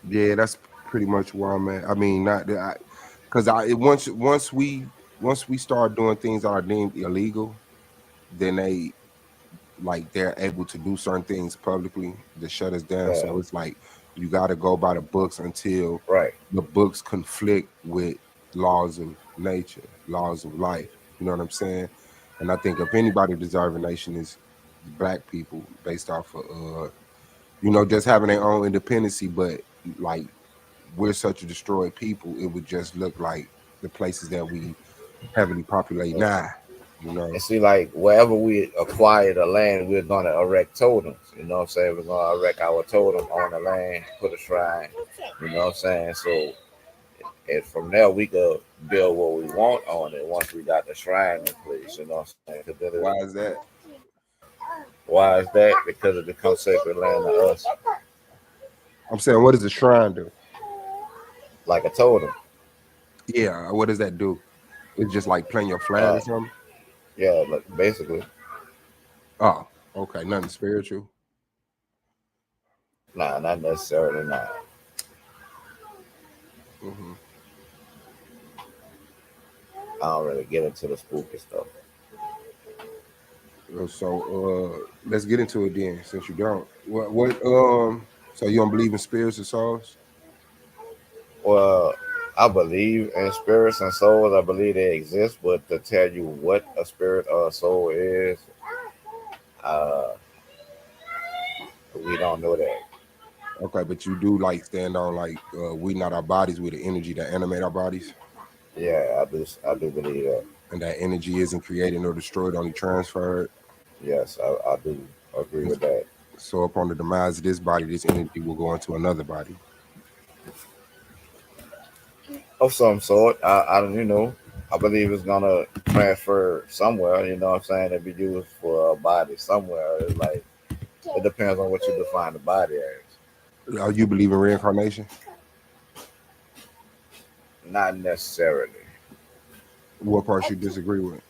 Yeah, that's pretty much where I'm at. I mean, not that because once we start doing things that are deemed illegal, then they're able to do certain things publicly to shut us down. Yeah, So it's like you got to go by the books until right. the books conflict with laws of nature, laws of life. You know what I'm saying? And I think if anybody deserve a nation is black people based off of just having their own independency, but like we're such a destroyed people, it would just look like the places that we heavily populate And, now. You know, and see, like wherever we acquire the land, we're gonna erect totems. You know what I'm saying? We're gonna erect our totem on the land, put a shrine. You know what I'm saying? So, and from there we could build what we want on it once we got the shrine in place. You know what I'm saying? 'Cause why is that? why is that? Because it becomes sacred land to us, I'm saying, what does a shrine do? like a totem. Yeah, what does that do? It's just like playing your flag Uh, or something. yeah, like basically, Oh, okay, nothing spiritual. nah, not necessarily. Not. Hmm. I don't really get into the spooky stuff. So let's get into it then, since you don't. So you don't believe in spirits or souls? Well, I believe in spirits and souls. I believe they exist, but to tell you what a spirit or a soul is, uh, we don't know that. Okay, but you do like stand on like we not our bodies, with the energy that animate our bodies, Yeah, I do believe that. and that energy isn't created nor destroyed, only transferred. Yes, I do agree And with that. so upon the demise of this body, this energy will go into another body. Of some sort, I don't, I believe it's gonna transfer somewhere. You know what I'm saying? To be used for a body somewhere. It's like it depends on what you define the body as. You believe in reincarnation? Not necessarily. What parts you disagree with,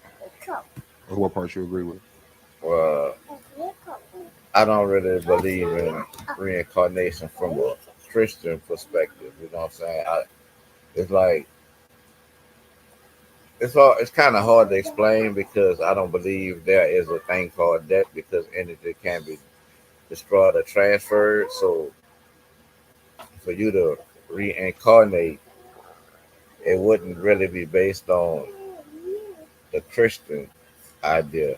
and what parts you agree with? Well, I don't really believe in reincarnation from a Christian perspective. You know what I'm saying? It's like it's kind of hard to explain because I don't believe there is a thing called death because energy can be destroyed or transferred. So for you to reincarnate, it wouldn't really be based on the Christian idea.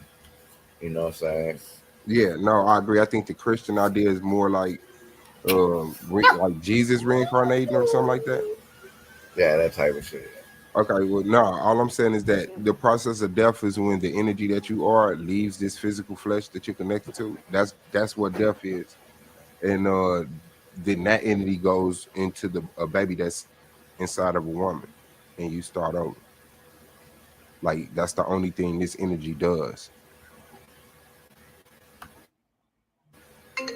You know what I'm saying? Yeah, no, I agree. I think the Christian idea is more like like Jesus reincarnating or something like that. Yeah, that type of shit. Okay, well, no, all I'm saying is that the process of death is when the energy that you are leaves this physical flesh that you're connected to. That's what death is, and then that entity goes into the a baby that's inside of a woman, and you start over. Like that's the only thing this energy does.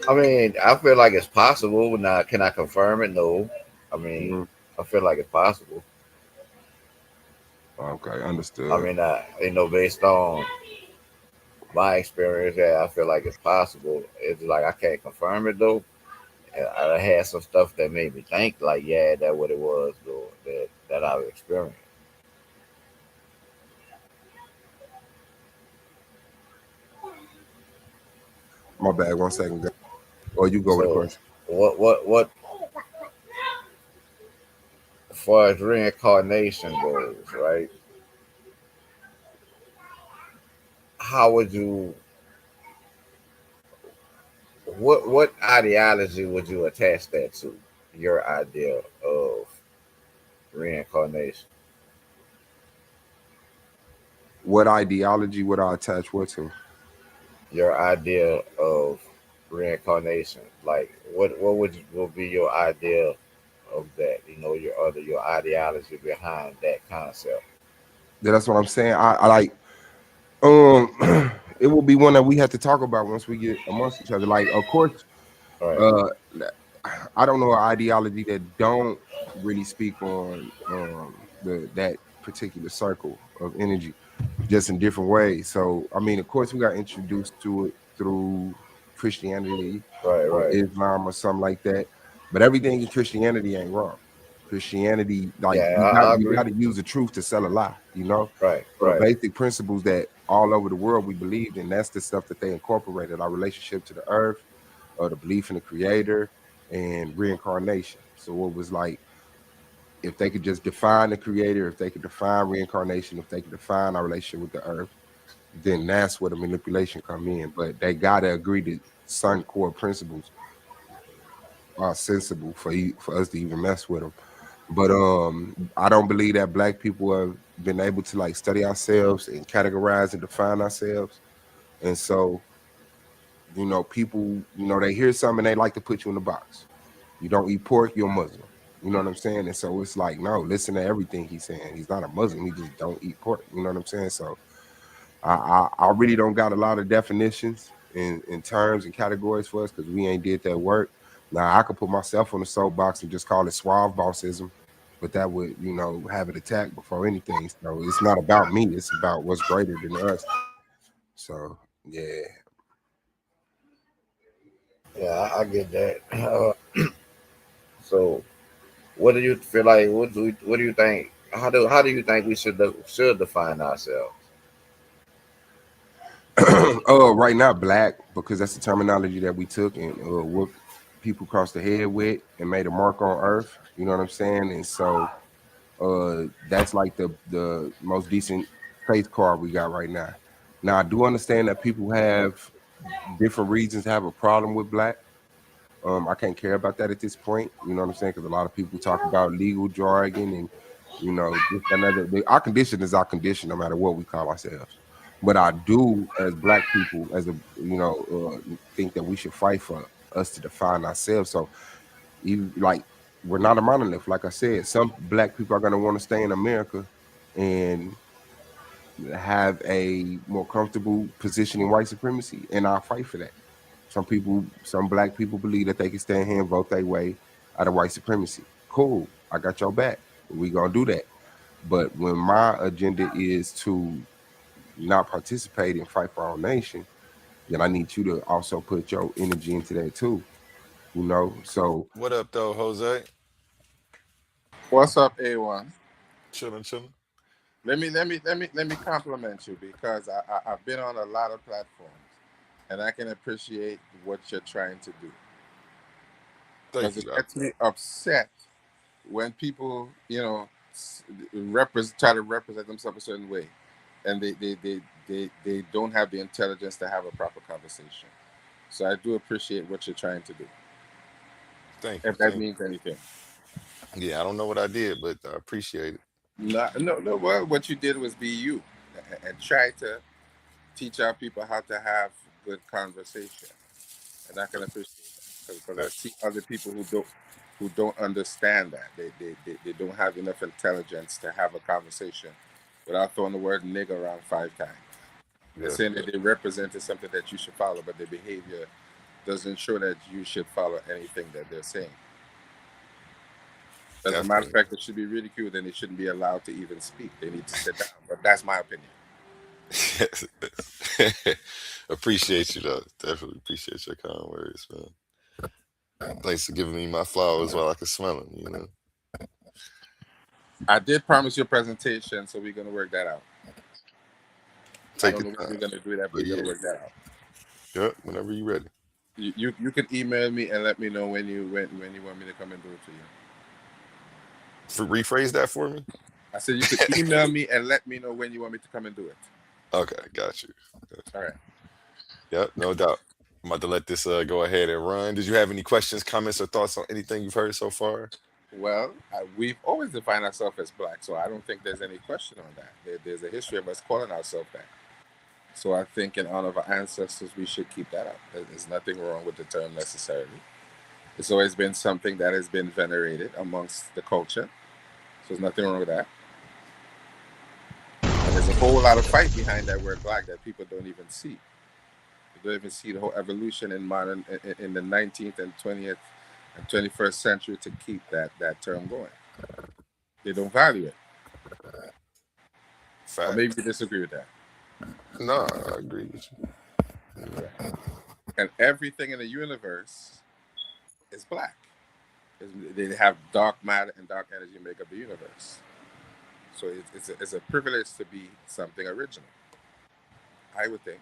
I mean, I feel like it's possible. Now, can I confirm it? No. I mean, Mhm. I feel like it's possible. Okay, I understood. mean, based on my experience, yeah, I feel like it's possible. It's like I can't confirm it though. And I had some stuff that made me think, like, yeah, that what it was though. That I've experienced. My bad. 1 second. Or you go with a So, question. what, as far as reincarnation goes, right? How would you? What ideology would you attach that to? Your idea of reincarnation. What ideology would I attach what to? Your idea of reincarnation. Like, what would be your idea of that? Your ideology behind that concept. That's what I'm saying. I like um it will be one that we have to talk about once we get amongst each other. Like, of course, All right. uh I don't know an ideology that don't really speak on the that particular circle of energy, just in different ways. So I mean, of course, we got introduced to it through Christianity Right, or right. Islam or something like that. But everything in Christianity ain't wrong. Christianity, like Yeah, I you agree. got to use the truth to sell a lie, you know. Right, So the right. basic principles that all over the world we believed in, that's the stuff that they incorporated: our relationship to the earth, or the belief in the creator, and reincarnation. So it was like, if they could just define the creator, if they could define reincarnation, if they could define our relationship with the earth, then that's where the manipulation come in. But they gotta agree that certain core principles are sensible for us to even mess with them. But I don't believe that black people have been able to like study ourselves and categorize and define ourselves. And so, people, they hear something and they like to put you in a box. You don't eat pork, you're a Muslim. You know what I'm saying? And so it's like, no, listen to everything he's saying. He's not a Muslim. He just don't eat pork. You know what I'm saying? So I really don't got a lot of definitions in terms and categories for us because we ain't did that work. Now I could put myself on the soapbox and just call it suave bossism, but that would, have it attacked before anything. So it's not about me. It's about what's greater than us. So yeah. Yeah, I get that. So, what do you feel like? What do you think? How do you think we should define ourselves? Right now, black, because that's the terminology that we took and what people crossed the head with and made a mark on earth. You know what I'm saying? And so that's like the most decent face card we got right now. Now I do understand that people have different reasons to have a problem with black. I can't care about that at this point. You know what I'm saying? Because a lot of people talk about legal jargon and this another. Our condition is our condition, no matter what we call ourselves. But I do, as black people, as a think that we should fight for us to define ourselves. So even like we're not a monolith. Like I said, some black people are going to want to stay in America and have a more comfortable position in white supremacy, and I'll fight for that. Some black people believe that they can stand here and vote their way out of white supremacy. Cool, I got your back. We gonna do that. But when my agenda is to not participate and fight for our nation, then I need you to also put your energy into that too. So What up, though, Jose? What's up, A1? Chilling, chilling. Let me compliment you because I've been on a lot of platforms, and I can appreciate what you're trying to do. Thank Because you, it Doc. gets me upset when people, try to represent themselves a certain way, and they don't have the intelligence to have a proper conversation. So I do appreciate what you're trying to do, Thank you, if that thank means anything. you. Yeah, I don't know what I did, but I appreciate it. No, no, no. Well, what you did was be you, and try to teach our people how to have good conversation, and I can appreciate that because I That, see other people who don't understand that they don't have enough intelligence to have a conversation without throwing the word nigga around 5 times and yes, saying that they represented something that you should follow, but their behavior doesn't show that you should follow anything that they're saying. As a matter of definitely. fact, it should be ridiculed and they shouldn't be allowed to even speak. They need to sit down. But that's my opinion. Yes, appreciate you, though. Definitely appreciate your kind words, man. Thanks for giving me my flowers while I can smell them. I did promise you a presentation, so we're gonna work that out. I Take don't your know when we're time. gonna do that, but But we're yeah, gonna work that out. yep, whenever you're ready. You can email me and let me know when you want me to come and do it for you. Rephrase that for me. I said you could email me and let me know when you want me to come and do it. Okay, got you. All right. Yep, no doubt. I'm about to let this go ahead and run. Did you have any questions, comments, or thoughts on anything you've heard so far? Well, we've always defined ourselves as black, so I don't think there's any question on that. There's a history of us calling ourselves that. So I think in honor of our ancestors, we should keep that up. There's nothing wrong with the term necessarily. It's always been something that has been venerated amongst the culture. So there's nothing wrong with that. And there's a whole lot of fight behind that word black that people don't even see. They don't even see the whole evolution in modern in the 19th and 20th and 21st century to keep that term going. They don't value it. Or maybe Facts. you disagree with that. No, I agree with you. Yeah. and everything in the universe is black. They have dark matter and dark energy make up the universe. So it's a privilege to be something original, I would think.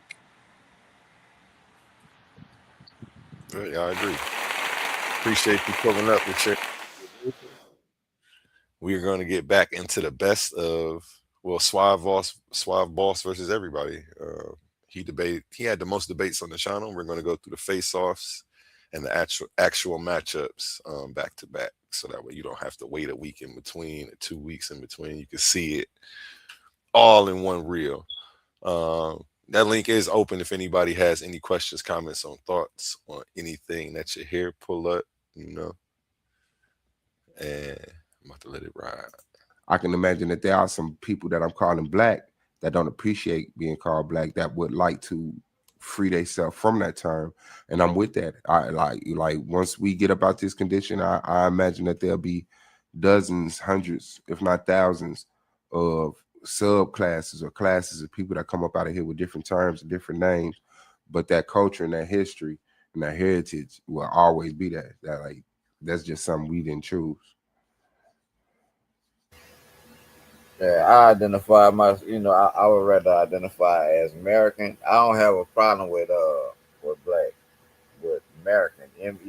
Yeah, I agree. Appreciate you pulling up and sharing. We are going to get back into the best of, well, Suave Boss versus everybody. He had the most debates on the channel. We're going to go through the face-offs and the actual matchups back to back, so that way you don't have to wait a week in between, or 2 weeks in between. You can see it all in one reel. That link is open if anybody has any questions, comments, on thoughts on anything that you hear. Pull up, you know, and I'm about to let it ride. I can imagine that there are some people that I'm calling black that don't appreciate being called black that would like to free themselves from that term, and I'm with that. I like once we get about this condition, I imagine that there'll be dozens, hundreds, if not thousands, of subclasses or classes of people that come up out of here with different terms and different names, but that culture and that history and that heritage will always be that. That like that's just something we didn't choose. Yeah, I identify my. I would rather identify as American. I don't have a problem with black, with American. Merikin.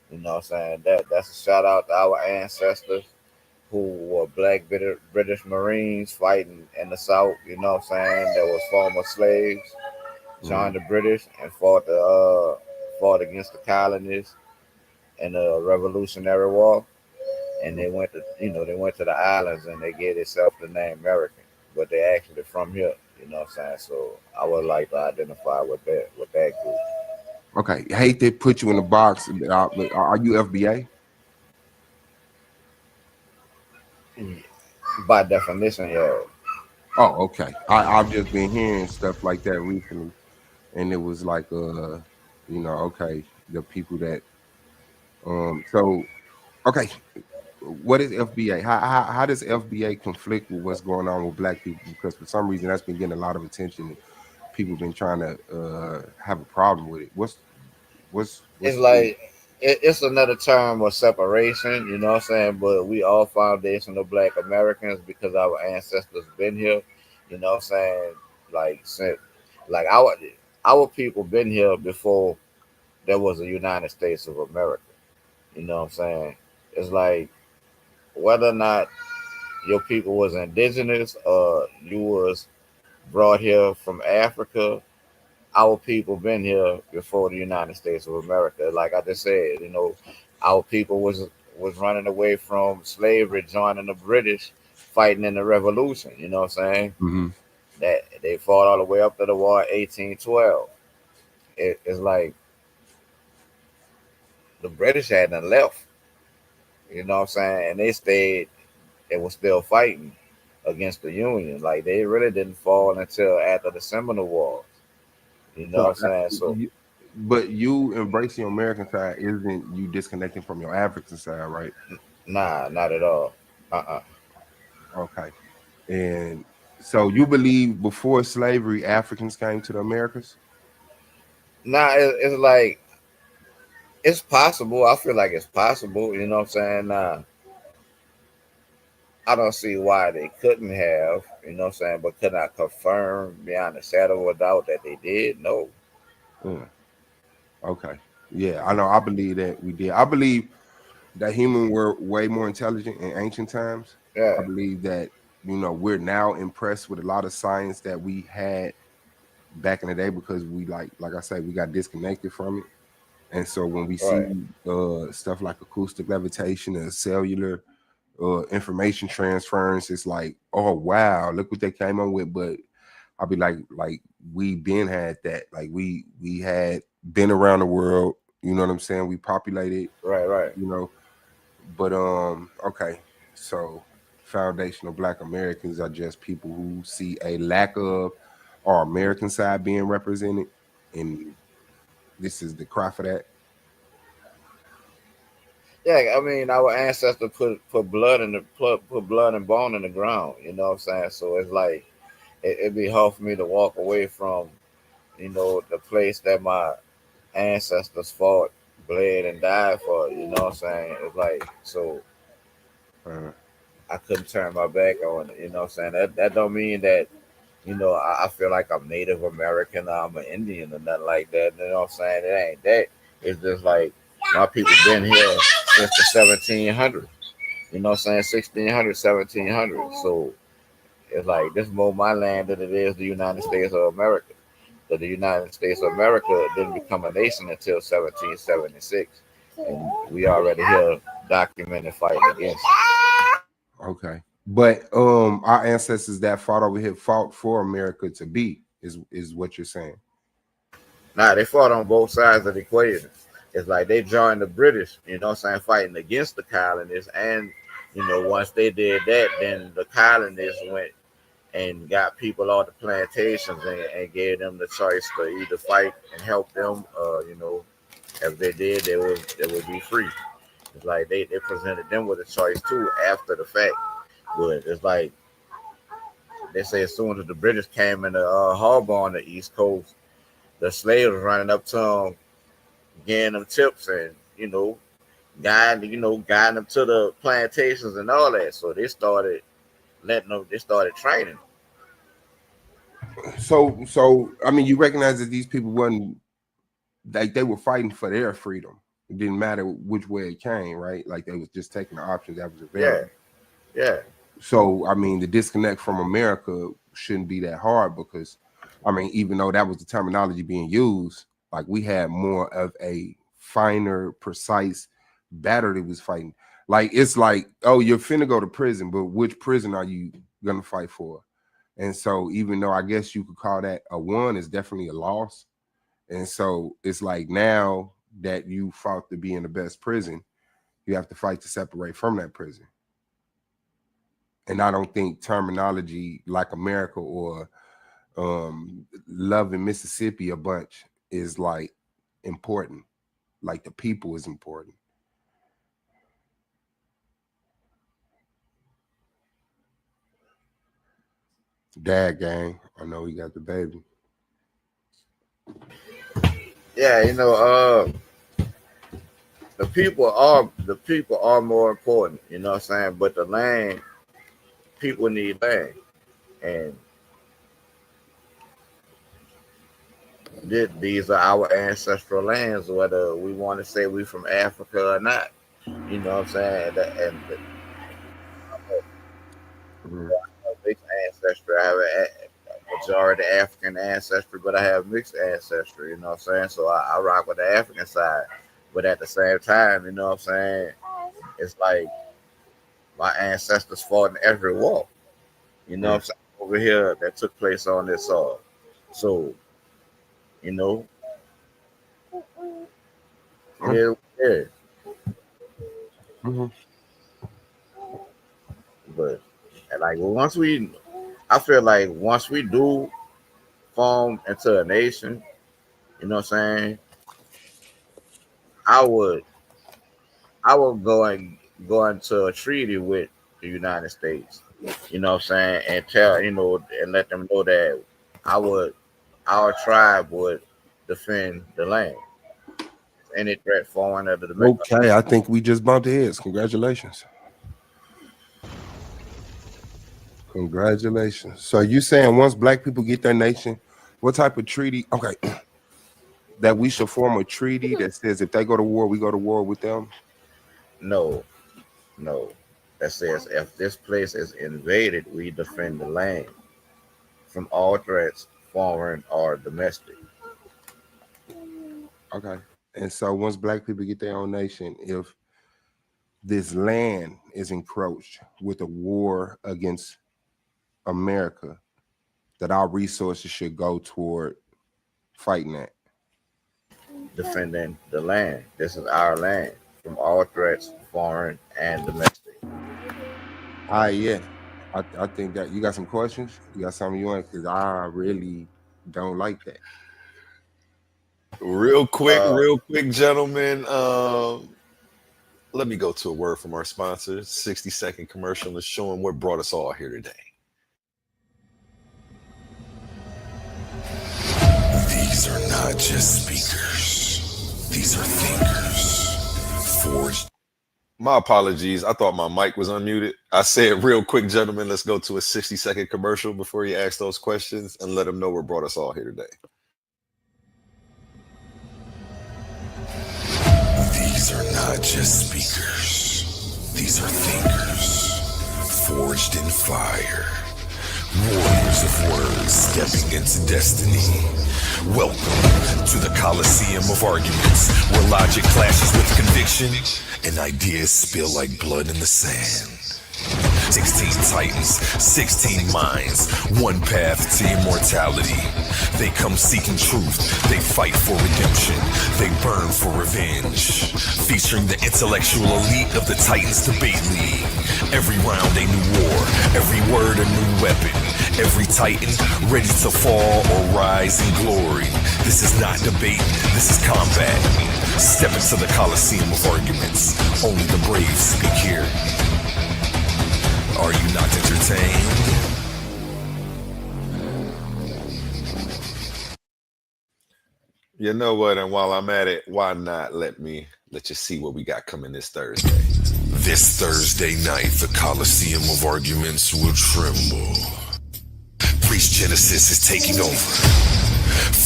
You know what I'm saying? That's a shout out to our ancestors who were black British Marines fighting in the South. You know what I'm saying? That was former slaves, Mhm. joined the British and fought against the colonists in the Revolutionary War. And they went to the islands and they gave themselves the name American, but they actually from here. You know what I'm saying? So I would like to identify with that group. Okay, I hate to put you in the box. But are you FBA? By definition, yeah. Oh, okay. I've just been hearing stuff like that recently, and it was like, okay, the people that, so okay, what is FBA? How does FBA conflict with what's going on with Black people? Because for some reason that's been getting a lot of attention. And people been trying to have a problem with it. What's It's the deal? like it's another term of separation. You know what I'm saying? But we all foundational Black Americans because our ancestors been here. You know what I'm saying? Like since like our people been here before there was a United States of America. You know what I'm saying? It's like whether or not your people was indigenous or you was brought here from Africa, our people been here before the United States of America. Like I just said, our people was running away from slavery, joining the British, fighting in the Revolution. You know what I'm saying? Hmm. That they fought all the way up to the war 1812. It's like the British hadn't left. You know what I'm saying? And they stayed and was still fighting against the Union. Like they really didn't fall until after the Seminole Wars. You know what So, I'm saying? So but you embracing your American side isn't you disconnecting from your African side, right? nah, not at all. Uh-uh. Okay. And so you believe before slavery, Africans came to the Americas? Nah, it's like it's possible. I feel like it's possible. You know what I'm saying? I don't see why they couldn't have. You know what I'm saying? But could I confirm beyond a shadow of a doubt that they did? No. Yeah. Okay. Yeah, I know. I believe that we did. I believe that humans were way more intelligent in ancient times. I Yeah. believe that, we're now impressed with a lot of science that we had back in the day because we like I said, we got disconnected from it. And so when we see Right. stuff like acoustic levitation and cellular information transference, it's like, oh wow, look what they came up with. But I'll be like we been had that. Like we had been around the world, you know what I'm saying? We populated, Right. Right. you know, but okay. So foundational Black Americans are just people who see a lack of our American side being represented, and this is the cry for that. Yeah. I mean, our ancestors put blood in the put blood and bone in the ground. You know what I'm saying? So it's like it'd be hard for me to walk away from the place that my ancestors fought, bled, and died for. You know what I'm saying? It's like so Uh, I couldn't turn my back on it. You know what I'm saying? That don't mean that I feel like I'm Native American or I'm an Indian or nothing like that. You know what I'm saying? It ain't that. It's just like my people been here since the 1700s. You know what I'm saying? 1600, 1700. So it's like this is more my land than it is the United States of America. That the United States of America didn't become a nation until 1776. And we already here documented fighting against it. okay. But our ancestors that fought over here fought for America to be is what you're saying. Nah, they fought on both sides of the equation. It's like they joined the British, fighting against the colonists. And, once they did that, then the colonists went and got people off the plantations and gave them the choice to either fight and help them, if they did, they would be free. It's like they presented them with a choice too after the fact. But it's like they say as soon as the British came in the harbor on the East Coast, the slaves was running up to them, getting them tips and, guiding them to the plantations and all that. So they started they started training. So I mean, you recognize that these people wasn't like they were fighting for their freedom. It didn't matter which way it came, right? Like they was just taking the options that was Yeah, available. yeah, So I mean, the disconnect from America shouldn't be that hard because, I mean, even though that was the terminology being used, like we had more of a finer, precise battle that was fighting. Like it's like, oh, you're finna go to prison, but which prison are you gonna fight for? And so, even though I guess you could call that a one, is definitely a loss. And so, it's like now that you fought to be in the best prison, you have to fight to separate from that prison. And I don't think terminology like America or love in Mississippi a bunch is like important. Like the people is important. Dad gang, I know he got the baby. yeah. The people are more important. You know what I'm saying? But the land, people need land, and these are our ancestral lands, whether we want to say we from Africa or not. You know what I'm saying? And Mhm. mixed ancestry. I have a majority African ancestry, but I have mixed ancestry. You know what I'm saying? So I rock with the African side, but at the same time, you know what I'm saying? It's like my ancestors fought in every war. You know what I'm Mm. saying? Over here that took place on this soil. So you know, it Mm. is what it is. Mhm. But like I feel like once we do form into a nation, you know what I'm saying? I would I would go into a treaty with the United States. You know what I'm saying? And and let them know that I would our tribe would defend the land. Any threat foreign or domestic. Okay, I think we just bumped heads. Congratulations. Congratulations. So you saying once black people get their nation, what type of treaty? Okay, that we should form a treaty that says if they go to war, we go to war with them. No, no. That says if this place is invaded, we defend the land from all threats, foreign or domestic. Okay. And so once black people get their own nation, if this land is encroached with a war against America, that our resources should go toward fighting that. Defending the land. This is our land from all threats, foreign and domestic. Yeah. I think that you got some questions. You got something you want because I really don't like that. Uh, Real quick, gentlemen. Let me go to a word from our sponsors. 60-second commercial is showing what brought us all here today. These are not just speakers. These are thinkers. Forged. My apologies. I thought my mic was unmuted. I said real quick, gentlemen, let's go to a 60-second commercial before you ask those questions and let them know what brought us all here today. These are not just speakers. These are thinkers. Forged in fire. Warriors of words stepping into destiny. Welcome to the Coliseum of Arguments, where logic clashes with conviction and ideas spill like blood in the sand. 16 titans, 16 minds, one path to immortality. They come seeking truth, they fight for redemption, they burn for revenge. Featuring the intellectual elite of the Titans Debate League. Every round a new war, every word a new weapon. Every titan ready to fall or rise in glory. This is not debate, this is combat. Step into the Coliseum of Arguments. Only the brave speak here. Are you not entertained? You know what? And while I'm at it, why not let you see what we got coming this Thursday? This Thursday night, the Coliseum of Arguments will tremble. Priest Genesis is taking over.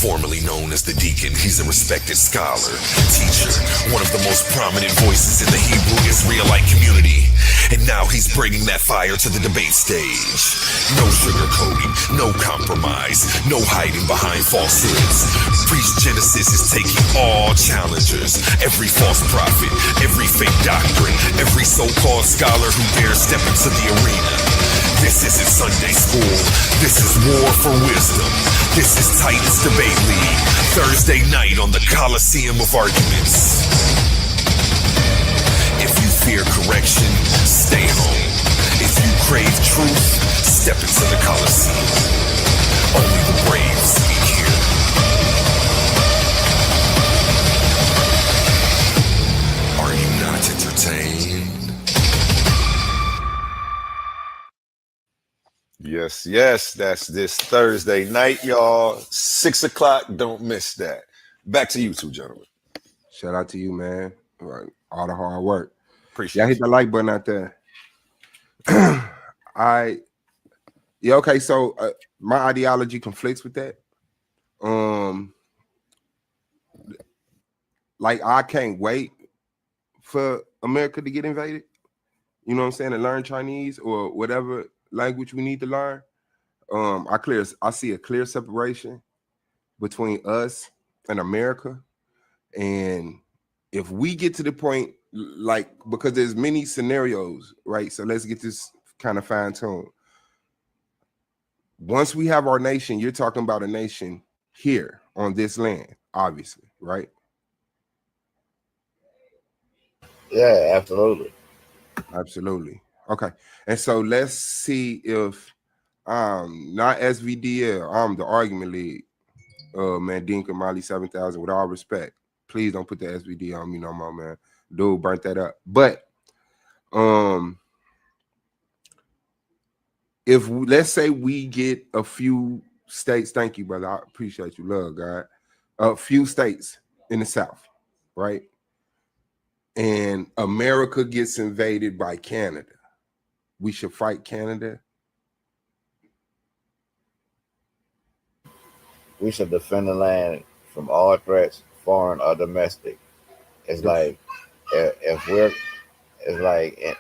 Formerly known as the Deacon, he's a respected scholar, teacher, one of the most prominent voices in the Hebrew Israelite community. And now he's bringing that fire to the debate stage. No sugarcoating, no compromise, no hiding behind falsehoods. Priest Genesis is taking all challengers, every false prophet, every fake doctrine, every so-called scholar who dares step into the arena. This isn't Sunday school, this is war for wisdom. This is Titans Debate League, Thursday night on the Coliseum of Arguments. If you fear correction, stay home. If you crave truth, step into the Coliseum. Only the brave speak here. Are you not entertained? Yes, that's this Thursday night, y'all. 6 o'clock. Don't miss that. Back to you two, gentlemen. Shout out to you, man. All the hard work. Appreciate Y'all hit the like button out there. Okay. So my ideology conflicts with that. Like I can't wait for America to get invaded. You know what I'm saying? And learn Chinese or whatever language we need to learn. I see a clear separation between us and America. And if we get to the point, like, because there's many scenarios, right? So let's get this kind of fine-tuned. Once we have our nation, you're talking about a nation here on this land, obviously, right? Yeah, absolutely. Absolutely. Okay. And so let's see if not SVDL, the argument league, Mandinka Molly 7000, with all respect. Please don't put the SVD on me no more, man. Dude, burnt that up. But if let's say we get a few states, thank you, brother. I appreciate you, love God. A few states in the South, right? And America gets invaded by Canada. We should fight Canada. We should defend the land from all threats, foreign or domestic. It's like if we're, it's like,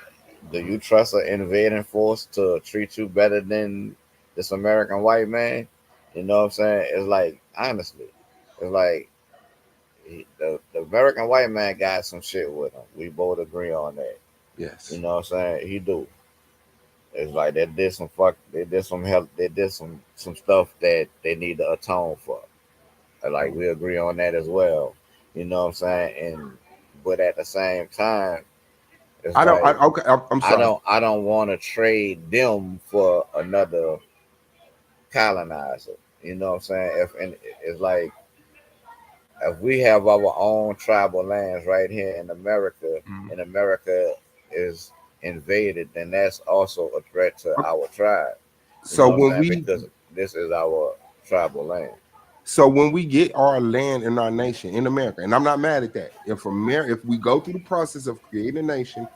do you trust an invading force to treat you better than this American white man? You know what I'm saying? It's like, honestly, it's like the American white man got some shit with him. We both agree on that. Yes. You know what I'm saying? He do. It's like they did some help, they did some stuff that they need to atone for. Like we agree on that as well. You know what I'm saying? And but at the same time, it's okay. I'm sorry. I don't want to trade them for another colonizer. You know what I'm saying? And it's like if we have our own tribal lands right here in America, and America is invaded, then that's also a threat to our tribe. You So know what I'm when saying? we Because this is our tribal land. So when we get our land in our nation in America, and I'm not mad at that. If we go through the process of creating a nation,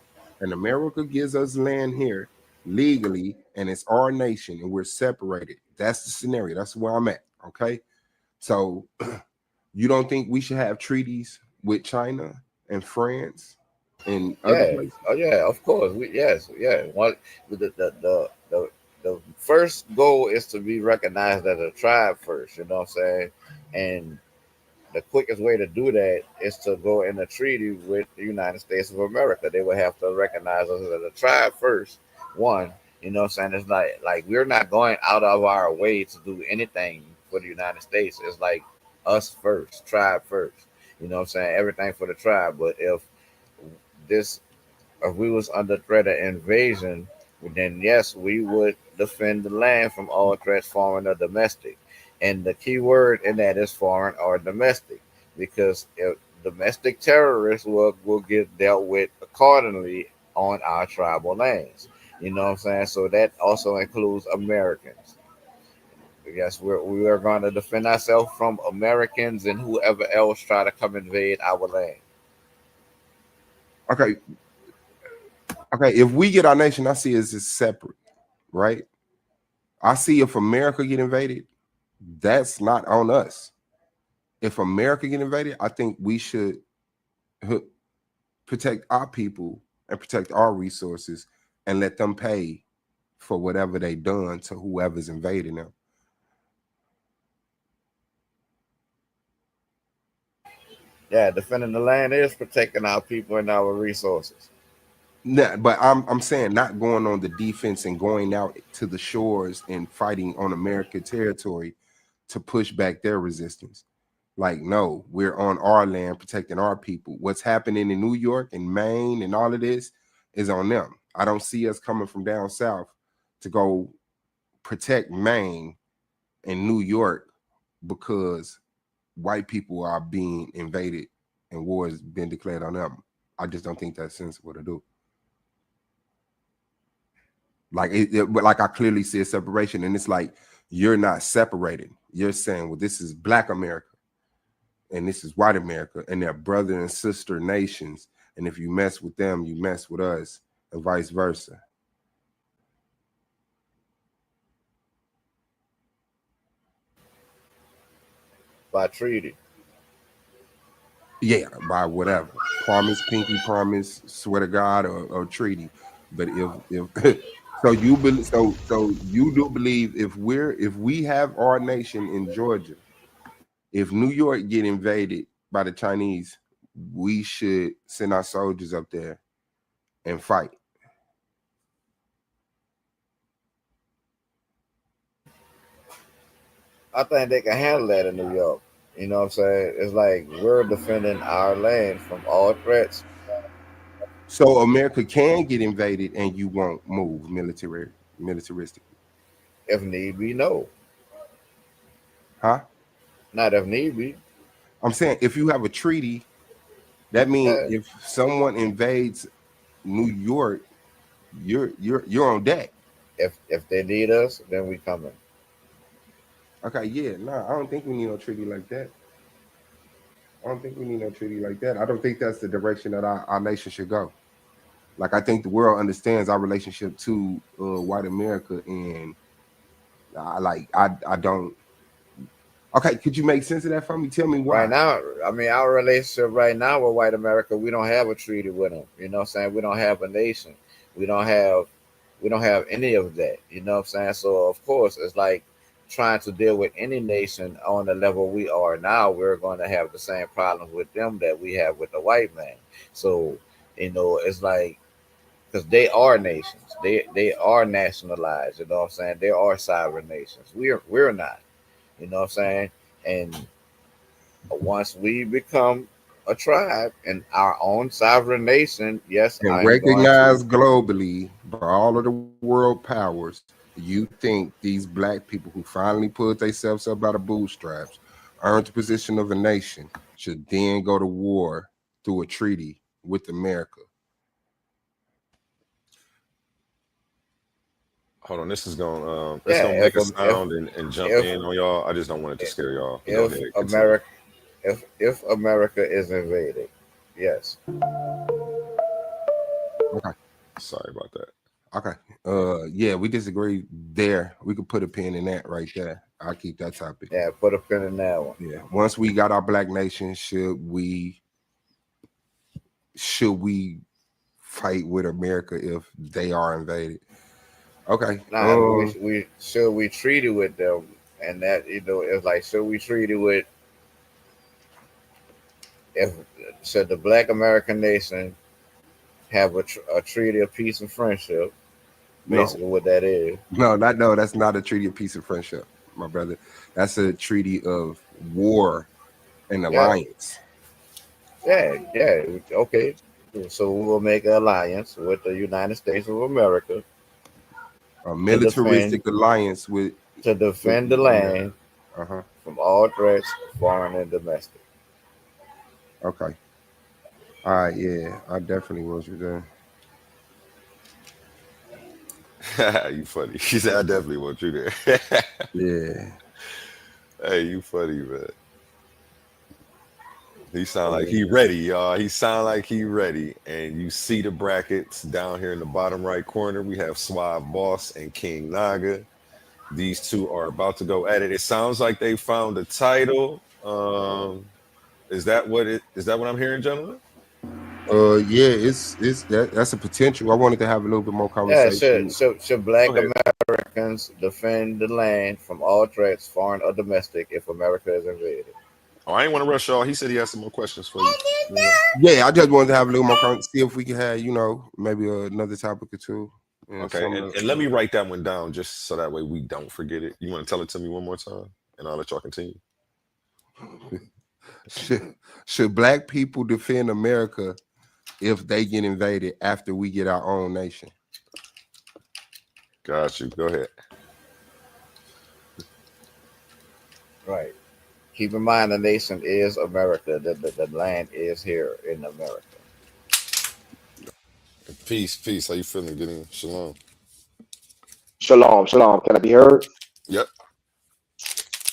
and America gives us land here legally, and it's our nation, and we're separated, that's the scenario. That's where I'm at. Okay, so you don't think we should have treaties with China and France and other Yeah. places? Oh yeah. Of course. Yes. Yeah. What the first goal is to be recognized as a tribe first. You know what I'm saying? And the quickest way to do that is to go in a treaty with the United States of America. They would have to recognize us as a tribe first. One, you know what I'm saying? It's like we're not going out of our way to do anything for the United States. It's like us first, tribe first. You know what I'm saying? Everything for the tribe. But this if we was under threat of invasion, then yes, we would defend the land from all threats, foreign or domestic. And the key word in that is foreign or domestic, because if domestic terrorists will get dealt with accordingly on our tribal lands. You know what I'm saying? So that also includes Americans. Yes, we are going to defend ourselves from Americans and whoever else try to come invade our land. Okay, okay. If we get our nation, I see it as separate, right? I see if America get invaded, that's not on us. If America get invaded, I think we should protect our people and protect our resources and let them pay for whatever they done to whoever's invading them. Yeah, defending the land is protecting our people and our resources. Nah, but I'm saying not going on the defense and going out to the shores and fighting on American territory to push back their resistance. Like, no, we're on our land protecting our people. What's happening in New York and Maine and all of this is on them. I don't see us coming from down south to go protect Maine and New York because white people are being invaded and war has been declared on them. I just don't think that's sensible to do. Like like I clearly see a separation, and it's like you're not separating. You're saying, well, this is Black America and this is white America, and they're brother and sister nations. And if you mess with them, you mess with us, and vice versa. By treaty. Yeah, by whatever promise, pinky promise, swear to God, or treaty. But if so you do believe if we have our nation in Georgia, if New York get invaded by the Chinese, we should send our soldiers up there and fight. I think they can handle that in New York. You know what I'm saying? It's like we're defending our land from all threats. So America can get invaded and you won't move militaristically. If need be, no. Huh? Not if need be. I'm saying if you have a treaty, that means Yeah. if someone invades New York, you're on deck. If they need us, then we coming. Okay, yeah, no, I don't think we need no treaty like that. I don't think we need no treaty like that. I don't think that's the direction that our nation should go. Like I think the world understands our relationship to white America, and I don't. Okay, could you make sense of that for me? Tell me Right why. now, I mean, our relationship right now with white America, we don't have a treaty with them. You know what I'm saying? We don't have a nation. We don't have we don't have any of that. You know what I'm saying? So of course, it's like trying to deal with any nation on the level we are now. We're going to have the same problems with them that we have with the white man. So it's like because they are nations. They are nationalized. You know what I'm saying? They are sovereign nations. We're not. You know what I'm saying? And once we become a tribe and our own sovereign nation, yes, And I'm going to. recognized globally by all of the world powers, you think these black people who finally pulled themselves up out of bootstraps, earned the position of a nation, should then go to war through a treaty with America? Hold on, this is going it's Yeah, gonna make a sound and jump if in on y'all. I just don't want it to scare y'all. But go if ahead, continue. America if America is invaded, yes. Okay. Sorry about that. Okay. Yeah, we disagree there. We could put a pin in that right there. I'll keep that topic. Yeah, put a pin in that one. Yeah. Once we got our black nation, should we fight with America if they are invaded? Okay. Nah, we should we treat it with them, and that it's like should we treat it with if should the Black American nation have a treaty of peace and friendship? No, Basically, what that is. no, that's not a treaty of peace and friendship, my brother. That's a treaty of war and Yeah, alliance. yeah. Okay, so we will make an alliance with the United States of America A to defend militaristic alliance with the America. land Uh-huh. from all threats, foreign and domestic. Okay. All right, yeah. I definitely was you there. You funny. He said, I definitely want you there. Yeah. Hey, you funny, man. He sound like So he ready, y'all. He sound like he ready. And you see the brackets down here in the bottom right corner. We have Suave Boss and King Naga. These two are about to go at it. It sounds like they found a title. Is that what I'm hearing, gentlemen? Yeah, that's a potential. I wanted to have a little bit more yeah, conversation. should Black Go ahead. Americans defend the land from all threats, foreign or domestic, if America is invaded? Oh, I ain't want to rush y'all. He said he has some more questions for you. You know? Yeah, I just wanted to have a little more see if we can have, maybe another topic or two. Okay, and let me write that one down just so that way we don't forget it. You want to tell it to me one more time, and I'll let y'all continue. should black people defend America if they get invaded after we get our own nation? Got you. Go ahead. Right. Keep in mind, the nation is America. The land is here in America. Peace, peace. How you feeling? Getting shalom. Shalom, shalom. Can I be heard? Yep.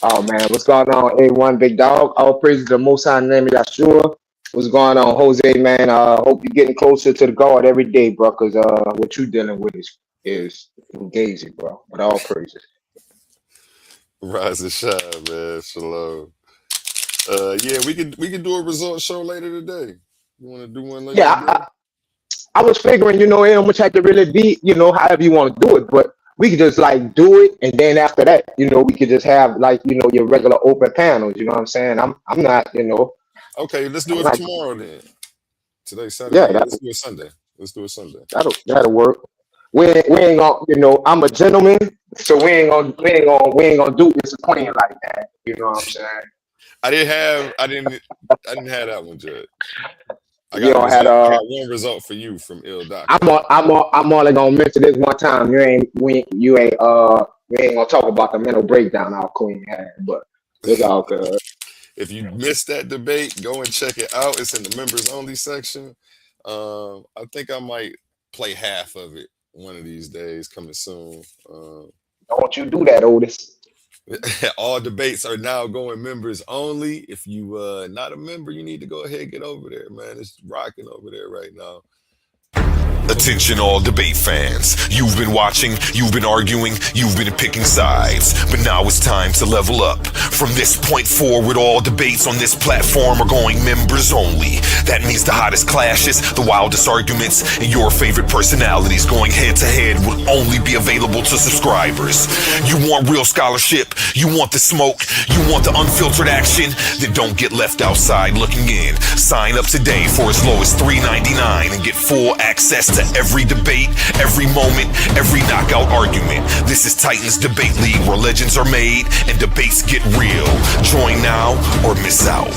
Oh man, what's going on? A1 Big Dog. All praise to the Most High name of Yahshua. What's going on, Jose? Man, hope you're getting closer to the God every day, bro. Cause what you dealing with is engaging, bro. But all praises. Rise and shine, man. Shalom. Yeah, we can do a result show later today. You want to do one later Yeah, today? I was figuring, ain't how much had to really be, however you want to do it, but we could just like do it, and then after that, we could just have like, your regular open panels. You know what I'm saying? I'm not, Okay, let's do I'm it not. tomorrow then. Today's Saturday. Yeah, Yeah, let's do it Sunday. Let's do it Sunday. that'll work. We ain't gonna, I'm a gentleman, so we ain't gonna do disappointing like that. You know what I'm saying? I didn't have that one, Judge. I You got a know, result. I got one result for you from Il Doc. I'm only gonna mention this one time. We ain't gonna talk about the mental breakdown our queen had, but it's all good. If you missed that debate, go and check it out. It's in the members only section. I think I might play half of it one of these days coming soon. Don't you do that, Otis? All debates are now going members only. If you not a member, you need to go ahead and get over there, man. It's rocking over there right now. Attention all debate fans. You've been watching, you've been arguing, you've been picking sides. But now it's time to level up. From this point forward, all debates on this platform are going members only. That means the hottest clashes, the wildest arguments, and your favorite personalities going head to head will only be available to subscribers. You want real scholarship, you want the smoke, you want the unfiltered action, then don't get left outside looking in. Sign up today for as low as $3.99 and get full access to every debate, every moment, every knockout argument. This is Titans Debate League, where legends are made and debates get real. Join now or miss out.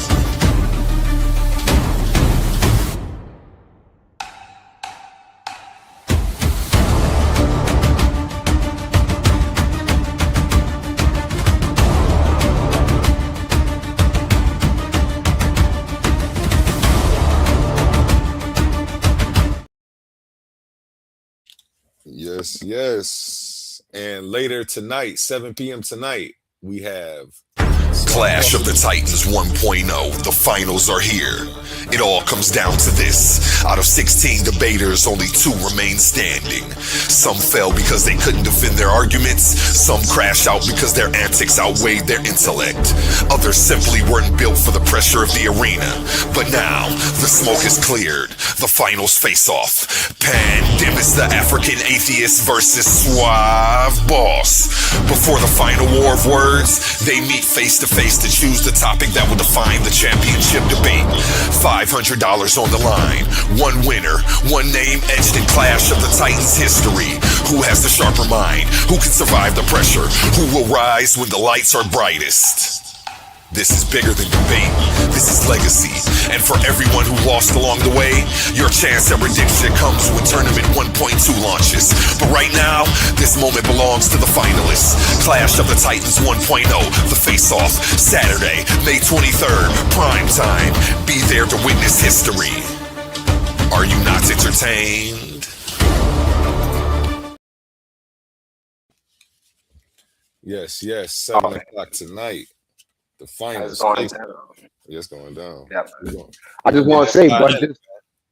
Yes, yes. And later tonight, 7 p.m. tonight, we have Clash of the Titans 1.0. The finals are here. It all comes down to this. Out of 16 debaters, only 2 remain standing. Some fell because they couldn't defend their arguments. Some crashed out because their antics outweighed their intellect. Others simply weren't built for the pressure of the arena. But now, the smoke is cleared. The finals face off. Pandemis the African atheist versus Suave B.O.S. Before the final war of words, they meet face to face to choose the topic that will define the championship debate. $500 on the line. One winner, one name etched in Clash of the Titans history. Who has the sharper mind? Who can survive the pressure? Who will rise when the lights are brightest? This is bigger than debate. This is legacy. And for everyone who lost along the way, your chance at redemption comes when Tournament 1.2 launches. But right now, this moment belongs to the finalists. Clash of the Titans 1.0, the face-off, Saturday, May 23rd, prime time. Be there to witness history. Are you not entertained? yes, 7 o'clock tonight. The finals. It's going down. Yeah. I just want to say, but just,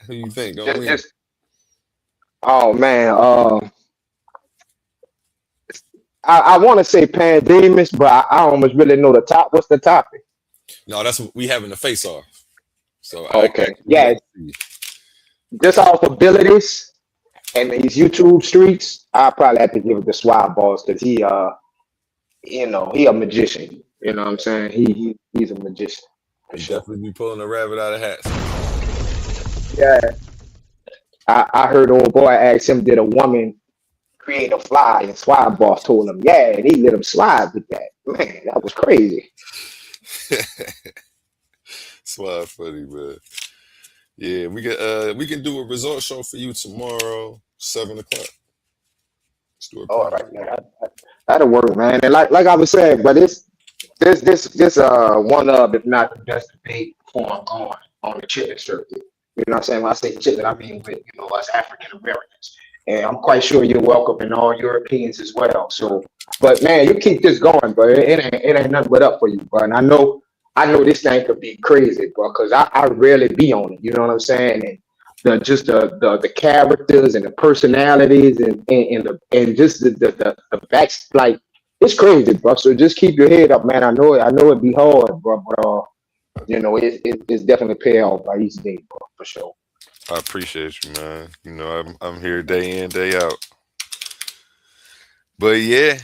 who you think? oh man, I want to say Pandemis, but I almost really know the top. What's the topic? No, that's we having the face off. So okay, just off abilities and these YouTube streets, I probably have to give it to Suave B.O.S because he he a magician. You know what I'm saying? He's a magician. For sure. Definitely be pulling a rabbit out of hats. Yeah. I heard old boy ask him, did a woman create a fly? And Suave B.O.S told him, yeah, and he let him slide with that. Man, that was crazy. Suave funny, man. Yeah, we can do a result show for you tomorrow, 7 o'clock. Let's do it. All right, man. That'll work, man. And like I was saying, but this one of, if not the best debate forum going on the chitlin circuit. You know what I'm saying? When I say chitlin, I mean with us African Americans. And I'm quite sure you're welcome in all Europeans as well. So, but man, you keep this going, bro. It ain't nothing but up for you, bro. And I know this thing could be crazy, bro, because I rarely be on it. You know what I'm saying? And the characters and the personalities and just the backs, like, it's crazy, bro. So just keep your head up, man. I know it'd be hard, bro, but it's definitely pay off by each day, bro, for sure. I appreciate you, man. I'm here day in, day out. But yeah,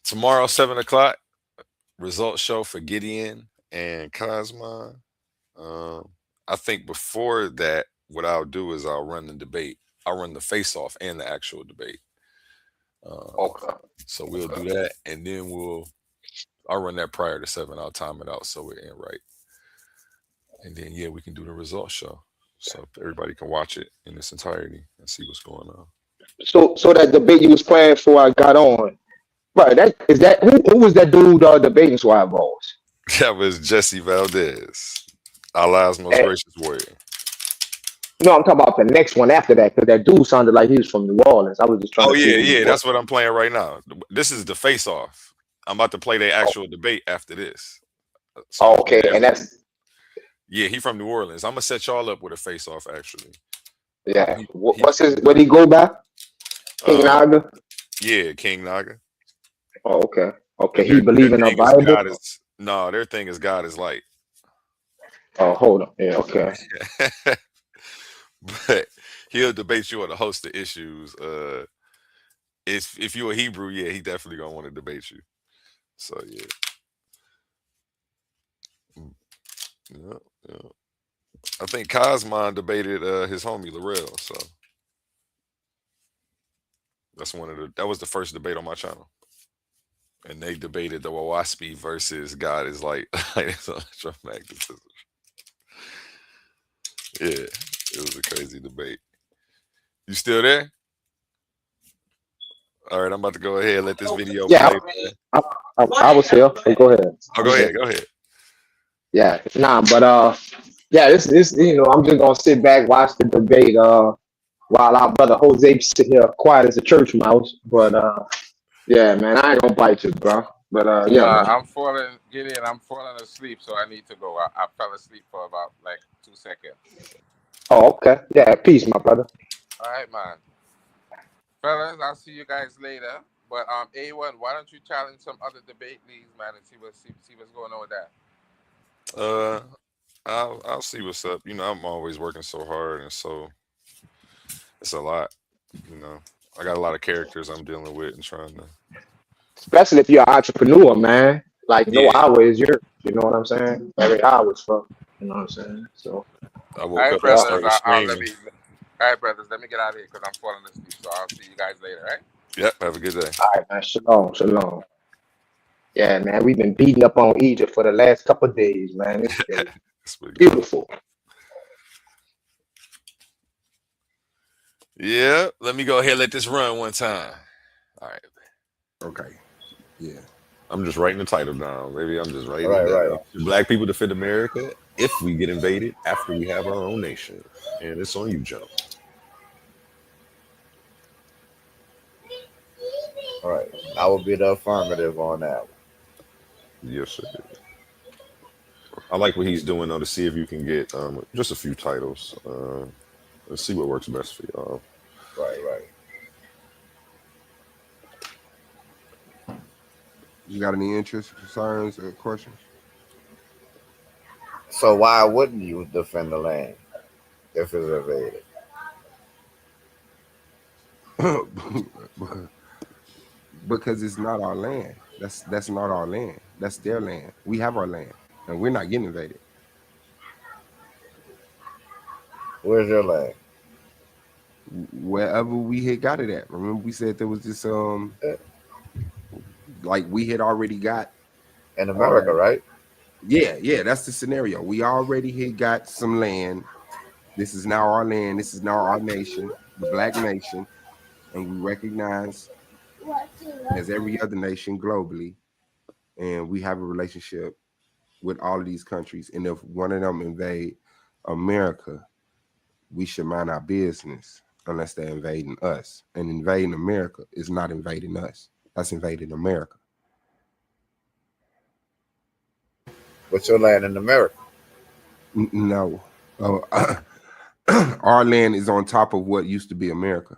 tomorrow 7 o'clock, result show for Gideon and Cosma. I think before that, what I'll do is I'll run the debate. I'll run the face-off and the actual debate. Okay. So we'll do that, and then I'll run that prior to 7. I'll time it out so we're in right. And then we can do the result show, so everybody can watch it in its entirety and see what's going on. So that debate you was playing before I got on, right? Who was that dude debating Suave B.O.S? That was Jesse Valdez, Allah's most gracious warrior. No, I'm talking about the next one after that, because that dude sounded like he was from New Orleans. I was just trying. Oh yeah, that's what I'm playing right now. This is the face-off. I'm about to play their actual debate after this. So okay, and that's he from New Orleans. I'm gonna set y'all up with a face-off actually. Yeah, what he go by? King Naga. Yeah, King Naga. Oh, okay. Okay, he believe in the Bible. No, their thing is God is light. Oh, hold on. Yeah, okay. But he'll debate you on a host of issues. If you're a Hebrew, he definitely gonna want to debate you. So yeah. I think Cosmon debated his homie Laurel. So that was the first debate on my channel. And they debated the Waspi versus God is light. Electromagnetism. Yeah. It was a crazy debate. You still there? All right, I'm about to go ahead and let this video play. I was here. So go ahead. Oh, go ahead. Yeah, but this I'm just gonna sit back, watch the debate. while our brother Jose sit here quiet as a church mouse. But yeah, man, I ain't gonna bite you, bro. But No, yeah, man. I'm falling, Gideon. I'm falling asleep, so I need to go. I fell asleep for about like 2 seconds. Oh, okay. Yeah, peace, my brother. All right, man. Fellas, I'll see you guys later. But A1, why don't you challenge some other debate leagues, man, and see what's going on with that. Uh, I'll see what's up. You know, I'm always working so hard, and so it's a lot. You know, I got a lot of characters I'm dealing with and trying to. Especially if you're an entrepreneur, man. Like no Yeah, hour is yours. You know what I'm saying? Every hour is for. You know what I'm saying? So I All woke right, up and yeah. brothers. started Let screaming. me. All right, brothers. Let me get out of here because I'm falling asleep. So I'll see you guys later. All right. Yep. Have a good day. All right, man. Shalom, shalom. Yeah, man. We've been beating up on Egypt for the last couple of days, man. It's been That's pretty good. beautiful. Yeah. Let me go ahead and let this run one time. All right. Okay. Yeah. I'm just writing the title down, baby. I'm just writing it Right, down. right. Should Black people defend America if we get invaded after we have our own nation? And it's on you, Jump. All right. I will be the affirmative on that one. Yes, sir. I like what he's doing though to see if you can get just a few titles. Let's see what works best for y'all. Right, right. You got any interest, concerns, or questions? So why wouldn't you defend the land if it's invaded? Because it's not our land. That's not our land. That's their land. We have our land, and we're not getting invaded. Where's your land? Wherever we had got it at. Remember, we said there was this like we had already got In our America, right? yeah. That's the scenario. We already had got some land. This is now our land. This is now our nation, the Black nation, and we recognize as every other nation globally, and we have a relationship with all of these countries. And if one of them invade America, we should mind our business unless they're invading us. And invading America is not invading us. That's invading America. What's your land in America? No. Our land is on top of what used to be America.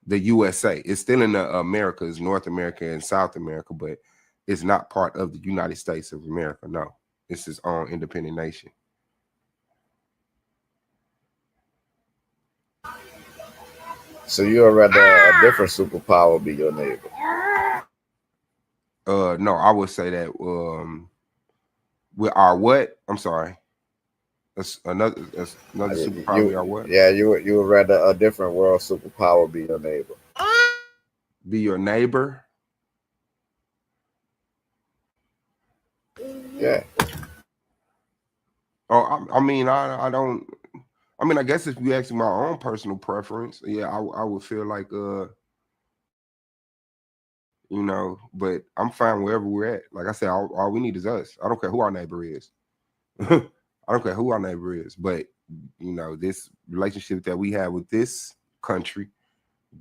The USA. It's still in the Americas, North America and South America, but it's not part of the United States of America. No. It's its own independent nation. So you'd rather a different superpower be your neighbor? No, I would say that with our what? I'm sorry. That's another superpower. We are what? Yeah, you would rather a different world superpower be your neighbor? Be your neighbor. Yeah. Oh, I mean, I don't. I mean, I guess if you ask me my own personal preference, yeah, I would feel like but I'm fine wherever we're at. Like I said, all we need is us. I don't care who our neighbor is. I don't care who our neighbor is, but this relationship that we have with this country,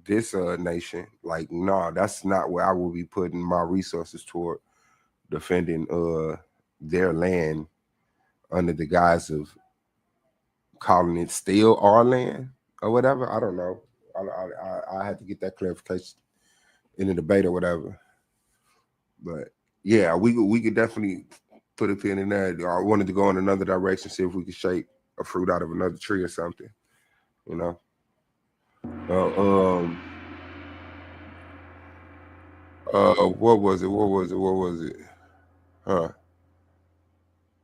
this nation, like no, that's not where I will be putting my resources toward defending their land under the guise of calling it still our land or whatever. I don't know. I had to get that clarification in the debate or whatever. But yeah, we could definitely put a pin in that. I wanted to go in another direction, see if we could shake a fruit out of another tree or something. You know. What was it? What was it? What was it? Huh.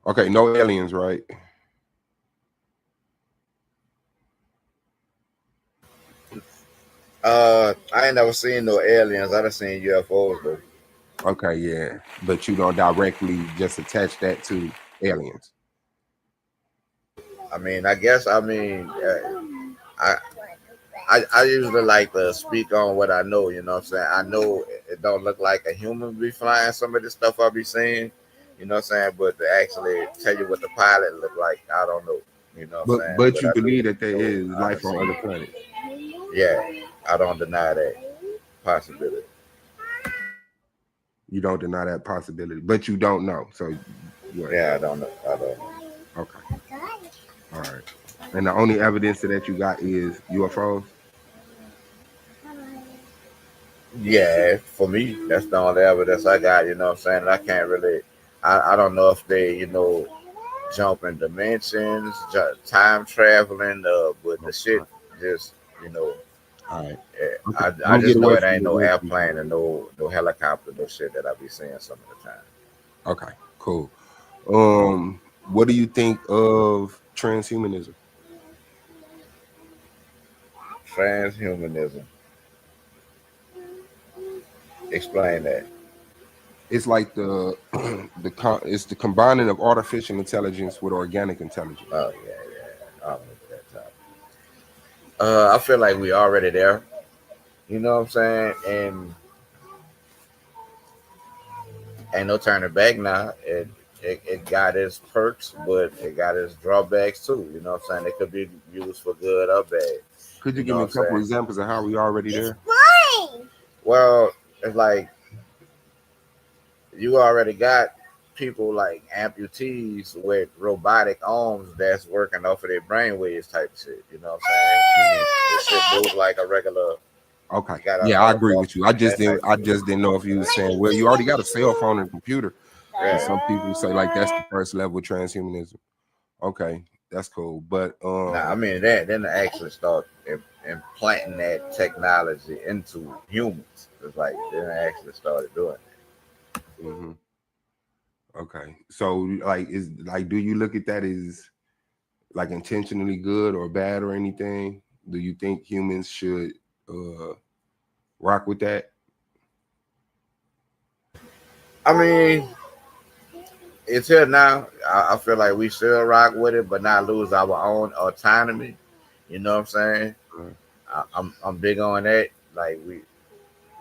Okay, no aliens, right? I ain't never seen no aliens. I done seen UFOs though. Okay, yeah. But you don't directly just attach that to aliens. I mean, I guess. I I usually like to speak on what I know. You know what I'm saying? I know it don't look like a human be flying some of the stuff I be seeing. You know what I'm saying? But to actually tell you what the pilot looked like, I don't know. You know what I'm But saying? but But you I do believe that there know is I done life on other seen. planets. Yeah, I don't deny that possibility. You don't deny that possibility, but you don't know. So what? Yeah, I don't know. I don't know. Okay, all right. And the only evidence of that you got is UFOs. Yeah, for me, that's the only evidence I got. You know what I'm saying? I can't really. I don't know if they jumping dimensions, time traveling, but the shit Okay. just you know. All right. eh, Okay. I'm I gonna get just know away it from ain't the no Western airplane side. or no helicopter, no shit that I be seeing some of the time. Okay. Cool. What do you think of transhumanism? Transhumanism. Explain that. It's like it's the combining of artificial intelligence with organic intelligence. Oh yeah, yeah. I remember that time. I feel like we already there. You know what I'm saying? And ain't no turning back now. It got its perks, but it got its drawbacks too. You know what I'm saying? It could be used for good or bad. Could you You give know me what a I'm couple saying? examples of how we already there? Well, it's like you already got people like amputees with robotic arms that's working off of their brainwaves type of shit. You know what I'm saying? Mhm. This shit moves like a regular. Okay. You got Yeah, I arm agree with you. I functions, just that didn't type of I shit. just didn't know if you were saying, well, you already got a cell phone and computer. And Yeah. some people say like that's the first level of transhumanism. Okay, that's cool. But Nah, I mean that. Then they actually start implanting that technology into humans. It's like then they actually started doing it. mhm, okay. So like is like do you look at that as like intentionally good or bad or anything? Do you think humans should uh rock with that? I mean, it's here now. I feel like we should rock with it, but not lose our own autonomy. You know what I'm saying? Uh, I'm big on that. Like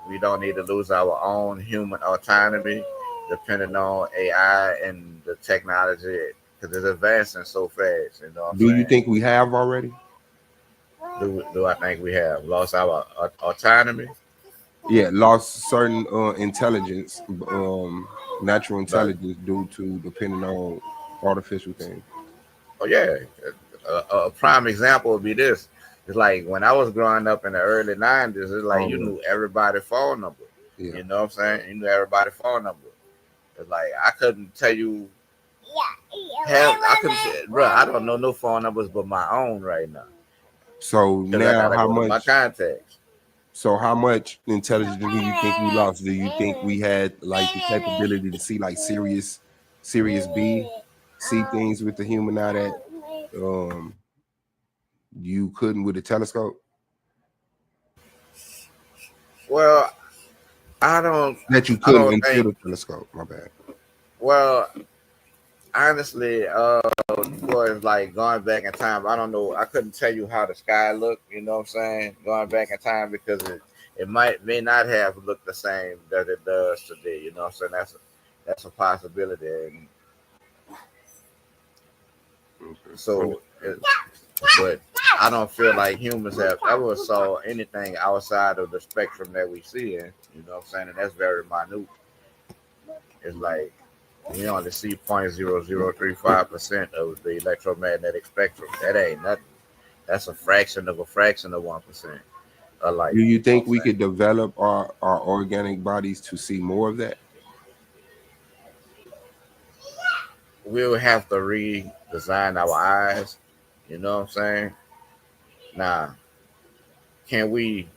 we don't need to lose our own human autonomy, depending on AI and the technology, because it's advancing so fast. You know what I'm do you saying? think we have already? Do I think we have lost our autonomy? Yeah, lost certain intelligence, natural But intelligence due to depending on artificial things. oh yeah, a prime example would be this. It's like when I was growing up in the early '90s. It's like Oh you yeah, knew everybody's phone number. yeah. You know what I'm saying? You knew everybody's phone number. It's like I couldn't tell you. Hell, I couldn't, bro. I don't know no phone numbers but my own right now So because I now, gotta go to my contacts. how much intelligence do you think we lost? Do you think we had like the capability to see like serious B, see things with the human eye that um you couldn't with a telescope? Well, I don't. That you I couldn't don't until think. the telescope. My bad. Well, honestly, was like going back in time. I don't know. I couldn't tell you how the sky looked. You know what I'm saying? Going back in time because it may not have looked the same that it does today. You know what I'm saying? That's a possibility. And Okay. so, Understood. but I don't feel like humans have ever saw anything outside of the spectrum that we see in. You know what I'm saying? And that's very minute. It's like we only see 0.0035% of the electromagnetic spectrum. That ain't nothing. That's a fraction of 1% of light. Do you You know what think I'm we saying? could develop our organic bodies to see more of that? We'll have to redesign our eyes. You know what I'm saying? Now, can we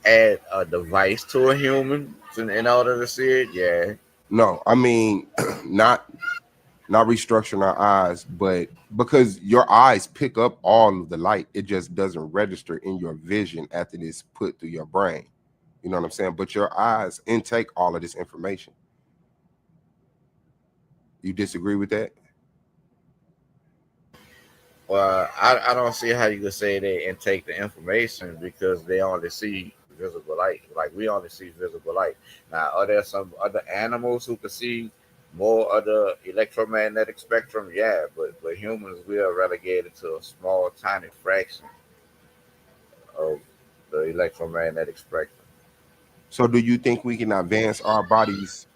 add a device to a human in order to see it? Yeah. No, I mean not restructuring our eyes, but because your eyes pick up all of the light, it just doesn't register in your vision after it's put through your brain. You know what I'm saying? But your eyes intake all of this information. You disagree with that? Well, I don't see how you could say they intake the information because they only see visible light. Like we only see visible light. Now, are there some other animals who could see more of the electromagnetic spectrum? Yeah, but but humans, we are relegated to a small, tiny fraction of the electromagnetic spectrum. So do you think we can advance our bodies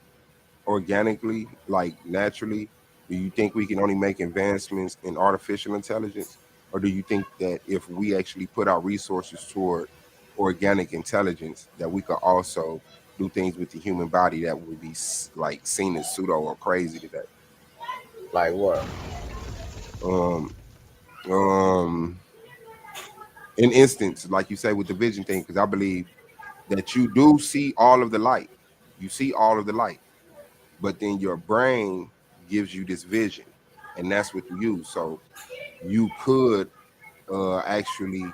organically, like naturally? Do you think we can only make advancements in artificial intelligence? Or do you think that if we actually put our resources toward organic intelligence, that we could also do things with the human body that would be like seen as pseudo or crazy today? Like what? Um, um, in instance, like you say with the vision thing, because I believe that you do see all of the light. You see all of the light, but then your brain gives you this vision, and that's what you use. So you could actually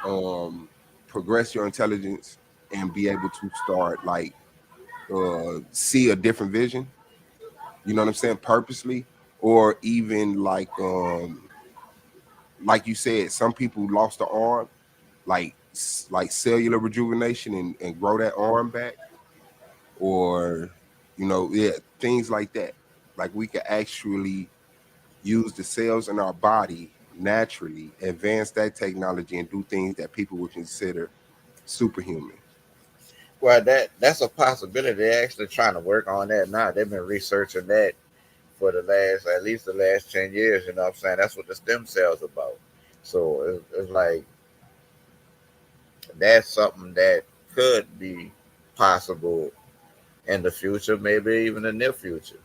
um progress your intelligence and be able to start like see a different vision, you know what I'm saying, purposely, or even like you said, some people lost the arm, like like cellular rejuvenation and grow that arm back, or yeah, things like that. Like we could actually use the cells in our body naturally, advance that technology, and do things that people would consider superhuman. Well, that's a possibility. They're actually trying to work on that now. They've been researching that for the last, at least the last 10 years. You know what I'm saying? That's what the stem cells about. So it's like that's something that could be possible in the future, maybe even the near future.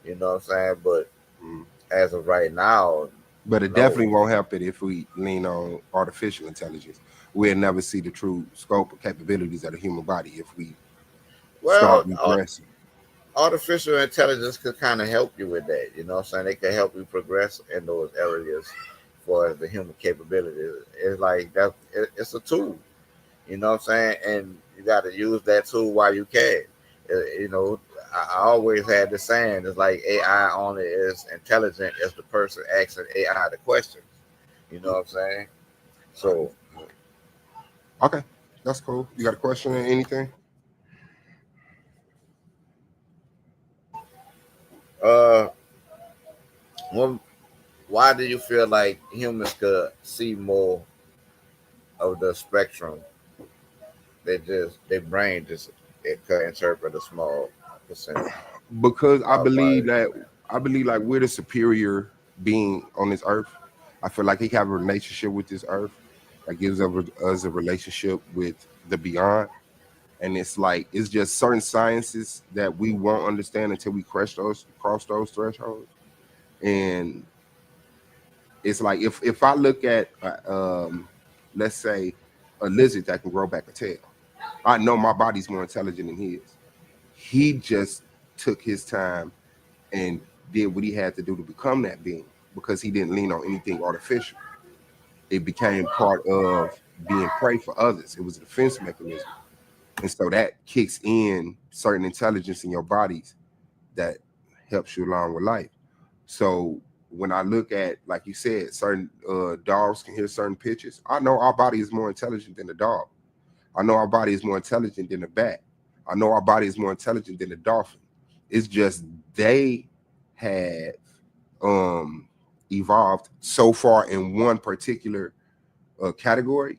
You know what I'm saying? But Mm. as of right now, But it no. definitely won't help it if we lean on artificial intelligence. We'll never see the true scope or capabilities of the human body if we start Well, regressing. artificial intelligence could kind of help you with that. You know what I'm saying? They could help you progress in those areas for the human capabilities. It's like that. It's a tool. You know what I'm saying? And you got to use that tool while you can. You know, I always had the saying, it's like AI only is intelligent as the person asking AI the questions. You know what I'm saying? So, Okay, that's cool. You got a question or anything? uh, when, why do you feel like humans could see more of the spectrum? Their brain just it could interpret a small percentage Because of our body. I believe like we're the superior being on this earth. I feel like he have a relationship with this earth that gives us a relationship with the beyond. And it's like it's just certain sciences that we won't understand until we cross those thresholds. And it's like if I look at let's say a lizard that can grow back a tail, I know my body's more intelligent than his. He just took his time and did what he had to do to become that being because he didn't lean on anything artificial. It became part of being prey for others. It was a defense mechanism. And so that kicks in certain intelligence in your bodies that helps you along with life. So when I look at, like you said, certain dogs can hear certain pitches, I know our body is more intelligent than the dog. I know our body is more intelligent than the bat. I know our body is more intelligent than the dolphin. It's just they have um evolved so far in one particular category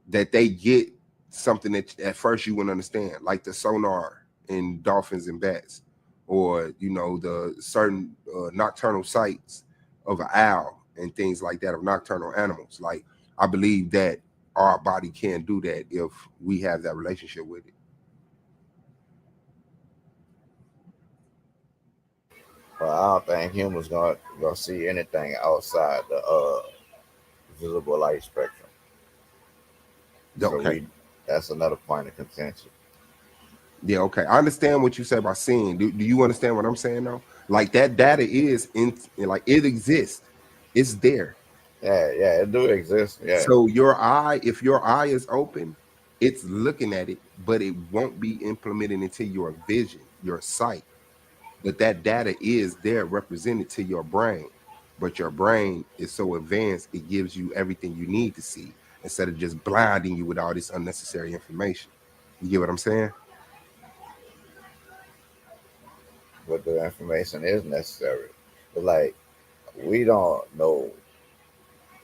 that they get something that at first you wouldn't understand, like the sonar in dolphins and bats, or the certain nocturnal sights of an owl and things like that of nocturnal animals. Like I believe that our body can do that if we have that relationship with it. But I don't think humans gonna see anything outside the visible light spectrum. So Okay. we that's another point of contention. Yeah, okay. I understand what you say about seeing. Do you understand what I'm saying though? Like that data is in, like it exists. It's there. Yeah, yeah, it do exist. Yeah. So if your eye is open, it's looking at it, but it won't be implemented into your vision, your sight. But that data is there represented to your brain. But your brain is so advanced, it gives you everything you need to see instead of just blinding you with all this unnecessary information. You get what I'm saying? But the information is necessary. But like we don't know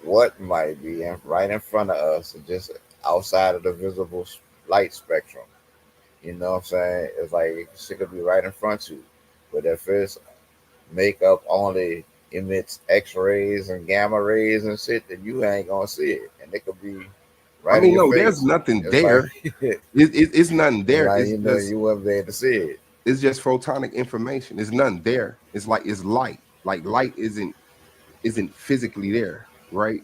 what might be right in front of us, just outside of the visible light spectrum. You know what I'm saying? It's like shit could be right in front of you, but if it's makeup only emits X-rays and gamma rays and shit, then you ain't gonna see it, and it could be I right in mean, your no, there's face. nothing It's like there. It's nothing it's there. like you wouldn't be able to see it. It's just photonic information. There's nothing there. It's like it's light. Like light isn't physically there, right?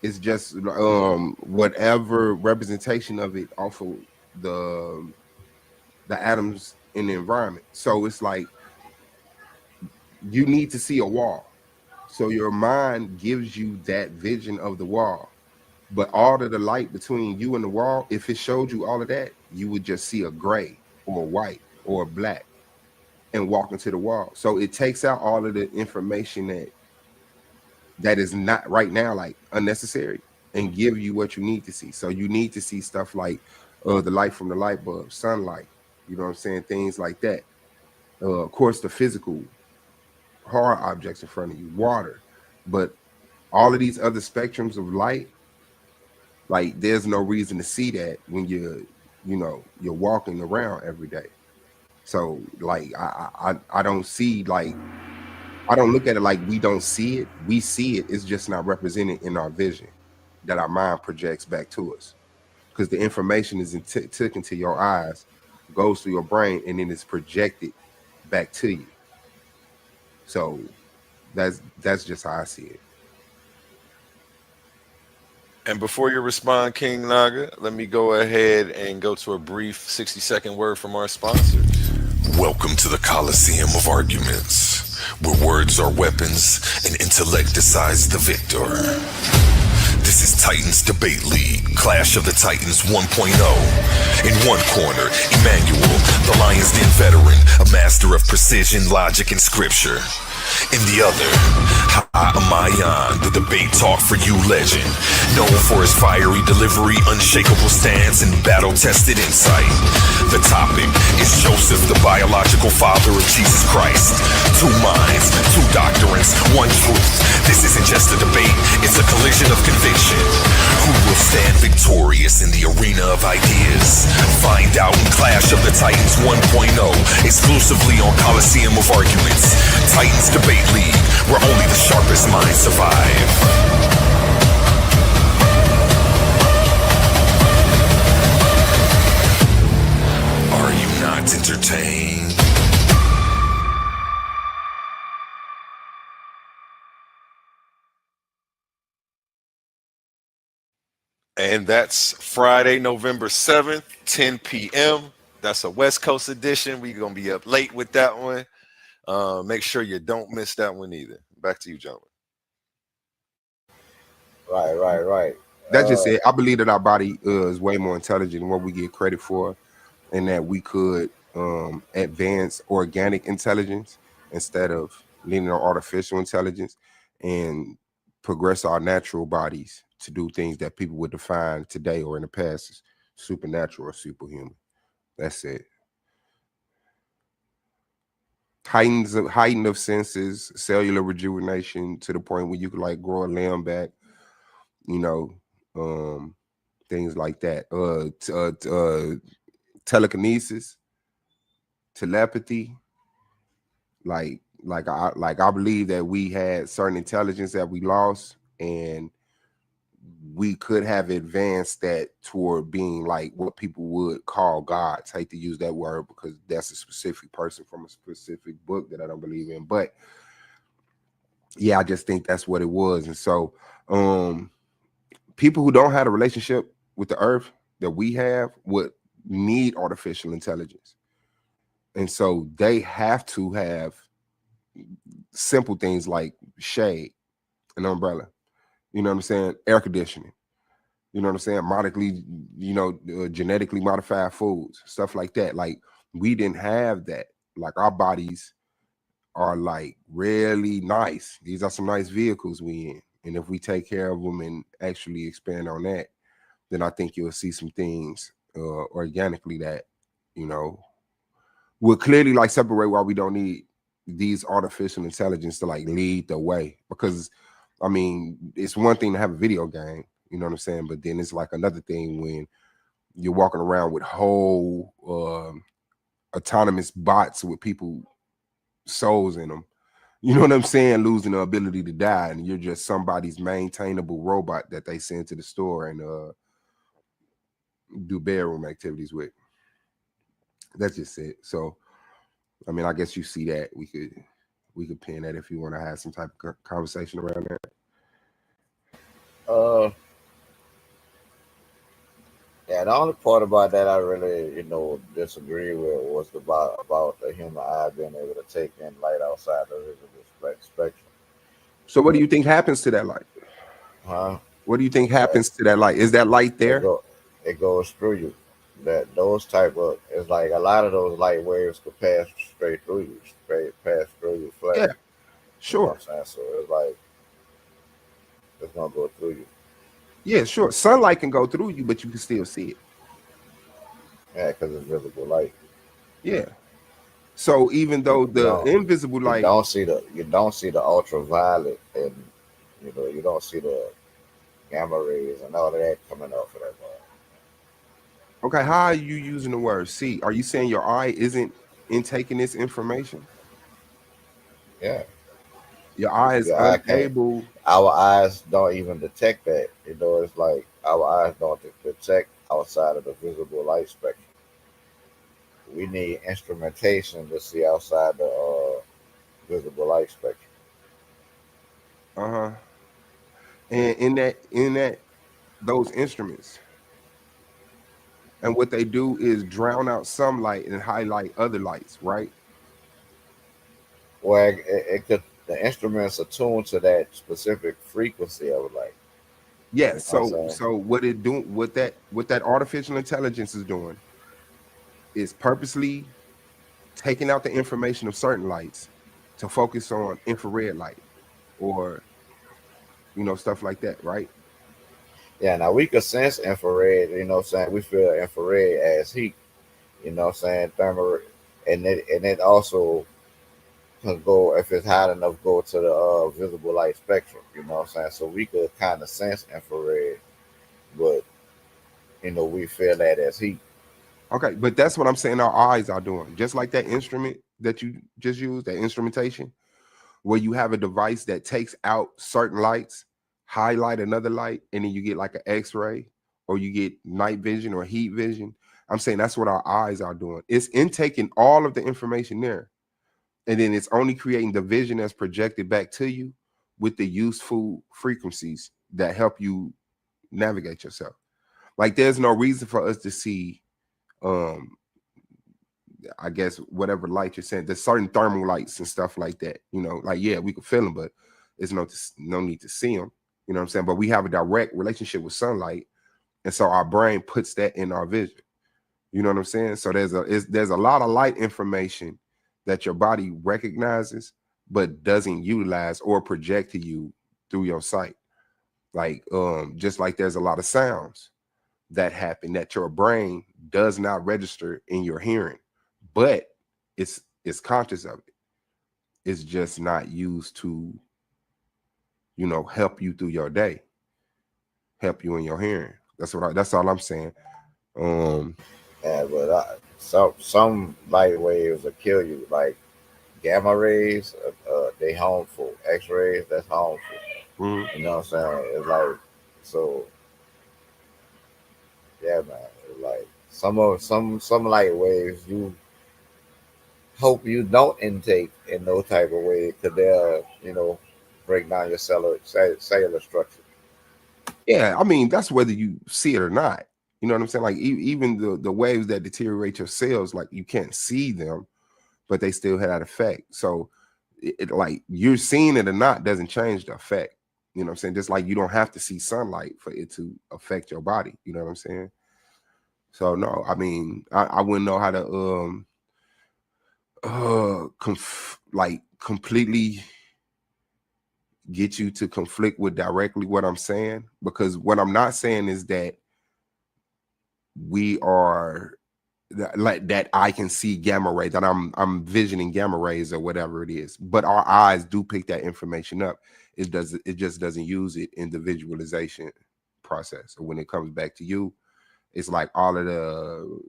It's just whatever representation of it off of the the atoms in the environment. So it's like you need to see a wall. So your mind gives you that vision of the wall. But all of the light between you and the wall, if it showed you all of that, you would just see a gray or a white or a black and walk into the wall. So it takes out all of the information that is not right now like unnecessary and give you what you need to see. So you need to see stuff like the light from the light bulb, sunlight, you know what I'm saying? Things like that. Of course, the physical hard objects in front of you, water. But all of these other spectrums of light, like there's no reason to see that when you're walking around every day. So like I don't see like I don't look at it like we don't see it. We see it. It's just not represented in our vision that our mind projects back to us. Because the information is took into your eyes, goes through your brain, and then it's projected back to you. So that's just how I see it. And before you respond, King Naga, let me go ahead and go to a brief 60-second word from our sponsors. Welcome to the Coliseum of Arguments, where words are weapons and intellect decides the victor. This is Titans Debate League, Clash of the Titans 1.0. In one corner, Emmanuel, the Lions Den veteran, a master of precision, logic, and scripture. In the other, Amayan, the debate talk for you legend, known for his fiery delivery, unshakable stance, and battle-tested insight. The topic is Joseph, the biological father of Jesus Christ. Two minds, two doctrines, one truth. This isn't just a debate, it's a collision of conviction. Who will stand victorious in the arena of ideas? Find out in Clash of the Titans 1.0, exclusively on Coliseum of Arguments. Titans Debate League, where only the sharpest minds survive. Are you not entertained? And that's Friday, November 7th, 10 p.m. That's a West Coast edition. We're going to be up late with that one. Make sure you don't miss that one either. Back to you, gentlemen. Right. That's just it. I believe that our body is way more intelligent than what we get credit for, and that we could advance organic intelligence instead of leaning on artificial intelligence and progress our natural bodies to do things that people would define today or in the past as supernatural or superhuman. That's it. Heightened of senses, cellular rejuvenation to the point where you could like grow a limb back, you know, um, things like that. Telekinesis, telepathy, like I believe that we had certain intelligence that we lost, and we could have advanced that toward being like what people would call gods. I hate to use that word because that's a specific person from a specific book that I don't believe in, but yeah, I just think that's what it was. And so people who don't have a relationship with the earth that we have would need artificial intelligence. And so they have to have simple things like shade, an umbrella, you know what I'm saying? Air conditioning, you know what I'm saying? Modically, genetically modified foods, stuff like that. Like we didn't have that. Like our bodies are like really nice. These are some nice vehicles we in. And if we take care of them and actually expand on that, then I think you'll see some things organically that, you know, will clearly like separate why we don't need these artificial intelligence to like lead the way. Because I mean, it's one thing to have a video game, you know what I'm saying, but then it's like another thing when you're walking around with whole autonomous bots with people souls in them. You know what I'm saying? Losing the ability to die, and you're just somebody's maintainable robot that they send to the store and do bedroom activities with. That's just it. So, I mean, I guess you see that we could pin that if you want to have some type of conversation around that. Uh, yeah, the only part about that I really, disagree with was about the human eye being able to take in light outside the visible spectrum. So, what do you think happens to that light? Huh? What do you think That happens to that light? Is that light it there? go it goes through you. That those type of it's like a lot of those light waves could pass straight through you, straight pass through your flesh. Yeah, You know what sure. I'm saying? So it's like it's gonna go through you. Yeah, sure. Sunlight can go through you, but you can still see it. Yeah, because it's visible light. Yeah. So even You, though you the don't invisible you light, don't see the ultraviolet, and you don't see the gamma rays and all of that coming off of that ball. okay, how are you using the word see? Are you saying your eye isn't intaking this information? Yeah, Your eye is your eye can't. unable. Our eyes don't even detect that. It's like our eyes don't detect outside of the visible light spectrum. We need instrumentation to see outside the visible light spectrum. Uh-huh. And in that those instruments, and what they do is drown out some light and highlight other lights, right? Where it could the instruments are tuned to that specific frequency of light. You Yes. know what I'm So saying? so what that artificial intelligence is doing is purposely taking out the information of certain lights to focus on infrared light or stuff like that, right? Yeah, now we could sense infrared, what I'm saying? We feel infrared as heat, what I'm saying? Thermal, and it also can go, if it's hot enough, go to the visible light spectrum, you know what I'm saying? So we could kind of sense infrared, but, we feel that as heat. Okay, but that's what I'm saying our eyes are doing. Just like that instrument that you just used, that instrumentation, where you have a device that takes out certain lights, highlight another light, and then you get like an X-ray or you get night vision or heat vision. I'm saying that's what our eyes are doing. It's intaking all of the information there, and then it's only creating the vision that's projected back to you with the useful frequencies that help you navigate yourself. Like there's no reason for us to see um I guess whatever light you're saying, there's certain thermal lights and stuff like that. Like yeah, we could feel them, but there's no need to see them. You know what I'm saying? But we have a direct relationship with sunlight, and so our brain puts that in our vision. You know what I'm saying? So there's a lot of light information that your body recognizes, but doesn't utilize or project to you through your sight. Like just like there's a lot of sounds that happen that your brain does not register in your hearing, but it's conscious of it. It's just not used to help you through your day, help you in your hearing. That's all I'm saying. um Yeah, but some light waves will kill you, like gamma rays, they harmful. X rays, that's harmful. mhm. You know what I'm saying? It's like, so yeah, man. It's like some light waves you hope you don't intake in no type of way because they'll break down your cellular structure. Yeah, I mean that's whether you see it or not. You know what I'm saying? Like even the waves that deteriorate your cells, like you can't see them, but they still had that effect. So like you're seeing it or not doesn't change the effect. You know what I'm saying? Just like you don't have to see sunlight for it to affect your body. You know what I'm saying? So no, I mean I wouldn't know how to like completely get you to conflict with directly what I'm saying, because what I'm not saying is that we are like that I can see gamma rays, that I'm visioning gamma rays or whatever it is. But our eyes do pick that information up. It just doesn't use it in the visualization process. So when it comes back to you, it's like all of the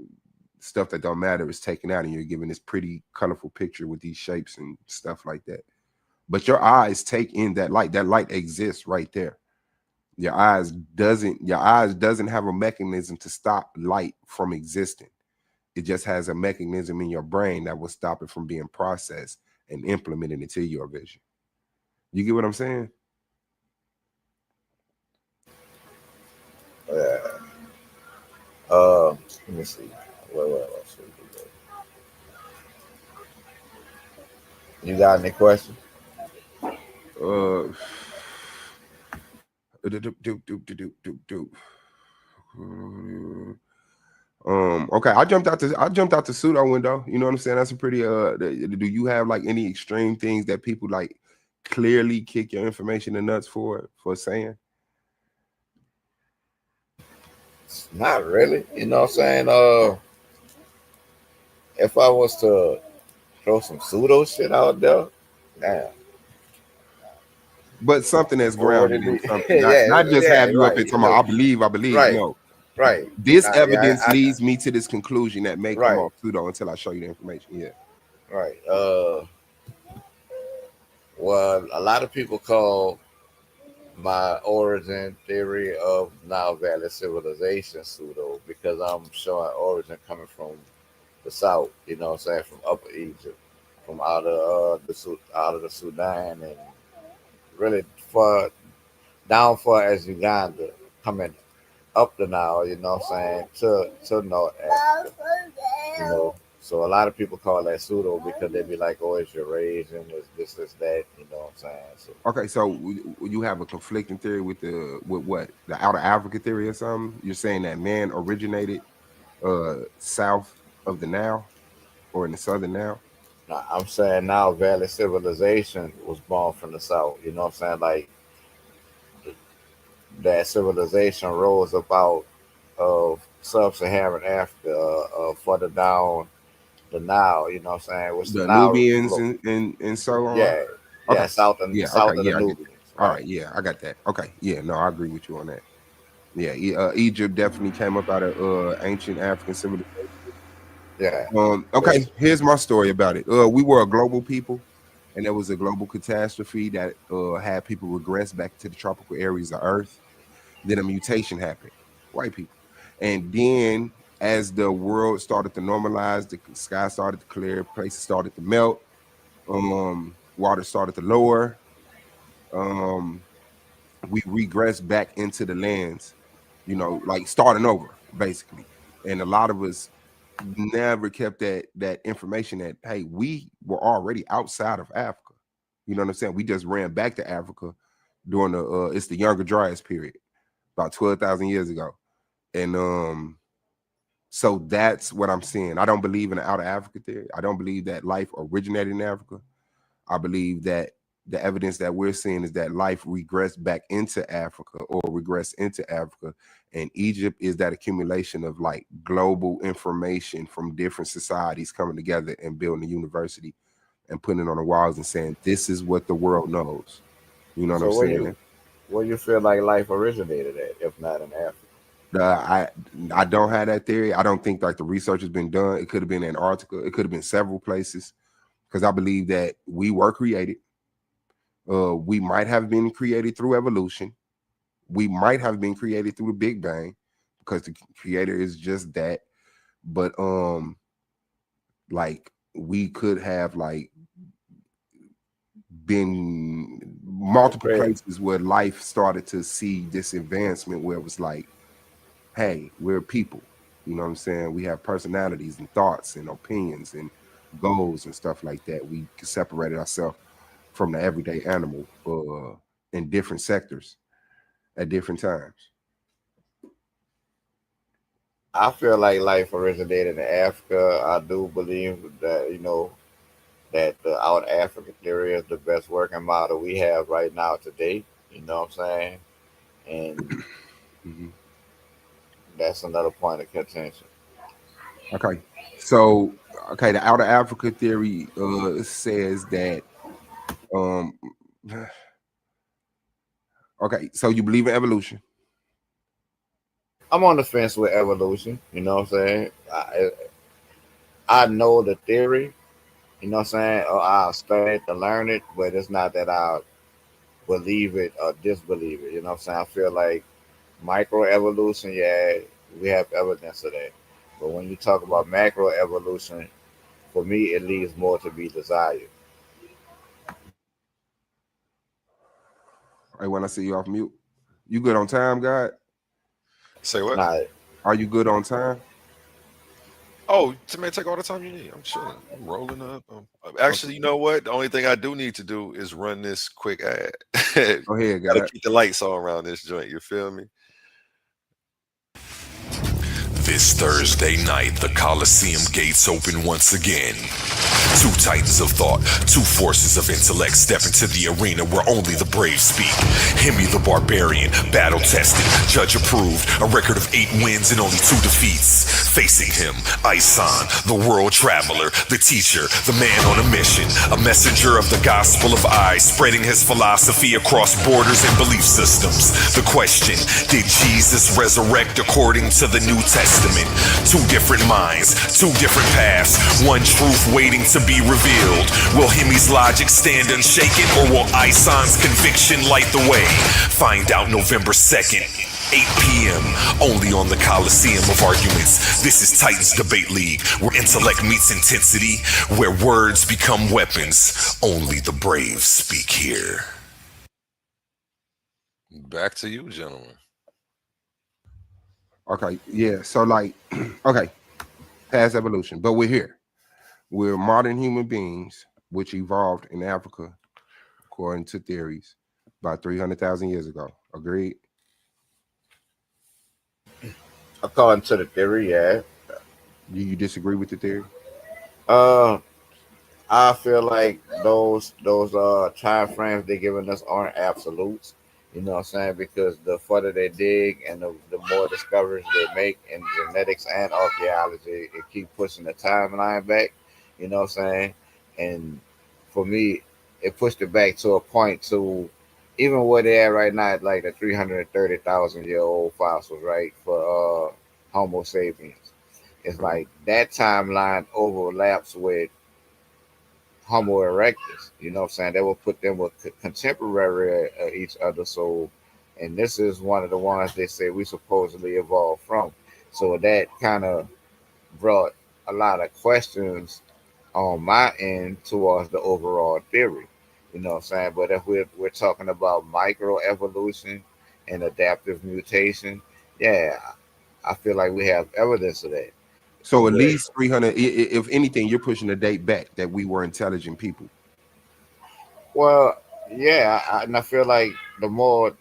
stuff that don't matter is taken out and you're given this pretty colorful picture with these shapes and stuff like that. But your eyes take in that light. That light exists right there. Your eyes doesn't have a mechanism to stop light from existing. It just has a mechanism in your brain that will stop it from being processed and implemented into your vision. You get what I'm saying? Yeah. Let me see. What else we do? You got any questions? Uh, do, do, do, do, do, do, do. Okay, I jumped out the pseudo window. You know what I'm saying? That's a pretty do you have like any extreme things that people like clearly kick your information in nuts for saying? Not really. You know what I'm saying? If I was to throw some pseudo shit out there, damn, But something that's what would grounded it in be? something, not Yeah, not just yeah, have you up right. here talking Look, about I believe. right, No. right. This Nah, yeah, evidence leads me to this conclusion that may come right, off pseudo until I show you the information. Yeah. right. Well, a lot of people call my origin theory of Nile Valley civilization pseudo because I'm showing origin coming from the south. You know what I'm saying? From Upper Egypt, from out of the Sudan, and really far down far as Uganda, coming up the Nile. You know what I'm saying? To North Africa. You know. So a lot of people call that pseudo because they be like, "Oh, it's Eurasian, it's this, that." You know what I'm saying? So Okay, so you have a conflicting theory with what, the outer Africa theory or something? You're saying that man originated south of the Nile or in the southern Nile? now, I'm saying now Valley civilization was born from the south. You know what I'm saying? Like that civilization rose up out of sub-Saharan Africa, further down the Nile. You know what I'm saying? Which the The Nile Nubians flow. and so on. Yeah, Okay. yeah, south and Yeah. Okay. south of the Yeah, I get that. Nubians, All right? right. Yeah, I got that. Okay. Yeah. No, I agree with you on that. Yeah. Egypt definitely came up out of ancient African civilization. Yeah, Okay. this Here's my story about it. We were a global people, and there was a global catastrophe that had people regress back to the tropical areas of Earth. Then a mutation happened, white people, and then as the world started to normalize, the sky started to clear, places started to melt, water started to lower. Um, we regressed back into the lands, like starting over, basically. And a lot of us never kept that information that, hey, we were already outside of Africa. You know what I'm saying? We just ran back to Africa during the it's the Younger Dryas period, about 12,000 years ago. And so that's what I'm saying. I don't believe in the outer Africa theory. I don't believe that life originated in Africa. I believe that the evidence that we're seeing is that life regressed back into Africa or regressed into Africa. And Egypt is that accumulation of like global information from different societies coming together and building a university and putting it on the walls and saying, this is what the world knows. You know what I'm so saying? where you feel like life originated at, if not in Africa? Uh, I I don't have that theory. I don't think like the research has been done. It could have been Antarctica. It could have been several places because I believe that we were created. We might have been created through evolution. We might have been created through the Big Bang because the creator is just that. But like we could have like been multiple Okay. places where life started to see this advancement where it was like, hey, we're people. You know what I'm saying? We have personalities and thoughts and opinions and goals and stuff like that. We separated ourselves from the everyday animal in different sectors at different times. I feel like life originated in Africa. I do believe that that the out African theory is the best working model we have right now today. You know what I'm saying? And Mhm. that's another point of contention. Okay. So okay, the outer Africa theory says that um okay, so you believe in evolution. I'm on the fence with evolution. You know what I'm saying? I know the theory. You know what I'm saying? Or I'll study it to learn it, but it's not that I believe it or disbelieve it. You know what I'm saying? I feel like microevolution, yeah, we have evidence of that. But when you talk about macroevolution, for me, it leaves more to be desired. Hey, when I see you off mute, you good on time, God? Say what? Now, Are you good on time? Oh, to man, take all the time you need. I'm chilling. I'm rolling up. Okay. Actually, you know what? The only thing I do need to do is run this quick ad. Go ahead, Got to God. keep the lights on around this joint. You feel me? This Thursday night, the Coliseum gates open once again. Two titans of thought, two forces of intellect step into the arena where only the brave speak. Hemi the Barbarian, battle tested, judge approved, a record of 8 wins and only 2 defeats. Facing him, Isan, the world traveler, the teacher, the man on a mission, a messenger of the gospel of I, spreading his philosophy across borders and belief systems. The question, did Jesus resurrect according to the New Testament? 2 different minds, 2 different paths, one truth waiting to be revealed. Will Hemi's logic stand unshaken, or will Isan's conviction light the way? Find out November 2nd, 8 p.m., only on the Coliseum of Arguments. This is Titans Debate League, where intellect meets intensity, where words become weapons. Only the brave speak here. Back to you, gentlemen. Okay, yeah. So like, okay, past evolution, but we're here. We're modern human beings, which evolved in Africa, according to theories, about 300,000 years ago. Agreed? according to the theory, yeah. Do you disagree with the theory? Uh, I feel like those time frames they're giving us aren't absolutes. You know what I'm saying? Because the further they dig and the more discoveries they make in genetics and archaeology, it keep pushing the timeline back. You know what I'm saying? And for me, it pushed it back to a point to even where they at right now, like the 330,000-year-old fossils, right? For Homo sapiens. It's Mhm. like that timeline overlaps with Homo erectus. You know what I'm saying? They will put them with contemporary each other. So, and this is one of the ones they say we supposedly evolved from. So that kind of brought a lot of questions on my end towards the overall theory. You know what I'm saying? But if we're talking about microevolution and adaptive mutation, yeah, I feel like we have evidence of that. So at But least 300, if anything, you're pushing the date back that we were intelligent people. well, yeah, and I feel like the more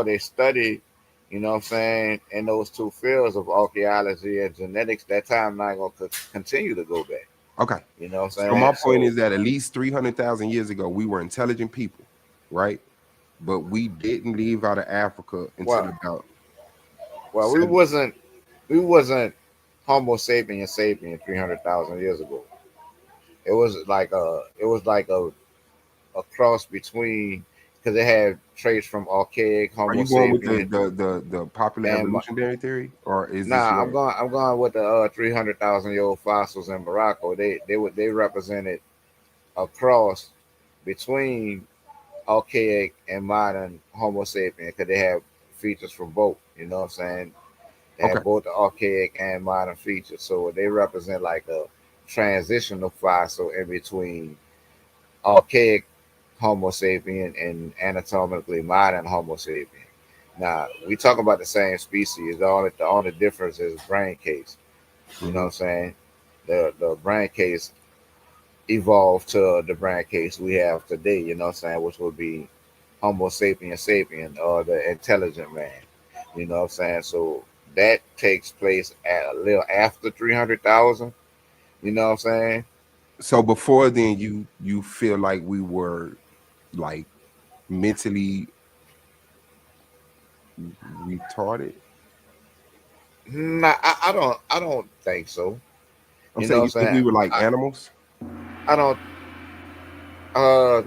they study, you know what I'm saying, in those two fields of archaeology and genetics, that timeline gonna continue to go back. Okay. You know what I'm So my saying? point So, is that at least 300,000 years ago, we were intelligent people, right? But we didn't leave out of Africa until well, about well, we seven. wasn't we wasn't Homo sapien 300,000 years ago. It was like a cross between because it had traits from archaic Are Homo you going with sapien the popular and evolutionary theory, or is this nah, your? I'm going with the 300,000-year-old fossils in Morocco. They represented a cross between archaic and modern Homo sapien because they have features from both. You know what I'm saying? They Okay. have both the archaic and modern features, so they represent like a transitional fossil in between archaic Homo sapien and anatomically modern Homo sapien. Now we talk about the same species. The only difference is brain case. You know what Hmm. I'm saying? The brain case evolved to the brain case we have today. You know what I'm saying? Which would be Homo sapien or the intelligent man. You know what I'm saying? So that takes place at a little after 300,000. You know what I'm saying? So before then, you feel like we were like mentally retarded? Nah, I don't think so. I'm You know saying what I'm you think we saying? were like animals? I don't uh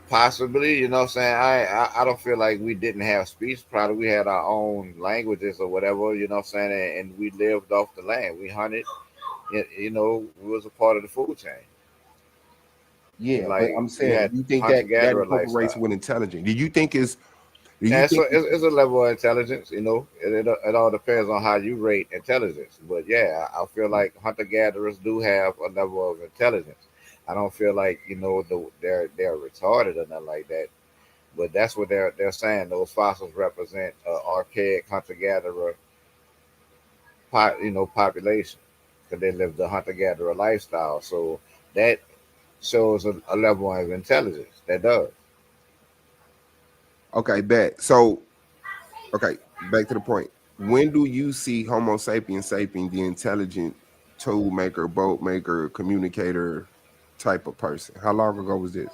possibly, you know what I'm saying? I don't feel like we didn't have speech. Probably we had our own languages or whatever, you know what I'm saying? And we lived off the land. We hunted, you know, we was a part of the food chain. And Yeah, but like I'm we saying, had do you think hunter that gatherer incorporates lifestyle. with intelligence? Do you think is do you Yeah, so think it's a level of intelligence, you know. It all depends on how you rate intelligence. But yeah, I feel like hunter gatherers do have a level of intelligence. I don't feel like you know they're retarded or nothing like that. But that's what they're saying. Those fossils represent archaic hunter gatherer, you know, population because they lived the hunter gatherer lifestyle. So that shows a level of intelligence. That does. okay, bet. So okay, back to the point. When do you see Homo sapiens sapien, the intelligent tool maker, boat maker, communicator type of person? How long ago was this?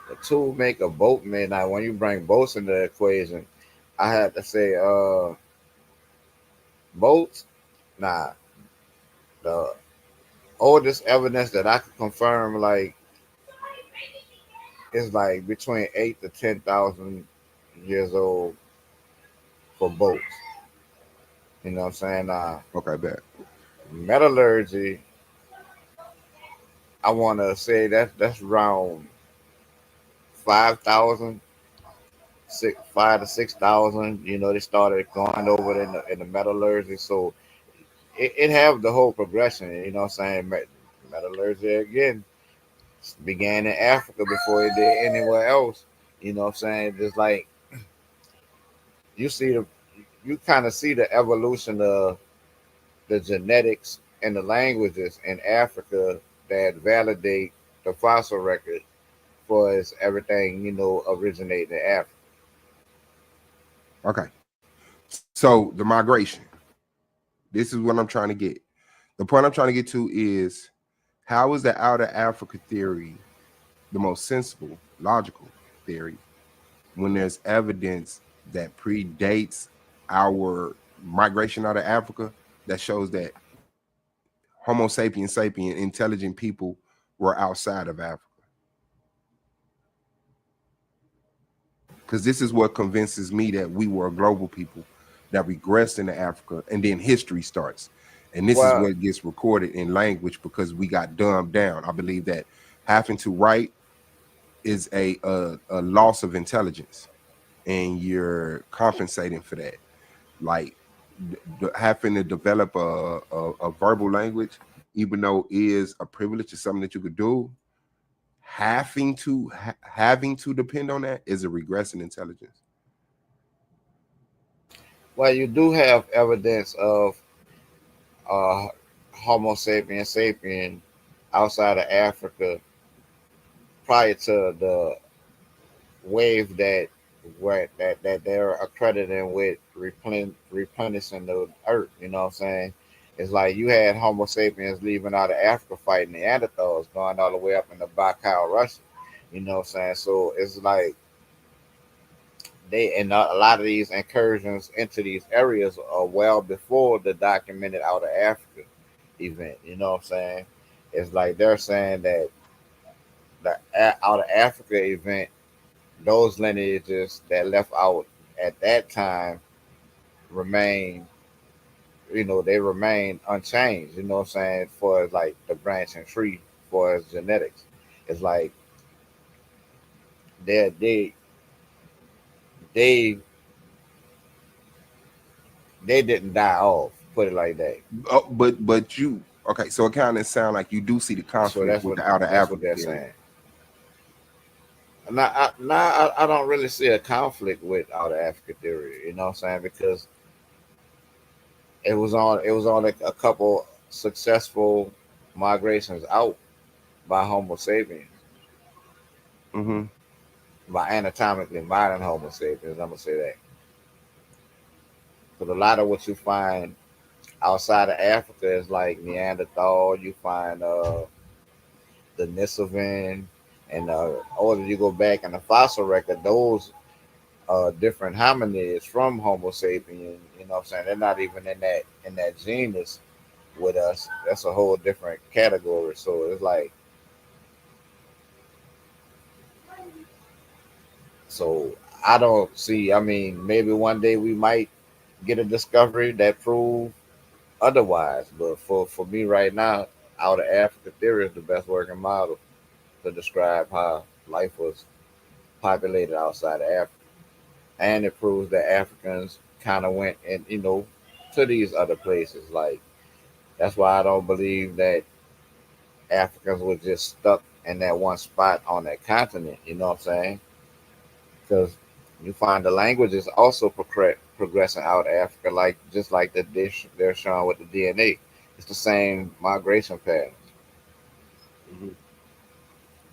The tool make a boatman. Now, when you bring boats into the equation, I had to say, boats. Nah, the oldest evidence that I could confirm, like, is like between 8 to 10,000 years old for boats. You know what I'm saying? Okay, bet. Metallurgy. I want to say that's around 5,000, 5 to 6,000. You know, they started going over it in the metallurgy, so it have the whole progression. You know what I'm saying? Metallurgy again began in Africa before it did anywhere else. You know what I'm saying? Just like you see the you kind of see the evolution of the genetics and the languages in Africa that validate the fossil record for as everything, you know, originated in Africa. Okay. So the migration. This is what I'm trying to get. The point I'm trying to get to is how is the outer Africa theory the most sensible, logical theory when there's evidence that predates our migration out of Africa that shows that Homo sapiens sapien, intelligent people were outside of Africa? Because this is what convinces me that we were a global people that regressed into Africa, and then history starts. And this is Well, what gets recorded in language because we got dumbed down. I believe that having to write is a loss of intelligence, and you're compensating for that. Like having to develop a verbal language, even though is a privilege, is something that you could do. Having to depend on that is a regress in intelligence. well, you do have evidence of uh, Homo sapiens sapien outside of Africa prior to the wave that they're accrediting with replenishing the earth. You know what I'm saying? It's like you had Homo sapiens leaving out of Africa fighting Neanderthals, going all the way up in the Baikal, Russia. You know what I'm saying? So it's like they and a lot of these incursions into these areas are well before the documented out of Africa event. You know what I'm saying? It's like they're saying that the out of Africa event, those lineages that left out at that time remain, you know, they remain unchanged. You know what I'm saying? For like the branch and tree, for as genetics, it's like they they they they didn't die off. Put it like that. But you okay? So it kind of sound like you do see the So conflict with the outer that's what Africa they're theory. saying. I don't really see a conflict with out of Africa theory. You know what I'm saying? Because it was on a couple successful migrations out by Homo sapiens, Hmm. by anatomically modern Homo sapiens. I'm gonna say that. But a lot of what you find outside of Africa is like Neanderthal. You find the Nisovan, and older you go back in the fossil record, those different hominids from Homo sapien. You know what I'm saying? They're not even in that genus with us, that's a whole different category. So it's like, so I don't see. I mean, maybe one day we might get a discovery that prove otherwise. But for me right now, out of Africa theory is the best working model to describe how life was populated outside of Africa, and it proves that Africans kind of went and to these other places. Like that's why I don't believe that Africans were just stuck in that one spot on that continent. You know what I'm saying? Because you find the languages also progressing out of Africa, like just like the dish they're showing with the DNA. It's the same migration patterns. Hmm.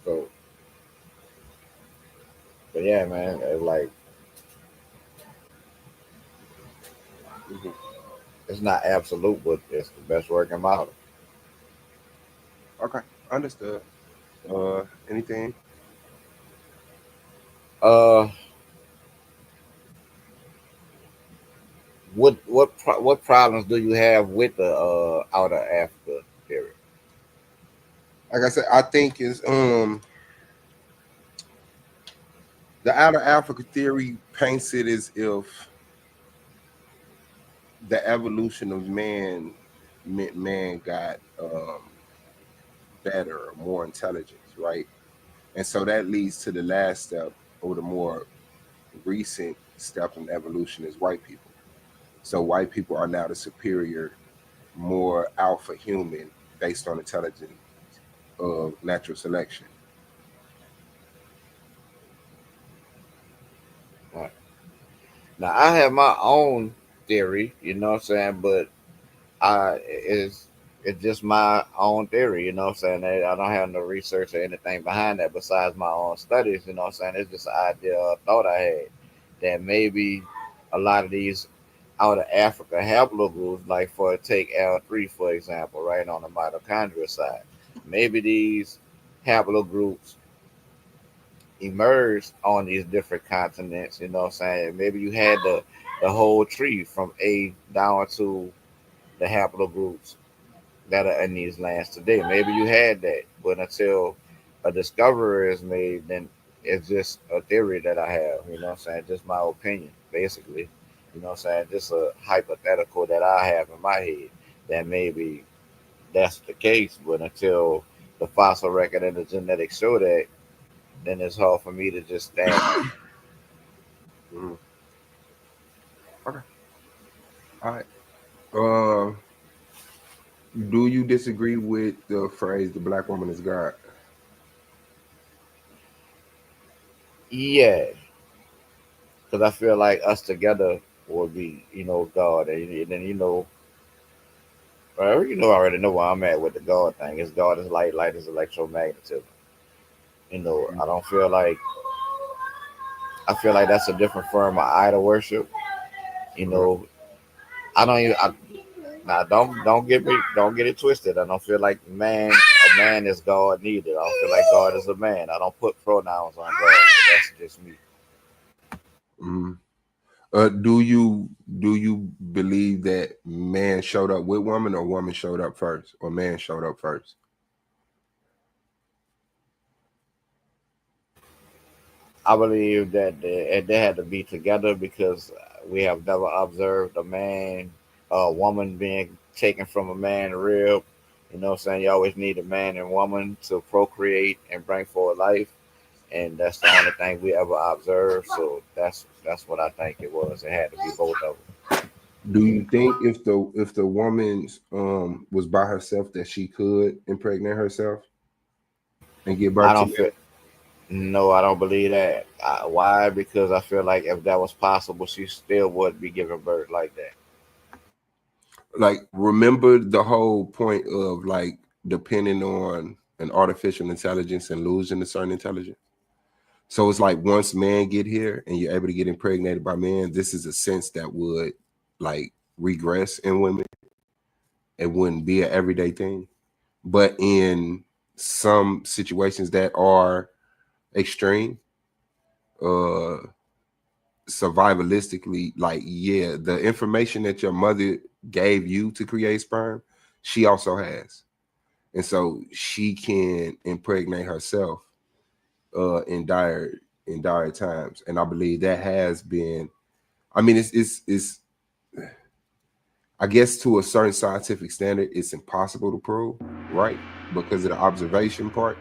So, but yeah, man, it's like Hmm. it's not absolute, but it's the best working model. Okay, understood. Anything? Uh, what problems do you have with the out of Africa theory? Like I said, I think is the outer Africa theory paints it as if the evolution of man meant man got better, more intelligence, right? And so that leads to the last step, or the more recent step in evolution, is white people. So white people are now the superior, more alpha human based on intelligence of natural selection. Right. Now I have my own theory, you know what I'm saying, but I it's just my own theory, you know what I'm saying? I don't have no research or anything behind that besides my own studies, you know what I'm saying? It's just an idea or thought I had that maybe a lot of these out of Africa haplogroups, like for take L3 for example, right on the mitochondria side, maybe these haplogroups emerged on these different continents, you know what I'm saying? Maybe you had the whole tree from A down to the haplogroups that are in these lands today. Maybe you had that, but until a discovery is made, then it's just a theory that I have. You know what I'm saying? Just my opinion, basically. You know what I'm saying? Just a hypothetical that I have in my head that maybe that's the case, but until the fossil record and the genetics show that, then it's hard for me to just stand on it. Mhm. Okay, all right. Uh, do you disagree with the phrase "the black woman is God"? Yeah, because I feel like us together will be, God, and then well, I already know where I'm at with the God thing. It's God is light, light is electromagnetism. I don't feel like I feel like that's a different form of idol worship. You Mhm. know, I don't even. Now, don't get it twisted. I don't feel like a man is God neither. I don't feel like God is a man. I don't put pronouns on God. But that's just me. Mhm. Do you believe that man showed up with woman, or woman showed up first, or man showed up first? I believe that they had to be together because we have never observed a woman being taken from a man rib. You know what I'm saying? You always need a man and woman to procreate and bring forward life. And that's the only thing we ever observed. So that's what I think it was. It had to be both of them. Do you think if the woman's was by herself that she could impregnate herself and give I birth to don't men? feel No, I don't believe that. Why? Because I feel like if that was possible, she still would be giving birth like that. Like, remember the whole point of like depending on an artificial intelligence and losing a certain intelligence. So it's like once man get here and you're able to get impregnated by men, this is a sense that would like regress in women. It wouldn't be an everyday thing. But in some situations that are extreme, uh survivalistically, like, yeah, the information that your mother gave you to create sperm, she also has. And so she can impregnate herself in dire times. And I believe that has been, I mean, it's I guess to a certain scientific standard, it's impossible to prove, right? Because of the observation part.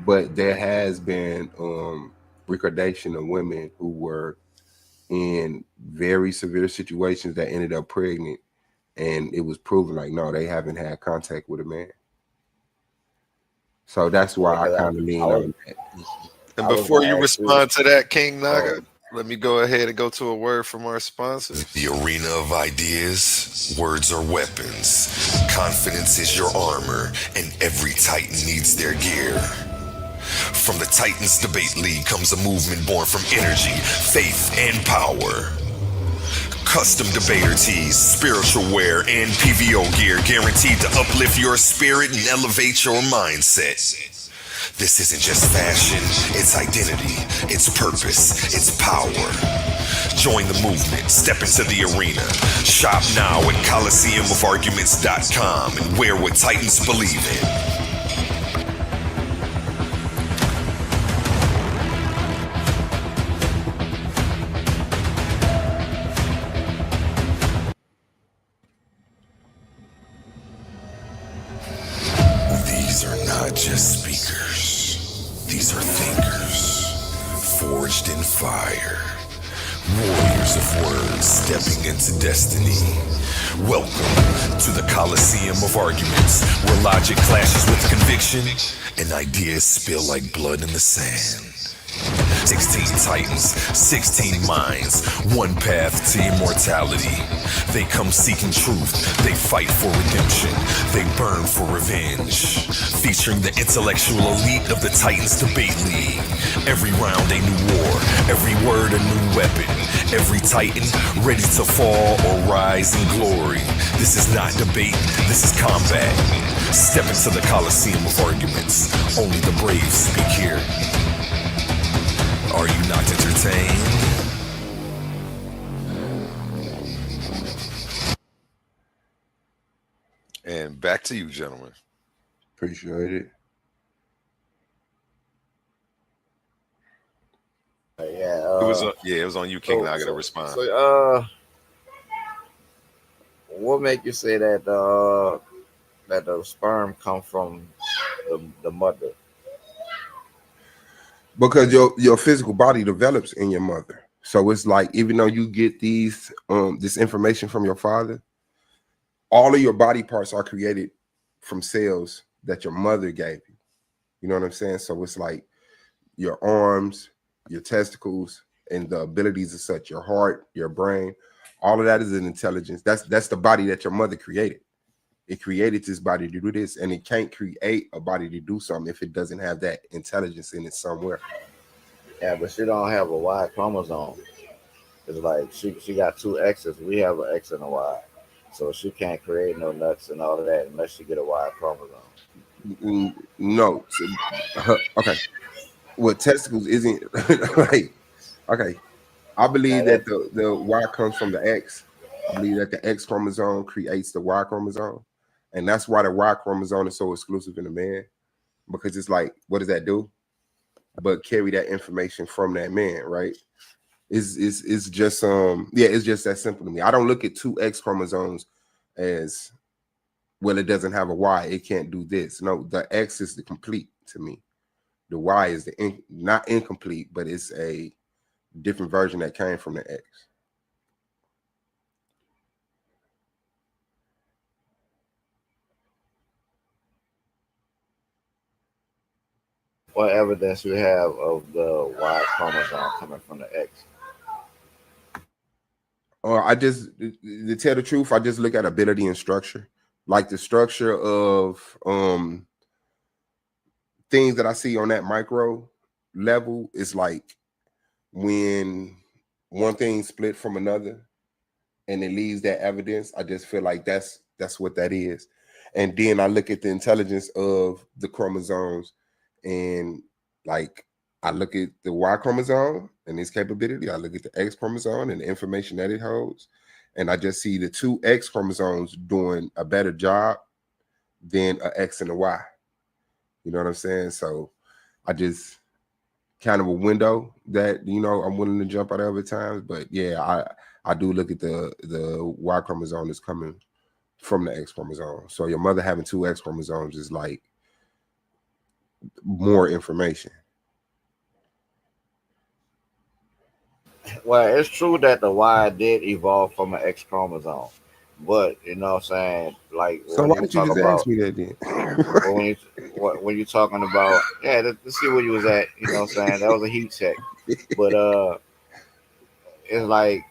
But there has been recordation of women who were in very severe situations that ended up pregnant, and it was proven like no, they haven't had contact with a man. So that's Yeah, why I because kind of I lean was on that. And I was before gonna you ask you. respond to that, King Oh, Naga, let me go ahead and go to a word from our sponsors. The arena of ideas, words are weapons. Confidence is your armor, and every Titan needs their gear. From the Titans Debate League comes a movement born from energy, faith, and power. Custom debater tees, spiritual wear, and PVO gear guaranteed to uplift your spirit and elevate your mindset. This isn't just fashion, it's identity, it's purpose, it's power. Join the movement, step into the arena. Shop now at ColiseumOfArguments.com and wear what Titans believe in. These are not just speakers. These are thinkers, forged in fire. Warriors of words stepping into destiny. Welcome to the Coliseum of Arguments, where logic clashes with conviction and ideas spill like blood in the sand. 16 titans, 16 minds, one path to immortality. They come seeking truth, they fight for redemption, they burn for revenge. Featuring the intellectual elite of the Titans Debate League. Every round a new war, every word a new weapon. Every titan ready to fall or rise in glory. This is not debate, this is combat. Step into the Coliseum of Arguments. Only the brave speak here. Are you not entertained? And back to you, gentlemen. Appreciate it. yeah. It was it was on you, King So, Naga, to so, respond. so, what make you say that that the sperm come from the mother? Because your physical body develops in your mother. So it's like even though you get this information from your father, all of your body parts are created from cells that your mother gave you. You know what I'm saying? So it's like your arms, your testicles, and the abilities of such, your heart, your brain, all of that is an intelligence. That's the body that your mother created. It created this body to do this, and it can't create a body to do something if it doesn't have that intelligence in it somewhere. Yeah, but she don't have a Y chromosome. It's like she got two X's. We have an X and a Y, so she can't create no nuts and all of that unless she get a Y chromosome. No, so, okay. Well, testicles isn't like okay. I Now believe that that the Y comes from the X. I believe that the X chromosome creates the Y chromosome, and that's why the Y chromosome is so exclusive in a man because it's like, what does that do? But carry that information from that man, right? It's just yeah, it's just that simple to me. I don't look at two X chromosomes as well. It doesn't have a Y. It can't do this. No, the X is the complete to me. The Y is the not incomplete, but it's a different version that came from the X. what evidence you have of the Y chromosome coming from the X? I just to tell the truth, I just look at ability and structure, like the structure of things that I see on that micro level is like when one thing split from another and it leaves that evidence. I just feel like that's what that is. And then I look at the intelligence of the chromosomes and like I look at the Y chromosome and its capability. I look at the X chromosome and the information that it holds. and I just see the two X chromosomes doing a better job than a X and a Y. You know what I'm saying? So I just kind of a window that I'm willing to jump out of at times. But yeah, I do look at the Y chromosome that's coming from the X chromosome. So your mother having two X chromosomes is like more information. Well, it's true that the Y did evolve from an X chromosome, but you know what I'm saying? Like So when why you did you talk just ask about, me that then? or when you talking about, yeah, let's see where you was at. You know what I'm saying? That was a heat check, but it's like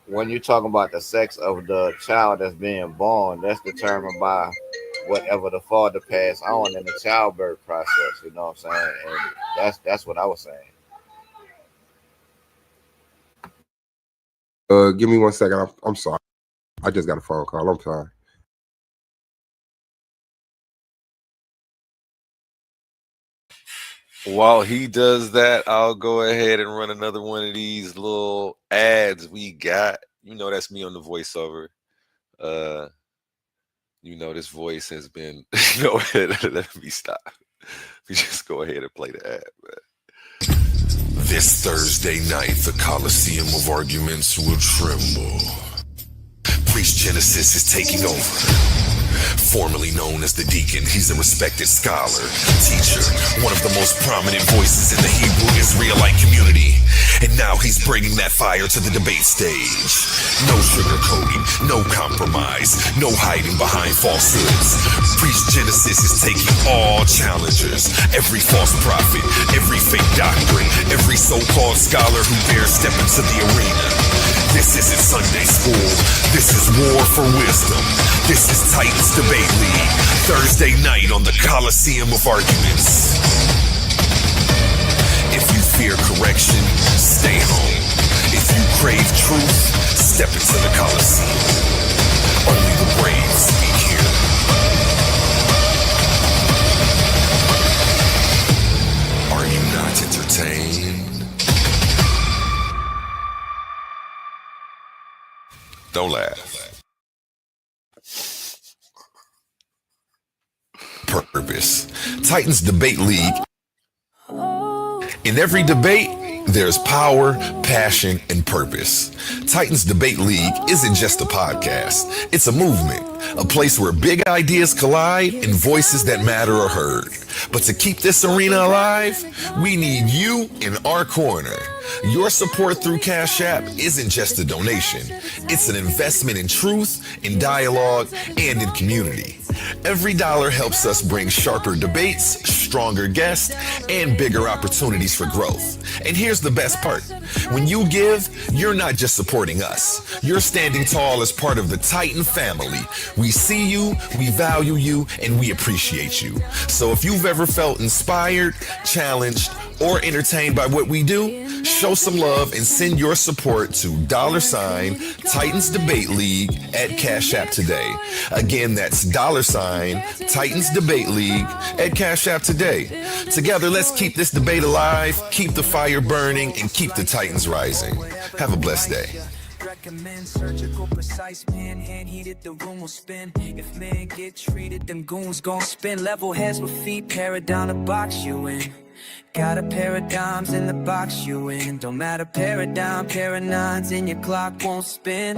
when you talking about the sex of the child that's being born, that's determined by whatever the father passed on in the childbirth process. You know what I'm saying? And that's what I was saying. Give me 1 second. I'm sorry. I just got a phone call. I'm sorry. While he does that, I'll go ahead and run another one of these little ads we got. That's me on the voiceover. Uh, this voice has been. Go ahead, let me stop. We just go ahead and play the ad, man. This Thursday night, the Coliseum of Arguments will tremble. Priest Genesis is taking over. Formerly known as the Deacon, he's a respected scholar, teacher, one of the most prominent voices in the Hebrew Israelite community. And now he's bringing that fire to the debate stage. No sugarcoating, no compromise, no hiding behind falsehoods. Priest Genesis is taking all challengers, every false prophet, every fake doctrine, every so-called scholar who dares step into the arena. This isn't Sunday school. This is war for wisdom. This is Titans Debate League. Thursday night on the Coliseum of Arguments. If you fear correction, stay home. If you crave truth, step into the Coliseum. Only the brave speak here. Are you not entertained? Don't laugh. Purpose. Titans Debate League. In every debate, there's power, passion, and purpose. Titans Debate League isn't just a podcast. It's a movement, a place where big ideas collide and voices that matter are heard. But to keep this arena alive, we need you in our corner. Your support through Cash App isn't just a donation. It's an investment in truth, in dialogue, and in community. Every dollar helps us bring sharper debates, stronger guests, and bigger opportunities for growth. And here's the best part. When you give, you're not just supporting us. You're standing tall as part of the Titan family. We see you, we value you, and we appreciate you. So if you've ever felt inspired, challenged, or entertained by what we do, show some love and send your support to $Titans Debate League at Cash App today. Again, that's $Titans Debate League at Cash App today. Together, let's keep this debate alive, keep the fire burning, and keep the Titans rising. Have a blessed day. Recommend surgical precise pen, hand heated, the room will spin. If men get treated, them goons gon' spin. Level heads with feet, paradigm to box you in. Got a pair of dimes in the box you in. Don't matter, paradigm, pair of nines, and your clock won't spin.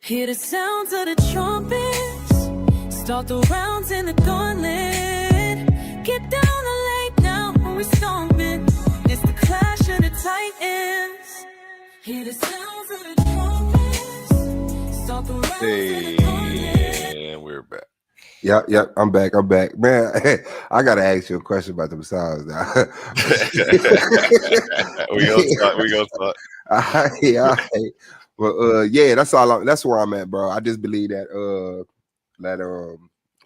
Hear the sounds of the trumpets, start the rounds in the gauntlet. Get down the lane now, we're stomping. It's the clash of the Titans. Hear the sounds of the trumpets, start the rounds in the gauntlet. And we're back. Yep. I'm back. Man, I gotta ask you a question about them sounds now. We gonna talk. Yeah. Well, yeah, that's all. That's where I'm at, bro. I just believe that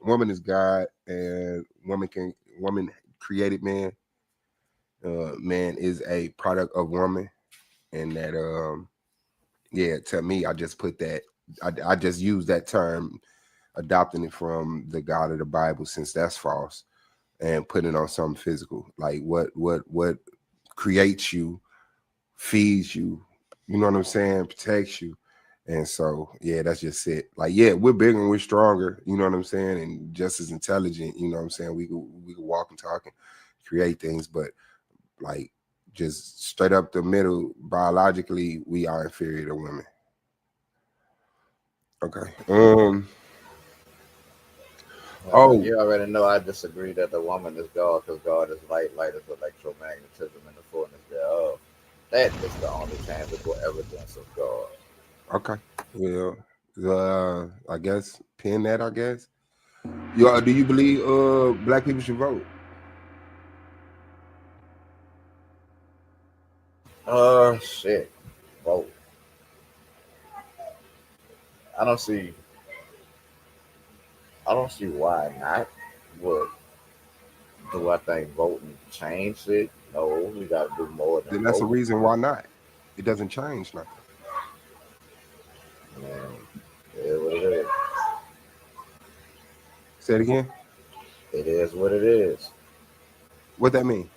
woman is God and woman created man. Man is a product of woman, and that yeah, to me, I just put that. I just use that term, adopting it from the God of the Bible, since that's false, and putting it on something physical. Like what creates you, feeds you, You know what I'm saying? Protects you. And so, yeah, that's just it. Like, yeah, we're bigger and we're stronger. You know what I'm saying? And just as intelligent. You know what I'm saying? We could walk and talk and create things, but like just straight up the middle, biologically, we are inferior to women. Okay. Oh, You already know I disagree that the woman is God because God is light, light is electromagnetism, and the fullness thereof. That is the only tangible evidence of God. okay. Well, I guess pin that. I guess. Do you believe black people should vote? Shit. Vote. I don't see. I don't see why not. But do I think voting changed it? No, we got to do more than Then that's a vote. reason why not. It doesn't change nothing. Man, it is what it is. Say it again. It is what it is. What that mean?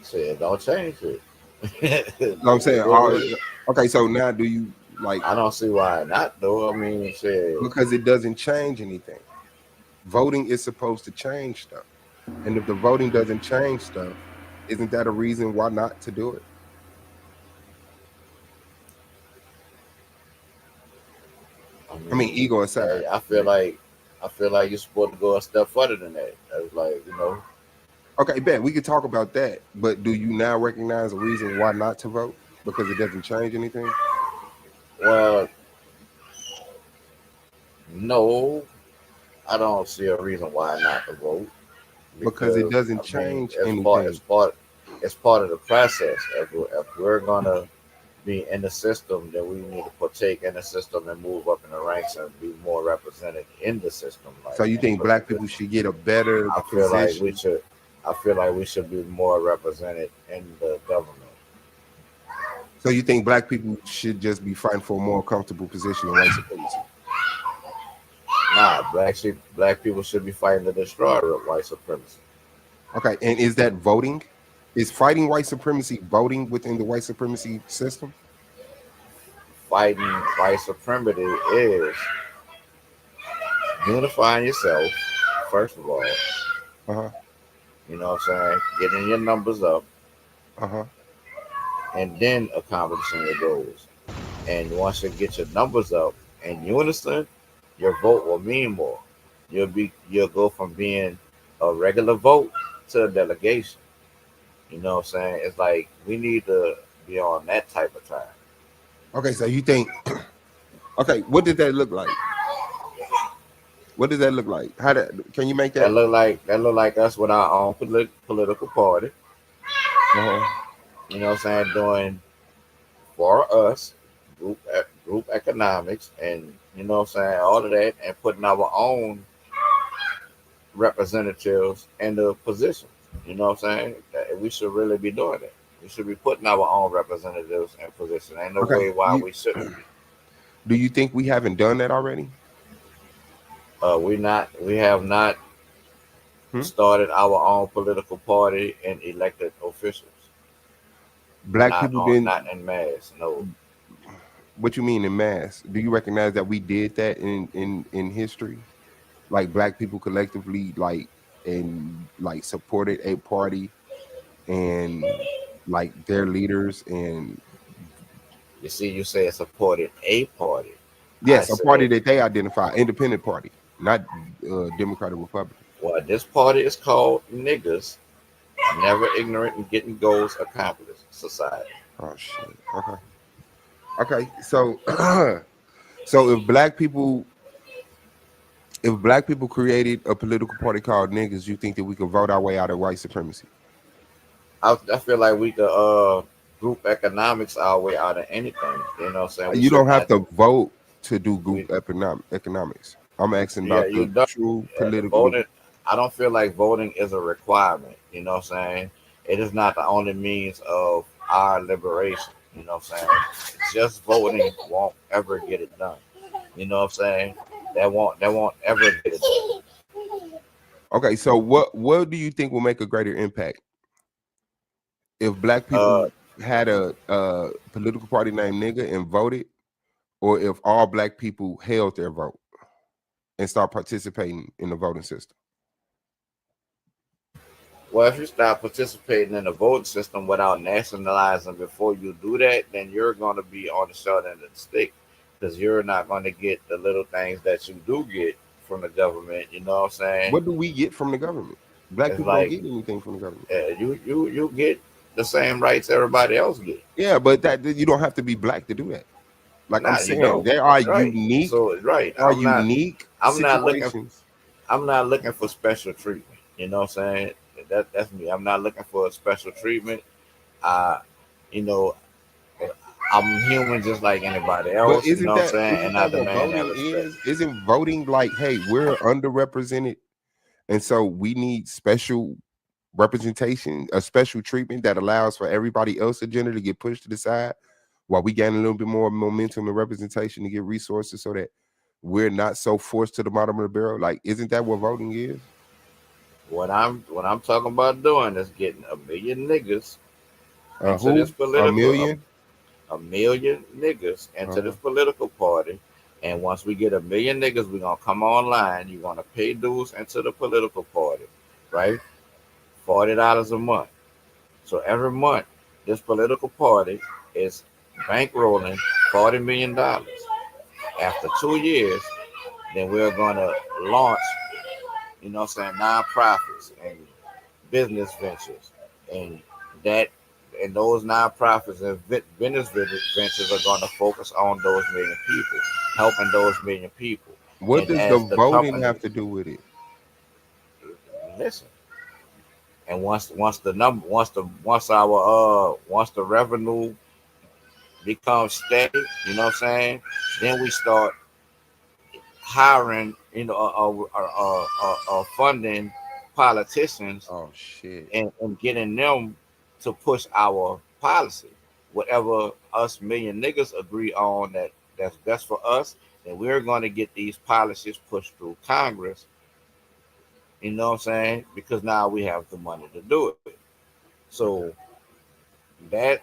Shit, don't change it. No, I'm saying. It is what it is. Okay, so now do you like I don't see why not though. I mean, shit. because it doesn't change anything. Voting is supposed to change stuff, and if the voting doesn't change stuff, isn't that a reason why not to do it? I I mean, mean, ego aside. I feel like you're supposed to go a step further than that. That's like, Okay, bet we could talk about that, but do you now recognize a reason why not to vote because it doesn't change anything? well, no, I don't see a reason why not to vote Because it because doesn't I mean, change anything. it's part of the process. If we're gonna be in the system, then we need to partake in the system and move up in the ranks and be more represented in the system. So Like, you think because black people should get a better I feel like we position? should. I feel like we should be more represented in the government. So you think black people should just be fighting for a more comfortable position in white supremacy? Nah, black people should be fighting to destroy white supremacy. Okay, and is that voting? Is fighting white supremacy voting within the white supremacy system? Fighting white supremacy is unifying yourself, first of all. Uh huh. You know what I'm saying? Getting your numbers up, Uh huh. and then accomplishing your goals. And once you get your numbers up in unison, your vote will mean more. You'll go from being a regular vote to a delegation. You know what I'm saying? It's like we need to be on that type of time. Okay, so you think? Okay, what did that look like? What does that look like? How that? Can you make that? That look like us with our own political party. Uh huh. You know what I'm saying? Doing for us group economics and you know what I'm saying all of that and putting our own representatives in the positions. You know what I'm saying? That we should really be doing that. We should be putting our own representatives in position. Ain't no Okay. way why we shouldn't be. Do you think we haven't done that already? We have not Hmm? started our own political party and elected officials. Black people didn't. Not in mass. No. What you mean in mass? Do you recognize that we did that in history? Like black people collectively, like and like supported a party and like their leaders and You see, you say it supported a party. I yes, a party said, that they identify, independent party, not Democratic Republican. well, this party is called niggas, never ignorant and getting goals accomplished society. Oh shit. Okay. Okay. So so if black people created a political party called niggas, you think that we could vote our way out of white supremacy? I feel like we could group economics our way out of anything. You know what I'm saying? We You don't shouldn't have have to to. vote to do We group economics. I'm asking Yeah, about you the don't. true The political. voting. I don't feel like voting is a requirement. You know what I'm saying? It is not the only means of our liberation. You know what I'm saying? Just voting won't ever get it done. You know what I'm saying? That won't ever get it done. Okay, so what do you think will make a greater impact if black Uh, people? had a political party named nigga and voted, or if all black people held their vote and start participating in the voting system? Well, if you start participating in the voting system without nationalizing before you do that, then you're going to be on the short end of the stick because you're not going to get the little things that you do get from the government. You know what I'm saying? What do we get from the government? Black It's people don't like get anything from the government. you get the same rights everybody else get. Yeah, but that you don't have to be black to do that. Like I'm Nah, you saying, don't. there are Right. unique, So right. there are unique I'm not looking. situations. I'm not looking for special treatment. You know what I'm saying? That's me. I'm not looking for a special treatment. Uh, you know, I'm human just like anybody But else. You know what I'm saying? isn't And I that what demand that voting respect. is? Isn't voting like, hey, we're underrepresented, and so we need special representation, a special treatment that allows for everybody else's agenda to get pushed to the side while we gain a little bit more momentum and representation to get resources so that we're not so forced to the bottom of the barrel. Like, isn't that what voting is? What I'm talking about doing is getting a million niggas into this Who? A political million? a million niggas into Uh-huh. this political party. And once we get a million niggas, we're gonna come online. You're gonna pay dues into the political party, right? $40 a month. So every month, this political party is bankrolling $40 million. After 2 years, then we're gonna launch, you know what I'm saying, nonprofits and business ventures. And that and those nonprofits and business ventures are going to focus on those million people, helping those million people. What And does the as the voting have companies to do with it? listen, and once the number once the revenue becomes steady, you know what I'm saying, then we start hiring, funding politicians Oh shit. and getting them to push our policy. Whatever us million niggas agree on that's best for us, then we're going to get these policies pushed through Congress. You know what I'm saying? Because now we have the money to do it. So that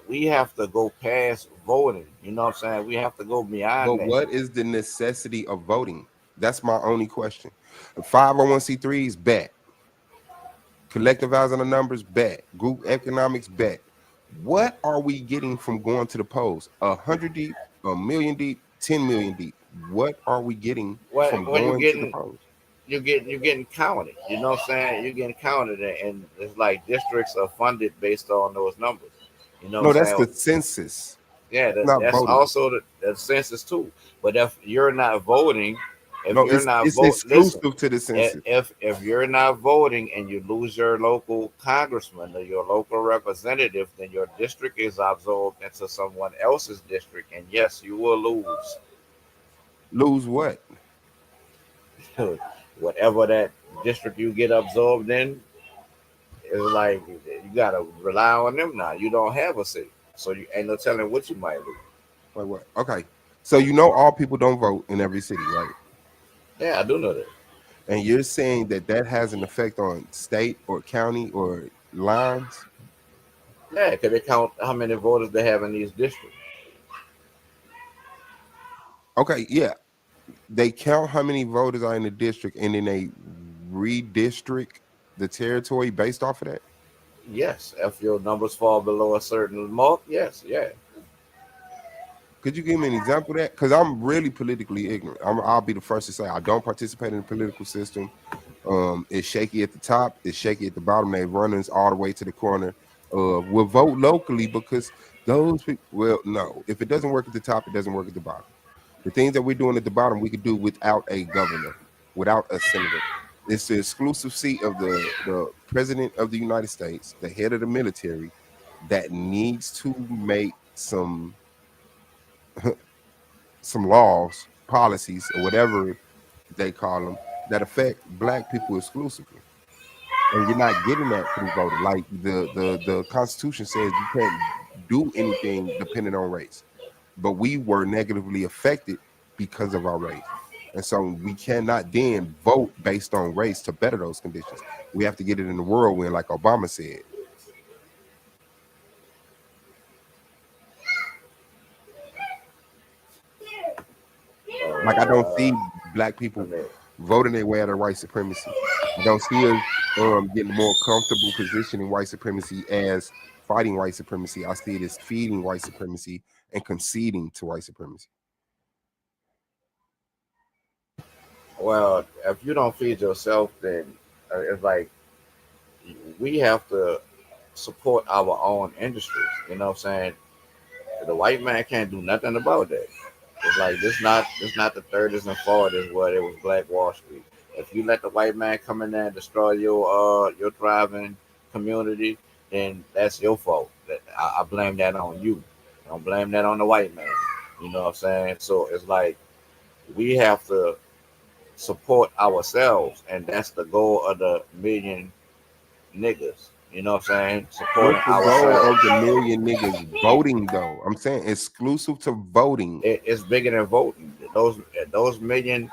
we have to go past voting. You know what I'm saying? We have to go But beyond that. what is the necessity of voting? That's my only question. 501c3s bet. Collective housing and numbers bet. Group economics bet. What are we getting from going to the polls? 100 deep, a million deep, 10 million deep. What are we getting from When going to the polls? you're getting counted. You know what I'm saying? You're getting counted, and it's like districts are funded based on those numbers. You know No, what I'm that's saying? the census. Yeah, That's not that's voting. also the census too. But if you're not voting, if No, you're not it's vote, listen. exclusive to the census. If you're not voting and you lose your local congressman or your local representative, then your district is absorbed into someone else's district, and yes, you will lose Lose what? whatever that district you get absorbed in. It's like you gotta rely on them now. You don't have a city, so you ain't no telling what you might lose. Like what? Okay. So you know all people don't vote in every city, right? Yeah, I do know that. And you're saying that that has an effect on state or county or lines? Yeah, because they count how many voters they have in these districts. Okay, yeah. They count how many voters are in the district and then they redistrict the territory based off of that. Yes, if your numbers fall below a certain mark, yes, yeah. Could you give me an example of that? Because I'm really politically ignorant. I'll be the first to say I don't participate in the political system. It's shaky at the top, it's shaky at the bottom. They run us all the way to the corner. We'll vote locally because those people. Well, no, if it doesn't work at the top, it doesn't work at the bottom. The things that we're doing at the bottom, we could do without a governor, without a senator. It's the exclusive seat of the president of the United States, the head of the military, that needs to make some laws, policies, or whatever they call them that affect black people exclusively. And you're not getting that through voting. Like the Constitution says, you can't do anything depending on race. But we were negatively affected because of our race. And so we cannot then vote based on race to better those conditions. We have to get it in the whirlwind, like Obama said. Like I don't see black I people mean, voting their way out of white supremacy. I don't see us getting a more comfortable position in white supremacy as fighting white supremacy. I see it as feeding white supremacy and conceding to white supremacy. well, if you don't feed yourself, then it's like we have to support our own industries. You know what I'm saying? The white man can't do nothing about that. It's like this not the 30s and 40s where it was Black Wall Street. If you let the white man come in there and destroy your thriving community, then that's your fault. I blame that on you. I don't blame that on the white man. You know what I'm saying? So it's like we have to support ourselves, and that's the goal of the million niggas. You know what I'm saying? What's Supporting the goal ourselves. of the million niggas voting though? I'm saying exclusive to voting. It's bigger than voting. Those million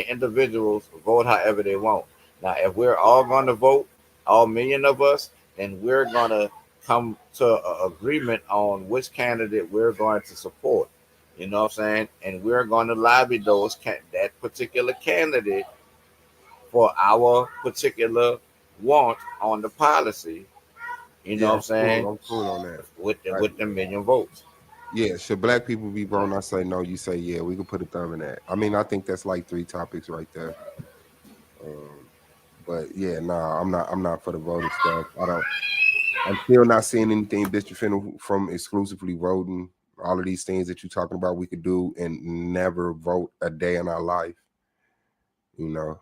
individuals vote however they want. Now, if we're all going to vote, all million of us, then we're going to come to an agreement on which candidate we're going to support. You know what I'm saying? And we're going to lobby that particular candidate for our particular want on the policy. You know what Yeah, I'm saying? I'm cool on that. Right. With the million votes. Yeah, should black people be voting? I say no. You say yeah. We could put a thumb in that. I mean, I think that's like three topics right there. Um, but yeah, nah, I'm not for the voting stuff. I don't. I'm still not seeing anything disrespectful from exclusively voting. All of these things that you're talking about, we could do and never vote a day in our life. You know,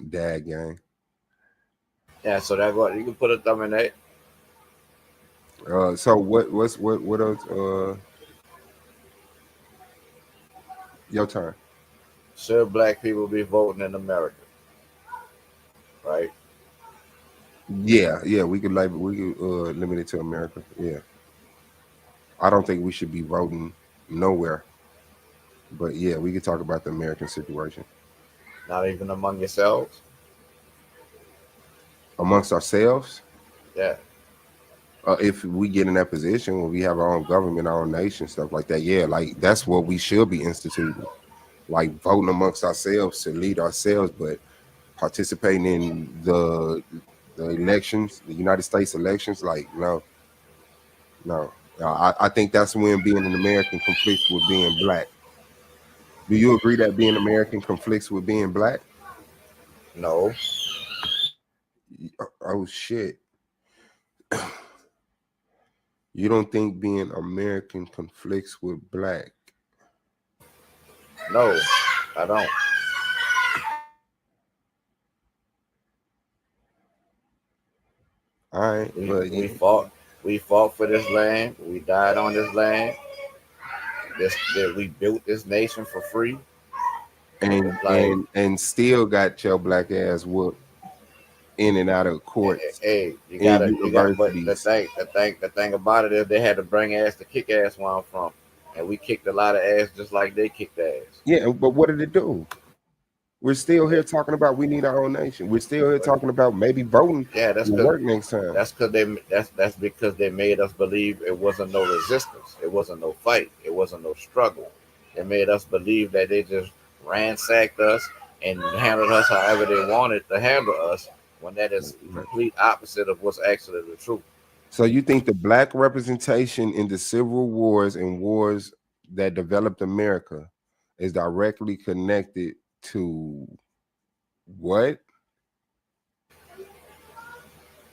dad gang. Yeah, so that what you can put a thumb in that. So what else? Your turn. Should black people be voting in America? Right? Yeah. We could label. We could limit it to America. Yeah. I don't think we should be voting nowhere. But yeah, we could talk about the American situation Not even among yourselves. amongst ourselves. Yeah. If we get in that position where we have our own government, our own nation, stuff like that, yeah, like that's what we should be instituting, like voting amongst ourselves to lead ourselves, but participating in the elections, the United States elections, like no, no. I think that's when being an American conflicts with being black. Do you agree that being American conflicts with being black? No. Oh shit. You don't think being American conflicts with black? No. I don't. All right, We but we fought. We fought for this land. We died on this land. This that we built this nation for free. and It's like, and still got your black ass whooped in and out of courts hey, in you got. But universities. the thing about it is they had to bring ass to kick ass where I'm from, and we kicked a lot of ass just like they kicked ass. Yeah, but what did it do? We're still here talking about we need our own nation. We're still here talking about maybe voting Yeah, will work next time. that's because they made us believe it wasn't no resistance, it wasn't no fight, it wasn't no struggle. They made us believe that they just ransacked us and handled us however they wanted to handle us, when that is complete opposite of what's actually the truth. So you think the black representation in the civil wars and wars that developed America is directly connected to what?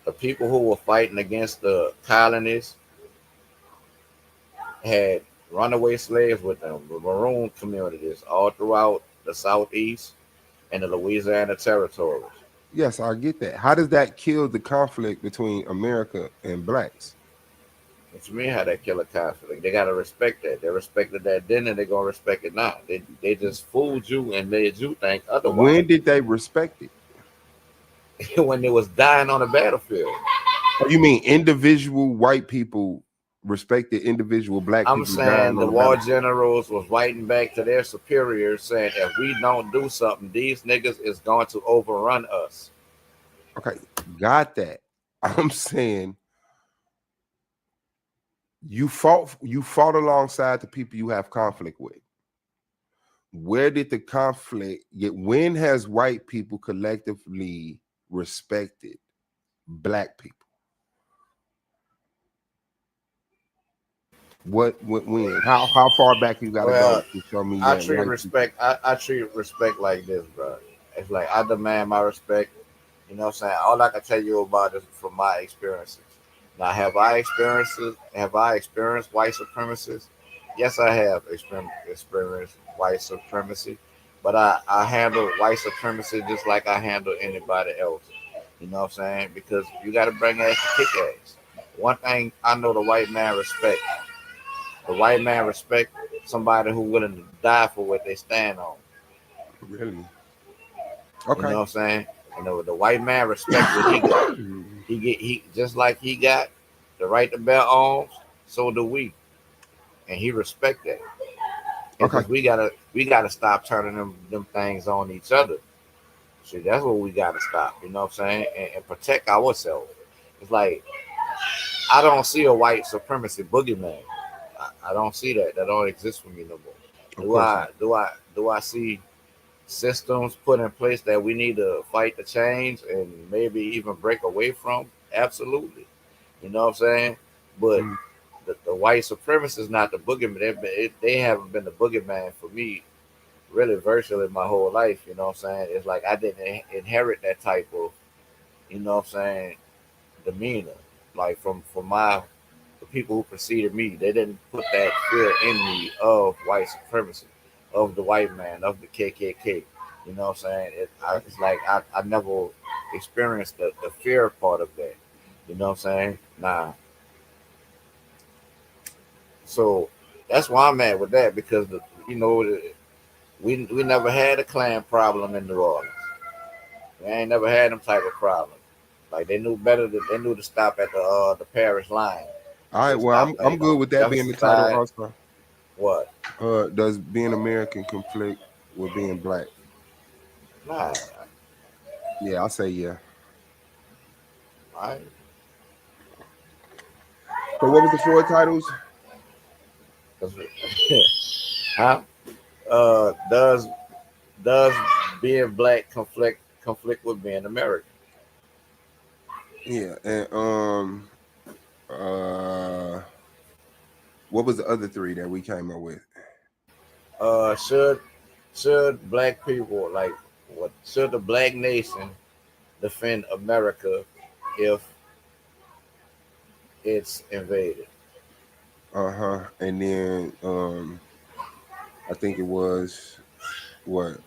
The people who were fighting against the colonies had runaway slaves with them, the maroon communities all throughout the southeast and the Louisiana territories. Yes, I get that. How does that kill the conflict between America and blacks? What you mean how that killer conflict? They gotta respect that. They respected that then, and they're gonna respect it now. They just fooled you and made you think otherwise When did they respect it? when they was dying on the battlefield. Oh, you mean individual white people respected individual black I'm people dying saying on the the war battlefield? generals was writing back to their superiors saying, if we don't do something, these niggas is going to overrun us. Okay, got that. I'm saying you fought alongside the people you have conflict with. Where did the conflict get? When has white people collectively respected black people? What when? How far back you got to go Well, to show me that white people? I treat respect like this, bro. It's like I demand my respect. You know what I'm saying? All I can tell you about is from my experiences. Now, have I experienced white supremacists? Yes, I have experienced white supremacy, but I handle white supremacy just like I handle anybody else. You know what I'm saying? Because you got to bring ass to kick ass. One thing I know the white man respect somebody who willing to die for what they stand on. Really? You know Okay. what I'm saying? And the white man respect what he got. He just like he got the right to bear arms, so do we. And he respect that. It's Okay. just we gotta stop turning them things on each other. See, that's what we gotta stop. You know what I'm saying? And protect ourselves. It's like I don't see a white supremacy boogeyman. I don't see that. That don't exist for me no more. Of Do course I not. do I do I see systems put in place that we need to fight to change and maybe even break away from? Absolutely. You know what I'm saying? But Mm, the white supremacists is not the boogeyman. They haven't been the boogeyman for me really virtually my whole life. You know what I'm saying? It's like I didn't inherit that type of, you know what I'm saying, demeanor. Like from my the people who preceded me, they didn't put that fear in me of white supremacy, of the white man, of the KKK. You know what I'm saying? It's like I never experienced the fear part of that. You know what I'm saying? Nah. So that's why I'm at with that because we never had a clan problem in New Orleans. We ain't never had them type of problems. Like they knew better. They knew to stop at the parish line. all right. They Well, I'm stopped, I'm good with that being Jefferson the title side. also. What? Does being American conflict with being black? Nah. Yeah, I say yeah. I, So what was the four titles? huh? Does being black conflict with being American? Yeah, and uh what was the other three that we came up with? Should black people like what? Should the black nation defend America if it's invaded? Uh-huh. And then I think it was what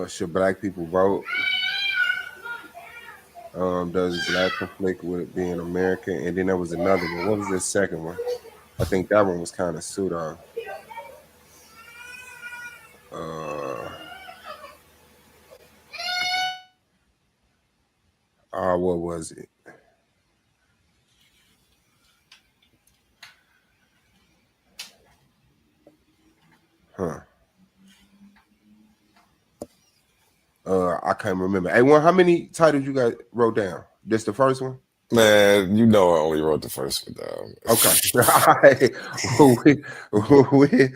should black people vote? Does black conflict with being American? And then there was another one. What was the second one? I think that one was kind of pseudo. Uh what was it? Huh. I can't remember. Hey, one, how many titles you guys wrote down? This the first one? Man, you know I only wrote the first one down. Okay. Alright. we, we,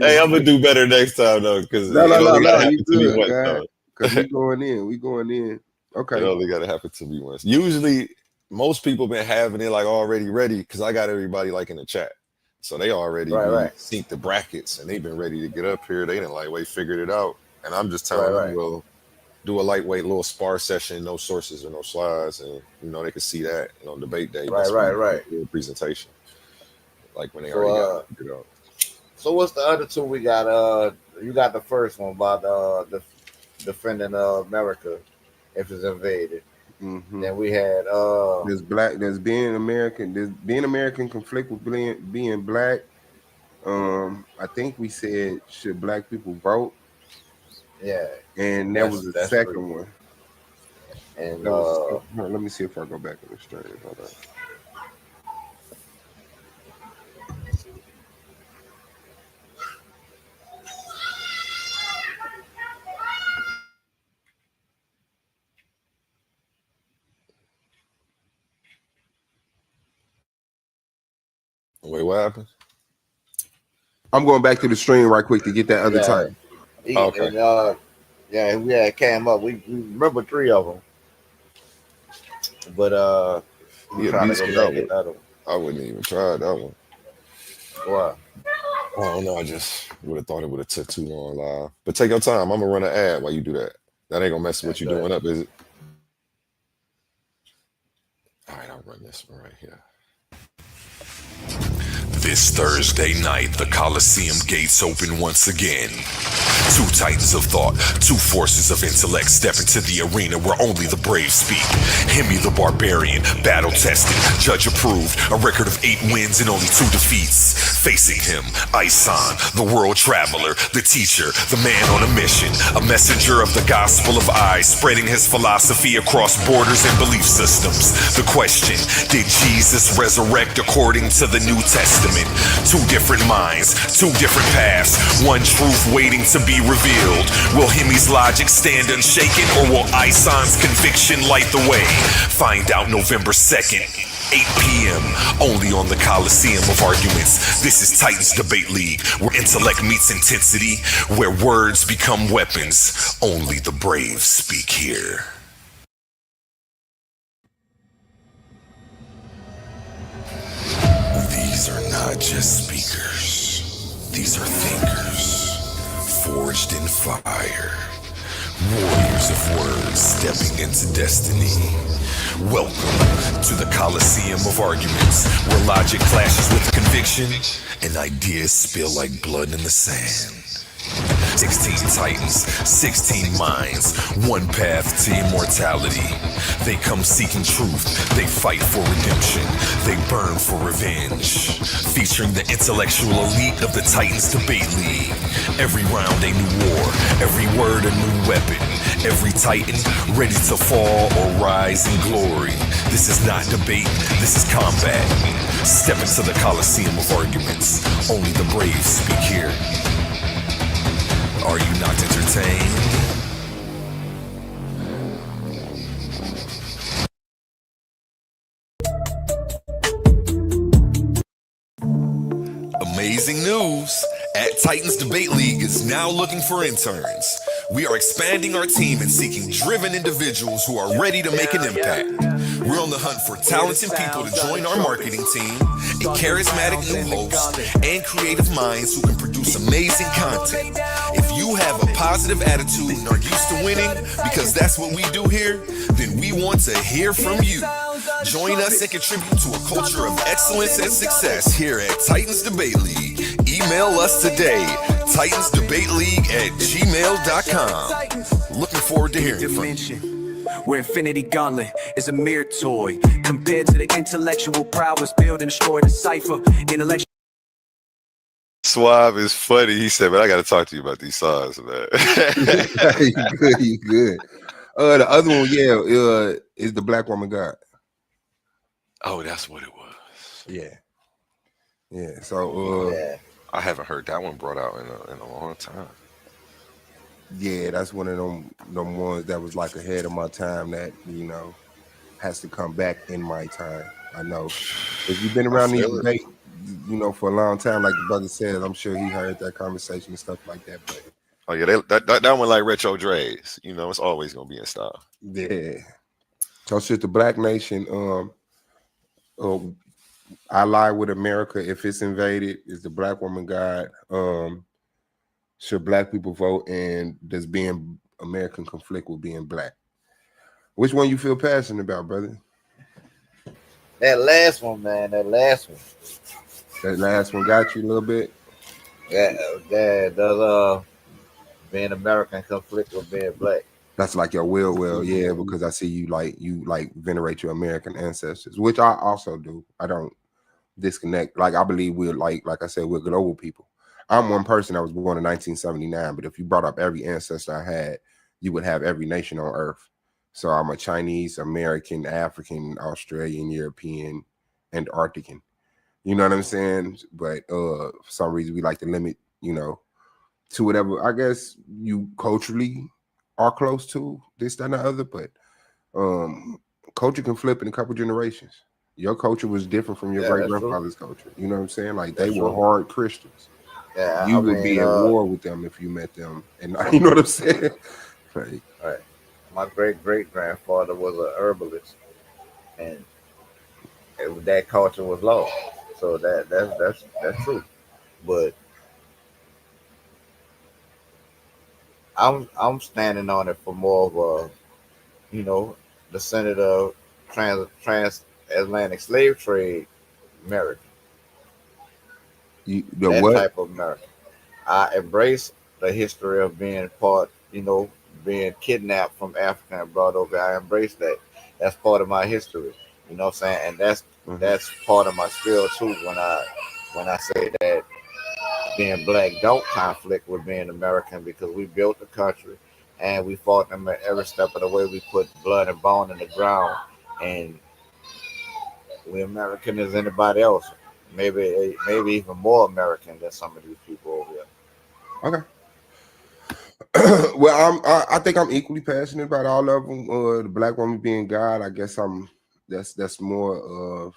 Hey, I'm we, gonna do better next time though, because no, it no, no, only gotta no. You happen to me good, once God. though. Because we going in. We going in. It Okay. only gotta happen to me once. Usually, most people been having it like already ready because I got everybody like in the chat, so they already Right, be right, synced the brackets and they've been ready to get up here. They didn't like wait figured it out, and I'm just right, telling them, right, well, do a lightweight little spar session, no sources or no slides, and they can see that. And on debate day, right, once we right, do right. a full presentation, like when they So already got it figured out. so what's the other two we got? You got the first one about defending America if it's invaded. Mm-hmm. Then we had There's being American. There's being American conflict with being black. I think we said should black people vote, yeah, and there was a that's three. second one. And There was a second. Hold on, let me see if I go back in the stream. Hold on. what happened? I'm going back to the stream right quick to get that other Yeah, title. Okay. and yeah, we had came up. We remember three of them, but we He a trying to beast go for that back one. at the other one. I wouldn't even try that one. Wow. I don't know. I just would have thought it would have took too long live. But take your time. I'm gonna run an ad while you do that. That ain't gonna mess with what you Okay. doing up, is it? All right, I'll run this one right here. This Thursday night, the Coliseum gates open once again. Two titans of thought, two forces of intellect step into the arena where only the brave speak. Hemi the Barbarian, battle tested, judge approved, a record of 8 wins and only 2 defeats. Facing him, Isan, the world traveler, the teacher, the man on a mission, a messenger of the gospel of I, spreading his philosophy across borders and belief systems. The question, did Jesus resurrect according to the New Testament? 2 different minds, 2 different paths, one truth waiting to be revealed. Will Hemi's logic stand unshaken, or will Isan's conviction light the way? Find out November 2nd, 8 p.m. only on the Coliseum of Arguments. This is Titans Debate League, where intellect meets intensity, where words become weapons. Only the brave speak here. These are not just speakers. These are thinkers, forged in fire. Warriors of words stepping into destiny. Welcome to the Coliseum of Arguments, where logic clashes with conviction and ideas spill like blood in the sand. 16 titans, 16 minds, one path to immortality. They come seeking truth, they fight for redemption, they burn for revenge. Featuring the intellectual elite of the Titans Debate League. Every round a new war, every word a new weapon. Every titan ready to fall or rise in glory. This is not debate, this is combat. Step into the Coliseum of Arguments. Only the brave speak here. Are you not entertained? Amazing news! At Titans Debate League is now looking for interns. We are expanding our team and seeking driven individuals who are ready to make an impact. We're on the hunt for talented people to join our marketing team, a charismatic new host, and creative minds who can produce amazing content. If you have a positive attitude and are used to winning, because that's what we do here, then we want to hear from you. Join us and contribute to a culture of excellence and success here at Titans Debate League. Email us today, titansdebateleague@gmail.com. Looking forward to hearing from you. Where Infinity Gauntlet is a mere toy compared to the intellectual prowess build and destroy the cipher. Intellectual. Suave is funny. He said, "But I got to talk to you about these songs, man." You good, you good. The other one, is the Black Woman God. Oh, that's what it was. Yeah. So Yeah. I haven't heard that one brought out in a long time. yeah, that's one of them ones that was like ahead of my time that, has to come back in my time. I know. If you've been around these feel it. debates, for a long time, like the brother said, I'm sure he heard that conversation and stuff like that. But Oh yeah, that one like retro Dre's. It's always gonna be in style. yeah. So should the Black Nation ally with America if it's invaded? Is the Black Woman God? Should Black people vote? And does being American conflict with being Black? Which one you feel passionate about, brother? That last one, man. That last one. That last one got you a little bit. That does being American conflict with being black. That's like your will, yeah, because I see you like venerate your American ancestors, which I also do. I don't disconnect. Like I believe we're like I said, we're global people. I'm one person. I was born in 1979, but if you brought up every ancestor I had, you would have every nation on earth. So I'm a Chinese, American, African, Australian, European, and Arctican. You know what I'm saying? But for some reason we like to limit, to whatever I guess you culturally are close to, this, that, and the other. But culture can flip in a couple generations. Your culture was different from your Yeah, great that's true. grandfather's culture. You know what I'm saying? Like they That's were true. hard Christians. Yeah, I You would mean, be at war with them if you met them, and you know what I'm saying? Like, right. My great great grandfather was a herbalist, and that culture was lost. So that's true. But I'm standing on it for more of a, you know, descendant of transatlantic slave trade American, the that what? type of American. I embrace the history of being part, being kidnapped from Africa and brought over. I embrace that. That's part of my history. You know what I'm saying? And Mhm. that's part of my spirit too. When I say that being black don't conflict with being American, because we built the country and we fought them at every step of the way. We put blood and bone in the ground, and we American as anybody else. Maybe even more American than some of these people over here. Okay. Well, I think I'm equally passionate about all of them. The black woman being God, I guess that's more of,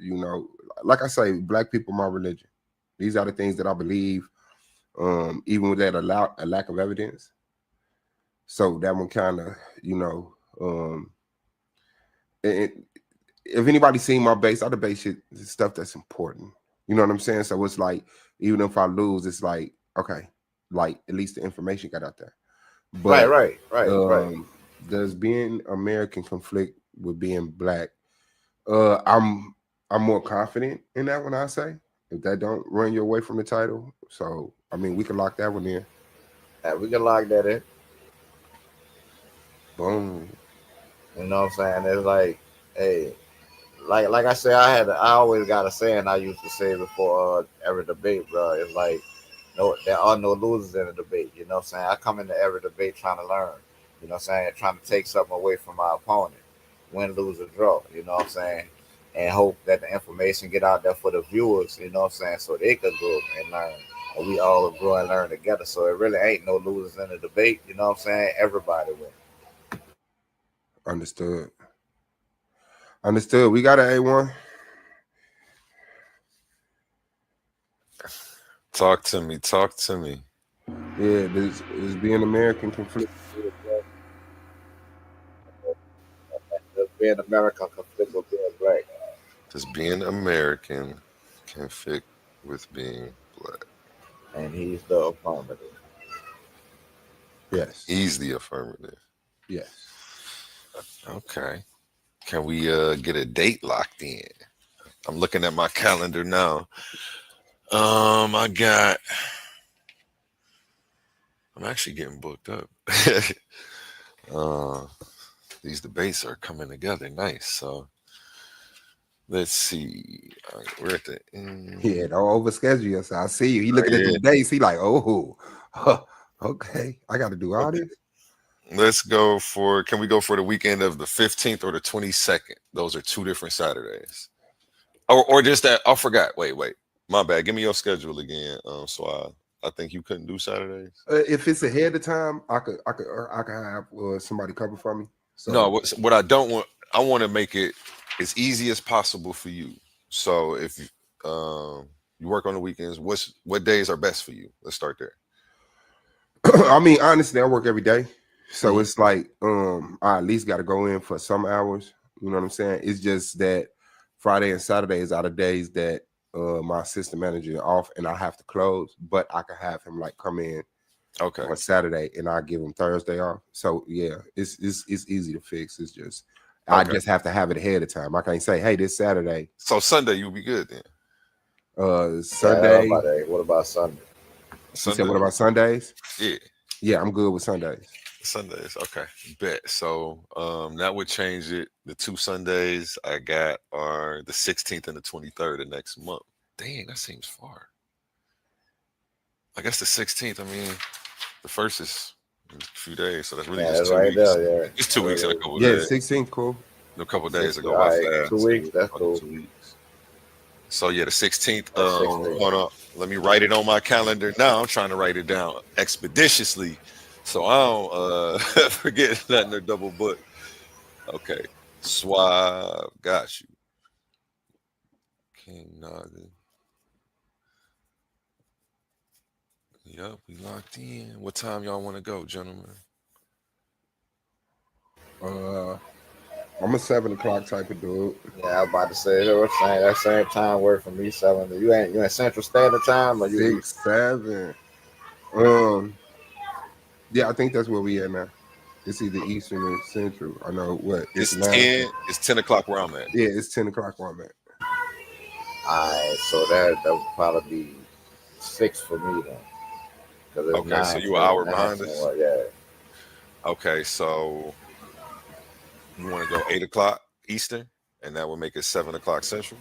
you know, like I say, black people, my religion. These are the things that I believe. Even with that a lack of evidence. So that one kind of, you know, it, if anybody seen my base, I debate shit stuff that's important. You know what I'm saying? So it's like, even if I lose, it's like, okay, like at least the information got out there. Right, But right, right, right. does being American conflict with being black? I'm more confident in that one. I say if that don't run you away from the title. So I mean, we can lock that one in. We can lock that in. Boom. You know what I'm saying? It's like, hey, like I said, I always got a saying I used to say before every debate, bro. It's like, no, there are no losers in a debate. You know what I'm saying? I come into every debate trying to learn. You know what I'm saying? Trying to take something away from my opponent, win, lose, or draw. You know what I'm saying? And hope that the information get out there for the viewers. You know what I'm saying? So they could grow and learn, and we all grow and learn together. So it really ain't no losers in the debate. You know what I'm saying? Everybody win. Understood. Understood. We got an A1. Talk to me. Talk to me. Yeah, this is being American conflict. Just being American conflict with being black. Does being American conflict with being black? And he's the affirmative. Yes. He's the affirmative. Yes. Okay. Can we get a date locked in? I'm looking at my calendar now. I got. I'm actually getting booked up. uh, these debates are coming together nice. So let's see. We're at the Yeah, end. don't overschedule yourself. I see you. He looking at Yeah. them dates. He like, oh, huh, okay. I got to do all Okay. this. Let's go for. Can we go for the weekend of the 15th or the 22nd? Those are two different Saturdays. Or just that. I forgot. Wait. My bad. Give me your schedule again. So I think you couldn't do Saturdays. If it's ahead of time, I could have somebody cover for me. No, So what I don't want, I want to make it as easy as possible for you. So if you work on the weekends, what days are best for you? Let's start there. I mean, honestly, I work every day. So Mhm. it's like I at least got to go in for some hours. You know what I'm saying? It's just that Friday and Saturdays are the days that my assistant manager is off and I have to close, but I can have him like come in Okay. on Saturday and I give him Thursday off. So yeah, it's easy to fix. It's just I Okay. just have to have it ahead of time. I can't say, hey, this Saturday, So Sunday you'll be good then. Yeah, what Sunday. about that? What about Sunday? You said what Sunday. about Sundays? Yeah. Yeah, I'm good with Sundays. Sundays. Okay. Bet. So that would change it. The two Sundays I got are the 16th and the 23rd of next month. Dang, that seems far. I guess the 16th. I mean, the first is a few days, so that's really Yeah, just that's 2 weeks. right there. Yeah, It's 2 weeks and a really. couple of Yeah, days. 16th, cool. A couple of days that 60. go All by right, fast. 2 weeks. That's Fucking cool. 2 weeks. So yeah, the 16th. That's 16. Hold on. Let me write it on my calendar now. I'm trying to write it down expeditiously, so I don't forget nothing or double book. Okay. Suave, got you. King Naga. Yup, we locked in. What time y'all want to go, gentlemen? I'm a 7 o'clock type of dude. Yeah, I was about to say that same time work for me. 7. You in Central Standard Time or you East? 6, 7. Yeah, I think that's where we at now. It's either Eastern or Central. I know what it's It's now. 10. It's 10 o'clock where I'm at. Yeah, it's 10 o'clock where I'm at. Alright, so that would probably be 6 for me then, because it's Okay, so 9 you an for hour 9 behind us. for yeah. Okay, so you want to go 8 o'clock Eastern, and that will make it 7 o'clock Central.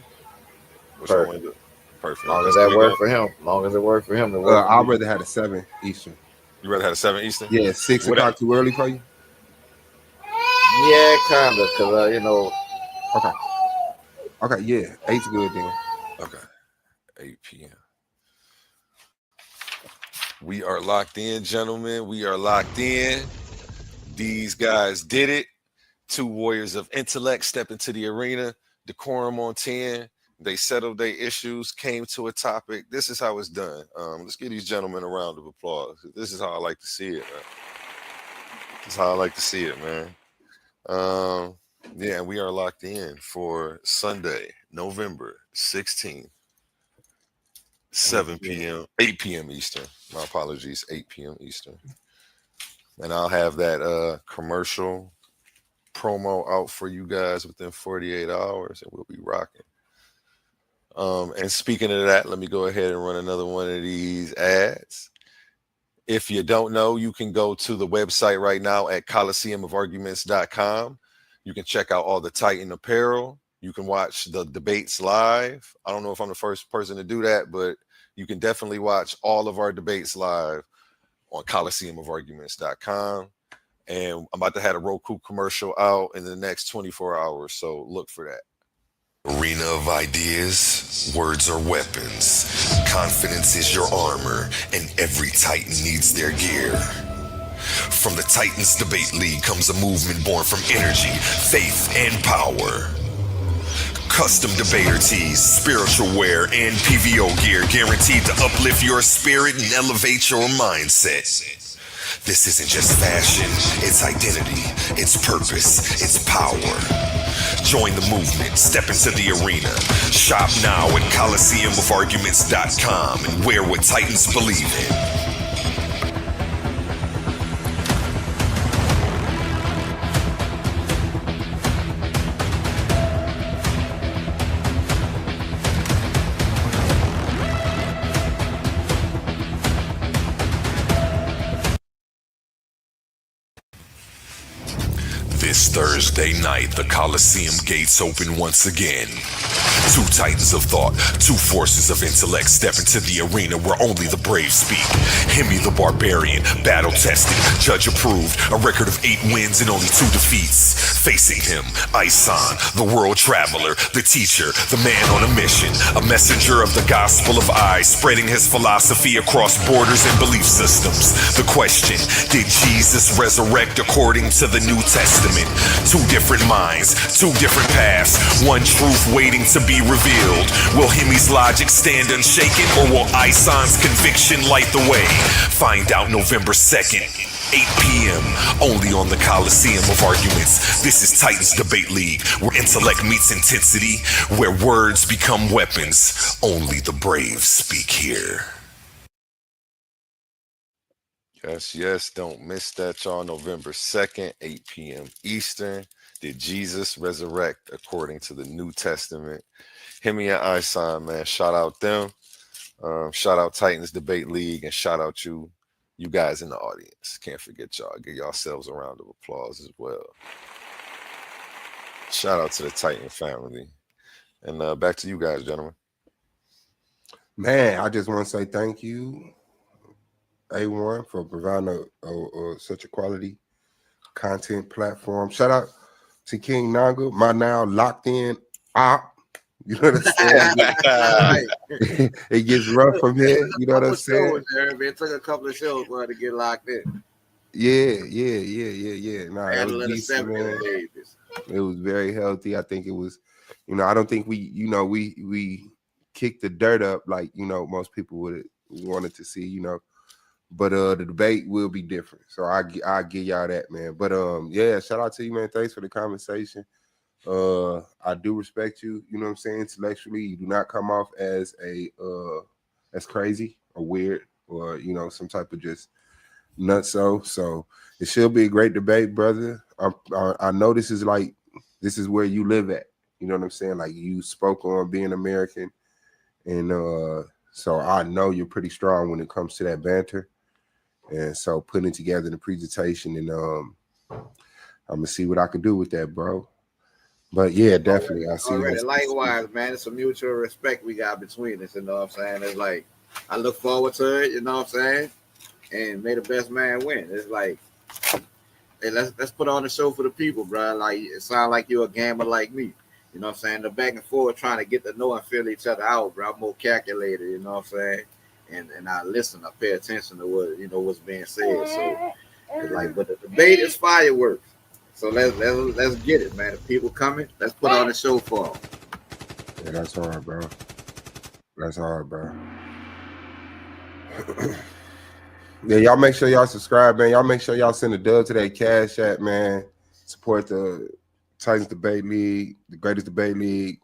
Which one want to do? Perfect. Long as Let's that go. work for him. Long as it work for him, it work for I'd me. rather have a 7 Eastern. You rather have a 7 Eastern? Yeah, 6 What? o'clock too early for you? Yeah, kinda, cause Okay. Okay, yeah. 8's good then. Okay, 8 p.m. We are locked in, gentlemen. We are locked in. These guys did it. 2 warriors of intellect step into the arena. Decorum on 10. They settled their issues, came to a topic. This is how it's done. Let's give these gentlemen a round of applause. This is how I like to see it, man. This is how I like to see it, man. Yeah, we are locked in for Sunday, November 16th, 7 p.m., 8 p.m. Eastern. My apologies, 8 p.m. Eastern. And I'll have that commercial promo out for you guys within 48 hours, and we'll be rocking. And speaking of that, let me go ahead and run another one of these ads. If you don't know, you can go to the website right now at coliseumufarguments.com. You can check out all the Titan apparel. You can watch the debates live. I don't know if I'm the first person to do that, but you can definitely watch all of our debates live on coliseumufarguments.com. And I'm about to have a Roku commercial out in the next 24 hours, so look for that. Arena of ideas, words are weapons. Confidence is your armor, and every Titan needs their gear. From the Titans Debate League comes a movement born from energy, faith, and power. Custom debater tees, spiritual wear, and PVO gear guaranteed to uplift your spirit and elevate your mindset. This isn't just fashion, it's identity, it's purpose, it's power. Join the movement, step into the arena. Shop now at coliseumufarguments.com and wear what Titans believe in. This Thursday night, the Coliseum gates open once again. 2 titans of thought, 2 forces of intellect step into the arena where only the brave speak. Hemi the Barbarian, battle tested, judge approved, a record of 8 wins and only 2 defeats. Facing him, Isan, the world traveler, the teacher, the man on a mission, a messenger of the gospel of I, spreading his philosophy across borders and belief systems. The question, did Jesus resurrect according to the New Testament? 2 different minds, 2 different paths, one truth waiting to be revealed. Will Hemi's logic stand unshaken, or will Isan's conviction light the way? Find out November 2nd, 8 p.m. only on the Coliseum of Arguments. This is Titans Debate League, where intellect meets intensity, where words become weapons. Only the brave speak here. Yes, don't miss that, y'all. November 2nd, 8 p.m. Eastern. Did Jesus resurrect according to the New Testament? Hemi and Isan, man, shout out them. Shout out Titans Debate League, and shout out you guys in the audience. Can't forget y'all. Give yourselves a round of applause as well. Shout out to the Titan family. And back to you guys, gentlemen. Man, I just want to say thank you, A1, for providing such a quality content platform. Shout out to King Naga, my now locked in op. You know what I'm saying? It gets rough from here. You know what I'm saying? It took a couple of shows for to get locked in. Yeah. Nah, I had it to was let a decent, 7 man. It was very healthy. I think it was, I don't think we kicked the dirt up like most people would wanted to see, But the debate will be different. So I give y'all that, man. But yeah, shout out to you, man. Thanks for the conversation. I do respect you, you know what I'm saying, intellectually. You do not come off as as crazy or weird or some type of just nutso. So it should be a great debate, brother. I know this is where you live at. You know what I'm saying? Like you spoke on being American, and so I know you're pretty strong when it comes to that banter. And so putting together the presentation, and I'm gonna see what I can do with that, bro. But yeah, definitely. I see you Already, guys. likewise, man. It's a mutual respect we got between us. You know what I'm saying? It's like I look forward to it. You know what I'm saying? And may the best man win. It's like, hey, let's put on a show for the people, bro. Like it sounds like you're a gamer like me. You know what I'm saying? The back and forth trying to get to know and feel each other out, bro. I'm more calculated. You know what I'm saying? And I listen. I pay attention to what's being said. So it's like, but the debate is fireworks. So let's get it, man. The people coming. Let's put on a show for them. Yeah, that's hard, bro. That's hard, bro. Yeah, y'all make sure y'all subscribe, man. Y'all make sure y'all send a dub to that Cash App, man. Support the Titans Debate League, the greatest debate league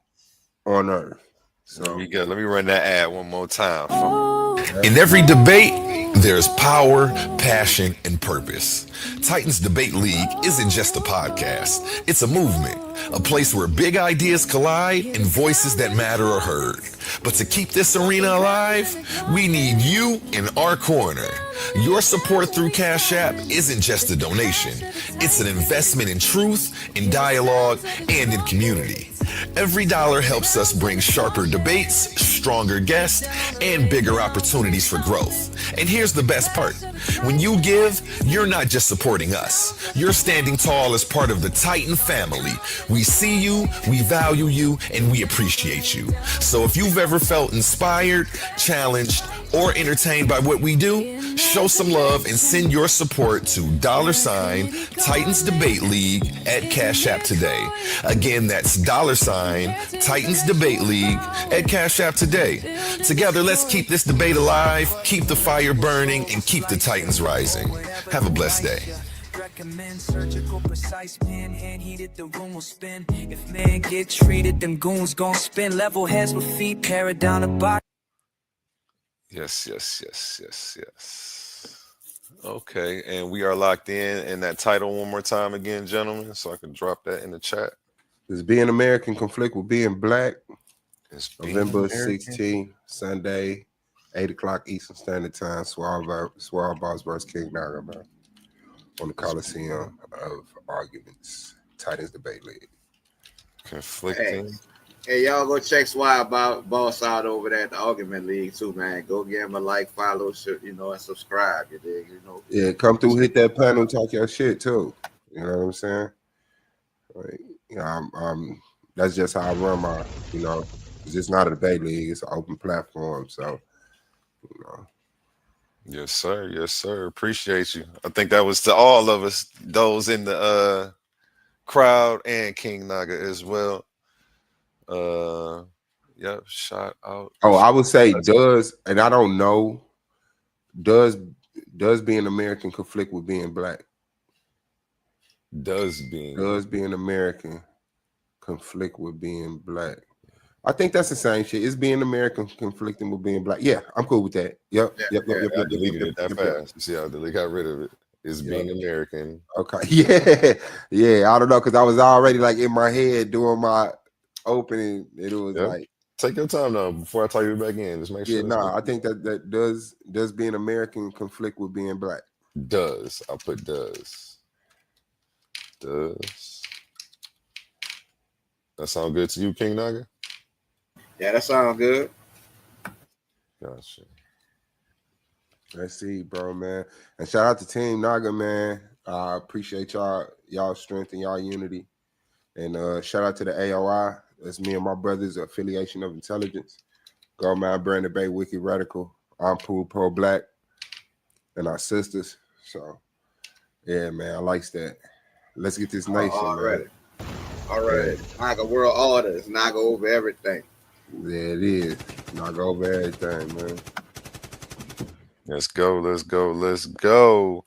on earth. So Let me run that ad one more time. In every debate, there's power, passion, and purpose. Titans Debate League isn't just a podcast, it's a movement, a place where big ideas collide and voices that matter are heard. But to keep this arena alive, we need you in our corner. Your support through Cash App isn't just a donation, it's an investment in truth, in dialogue, and in community. Every dollar helps us bring sharper debates, stronger guests, and bigger opportunities for growth. And here's the best part. When you give, you're not just supporting us. You're standing tall as part of the Titan family. We see you, we value you, and we appreciate you. So if you've ever felt inspired, challenged, or entertained by what we do, show some love and send your support to $Titans Debate League at Cash App today. Again, that's $Titans Debate League at Cash App today. Together, let's keep this debate alive, keep the fire burning, and keep the Titans rising. Have a blessed day. Recommend surgical precise pen, hand heated, the room will spin. If man get treated, them goons gon' spin. Level heads with feet, parrot down the body. Yes. Okay, and we are locked in that title one more time again, gentlemen, so I can drop that in the chat. does being American conflict with being black? It's being November American. 16th, Sunday, 8 o'clock Eastern Standard Time. Suave B.O.S versus King Naga, man. On the Coliseum of Arguments. Titans Debate League. Conflicting. Hey, y'all go check Suave B.O.S out over there at the Argument League too, man. Go give him a like, follow, and subscribe. You dig? Yeah, come through, hit that panel, talk your shit too. You know what I'm saying? Like, that's just how I run my, it's just not a debate league, it's an open platform. So, Yes, sir. Appreciate you. I think that was to all of us, those in the crowd and King Naga as well. Yep, shout out. Oh, I would say and I don't know, does being American conflict with being black? Does being American conflict with being black? I think that's the same shit. It's being American conflicting with being black. Yeah, I'm cool with that. Yep. I deleted it that fast. You see how I got rid of it. It's being American. Okay. Yeah. I don't know, because I was already like in my head doing my opening. It was like, take your time now before I type it back in. Just make sure. Yeah, I think that does being American conflict with being black? Does. I'll put does. That sound good to you, King Naga? Yeah, that sounds good. Gotcha. Let's see, bro, man. And shout out to Team Naga, man. I appreciate y'all strength and y'all unity. And shout out to the AOI. That's me and my brothers, Affiliation of Intelligence. Go, man, Brandon Bay, Wicked Radical. I'm Pool Pro Black. And our sisters. So, yeah, man, I likes that. Let's get this nation, man. All Yeah, right. Naga world order is Naga over everything. yeah, it is. Knock over everything, man. Let's go, let's go, let's go.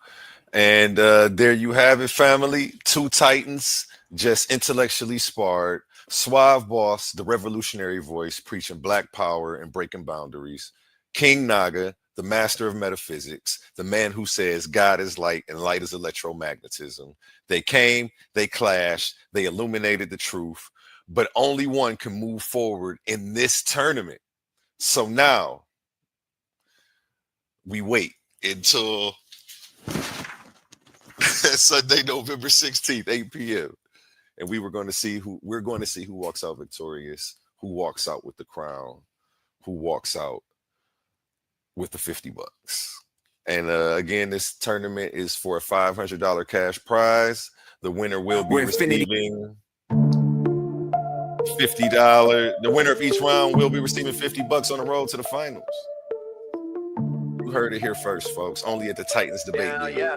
And there you have it, family. Two titans just intellectually sparred. Suave Boss, the revolutionary voice, preaching black power and breaking boundaries. King Naga, the master of metaphysics, the man who says God is light and light is electromagnetism. They came, they clashed, they illuminated the truth, but only one can move forward in this tournament. So now we wait until Sunday, November 16th, 8 p.m. And we're going to see who walks out victorious, who walks out with the crown, who walks out with the $50. And again, this tournament is for a $500 cash prize. The winner will be receiving $50. The winner of each round will be receiving $50 on the road to the finals. You heard it here first, folks. Only at the Titans Debate League.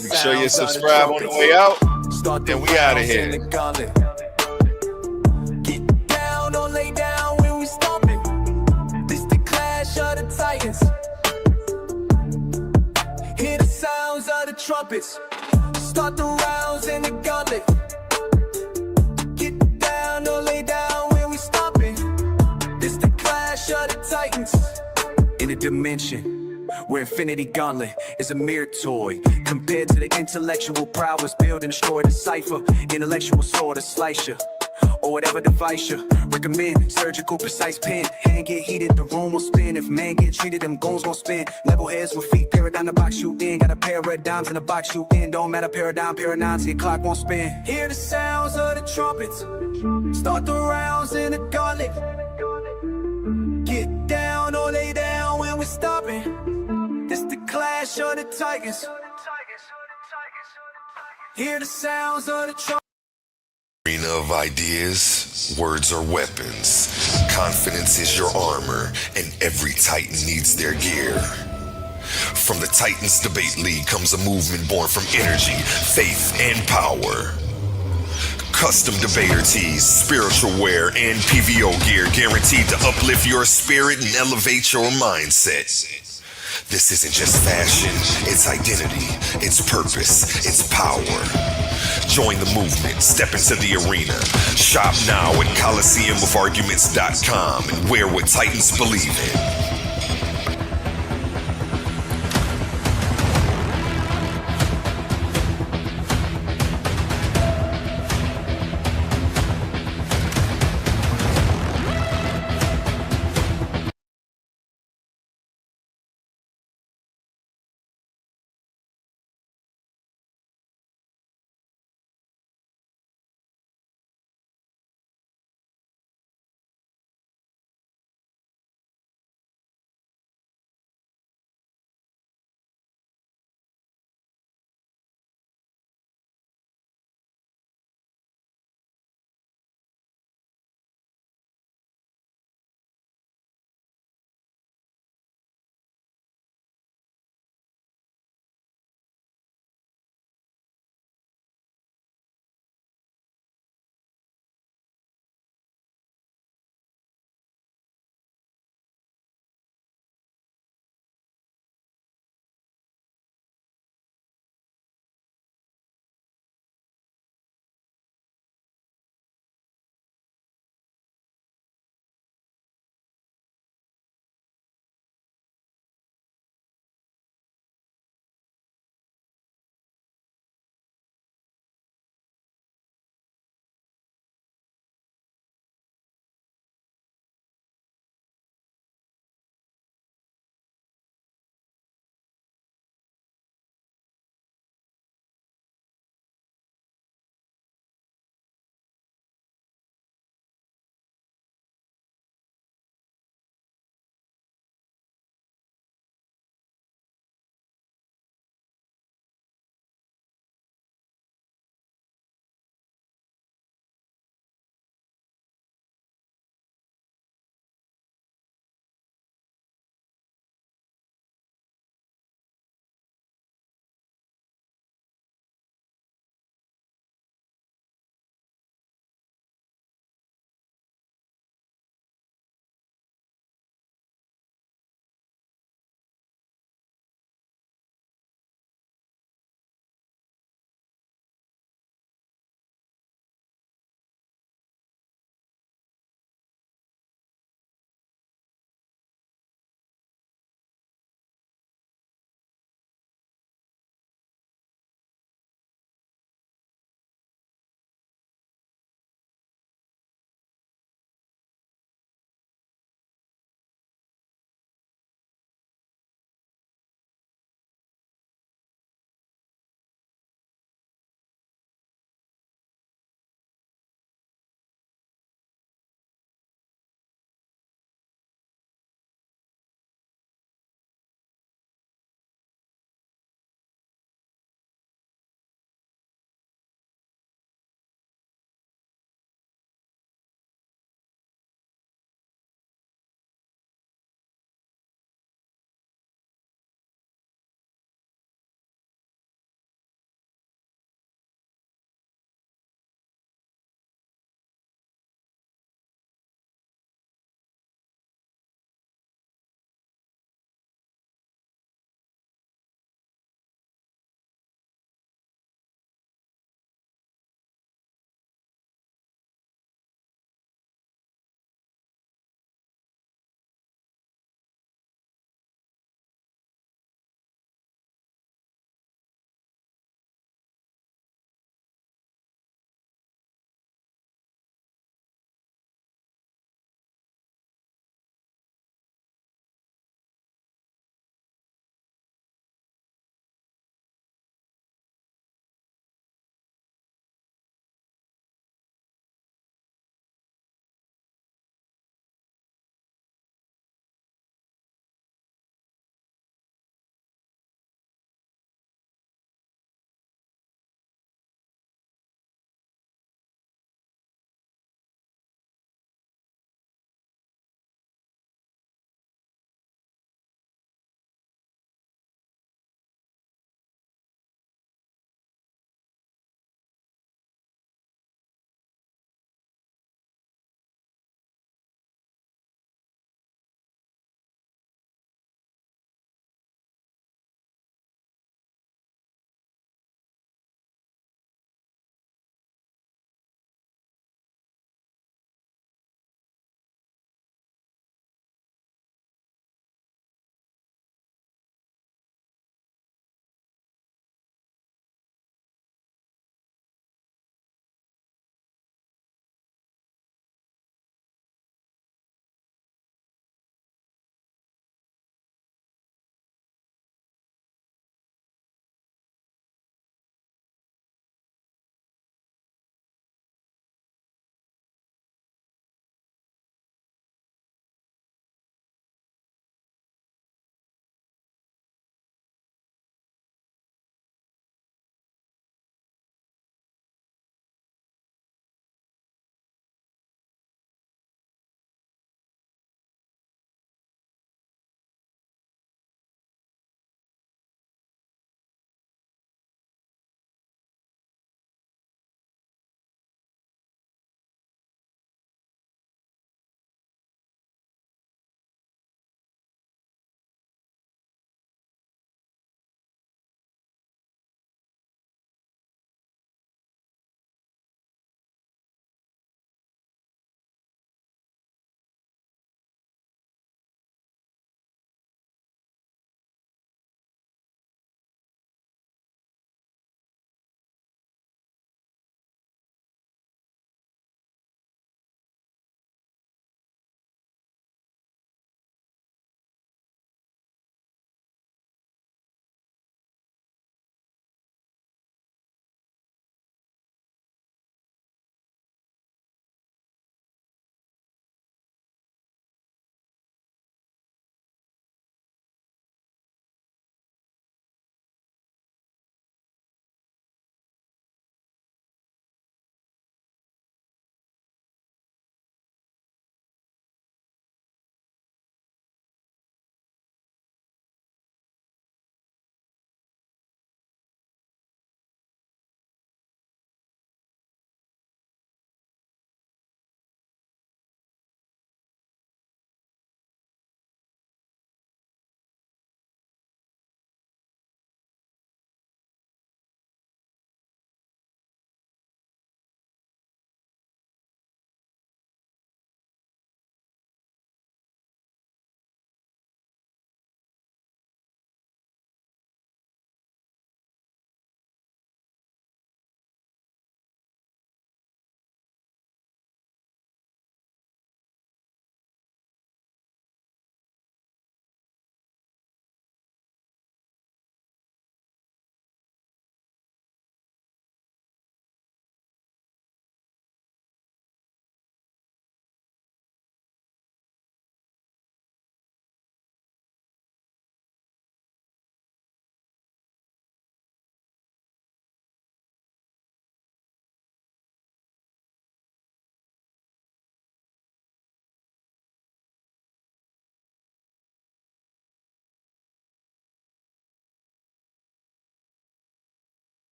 Make sure you subscribe on the way out. And we out of here. Get down, don't lay down when we stomping. This the clash of the titans. Hear the sounds of the trumpets. Start the rounds in the gauntlet. Get down, don't lay down when we stomping. This the clash of the titans. In a dimension where infinity gauntlet is a mere toy compared to the intellectual prowess build and destroy the cipher. Intellectual sword to slice you, or whatever device you recommend. Surgical precise pen, hand get heated, the room will spin. If man get treated, them goals gon' spin. Level heads with feet, paradigm the box you in. Got a pair of red dimes in the box you in. Don't matter paradigms, your clock won't spin. Hear the sounds of the trumpets. Start the rounds in the gauntlet. Get down or lay down when we're stopping. This the clash of the tigers. Hear the sounds of the trumpets. Arena of ideas, words are weapons. Confidence is your armor, and every Titan needs their gear. From the Titans Debate League comes a movement born from energy, faith, and power. Custom debater tees, spiritual wear, and PVO gear guaranteed to uplift your spirit and elevate your mindset. This isn't just fashion, it's identity, it's purpose, it's power. Join the movement, step into the arena. Shop now at ColiseumOfArguments.com and wear what Titans believe in.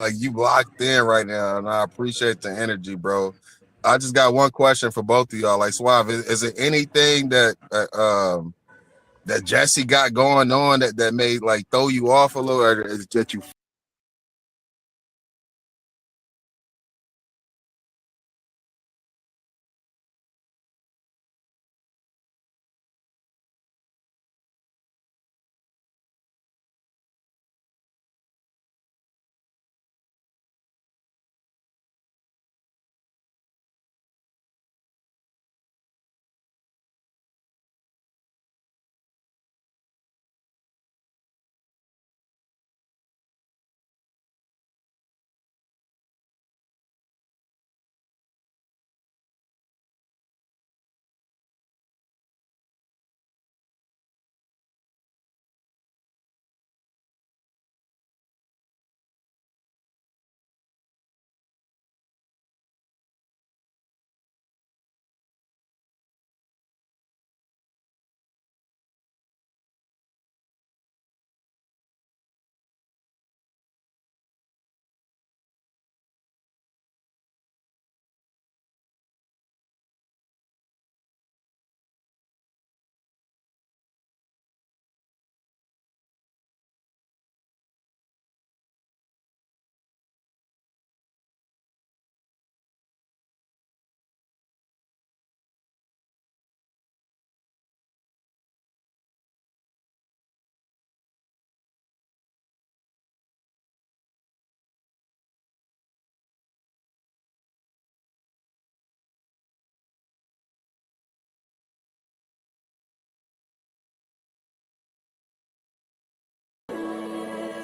Like you locked in right now, and I appreciate the energy, bro. I just got one question for both of y'all. Like Suave, is it anything that Jesse got going on that made like throw you off a little, or is it just you?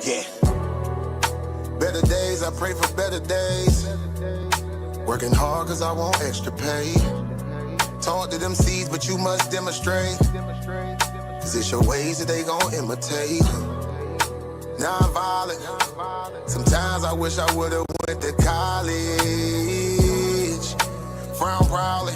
Yeah. Better days, I pray for better days. Working hard cause I want extra pay. Talk to them seeds, but you must demonstrate. Cause it's your ways that they gon' imitate. Non-violent. Sometimes I wish I would've went to college. Frown proudly.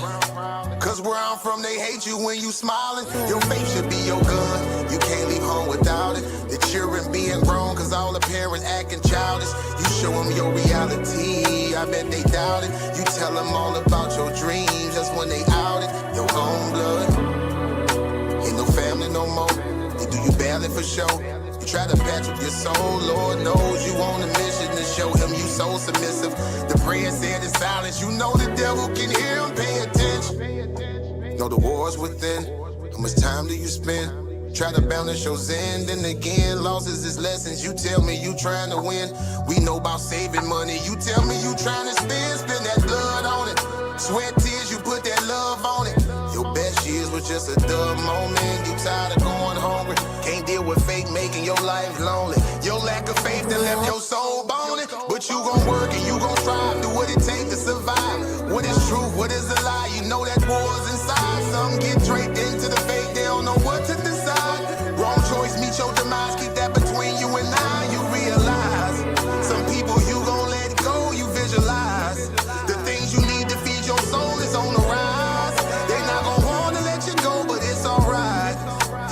Cause where I'm from, they hate you when you smiling. Your faith should be your gun. You can't leave home without it. The children being grown, cause all the parents acting childish. You show them your reality, I bet they doubt it. You tell them all about your dreams, just when they out it. Your own blood, ain't no family no more. They do you badly for show. You try to patch up your soul, Lord knows you on a mission to show him you so submissive. The prayer said in silence, you know the devil can hear him, pay attention. Know the war's within, how much time do you spend? Try to balance your zen, then again, losses is lessons. You tell me you trying to win, we know about saving money. You tell me you trying to spend that blood on it. Sweat, tears, you put that love on it. Your best years was just a dumb moment. You tired of going hungry, can't deal with fake making your life lonely. Your lack of faith that left your soul boning. But you gon' work and you gon' strive, do what it takes to survive. What is truth, what is a lie? You know that war's inside. Some get draped into the fake, they don't know what to decide. Wrong choice, meet your demise, keep that between you and I. You realize, some people you gon' let go, you visualize. The things you need to feed your soul is on the rise. They not gon' wanna let you go, but it's alright.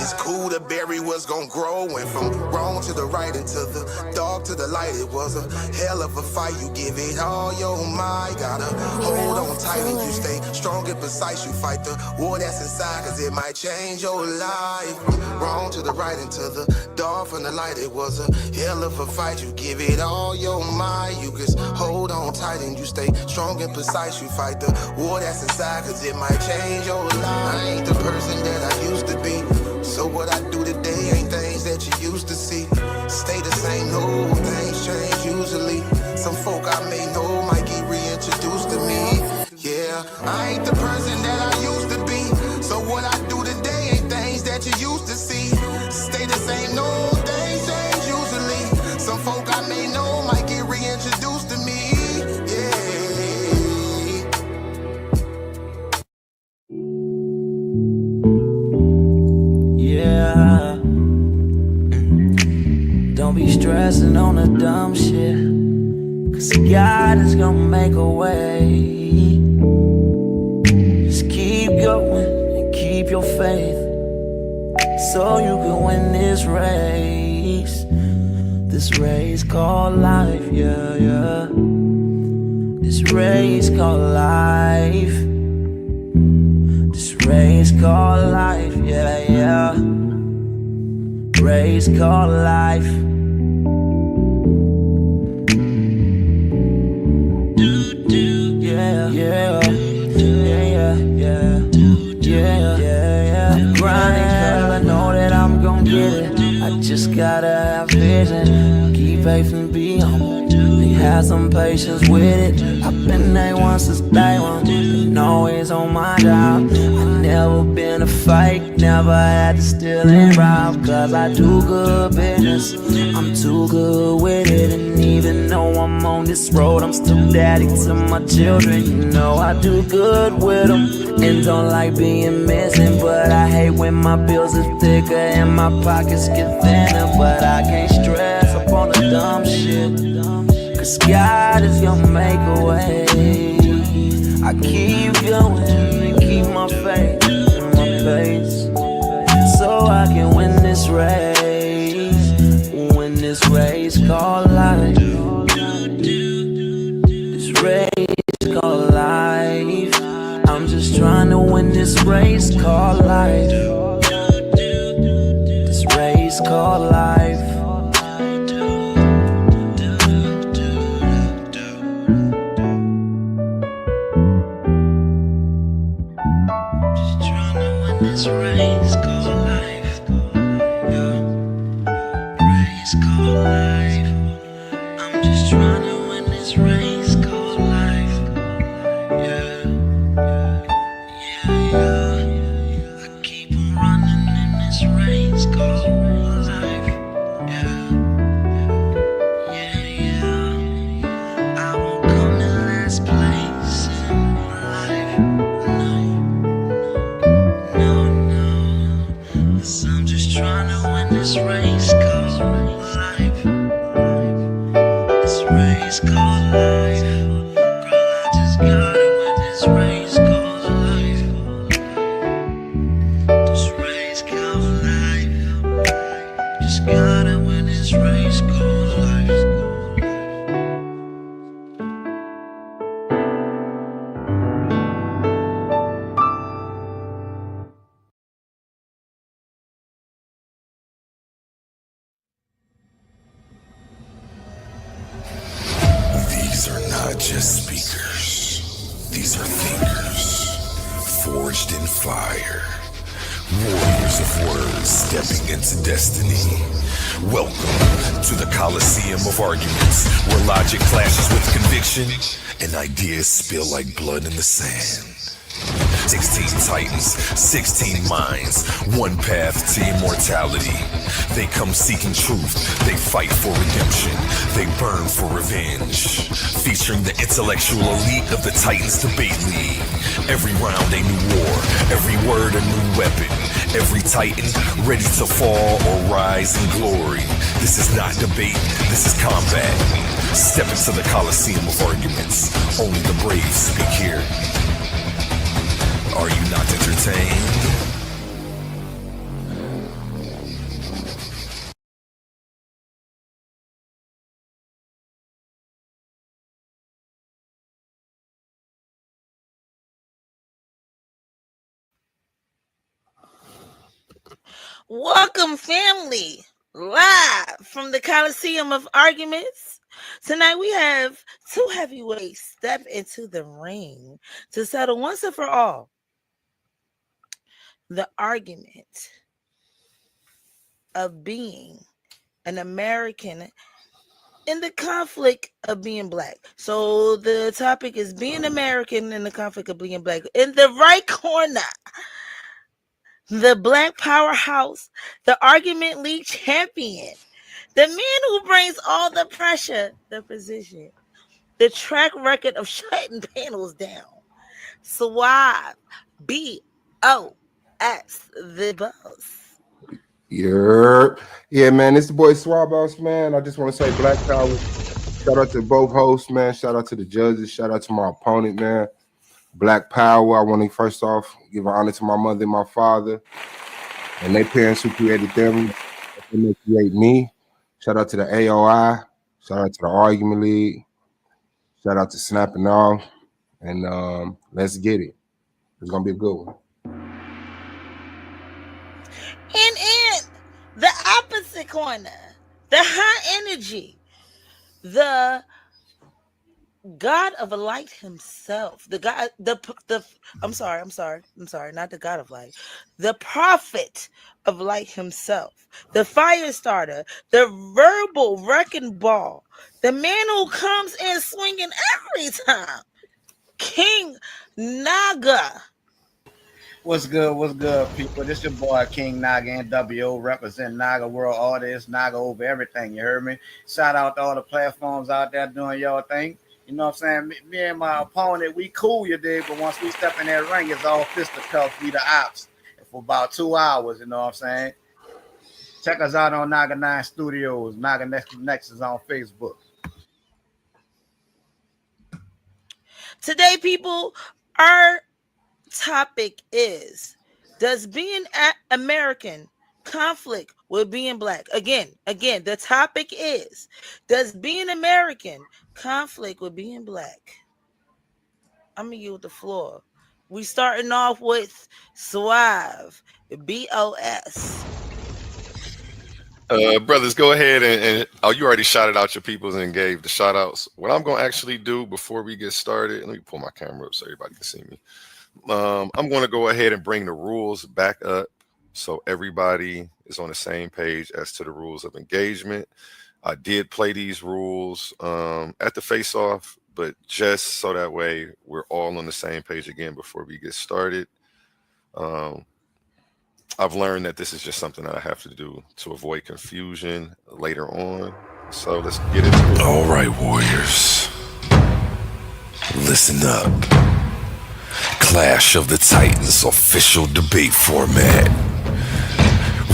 It's cool to bury what's gon' grow. Went from wrong to the right and to the dark to the light. It was a hell of a fight. You give it all your might. Gotta hold on tight and you stay strong and precise. You fight the war that's inside, cause it might change your life. From wrong to the right and to the dark from the light. It was a hell of a fight. You give it all your might. You just hold on tight and you stay strong and precise. You fight the war that's inside, cause it might change your life. I ain't the person that I used to be. So what I do today ain't things that you used to see. Stay the same, no, things change usually. Some folk I may know might get reintroduced to me. Yeah, I ain't the person that I used to be. So what I do today ain't things that you used to see. Stay the same, no, things change usually. Some folk I may know might get reintroduced to me. Yeah. Yeah. Don't be stressing on the dumb shit, cause God is gonna make a way. Just keep going and keep your faith. so you can win this race. This race called life, yeah, yeah. This race called life. This race called life, yeah, yeah. Race called life. Yeah, yeah, yeah, yeah, yeah, yeah. I'm grinding 'cause I know that I'm gon' get it. I just gotta have vision. Keep faith and be humble. Have some patience with it. I've been A1 since day one. Been always on my job. I never been a fake. Never had to steal and rob. Cause I do good business. I'm too good with it. And even though I'm on this road, I'm still daddy to my children. You know I do good with them. And don't like being missing. But I hate when my bills are thicker and my pockets get thinner. But I can't stress up on the dumb shit. Cause God is gonna make a way. I keep going and keep my faith in my pace, so I can win this race. Win this race called life. This race called life. I'm just trying to win this race called life. This race called life. This race called life, yeah. Race called life. I'm just trying to win this race called life, yeah, yeah, yeah. I keep on running in this race called life, yeah, yeah, yeah. I won't come in last place in life, no. Cause I'm just trying to win this race called life. This race called life. Girl, I just gotta win this race called life. This race called life. Just gotta win this race called life. These are not just speakers. These are thinkers, forged in fire. Warriors of words stepping into destiny. Welcome to the Coliseum of Arguments, where logic clashes with conviction and ideas spill like blood in the sand. 16 titans, 16 minds, one path to immortality. They come seeking truth, they fight for redemption, they burn for revenge. Featuring the intellectual elite of the Titans Debate League. Every round a new war, every word a new weapon. Every titan ready to fall or rise in glory. This is not debate, this is combat. Step into the Coliseum of Arguments. Only the brave speak here. Are you not entertained? Welcome, family, live from the Coliseum of Arguments. Tonight we have two heavyweights step into the ring to settle once and for all the argument of being an American in the conflict of being black. So the topic is being American in the conflict of being black. In the right corner, the Black Powerhouse, the Argument League champion, the man who brings all the pressure, the position, the track record of shutting panels down. Suave B.O.S. the boss. Yeah, man, it's the boy Suave B.O.S, man. I just want to say Black Power. Shout out to both hosts, man. Shout out to the judges. Shout out to my opponent, man. Black Power. I want to first off give an honor to my mother and my father. and their parents who created them, and they create me. Shout out to the AOI. Shout out to the Argument League. Shout out to Snapping Off. And let's get it. It's gonna be a good one. And in the opposite corner, the high energy, the God of light himself, the God, the I'm sorry, not the God of light, the prophet of light himself, the fire starter, the verbal wrecking ball, the man who comes in swinging every time, King Naga. What's good, people? This your boy King Naga NWO, represent Naga World Artists, Naga over everything. You heard me? Shout out to all the platforms out there doing your thing. You know what I'm saying? Me and my opponent, we cool, you dig? But once we step in that ring, it's all fisticuffs. We the ops for about 2 hours. You know what I'm saying? Check us out on Naga 9 Studios, Naga Nexus on Facebook. Today, people, our topic is: does being American conflict with being black? Again, the topic is: does being American conflict with being black? I'm gonna yield the floor. We starting off with Suave B.O.S. Brothers, go ahead and oh, you already shouted out your peoples and gave the shout outs. What I'm gonna actually do before we get started, let me pull my camera up so everybody can see me. I'm gonna go ahead and bring the rules back up so everybody is on the same page as to the rules of engagement. I did play these rules at the face off, but just so that way we're all on the same page again before we get started. I've learned that this is just something that I have to do to avoid confusion later on. So let's get into it. All right, warriors. Listen up. Clash of the Titans official debate format.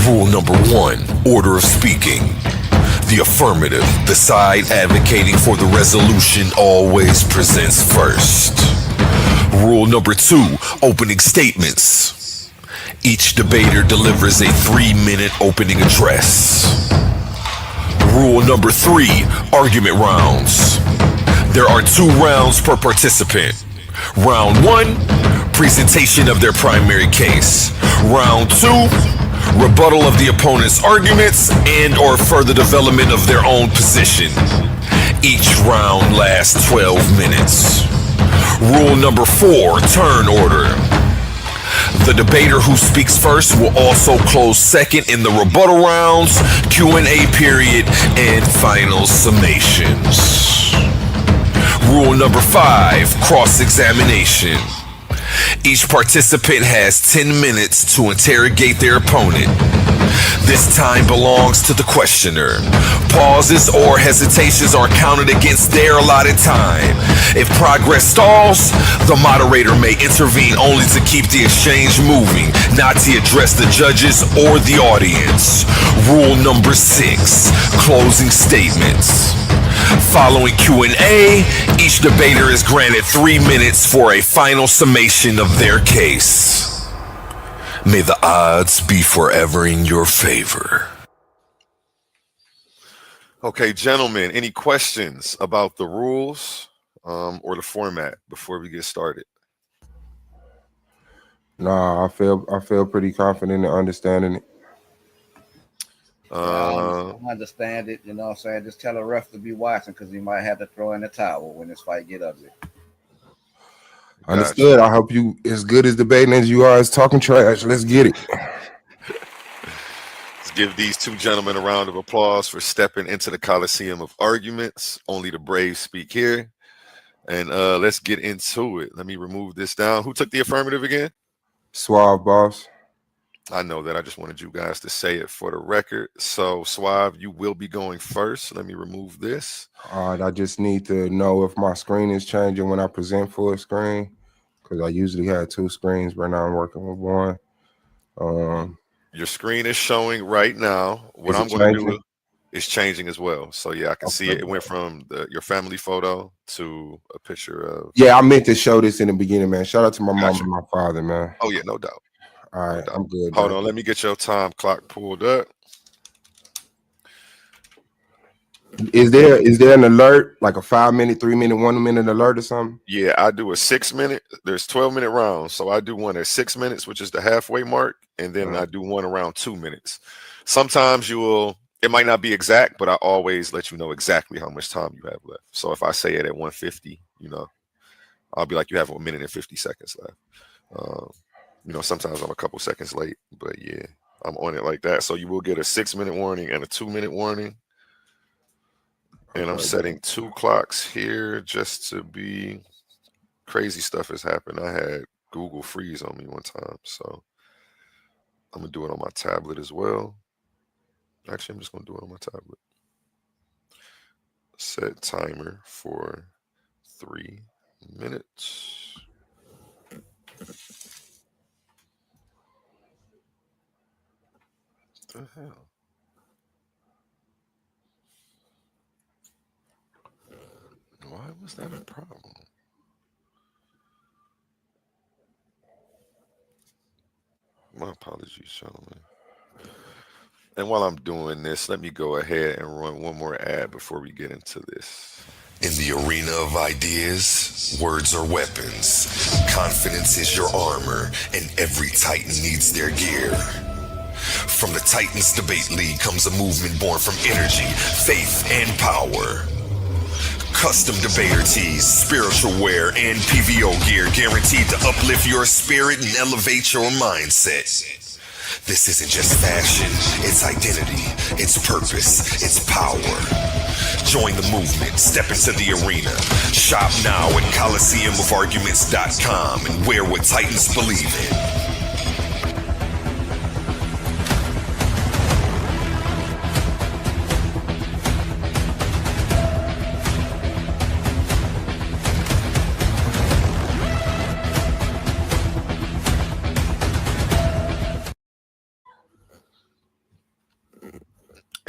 Rule number 1, order of speaking. The affirmative, the side advocating for the resolution, always presents first. Rule number 2, opening statements. Each debater delivers a 3-minute opening address. Rule number 3, argument rounds. There are 2 rounds per participant. Round 1, presentation of their primary case. Round 2, rebuttal of the opponent's arguments and or further development of their own position. Each round lasts 12 minutes. Rule number 4, turn order. The debater who speaks first will also close second in the rebuttal rounds, Q&A period, and final summations. Rule number 5, cross-examination. Each participant has 10 minutes to interrogate their opponent. This time belongs to the questioner. Pauses or hesitations are counted against their allotted time. If progress stalls, the moderator may intervene only to keep the exchange moving, not to address the judges or the audience. Rule number 6, closing statements. Following Q&A, each debater is granted 3 minutes for a final summation of their case. May the odds be forever in your favor. Okay, gentlemen, any questions about the rules or the format before we get started? Nah, I feel pretty confident in understanding it. I understand it. You know what I'm saying? Just tell a ref to be watching because he might have to throw in the towel when this fight get ugly. Understood. I hope you as good as debating as you are as talking trash. Let's get it. Let's give these 2 gentlemen a round of applause for stepping into the Coliseum of arguments. Only the brave speak here. And let's get into it. Let me remove this down. Who took the affirmative again? Suave B.O.S. I know that. I just wanted you guys to say it for the record. So, Suave, you will be going first. Let me remove this. All right, I just need to know if my screen is changing when I present full screen, because I usually have 2 screens. Right now I'm working with one. Your screen is showing right now. What I'm going to do is changing as well. So, yeah, I can see it. It went from your family photo to a picture of... Yeah, I meant to show this in the beginning, man. Shout out to my mom and my father, man. Oh, yeah, no doubt. All No right, doubt. I'm good, Hold bro. on, let me get your time clock pulled up. Is there an alert, like a 5 minute, 3 minute, 1 minute alert or something? Yeah, I do a 6 minute. There's 12-minute rounds, so I do one at 6 minutes, which is the halfway mark, and then Uh, I do one around 2 minutes. Sometimes you will. It might not be exact, but I always let you know exactly how much time you have left. So if I say it at 150, I'll be like, you have 1 minute and 50 seconds left. Um, sometimes I'm a couple seconds late, but yeah, I'm on it like that. So you will get a 6 minute warning and a 2 minute warning. And I'm okay. setting two clocks here just to be crazy stuff has happened. I had Google freeze on me one time, so I'm gonna do it on my tablet as well. Actually, I'm just gonna do it on my tablet. Set timer for 3 minutes. What the hell? Why was that a problem? My apologies, gentlemen. And while I'm doing this, let me go ahead and run one more ad before we get into this. In the arena of ideas, words are weapons. Confidence is your armor, and every Titan needs their gear. From the Titans Debate League comes a movement born from energy, faith, and power. Custom debater tees, spiritual wear, and PVO gear guaranteed to uplift your spirit and elevate your mindset. This isn't just fashion, it's identity, it's purpose, it's power. Join the movement, step into the arena. Shop now at ColiseumOfArguments.com and wear what Titans believe in.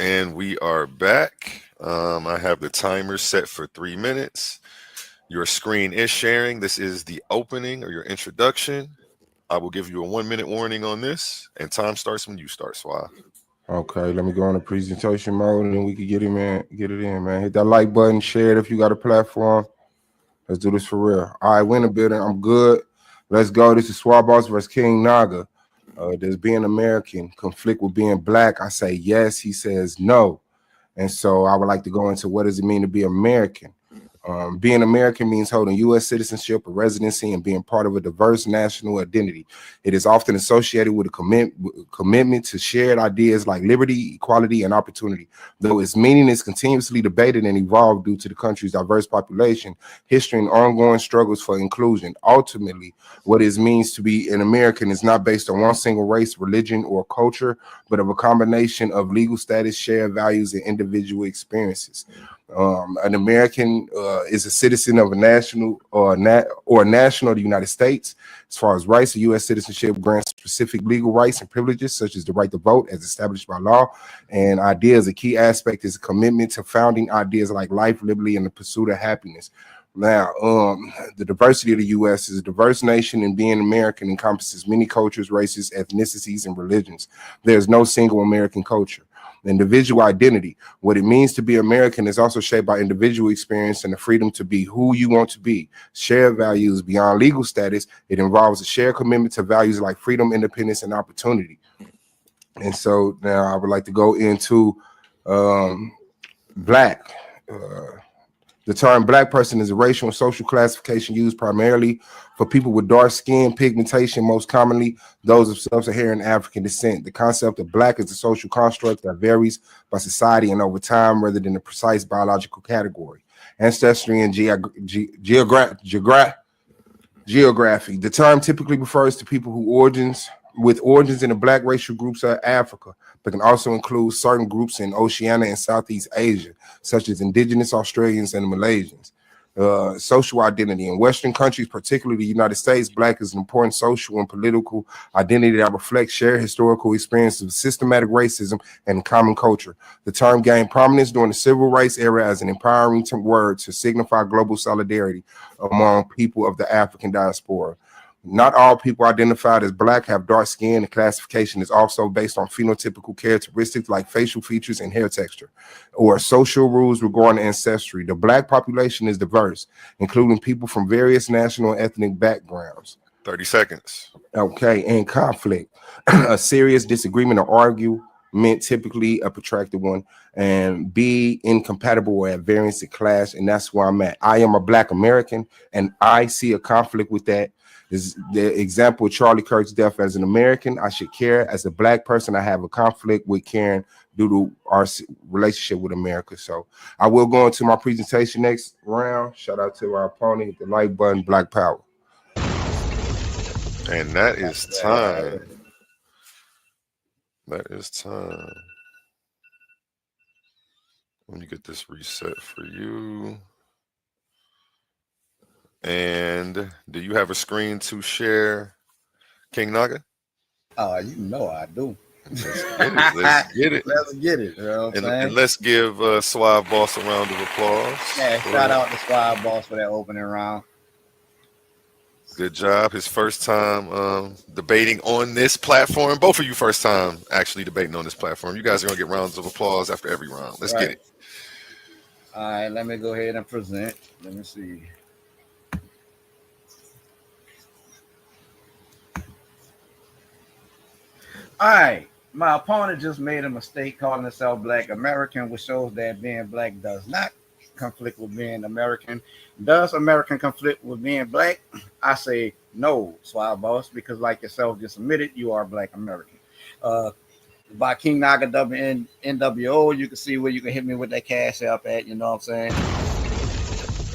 And we are back. I have the timer set for 3 minutes. Your screen is sharing. This is the opening or your introduction. I will give you a 1 minute warning on this, and time starts when you start, Suave. Okay, let me go on the presentation mode and then we can get it, man. Get it in, man. Hit that like button, share it if you got a platform. Let's do this for real. All right, we're in the building. I'm good. Let's go. This is Suave B.O.S versus King Naga. Does being American conflict with being black? I say yes. He says no. And so I would like to go into what does it mean to be American? Being American means holding U.S. citizenship or residency and being part of a diverse national identity. It is often associated with a commitment to shared ideas like liberty, equality, and opportunity. Though its meaning is continuously debated and evolved due to the country's diverse population, history, and ongoing struggles for inclusion. Ultimately, what it means to be an American is not based on one single race, religion, or culture, but of a combination of legal status, shared values, and individual experiences. An American is a citizen of a national or a national of the United States. As far as rights, the U.S. citizenship grants specific legal rights and privileges, such as the right to vote as established by law. And ideas, a key aspect is a commitment to founding ideas like life, liberty, and the pursuit of happiness. Now, the diversity of the U.S. is a diverse nation, and being American encompasses many cultures, races, ethnicities, and religions. There's no single American culture. Individual identity. What it means to be American is also shaped by individual experience and the freedom to be who you want to be. Shared values beyond legal status. It involves a shared commitment to values like freedom, independence, and opportunity. And so now I would like to go into black. The term black person is a racial and social classification used primarily for people with dark skin, pigmentation, most commonly those of sub-Saharan African descent. The concept of black is a social construct that varies by society and over time rather than a precise biological category. Ancestry and geography. The term typically refers to people who origins in the black racial groups of Africa, but can also include certain groups in Oceania and Southeast Asia, such as indigenous Australians and Malaysians. Social identity. In Western countries, particularly the United States, black is an important social and political identity that reflects shared historical experiences of systematic racism and common culture. The term gained prominence during the civil rights era as an empowering word to signify global solidarity among people of the African diaspora. Not all people identified as black have dark skin. The classification is also based on phenotypical characteristics like facial features and hair texture, or social rules regarding ancestry. The black population is diverse, including people from various national and ethnic backgrounds. 30 seconds. Okay, and conflict, a serious disagreement or argument, typically a protracted one, and be incompatible or at variance to clash, and that's where I'm at. I am a black American, and I see a conflict with that. Is the example of Charlie Kirk's death. As an American, I should care. As a black person, I have a conflict with caring due to our relationship with America. So I will go into my presentation next round. Shout out to our opponent, the like button, Black Power. And that is time. That is time. Let me get this reset for you. And do you have a screen to share, King Naga? You know I do. Let's get it. Let's get it. Let's get it. You know what I'm saying? And let's give Suave B.O.S a round of applause. Yeah, shout out to Suave B.O.S for that opening round. Good job. His first time debating on this platform. Both of you first time actually debating on this platform. You guys are going to get rounds of applause after every round. Let's get it. All right, let me go ahead and present. Let me see. All right, my opponent just made a mistake calling himself Black American, which shows that being black does not conflict with being American. Does American conflict with being black? I say no, Suave B.O.S, because like yourself just admitted, you are Black American. By King Naga NWO, you can see where you can hit me with that cash up at, you know what I'm saying?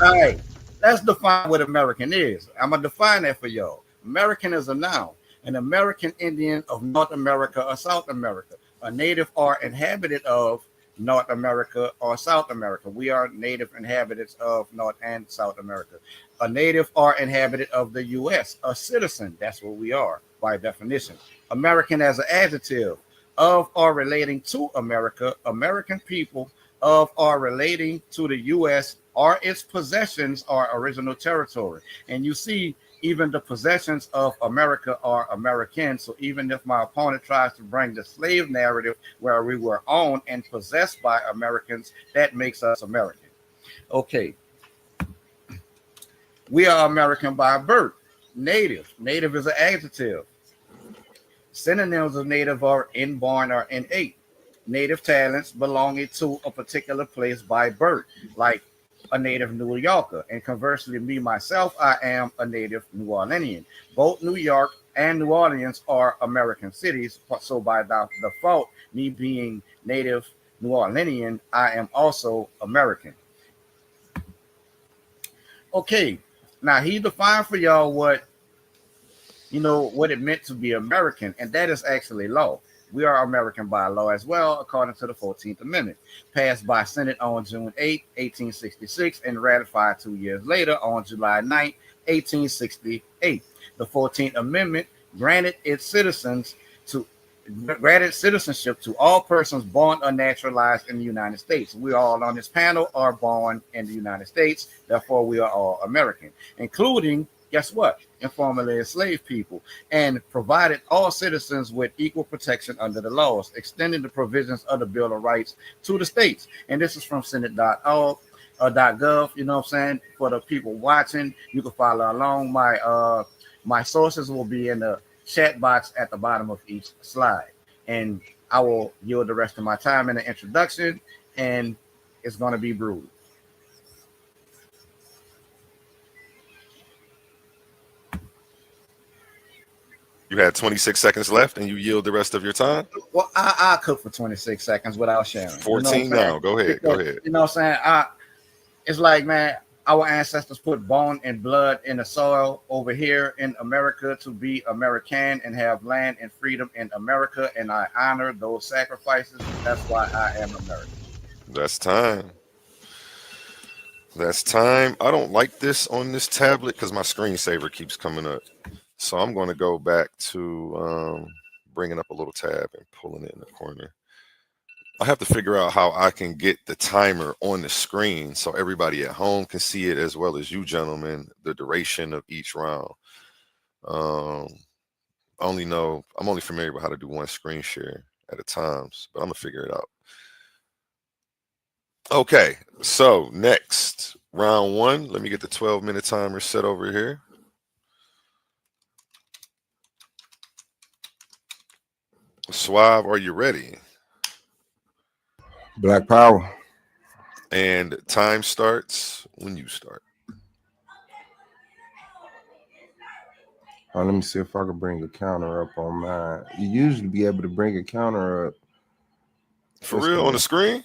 All right, let's define what American is. I'm going to define that for y'all. American is a noun. An American Indian of North America or South America, a native or inhabitant of North America or South America. We are native inhabitants of North and South America. A native or inhabitant of the U.S., a citizen. That's what we are by definition. American as an adjective, of or relating to America, American people of or relating to the U.S. or its possessions or original territory. And you see, even the possessions of America are American. So even if my opponent tries to bring the slave narrative where we were owned and possessed by Americans, that makes us American. Okay. We are American by birth. Native. Native is an adjective. Synonyms of native are inborn or innate. Native talents belonging to a particular place by birth, like a native New Yorker. And conversely, me, myself, I am a native New Orleanian. Both New York and New Orleans are American cities. So by default, me being native New Orleanian, I am also American. Okay, now he defined for y'all what it meant to be American, and that is actually law. We are American by law as well, according to the 14th Amendment, passed by Senate on June 8, 1866, and ratified 2 years later on July 9, 1868. The 14th Amendment granted citizenship to all persons born or naturalized in the United States. We all on this panel are born in the United States, therefore we are all American, including, guess what? Informally enslaved people, and provided all citizens with equal protection under the laws, extending the provisions of the Bill of Rights to the states. And this is from Senate.org. .gov, you know what I'm saying? For the people watching, you can follow along. My sources will be in the chat box at the bottom of each slide. And I will yield the rest of my time in the introduction, and it's going to be brutal. You had 26 seconds left and you yield the rest of your time? Well, I cook for 26 seconds without sharing. 14 now. Go ahead. Go ahead. You know what I'm saying? It's like, man, our ancestors put bone and blood in the soil over here in America to be American and have land and freedom in America. And I honor those sacrifices. That's why I am American. That's time. That's time. I don't like this on this tablet because my screensaver keeps coming up. So I'm going to go back to bringing up a little tab and pulling it in the corner. I have to figure out how I can get the timer on the screen so everybody at home can see it as well as you gentlemen, the duration of each round. Um, I'm only familiar with how to do one screen share at a time, but I'm gonna figure it out. Okay, so next round one. Let me get the 12-minute timer set over here. Suave, are you ready? Black Power. And time starts when you start. Let me see if I can bring a counter up on mine. You usually be able to bring a counter up. For real, on the screen?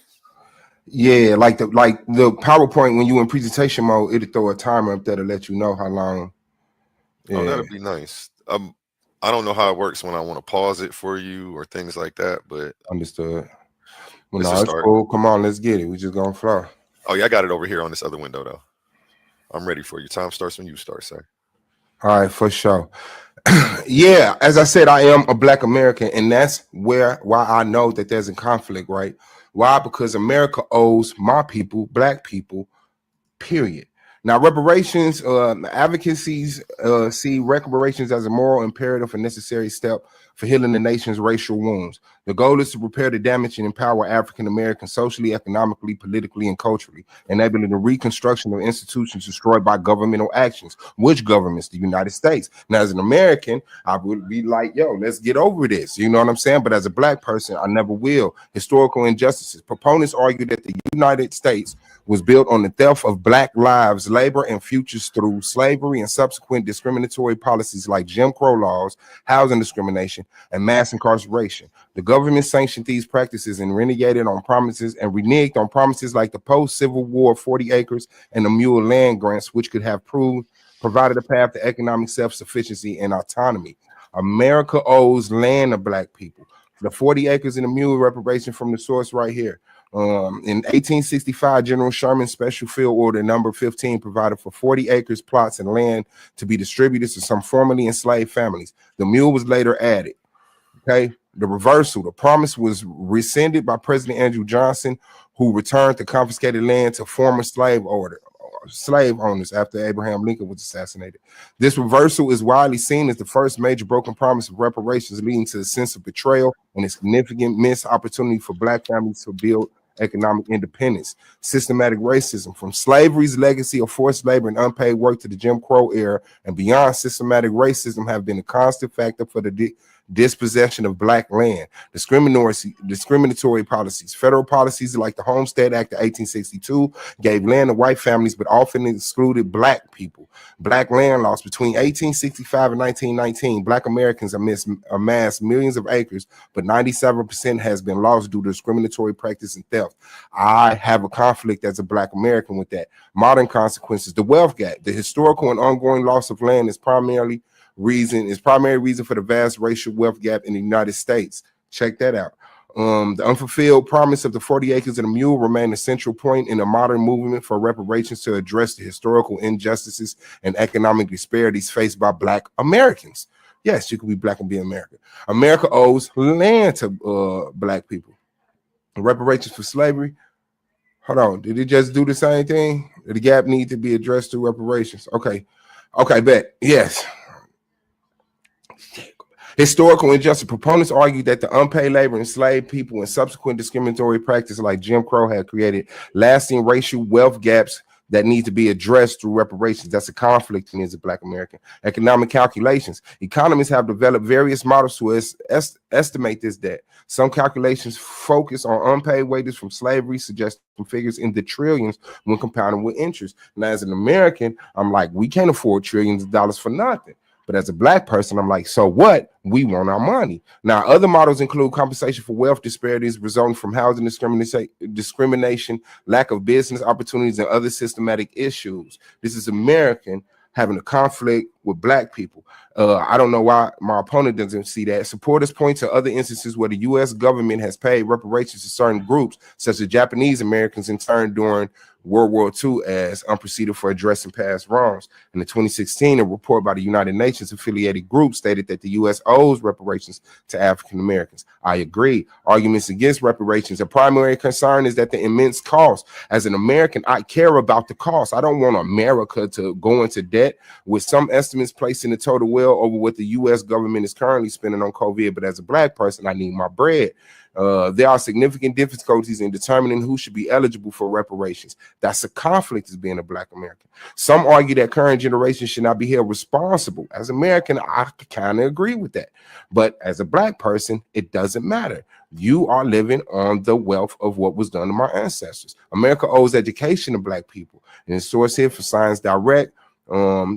Yeah, like the PowerPoint when you in presentation mode, it'll throw a timer up there to let you know how long. Oh, Yeah, that'd be nice. I don't know how it works when I want to pause it for you or things like that, but understood. Well, it's a no, it's start. cool. Come on, let's get it. We just gonna fly. Oh yeah, I got it over here on this other window though. I'm ready for you. Time starts when you start, sir. All right, for sure. Yeah, as I said, I am a Black American, and that's why I know that there's a conflict, right? Why? Because America owes my people, Black people, period. Now, reparations, advocacies see reparations as a moral imperative and necessary step for healing the nation's racial wounds. The goal is to repair the damage and empower African Americans socially, economically, politically, and culturally, enabling the reconstruction of institutions destroyed by governmental actions. Which governments? The United States. Now, as an American, I would be like, yo, let's get over this. You know what I'm saying? But as a Black person, I never will. Historical injustices. Proponents argue that the United States was built on the theft of Black lives, labor, and futures through slavery and subsequent discriminatory policies like Jim Crow laws, housing discrimination, and mass incarceration. The government sanctioned these practices and reneged on promises like the post-Civil War 40 acres and the mule land grants, which could have provided a path to economic self-sufficiency and autonomy. America owes land to Black people. The 40 acres and the mule reparation from the source right here. In 1865, General Sherman's Special Field Order number 15 provided for 40 acres, plots, and land to be distributed to some formerly enslaved families. The mule was later added. Okay, the reversal, the promise was rescinded by President Andrew Johnson, who returned the confiscated land to former slave owners after Abraham Lincoln was assassinated. This reversal is widely seen as the first major broken promise of reparations, leading to a sense of betrayal and a significant missed opportunity for Black families to build economic independence. Systematic racism, from slavery's legacy of forced labor and unpaid work to the Jim Crow era and beyond, systematic racism have been a constant factor for the dispossession of Black land. Discriminatory policies. Federal policies like the Homestead Act of 1862 gave land to white families, but often excluded Black people. Black land laws between 1865 and 1919, Black Americans amassed millions of acres, but 97% has been lost due to discriminatory practice and theft. I have a conflict as a Black American with that. Modern consequences. The wealth gap. The historical and ongoing loss of land is primary reason for the vast racial wealth gap in the United States. Check that out. The unfulfilled promise of the 40 acres and a mule remain a central point in the modern movement for reparations to address the historical injustices and economic disparities faced by Black Americans. Yes, you can be Black and be American. America owes land to Black people. Reparations for slavery. Hold on. Did it just do the same thing? Did the gap need to be addressed through reparations? Okay, bet. Yes. Historical injustice. Proponents argue that the unpaid labor, enslaved people, and subsequent discriminatory practice like Jim Crow had created lasting racial wealth gaps that need to be addressed through reparations. That's a conflict in as a Black American. Economic calculations. Economists have developed various models to estimate this debt. Some calculations focus on unpaid wages from slavery, suggesting figures in the trillions when compounded with interest. Now, as an American, I'm like, we can't afford trillions of dollars for nothing. But as a Black person, I'm like, so what? We want our money. Now, other models include compensation for wealth disparities resulting from housing discrimination, lack of business opportunities, and other systematic issues. This is American having a conflict with Black people. I don't know why my opponent doesn't see that. Supporters point to other instances where the U.S. government has paid reparations to certain groups, such as Japanese Americans, in turn during World War II as unprecedented for addressing past wrongs. In 2016, a report by the United Nations affiliated group stated that the U.S. owes reparations to African Americans. I agree. Arguments against reparations. A primary concern is that the immense cost. As an American, I care about the cost. I don't want America to go into debt, with some estimates placing the total well over what the U.S. government is currently spending on COVID. But as a black person, I need my bread. There are significant difficulties in determining who should be eligible for reparations. That's a conflict as being a black American. Some argue that current generations should not be held responsible. As an American, I kind of agree with that. But as a black person, it doesn't matter. You are living on the wealth of what was done to my ancestors. America owes education to black people. And the source here for Science Direct,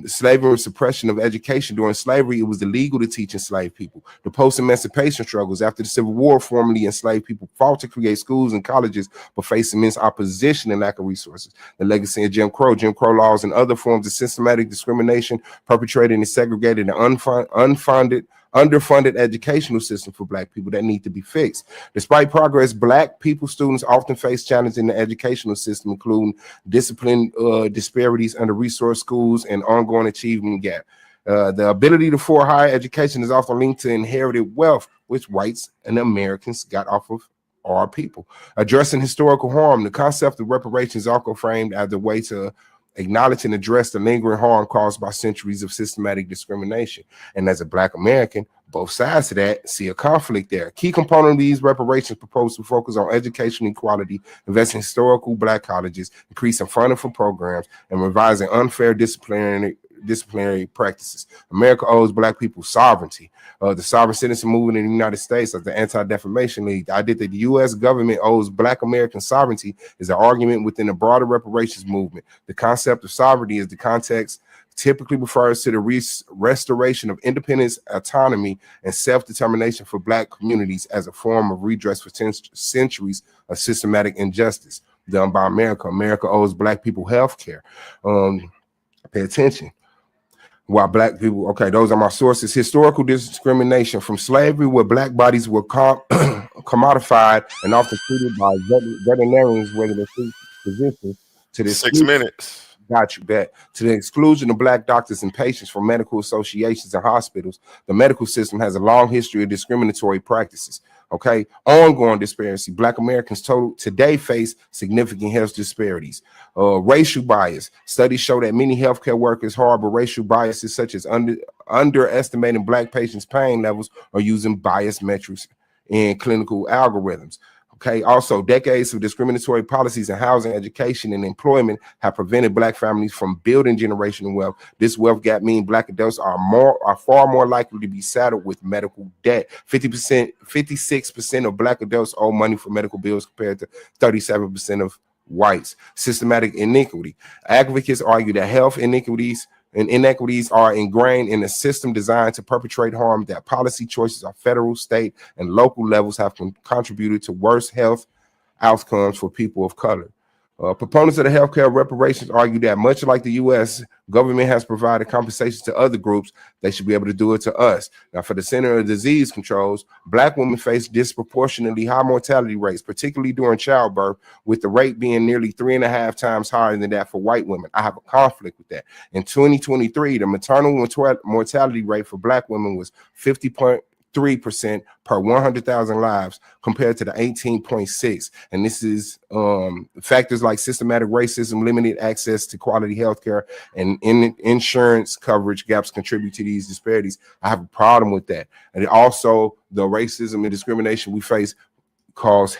slavery and suppression of education. During slavery, it was illegal to teach enslaved people. The post-emancipation struggles after the Civil War, formerly enslaved people fought to create schools and colleges, but faced immense opposition and lack of resources. The legacy of Jim Crow laws, and other forms of systematic discrimination perpetrated and segregated and underfunded educational system for black people that need to be fixed. Despite progress, black people, students often face challenges in the educational system, including discipline disparities, under-resourced schools, and ongoing achievement gap. The ability to afford higher education is often linked to inherited wealth, which whites and Americans got off of our people. Addressing historical harm, the concept of reparations is also framed as a way to acknowledge and address the lingering harm caused by centuries of systematic discrimination. And as a black American, both sides of that see a conflict there. Key component of these reparations propose to focus on education equality, invest in historical black colleges, increasing funding for programs, and revising unfair disciplinary practices. America owes black people sovereignty. The sovereign citizen movement in the United States, as the Anti-Defamation League, I did that the U.S. government owes black American sovereignty is an argument within the broader reparations movement. The concept of sovereignty is the context typically refers to the restoration of independence, autonomy, and self-determination for black communities as a form of redress for centuries of systematic injustice done by America. America owes black people health care. Pay attention. While black people, okay, those are my sources. Historical discrimination from slavery, where black bodies were commodified and often treated by veterinarians, whether they're physicians, to this 6 minutes. Got you back. To the exclusion of black doctors and patients from medical associations and hospitals, the medical system has a long history of discriminatory practices. Okay, ongoing disparity. Black Americans today face significant health disparities. Racial bias. Studies show that many healthcare workers harbor racial biases, such as underestimating black patients' pain levels or using biased metrics in clinical algorithms. Okay, also decades of discriminatory policies in housing, education, and employment have prevented black families from building generational wealth. This wealth gap means black adults are far more likely to be saddled with medical debt. 56% of black adults owe money for medical bills compared to 37% of whites. Systematic inequity. Advocates argue that health inequities and inequities are ingrained in a system designed to perpetrate harm, that policy choices at federal, state, and local levels have contributed to worse health outcomes for people of color. Proponents of the healthcare reparations argue that much like the U.S. government has provided compensation to other groups, they should be able to do it to us. Now, for the Center of Disease Controls, black women face disproportionately high mortality rates, particularly during childbirth, with the rate being nearly 3.5 times higher than that for white women. I have a conflict with that. In 2023, the maternal mortality rate for black women was 50.3% per 100,000 lives compared to the 18.6. And this is factors like systematic racism, limited access to quality healthcare, and insurance coverage gaps contribute to these disparities. I have a problem with that. And also the racism and discrimination we face cause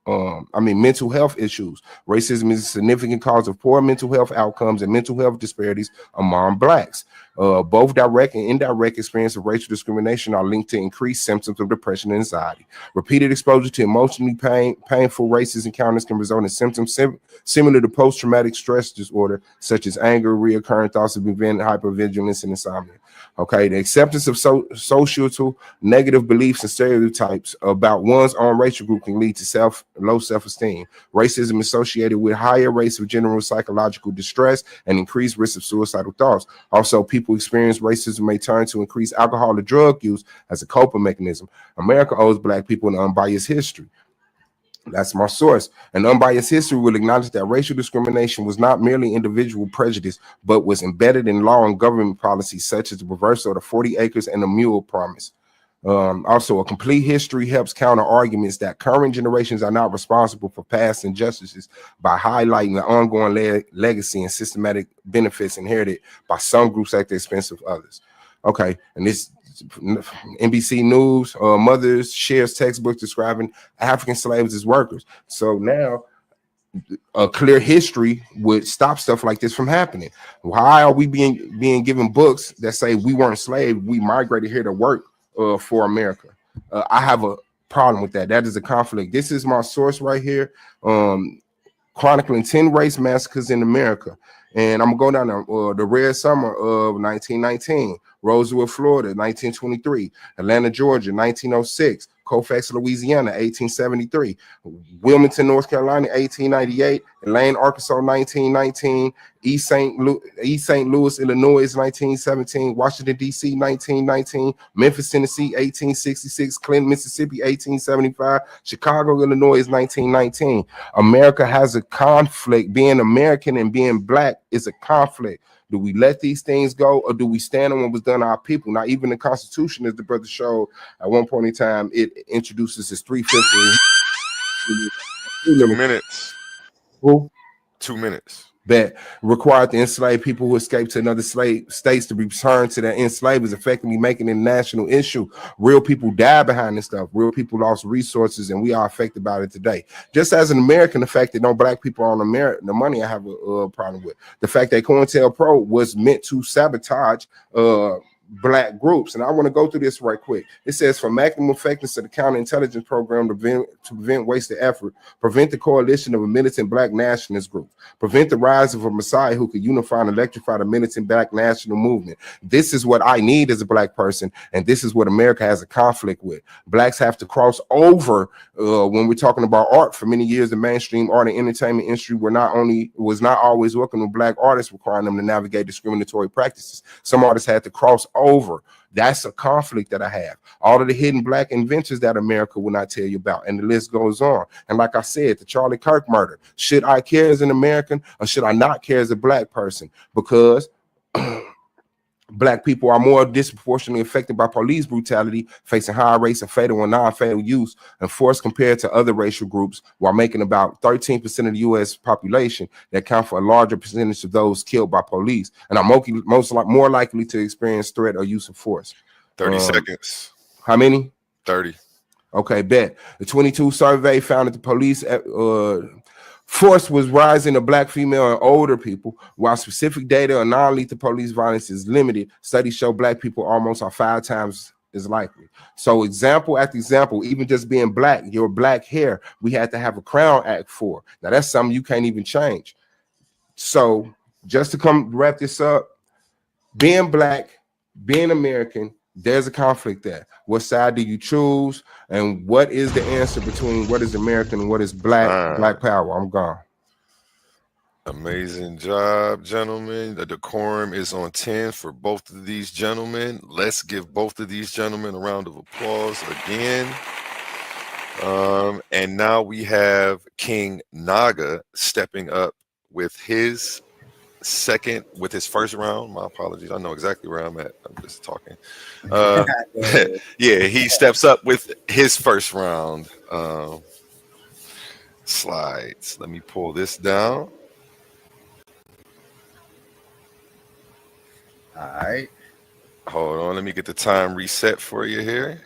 mental health issues. Racism is a significant cause of poor mental health outcomes and mental health disparities among blacks. Both direct and indirect experience of racial discrimination are linked to increased symptoms of depression and anxiety. Repeated exposure to emotionally painful racist encounters can result in symptoms similar to post-traumatic stress disorder, such as anger, reoccurring thoughts of revenge, hypervigilance, and insomnia. Okay, the acceptance of societal negative beliefs and stereotypes about one's own racial group can lead to low self-esteem. Racism is associated with higher rates of general psychological distress and increased risk of suicidal thoughts. Also, people experience racism may turn to increased alcohol or drug use as a coping mechanism. America owes black people an unbiased history. That's my source. An unbiased history will acknowledge that racial discrimination was not merely individual prejudice, but was embedded in law and government policies, such as the reversal of the 40 acres and the mule promise. Also, a complete history helps counter arguments that current generations are not responsible for past injustices by highlighting the ongoing legacy and systematic benefits inherited by some groups at the expense of others. Okay, and this NBC News, mothers shares textbooks describing African slaves as workers. So now a clear history would stop stuff like this from happening. Why are we being given books that say we weren't slaves, we migrated here to work for America? I have a problem with that. That is a conflict. This is my source right here. Chronicling 10 race massacres in America. And I'm going to go down the Red Summer of 1919, Rosewood, Florida, 1923, Atlanta, Georgia, 1906, Colfax, Louisiana, 1873, Wilmington, North Carolina, 1898, Elaine, Arkansas, 1919, East St. Louis, Illinois, 1917, Washington, D.C., 1919, Memphis, Tennessee, 1866, Clinton, Mississippi, 1875, Chicago, Illinois, 1919. America has a conflict. Being American and being black is a conflict. Do we let these things go, or do we stand on what was done to our people? Now, even the Constitution, as the brother showed at one point in time, it introduces this 3/5. 2 minutes. Who? 2 minutes. That required the enslaved people who escaped to another slave states to return to their enslavers, effectively making it a national issue. Real people died behind this stuff. Real people lost resources, and we are affected by it today. Just as an American, the fact that no black people on the money, I have a problem with. The fact that COINTELPRO was meant to sabotage black groups. And I want to go through this right quick. It says, for maximum effectiveness of the counterintelligence program to prevent wasted effort, prevent the coalition of a militant black nationalist group, prevent the rise of a messiah who could unify and electrify the militant black national movement. This is what I need as a black person, and this is what America has a conflict with. Blacks have to cross over when we're talking about art. For many years, the mainstream art and entertainment industry was not always welcoming black artists, requiring them to navigate discriminatory practices. Some artists had to cross over. That's a conflict that I have. All of the hidden black inventions that America will not tell you about, and the list goes on. And like I said, the Charlie Kirk murder, should I care as an American, or should I not care as a black person? Because black people are more disproportionately affected by police brutality, facing higher rates of fatal and non-fatal use and force compared to other racial groups, while making about 13% of the U.S. population that account for a larger percentage of those killed by police, and are more likely to experience threat or use of force. 30 seconds. How many? 30. Okay, bet. The 22 survey found that the police force was rising of black, female, and older people, while specific data on non-lethal police violence is limited. Studies show black people almost are 5 times as likely. So example after example, even just being black, your black hair, we had to have a Crown Act for. Now that's something you can't even change. So just to come wrap this up, being black, being American, there's a conflict there. What side do you choose? And what is the answer between what is American and what is black? Black power. I'm gone. Amazing job, gentlemen. The decorum is on 10 for both of these gentlemen. Let's give both of these gentlemen a round of applause again. And now we have King Naga stepping up with his first round. My apologies. I know exactly where I'm at. I'm just talking. Yeah, he steps up with his first round. Slides. Let me pull this down. All right. Hold on. Let me get the time reset for you here.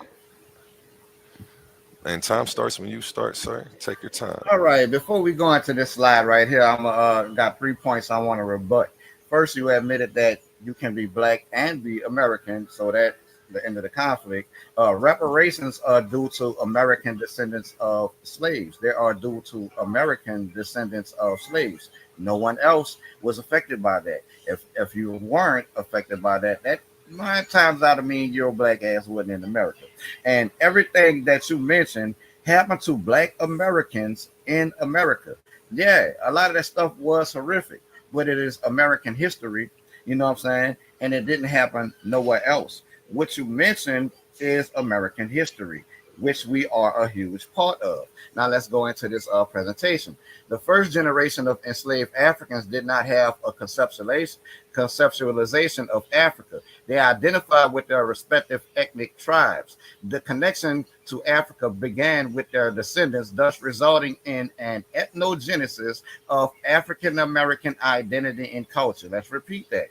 And time starts when you start, sir. Take your time. All right. Before we go into this slide right here, I'm got 3 points I want to rebut. First, you admitted that you can be black and be American, so that the end of the conflict. Reparations are due to American descendants of slaves. They are due to American descendants of slaves. No one else was affected by that. If you weren't affected by that, that 9 times out of mean your black ass wasn't in America. And everything that you mentioned happened to black Americans in America. Yeah, a lot of that stuff was horrific, but it is American history, you know what I'm saying? And it didn't happen nowhere else. What you mentioned is American history. which we are a huge part of. Now let's go into this presentation. The first generation of enslaved Africans did not have a conceptualization of Africa. They identified with their respective ethnic tribes. The connection to Africa began with their descendants, thus resulting in an ethnogenesis of African American identity and culture. Let's repeat that.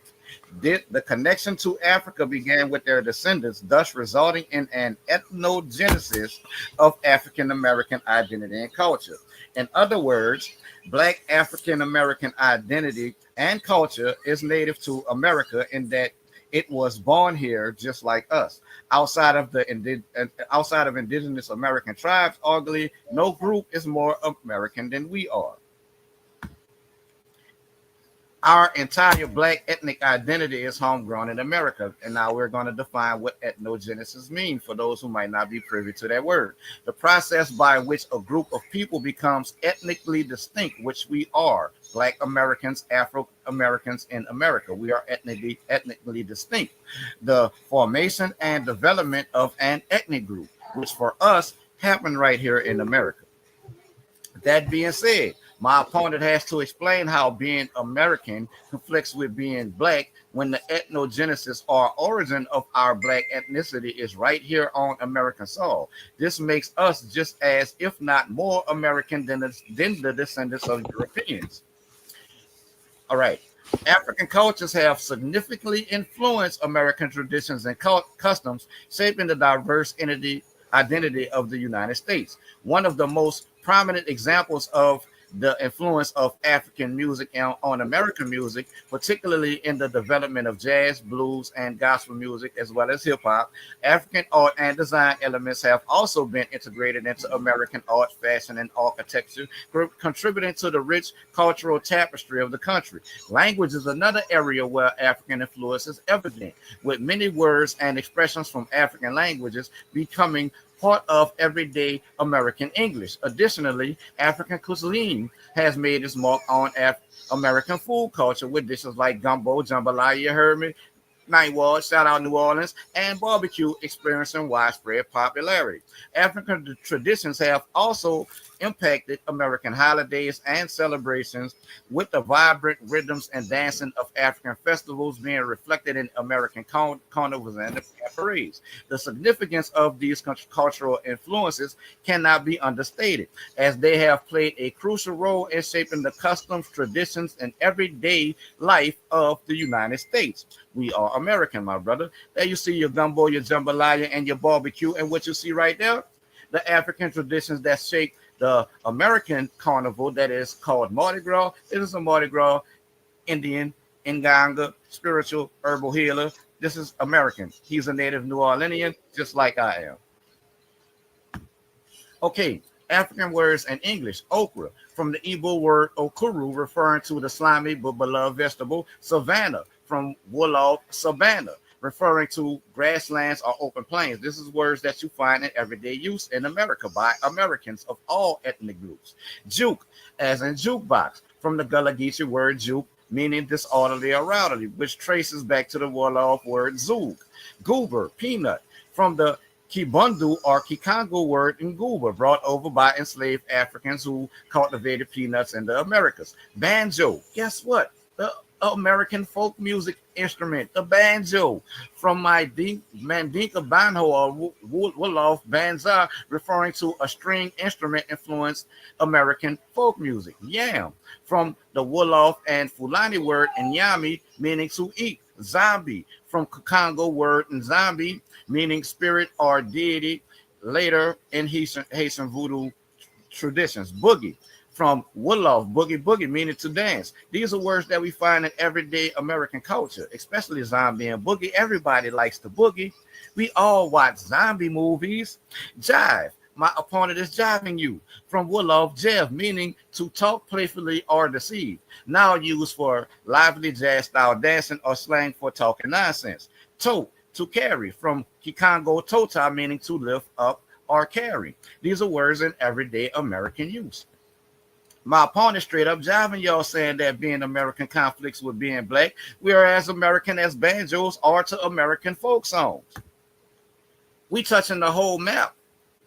The connection to Africa began with their descendants, thus resulting in an ethnogenesis of African American identity and culture. In other words, Black African American identity and culture is native to America in that it was born here just like us. Outside of indigenous American tribes, arguably no group is more American than we are. Our entire Black ethnic identity is homegrown in America. And now we're going to define what ethnogenesis means for those who might not be privy to that word. The process by which a group of people becomes ethnically distinct, which we are. Black Americans, Afro Americans in America. We are ethnically distinct. The formation and development of an ethnic group, which for us happened right here in America. That being said, my opponent has to explain how being American conflicts with being black when the ethnogenesis or origin of our black ethnicity is right here on American soil. This makes us just as, if not more, American than the descendants of Europeans. All right. African cultures have significantly influenced American traditions and customs, shaping the diverse identity of the United States. One of the most prominent examples of the influence of African music on American music, particularly in the development of jazz, blues, and gospel music, as well as hip hop. African art and design elements have also been integrated into American art, fashion, and architecture, contributing to the rich cultural tapestry of the country. Language is another area where African influence is evident, with many words and expressions from African languages becoming part of everyday American English. Additionally, African cuisine has made its mark on American food culture with dishes like gumbo, jambalaya, you heard me, Night Ward, shout out New Orleans, and barbecue experiencing widespread popularity. African traditions have also impacted American holidays and celebrations, with the vibrant rhythms and dancing of African festivals being reflected in American carnivals and parades. The significance of these cultural influences cannot be understated, as they have played a crucial role in shaping the customs, traditions, and everyday life of the United States. We are American, my brother. There you see your gumbo, your jambalaya, and your barbecue. And what you see right there, the African traditions that shape the American carnival that is called Mardi Gras. It is a Mardi Gras Indian, Nganga, spiritual herbal healer. This is American. He's a native New Orleanian, just like I am. Okay, African words in English. Okra, from the Igbo word okuru, referring to the slimy but beloved vegetable. Savannah, from Wolof savannah, referring to grasslands or open plains. This is words that you find in everyday use in America by Americans of all ethnic groups. Juke, as in jukebox, from the Gullah Geechee word juke, meaning disorderly or rowdy, which traces back to the Wolof word zoog. Goober, peanut, from the Kibundu or Kikongo word in Goober, brought over by enslaved Africans who cultivated peanuts in the Americas. Banjo, guess what? The American folk music instrument, the banjo, from my Mandinka Banjo or Wolof Banza, referring to a string instrument influenced American folk music. Yam, from the Wolof and Fulani word Nyami, meaning to eat. Zombie, from Congo word Nzambi, meaning spirit or deity, later in Haitian voodoo traditions. Boogie, from Wolof, boogie boogie, meaning to dance. These are words that we find in everyday American culture, especially zombie and boogie. Everybody likes to boogie. We all watch zombie movies. Jive, my opponent is jiving you, from Wolof, Jeff, meaning to talk playfully or deceive. Now used for lively jazz style dancing or slang for talking nonsense. Tote, to carry, from Kikongo tota, meaning to lift up or carry. These are words in everyday American use. My opponent straight up jiving y'all, saying that being American conflicts with being black. We are as American as banjos are to American folk songs. We touching the whole map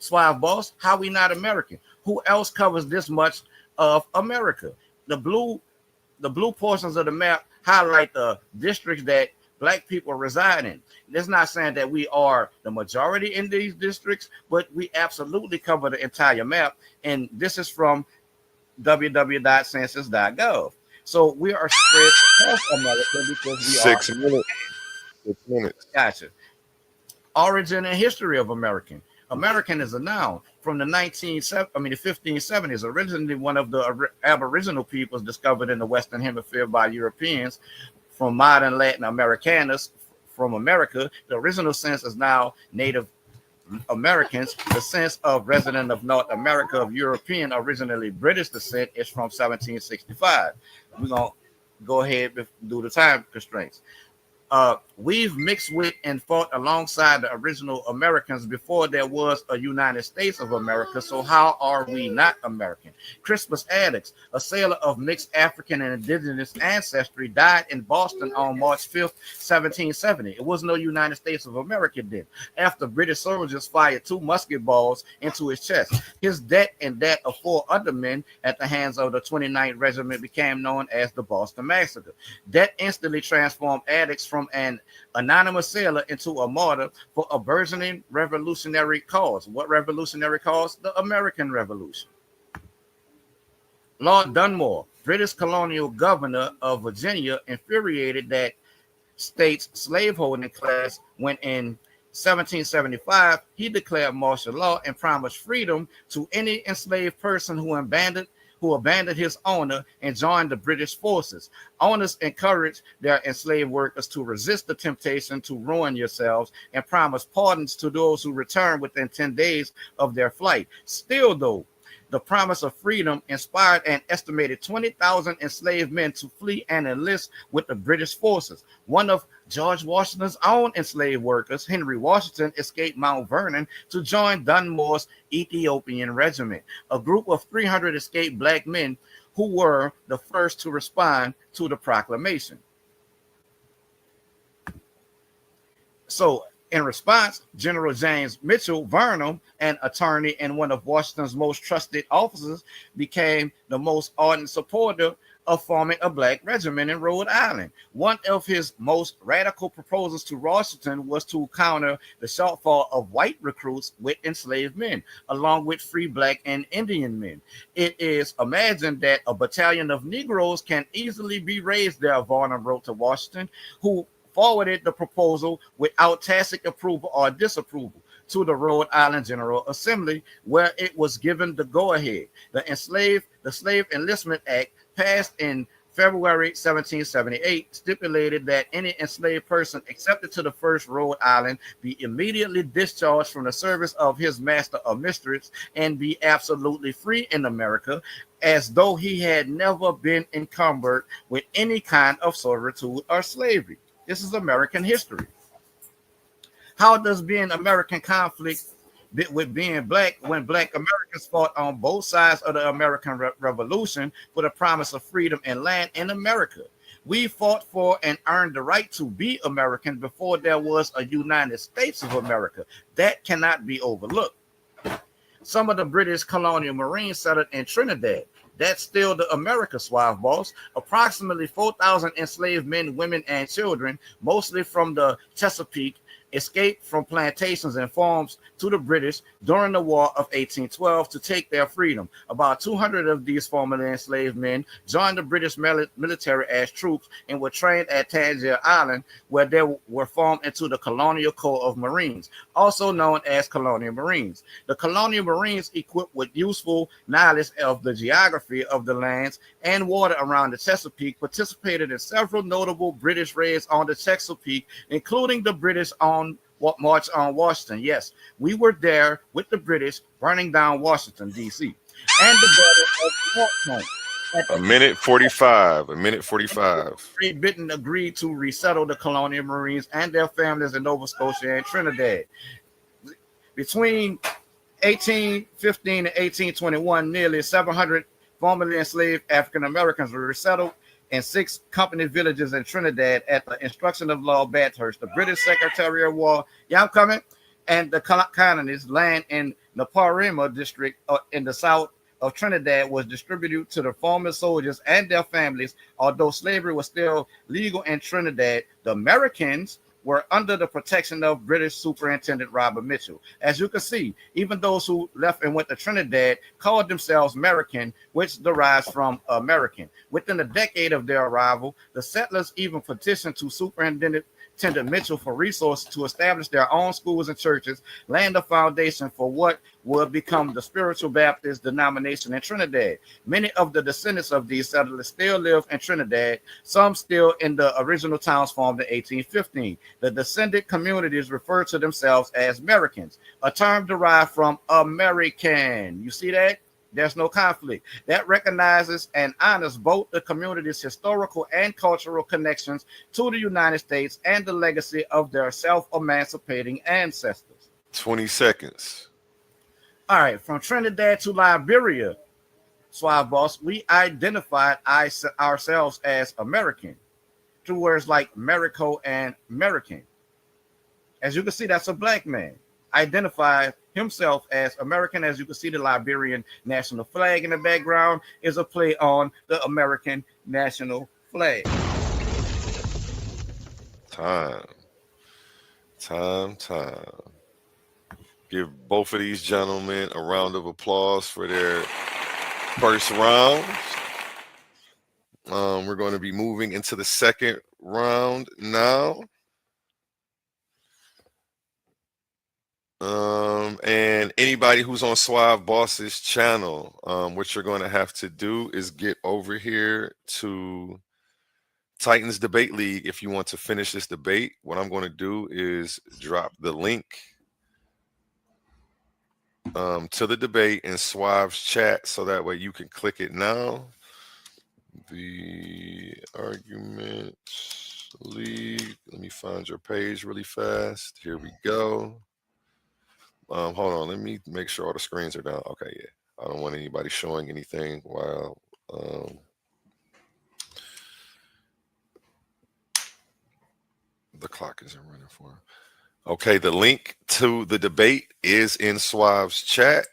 Suave Boss, how we not American? Who else covers this much of America? The blue the blue portions of the map highlight the districts that black people reside in. That's not saying that we are the majority in these districts, but we absolutely cover the entire map. And this is from www.census.gov. So we are spread across America because we are 6 minutes. 6 minutes. gotcha. Origin and history of American. American is a noun from the the 1570s. Originally, one of the Aboriginal peoples discovered in the Western Hemisphere by Europeans from modern Latin Americanus from America. The original sense is now Native Americans. The sense of resident of North America of European, originally British descent, is from 1765. We're gonna go ahead and do the time constraints. We've mixed with and fought alongside the original Americans before there was a United States of America. So how are we not American? Crispus Attucks, a sailor of mixed African and indigenous ancestry, died in Boston on March 5th, 1770. It was no United States of America then, after British soldiers fired 2 musket balls into his chest. His death and that of 4 other men at the hands of the 29th Regiment became known as the Boston Massacre. That instantly transformed Attucks from an anonymous sailor into a martyr for a burgeoning revolutionary cause. What revolutionary cause? The American Revolution. Lord Dunmore, British colonial governor of Virginia, infuriated that state's slaveholding class when in 1775 he declared martial law and promised freedom to any enslaved person who abandoned his owner and joined the British forces. Owners encouraged their enslaved workers to resist the temptation to ruin yourselves and promise pardons to those who return within 10 days of their flight. Still, though, the promise of freedom inspired an estimated 20,000 enslaved men to flee and enlist with the British forces. One of George Washington's own enslaved workers, Henry Washington, escaped Mount Vernon to join Dunmore's Ethiopian regiment, a group of 300 escaped black men who were the first to respond to the proclamation. So, in response, General James Mitchell Vernon, an attorney and one of Washington's most trusted officers, became the most ardent supporter of forming a black regiment in Rhode Island. One of his most radical proposals to Washington was to counter the shortfall of white recruits with enslaved men, along with free black and Indian men. It is imagined that a battalion of Negroes can easily be raised there, Vernon wrote to Washington, who forwarded the proposal without tacit approval or disapproval to the Rhode Island General Assembly, where it was given the go-ahead. The Slave Enlistment Act, passed in February 1778, stipulated that any enslaved person accepted to the first Rhode Island be immediately discharged from the service of his master or mistress and be absolutely free in America, as though he had never been encumbered with any kind of servitude or slavery. This is American history. How does being American conflict with being black when black Americans fought on both sides of the American Revolution for the promise of freedom and land in America? We fought for and earned the right to be American before there was a United States of America. That cannot be overlooked. Some of the British colonial Marines settled in Trinidad. That's still the America, Suave Boss. Approximately 4,000 enslaved men, women, and children, mostly from the Chesapeake, escaped from plantations and farms to the British during the War of 1812 to take their freedom. About 200 of these formerly enslaved men joined the British military as troops and were trained at Tangier Island, where they were formed into the Colonial Corps of Marines, also known as Colonial Marines. The Colonial Marines, equipped with useful knowledge of the geography of the lands and water around the Chesapeake, participated in several notable British raids on the Chesapeake, including the British March on Washington. Yes, we were there with the British burning down Washington, D.C. and the Battle of Yorktown. A minute 45. A minute 45. Great Britain agreed to resettle the colonial Marines and their families in Nova Scotia and Trinidad. Between 1815 and 1821, nearly 700 formerly enslaved African Americans were resettled in 6 company villages in Trinidad at the instruction of Lord Bathurst, the British Secretary of War. Yeah, I'm coming. and the colonists' land in the Parima district in the south of Trinidad was distributed to the former soldiers and their families. Although slavery was still legal in Trinidad, the Americans were under the protection of British Superintendent Robert Mitchell. As you can see, even those who left and went to Trinidad called themselves American, which derives from American. Within a decade of their arrival, the settlers even petitioned to Superintendent Mitchell for resources to establish their own schools and churches, laying the foundation for what would become the Spiritual Baptist denomination in Trinidad. Many of the descendants of these settlers still live in Trinidad, some still in the original towns formed in 1815. The descendant communities refer to themselves as Americans, a term derived from American. You see that? There's no conflict. That recognizes and honors both the community's historical and cultural connections to the United States and the legacy of their self-emancipating ancestors. 20 seconds. All right, from Trinidad to Liberia, Suave Boss, we identified ourselves as American through words like Americo and American. As you can see, that's a black man. Identified himself as American. As you can see, the Liberian national flag in the background is a play on the American national flag. Time. Give both of these gentlemen a round of applause for their first round. We're going to be moving into the second round now. And anybody who's on Suave Boss's channel, what you're going to have to do is get over here to Titans Debate League if you want to finish this debate. What I'm going to do is drop the link to the debate in Suave's chat so that way you can click it now. The argument league. Let me find your page really fast. Here we go. Hold on. Let me make sure all the screens are down. Okay, yeah. I don't want anybody showing anything while the clock isn't running for him. Okay, the link to the debate is in Suave's chat.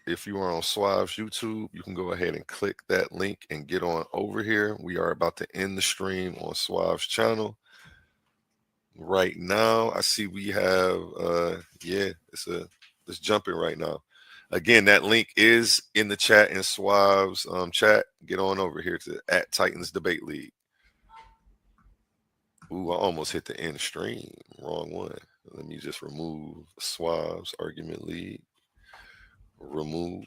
If you are on Suave's YouTube, you can go ahead and click that link and get on over here. We are about to end the stream on Suave's channel. Right now, I see we have it's jumping right now. Again, that link is in the chat in Suave's chat. Get on over here to @Titans Debate League. Ooh, I almost hit the end stream. Wrong one. Let me just remove Suave's argument league. Remove.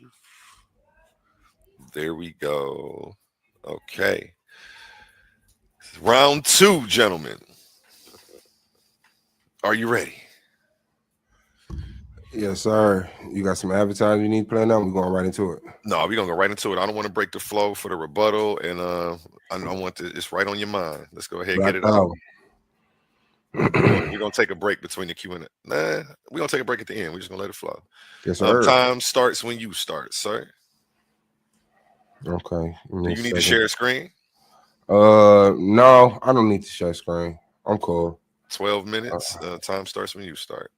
There we go. Okay. Round 2, gentlemen. Are you ready? Yes, sir. You got some advertising you need to play now? We're going right into it. No, we're going to go right into it. I don't want to break the flow for the rebuttal, and I want to. It's right on your mind. Let's go ahead and get it out. We're going to take a break between the Q&A. Nah, we're going to take a break at the end. We're just going to let it flow. Yes, sir. Time starts when you start, sir. Okay. Do you need to share a screen? No, I don't need to share a screen. I'm cool. 12 minutes. Time starts when you start.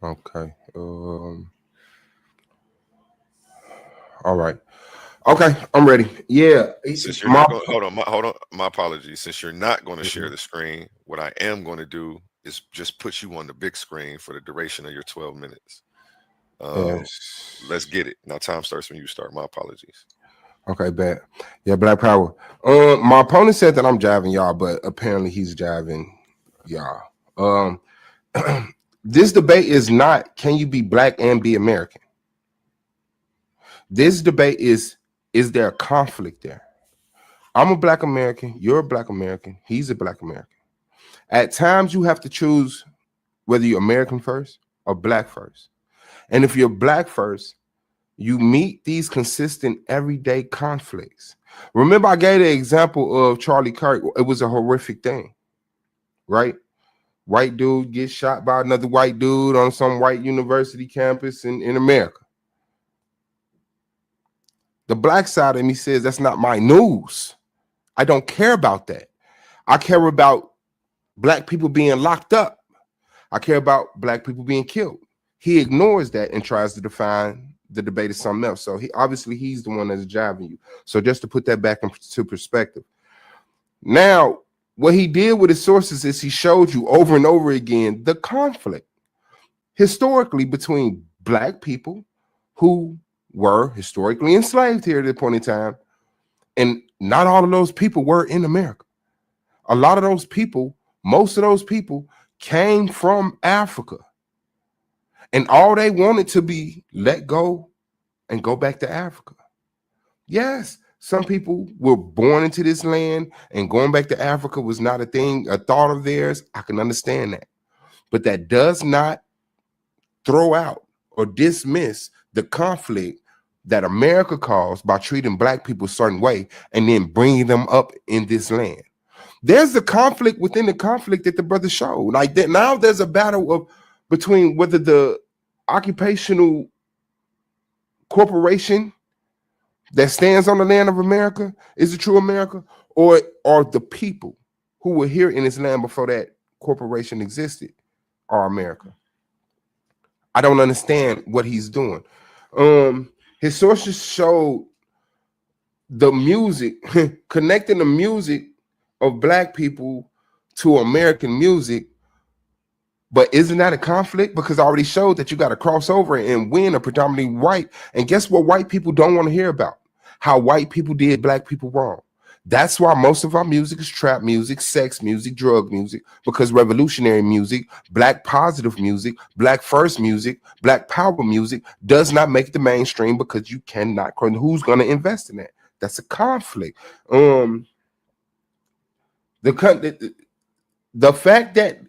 Okay. All right. Okay, I'm ready. Yeah. Since you're not hold on. My apologies. Since you're not going to share the screen, what I am going to do is just put you on the big screen for the duration of your 12 minutes. Yes. Let's get it. Now time starts when you start. My apologies. Okay, bad. Yeah, Black Power. My opponent said that I'm jiving y'all, but apparently he's jiving y'all. This debate is not, can you be black and be American? This debate is there a conflict there? I'm a black American, you're a black American, he's a black American. At times you have to choose whether you're American first or black first. And if you're black first, you meet these consistent everyday conflicts. Remember, I gave the example of Charlie Kirk. It was a horrific thing, right? White dude gets shot by another white dude on some white university campus in America. The black side of me says that's not my news. I don't care about that. I care about black people being locked up. I care about black people being killed. He ignores that and tries to define the debate as something else. So he's the one that's driving you. So just to put that back into perspective. Now, what he did with his sources is he showed you over and over again the conflict historically between black people who were historically enslaved here at that point in time. And not all of those people were in America. A lot of those people, most of those people came from Africa. And all they wanted to be let go and go back to Africa. Yes, some people were born into this land and going back to Africa was not a thought of theirs. I can understand that. But that does not throw out or dismiss the conflict that America caused by treating black people a certain way and then bringing them up in this land. There's the conflict within the conflict that the brother showed. Like that now there's a battle between whether the occupational corporation that stands on the land of America is the true America, or the people who were here in this land before that corporation existed are America. I don't understand what he's doing. His sources showed the music, connecting the music of black people to American music. But isn't that a conflict? Because I already showed that you got to cross over and win a predominantly white. And guess what white people don't want to hear about? How white people did black people wrong. That's why most of our music is trap music, sex music, drug music, because revolutionary music, black positive music, black first music, black power music does not make the mainstream because you cannot. Who's going to invest in that? That's a conflict. The fact that,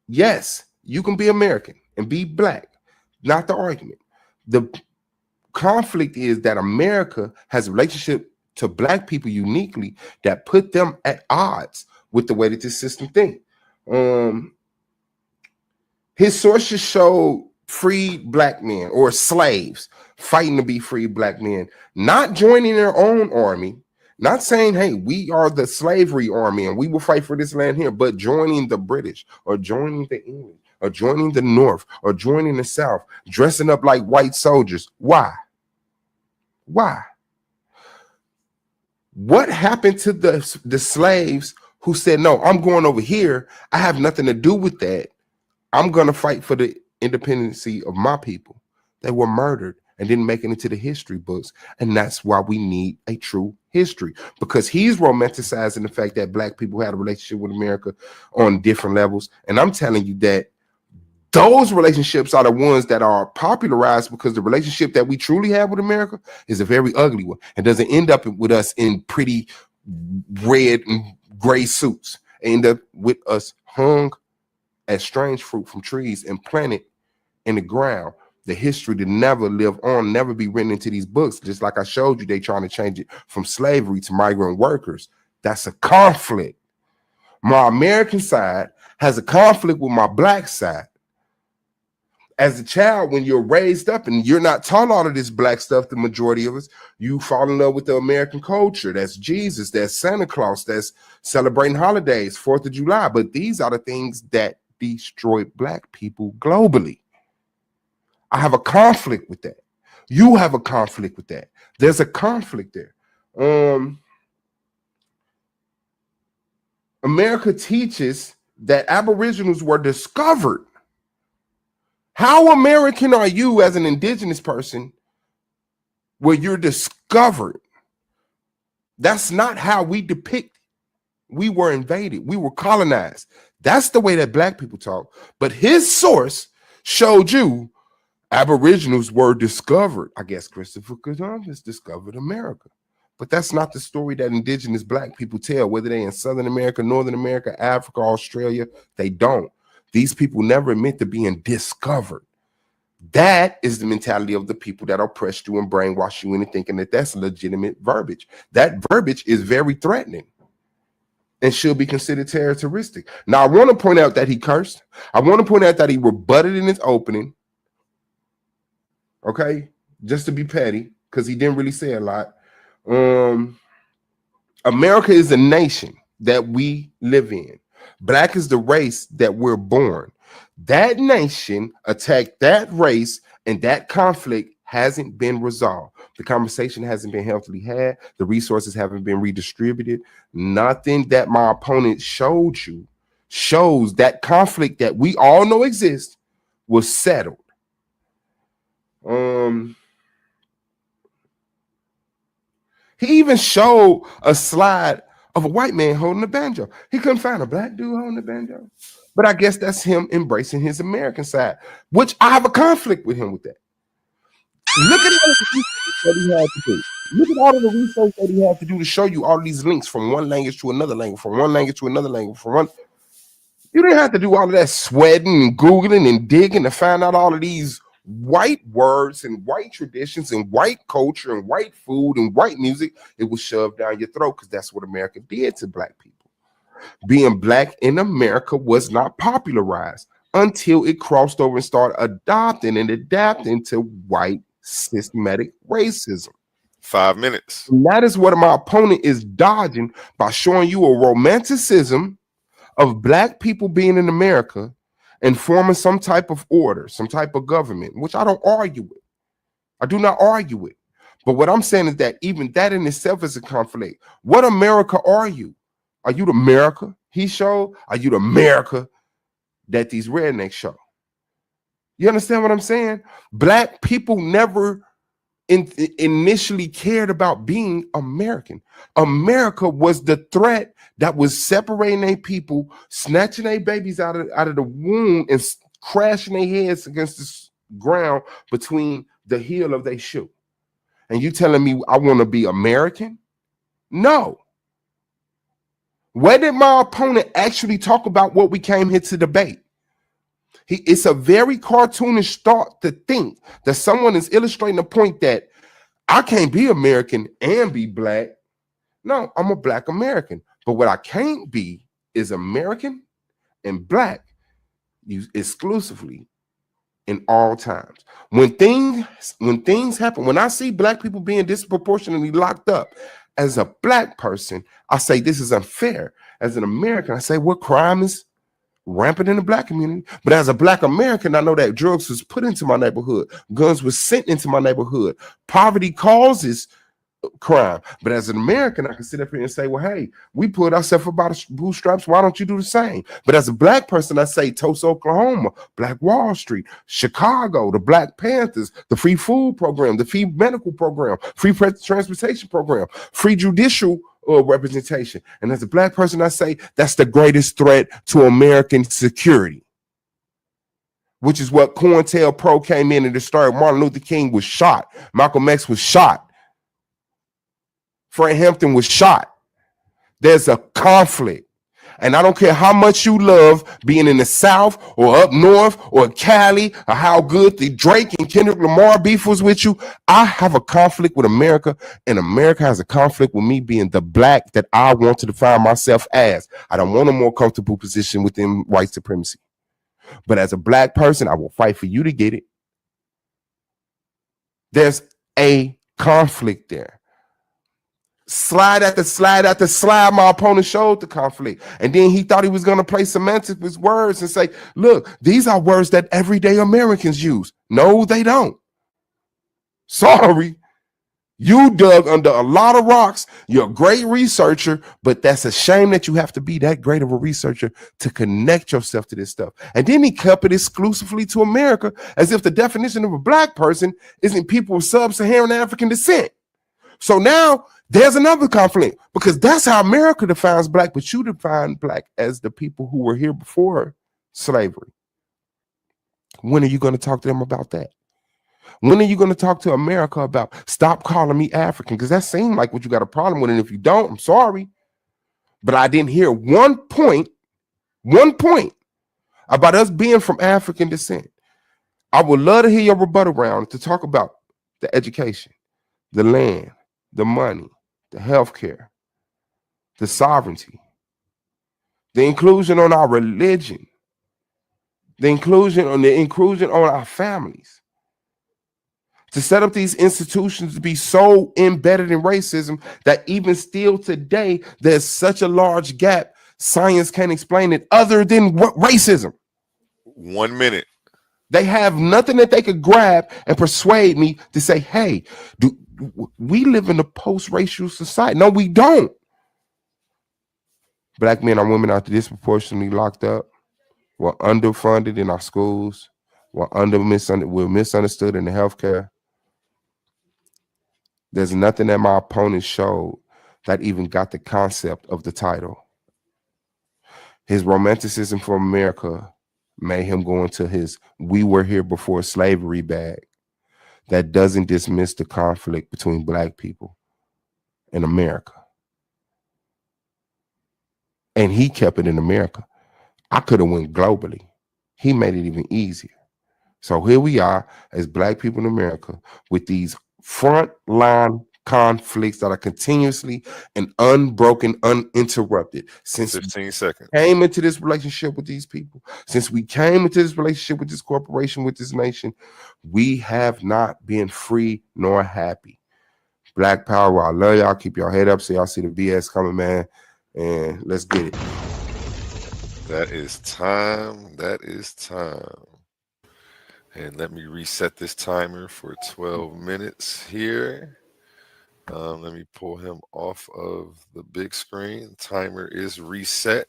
yes, you can be American and be black, not the argument. The conflict is that America has a relationship to black people uniquely that put them at odds with the way that this system thinks. His sources showed freed black men or slaves fighting to be free black men, not joining their own army, not saying, hey, we are the slavery army and we will fight for this land here, but joining the British or joining the English or joining the North or joining the South, dressing up like white soldiers. Why? Why? What happened to the slaves who said, no, I'm going over here. I have nothing to do with that. I'm going to fight for the independency of my people. They were murdered and didn't make it into the history books. And that's why we need a true history, because he's romanticizing the fact that black people had a relationship with America on different levels. And I'm telling you that those relationships are the ones that are popularized, because the relationship that we truly have with America is a very ugly one and doesn't end up with us in pretty red and gray suits. End up with us hung as strange fruit from trees and planted in the ground. The history to never live on, never be written into these books. Just like I showed you, they trying to change it from slavery to migrant workers. That's a conflict. My American side has a conflict with my black side. As a child, when you're raised up and you're not taught all of this black stuff, the majority of us, you fall in love with the American culture. That's Jesus, that's Santa Claus, that's celebrating holidays, 4th of July. But these are the things that destroy black people globally. I have a conflict with that. You have a conflict with that. There's a conflict there. America teaches that Aboriginals were discovered. How American are you as an indigenous person where you're discovered? That's not how we depict. We were invaded. We were colonized. That's the way that black people talk. But his source showed you Aboriginals were discovered. I guess Christopher Columbus discovered America. But that's not the story that indigenous black people tell, whether they're in Southern America, Northern America, Africa, Australia. They don't. These people never admit to being discovered. That is the mentality of the people that oppress you and brainwash you into thinking that that's legitimate verbiage. That verbiage is very threatening and should be considered terroristic. Now, I want to point out that he cursed. I want to point out that he rebutted in his opening. Okay, just to be petty, because he didn't really say a lot. America is a nation that we live in. Black is the race that we're born. That nation attacked that race, and that conflict hasn't been resolved. The conversation hasn't been healthily had. The resources haven't been redistributed. Nothing that my opponent showed you shows that conflict that we all know exists was settled. Um, he even showed a slide of a white man holding a banjo. He couldn't find a black dude holding a banjo. But I guess that's him embracing his American side, which I have a conflict with him with that. Look at all the research that he had to do. Look at all of the research that he had to do to show you all these links from one language to another language, from one language to another language, from one. You didn't have to do all of that sweating and Googling and digging to find out all of these white words and white traditions and white culture and white food and white music. It was shoved down your throat because that's what America did to black people. Being black in America was not popularized until it crossed over and started adopting and adapting to white systematic racism. 5 minutes. And that is what my opponent is dodging by showing you a romanticism of black people being in America and forming some type of order, some type of government, which I don't argue with. I do not argue with. But what I'm saying is that even that in itself is a conflict. What America are you? Are you the America he showed? Are you the America that these rednecks show? You understand what I'm saying? Black people never initially cared about being American. America was the threat that was separating their people, snatching their babies out of the womb and crashing their heads against the ground between the heel of their shoe. And you telling me I want to be American? No. Where did my opponent actually talk about what we came here to debate? It's a very cartoonish thought to think that someone is illustrating the point that I can't be American and be black. No, I'm a black American. But what I can't be is American and black exclusively in all times. When things happen, when I see black people being disproportionately locked up, as a black person, I say this is unfair. As an American, I say what crime is rampant in the black community. But as a black American, I know that drugs was put into my neighborhood, guns were sent into my neighborhood, poverty causes crime. But as an American, I can sit up here and say, well, hey, we pulled ourselves up by the bootstraps. Why don't you do the same? But as a black person, I say Tulsa, Oklahoma, Black Wall Street, Chicago, the Black Panthers, the free food program, the free medical program, free transportation program, free judicial representation. And as a black person, I say that's the greatest threat to American security, which is what COINTELPRO came in and started. Martin Luther King was shot. Malcolm X was shot. Fred Hampton was shot. There's a conflict. And I don't care how much you love being in the South or up north or Cali or how good the Drake and Kendrick Lamar beef was with you. I have a conflict with America, and America has a conflict with me being the black that I want to define myself as. I don't want a more comfortable position within white supremacy. But as a black person, I will fight for you to get it. There's a conflict there. Slide after slide after slide, my opponent showed the conflict. And then he thought he was going to play semantics with words and say, look, these are words that everyday Americans use. No, they don't. Sorry. You dug under a lot of rocks. You're a great researcher, but that's a shame that you have to be that great of a researcher to connect yourself to this stuff. And then he kept it exclusively to America, as if the definition of a black person isn't people of sub-Saharan African descent. So now there's another conflict, because that's how America defines black, but you define black as the people who were here before slavery. When are you going to talk to them about that? When are you going to talk to America about stop calling me African? Because that seemed like what you got a problem with. And if you don't, I'm sorry. But I didn't hear one point about us being from African descent. I would love to hear your rebuttal round to talk about the education, the land, the money, the healthcare, the sovereignty, the inclusion on our religion, the inclusion on our families. To set up these institutions to be so embedded in racism that even still today, there's such a large gap, science can't explain it other than racism. 1 minute. They have nothing that they could grab and persuade me to say, hey, do we live in a post-racial society? No, we don't. Black men and women are disproportionately locked up. We're underfunded in our schools. We're misunderstood in the healthcare. There's nothing that my opponent showed that even got the concept of the title. His romanticism for America made him go into his "we were here before slavery" bag. That doesn't dismiss the conflict between black people in America. And he kept it in America. I could have went globally. He made it even easier. So here we are as black people in America with these frontline conflicts that are continuously and unbroken, uninterrupted since 15 seconds. came into this relationship with these people, since we came into this relationship with this corporation, with this nation, we have not been free nor happy. Black power, I love y'all. Keep your head up so y'all see the BS coming, man. And let's get it. That is time. That is time. And let me reset this timer for 12 minutes here. Let me pull him off of the big screen. Timer is reset.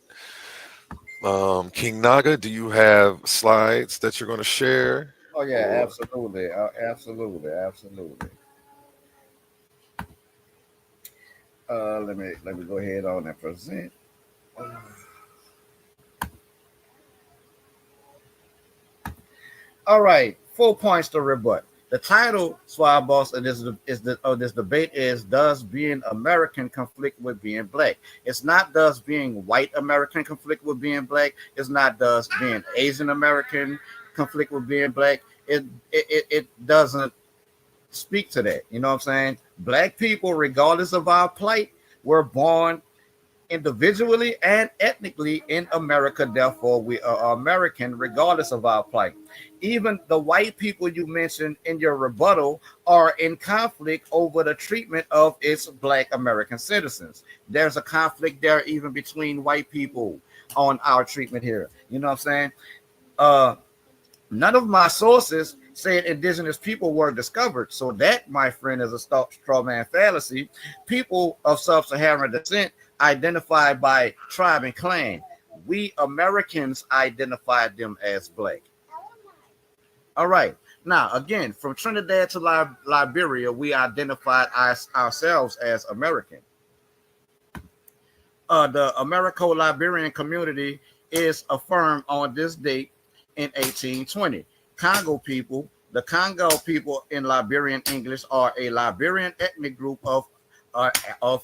King Naga, do you have slides that you're going to share? Oh yeah, Or absolutely, absolutely. Let me go ahead on and present. All right, 4 points to rebut. The title, Suave B.O.S, of this debate is: Does being American conflict with being black? It's not does being white American conflict with being black. It's not does being Asian American conflict with being black. It doesn't speak to that. You know what I'm saying? Black people, regardless of our plight, were born individually and ethnically in America. Therefore, we are American, regardless of our plight. Even the white people you mentioned in your rebuttal are in conflict over the treatment of its black American citizens. There's a conflict there even between white people on our treatment here. You know what I'm saying? None of my sources said indigenous people were discovered. So that, my friend, is a straw man fallacy. People of sub-Saharan descent identified by tribe and clan. We Americans identified them as black. All right. Now, again, from Trinidad to Liberia, we identified ourselves as American. The Americo-Liberian community is affirmed on this date in 1820. Congo people, the Congo people in Liberian English, are a Liberian ethnic group of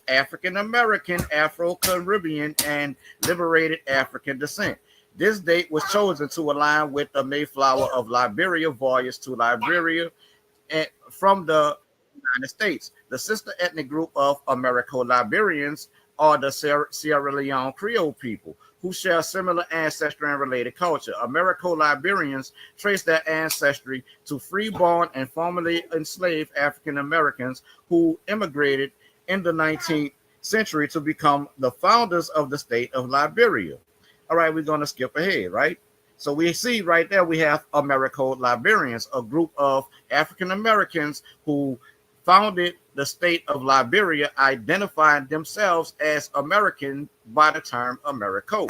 African American, Afro Caribbean, and liberated African descent. This date was chosen to align with the Mayflower of Liberia voyage to Liberia from the United States. The sister ethnic group of Americo-Liberians are the Sierra Leone Creole people, who share similar ancestry and related culture. Americo-Liberians trace their ancestry to free-born and formerly enslaved African Americans who immigrated in the 19th century to become the founders of the state of Liberia. All right, we're going to skip ahead, right? So we see right there we have Americo-Liberians, a group of African Americans who founded the state of Liberia, identifying themselves as American by the term Americo.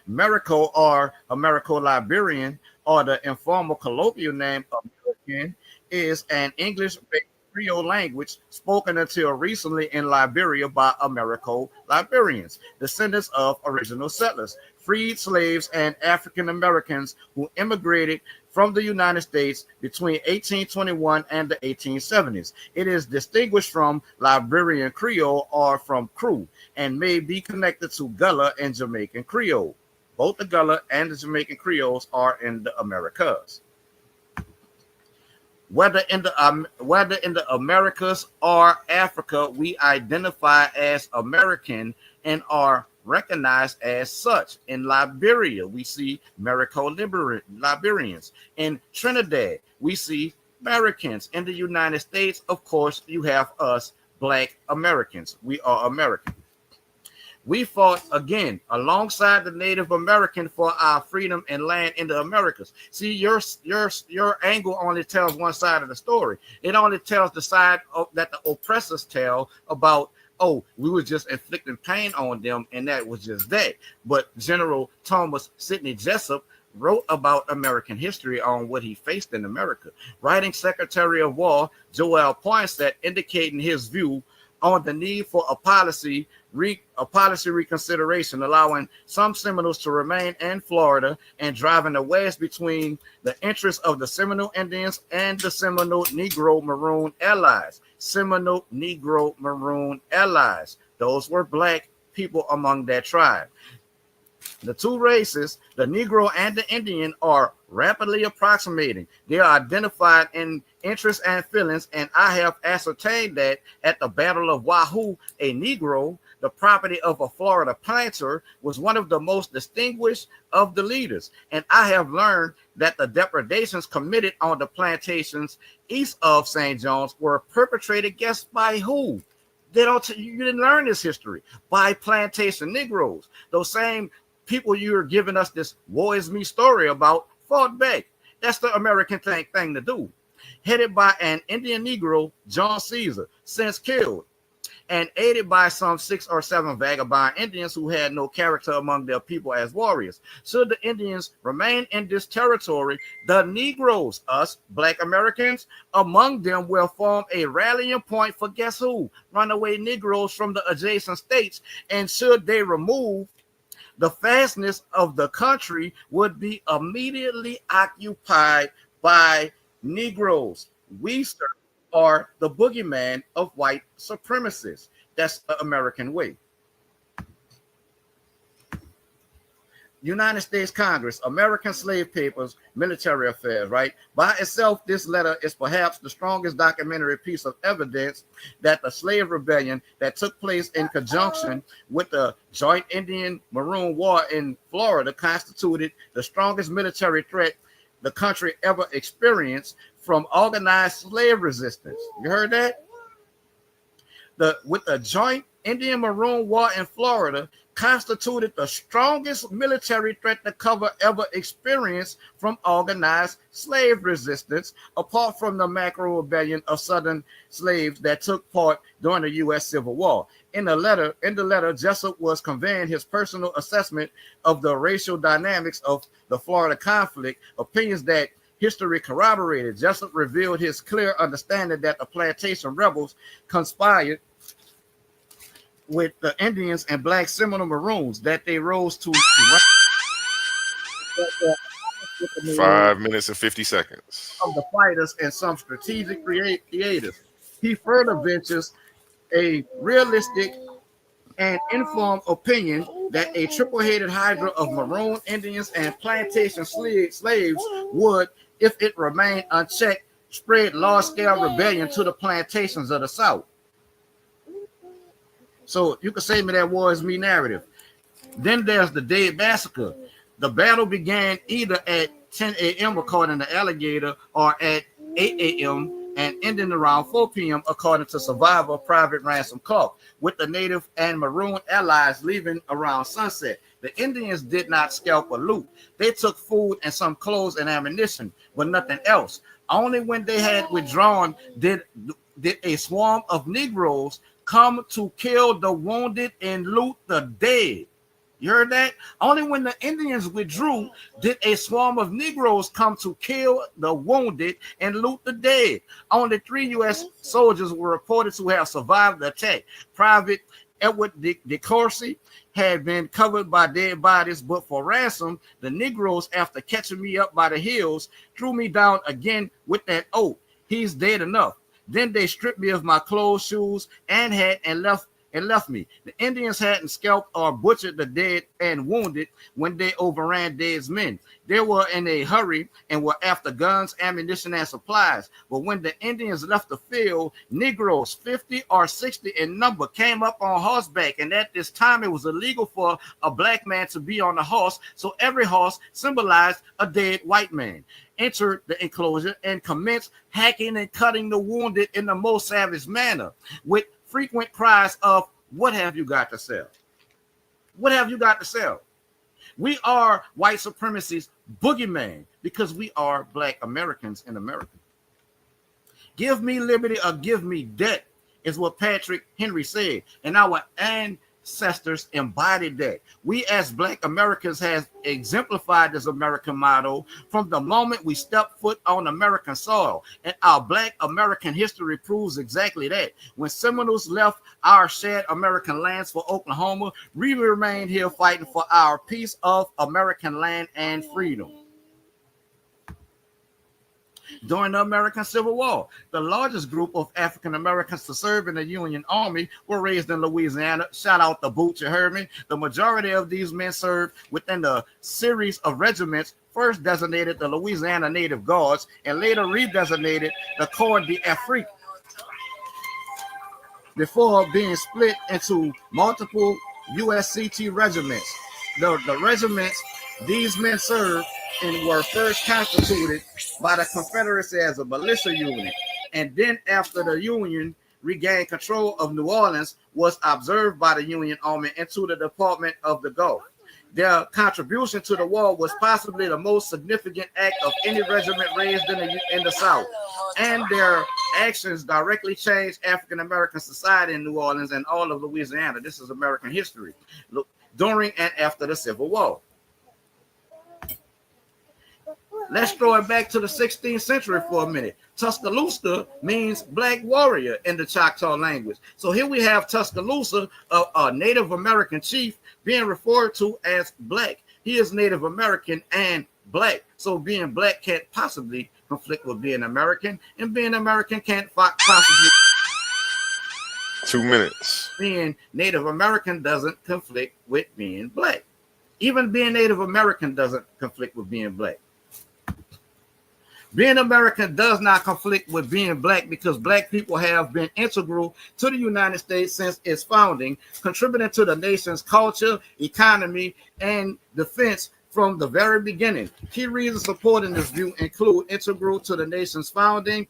Americo or Americo-Liberian, or the informal colloquial name American, is an English-based Creole language spoken until recently in Liberia by Americo-Liberians, descendants of original settlers, freed slaves, and African Americans who immigrated from the United States between 1821 and the 1870s. It is distinguished from Liberian Creole or from Cru, and may be connected to Gullah and Jamaican Creole. Both the Gullah and the Jamaican Creoles are in the Americas. Whether in the Americas or Africa, we identify as American and are recognized as such. In Liberia, we see Liberians. In Trinidad, we see Americans. In the United States, of course, you have us, Black Americans. We are American. We fought again alongside the Native American for our freedom and land in the Americas. See, your angle only tells one side of the story. It only tells the side that the oppressors tell about, oh, we were just inflicting pain on them, and that was just that. But General Thomas Sidney Jessup wrote about American history on what he faced in America. Writing Secretary of War Joel Poinsett indicating his view on the need for a policy reconsideration, allowing some Seminoles to remain in Florida and driving a wedge between the interests of the Seminole Indians and the Seminole Negro Maroon allies. Seminole Negro Maroon allies. Those were black people among that tribe. The two races, the Negro and the Indian, are rapidly approximating. They are identified in interests and feelings, and I have ascertained that at the Battle of Wahoo, a Negro, the property of a Florida planter, was one of the most distinguished of the leaders. And I have learned that the depredations committed on the plantations east of St. John's were perpetrated, guess by who? You didn't learn this history. By plantation Negroes. Those same people you're giving us this woe is me story about fought back. That's the American thing to do. Headed by an Indian Negro, John Caesar, since killed, and aided by some 6 or 7 vagabond Indians who had no character among their people as warriors. Should the Indians remain in this territory, the Negroes, us black Americans, among them will form a rallying point for guess who? Runaway Negroes from the adjacent states. And should they remove, the fastness of the country would be immediately occupied by Negroes. We, sir, are the boogeyman of white supremacists. That's the American way. United States Congress, American Slave Papers, Military Affairs, right? By itself, this letter is perhaps the strongest documentary piece of evidence that the slave rebellion that took place in conjunction with the Joint Indian Maroon War in Florida constituted the strongest military threat the country ever experienced from organized slave resistance. You heard that? With the Joint Indian Maroon War in Florida constituted the strongest military threat the cover ever experienced from organized slave resistance, apart from the macro rebellion of Southern slaves that took part during the U.S. Civil War. In the letter, Jessup was conveying his personal assessment of the racial dynamics of the Florida conflict, opinions that history corroborated. Jessup revealed his clear understanding that the plantation rebels conspired with the Indians and black Seminole Maroons, that they rose to 5 minutes and 50 seconds. of the fighters and some strategic creators. He further ventures a realistic and informed opinion that a triple-headed hydra of Maroon Indians and plantation slaves would, if it remained unchecked, spread large-scale rebellion to the plantations of the South. So you can say me that war is me narrative. Then there's the Dead Massacre. The battle began either at 10 a.m. according to Alligator or at 8 a.m. and ending around 4 p.m. according to survivor Private Ransom Clark, with the Native and Maroon allies leaving around sunset. The Indians did not scalp or loot. They took food and some clothes and ammunition, but nothing else. Only when they had withdrawn did a swarm of Negroes come to kill the wounded and loot the dead. You heard that? Only when the Indians withdrew did a swarm of Negroes come to kill the wounded and loot the dead. Only 3 U.S. soldiers were reported to have survived the attack. Private Edward DeCourcy had been covered by dead bodies, but for ransom, the Negroes, after catching me up by the heels, threw me down again with that oath. He's dead enough. Then they stripped me of my clothes, shoes, and hat and left me. The Indians hadn't scalped or butchered the dead and wounded when they overran Dead's men. They were in a hurry and were after guns, ammunition, and supplies. But when the Indians left the field, Negroes, 50 or 60 in number, came up on horseback. And at this time, it was illegal for a black man to be on a horse. So every horse symbolized a dead white man. Entered the enclosure and commenced hacking and cutting the wounded in the most savage manner, with frequent cries of, "What have you got to sell?" What have you got to sell? We are white supremacy's boogeyman because we are black Americans in America. Give me liberty or give me debt is what Patrick Henry said. And our ancestors embodied that. We as black Americans have exemplified this American motto from the moment we step foot on American soil. And our black American history proves exactly that. When Seminoles left our shared American lands for Oklahoma, we remained here fighting for our piece of American land and freedom. During the American Civil War, the largest group of African Americans to serve in the Union Army were raised in Louisiana. Shout out the Boots, you heard me. The majority of these men served within the series of regiments first designated the Louisiana Native Guards and later redesignated the Corps d'Afrique before being split into multiple USCT regiments. The regiments these men served and were first constituted by the Confederacy as a militia unit, and then after the Union regained control of New Orleans, was observed by the Union Army into the Department of the Gulf. Their contribution to the war was possibly the most significant act of any regiment raised in the South, and their actions directly changed African American society in New Orleans and all of Louisiana. This is American history. Look, during and after the Civil War. Let's throw it back to the 16th century for a minute. Tuscaloosa means black warrior in the Choctaw language. So here we have Tuscaloosa, a Native American chief, being referred to as black. He is Native American and black. So being black can't possibly conflict with being American, and being American can't possibly. 2 minutes. Being Native American doesn't conflict with being black. Even being Native American doesn't conflict with being black. Being American does not conflict with being black because black people have been integral to the United States since its founding, contributing to the nation's culture, economy, and defense from the very beginning. Key reasons supporting this view include integral to the nation's founding,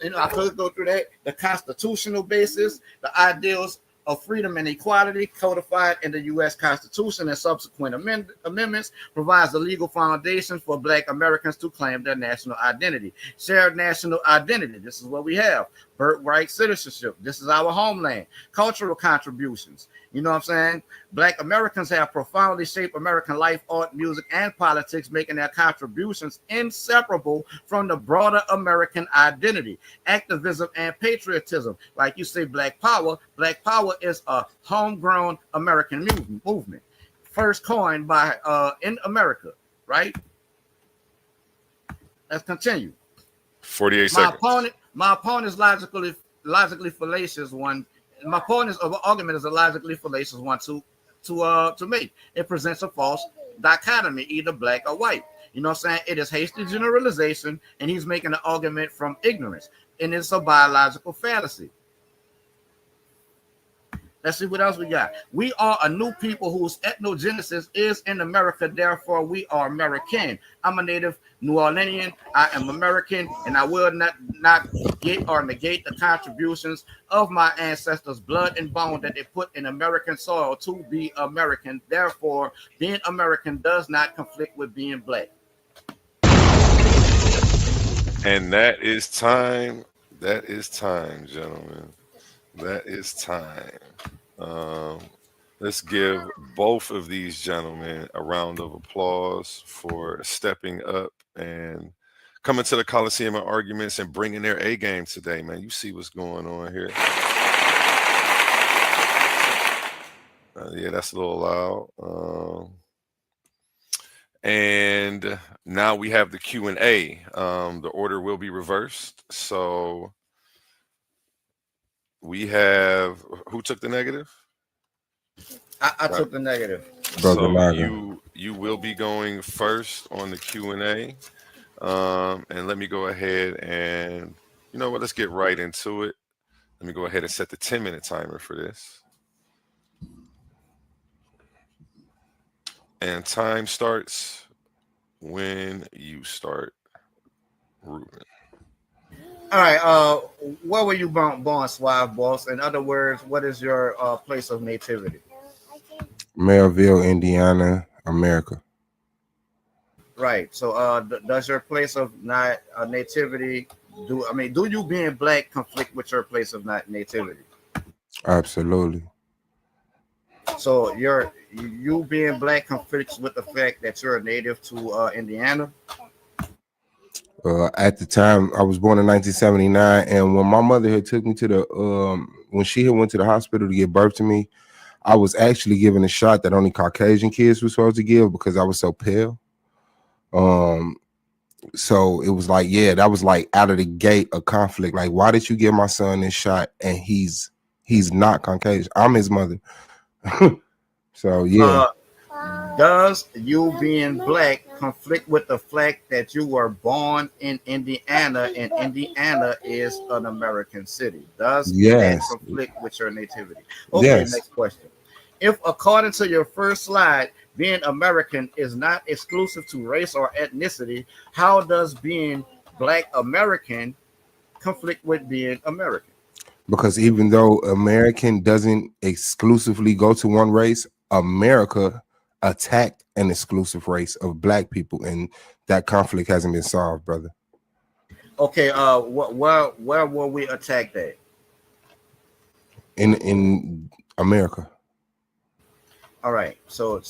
and I could go through that, the constitutional basis, the ideals of freedom and equality codified in the U.S. Constitution and subsequent amendments provides the legal foundation for black Americans to claim their national identity. Shared national identity, this is what we have. Birthright citizenship, this is our homeland. Cultural contributions, you know what I'm saying? Black Americans have profoundly shaped American life, art, music, and politics, making their contributions inseparable from the broader American identity. Activism and patriotism, like you say, Black Power is a homegrown American movement, first coined by in America, right? Let's continue. 48 seconds. My opponent's logically fallacious one. My opponent's argument is a logically fallacious one to make. It presents a false dichotomy, either black or white. You know what I'm saying? It is hasty generalization, and he's making an argument from ignorance, and it's a biological fallacy. Let's see what else we got. We are a new people whose ethnogenesis is in America. Therefore, we are American. I'm a native New Orleanian. I am American, and I will not forget or negate the contributions of my ancestors' blood and bone that they put in American soil to be American. Therefore, being American does not conflict with being black. And that is time. That is time, gentlemen. That is time. Let's give both of these gentlemen a round of applause for stepping up and coming to the Coliseum of Arguments and bringing their A game today, man. You see what's going on here. Yeah, that's a little loud. And now we have the Q&A. The order will be reversed. So we have, who took the negative? I took the negative. Brother So Naga. you will be going first on the Q&A. And let me go ahead and, you know what, let's get right into it. Let me go ahead and set the 10-minute timer for this. And time starts when you start, Ruben. All right. Where were you born, Suave B.O.S? In other words, what is your place of nativity? Melville, Indiana, America. Right. So, does your place of not nativity do you being black conflict with your place of not nativity? Absolutely. So, you being black conflicts with the fact that you're a native to Indiana. At the time, I was born in 1979, and when my mother had took me to the when she had went to the hospital to give birth to me, I was actually given a shot that only Caucasian kids were supposed to give because I was so pale. Um, so it was like, yeah, that was like out of the gate a conflict. Like, why did you give my son this shot and he's not Caucasian? I'm his mother. So yeah, Uh, does you being black conflict with the fact that you were born in Indiana and Indiana is an American city? Does that yes, conflict with your nativity? Okay, yes, next question. If, according to your first slide, being American is not exclusive to race or ethnicity, how does being black American conflict with being American? because even though American doesn't exclusively go to one race, America attacked an exclusive race of black people, and that conflict hasn't been solved, brother. Okay, where will we attack that? In America, All right, so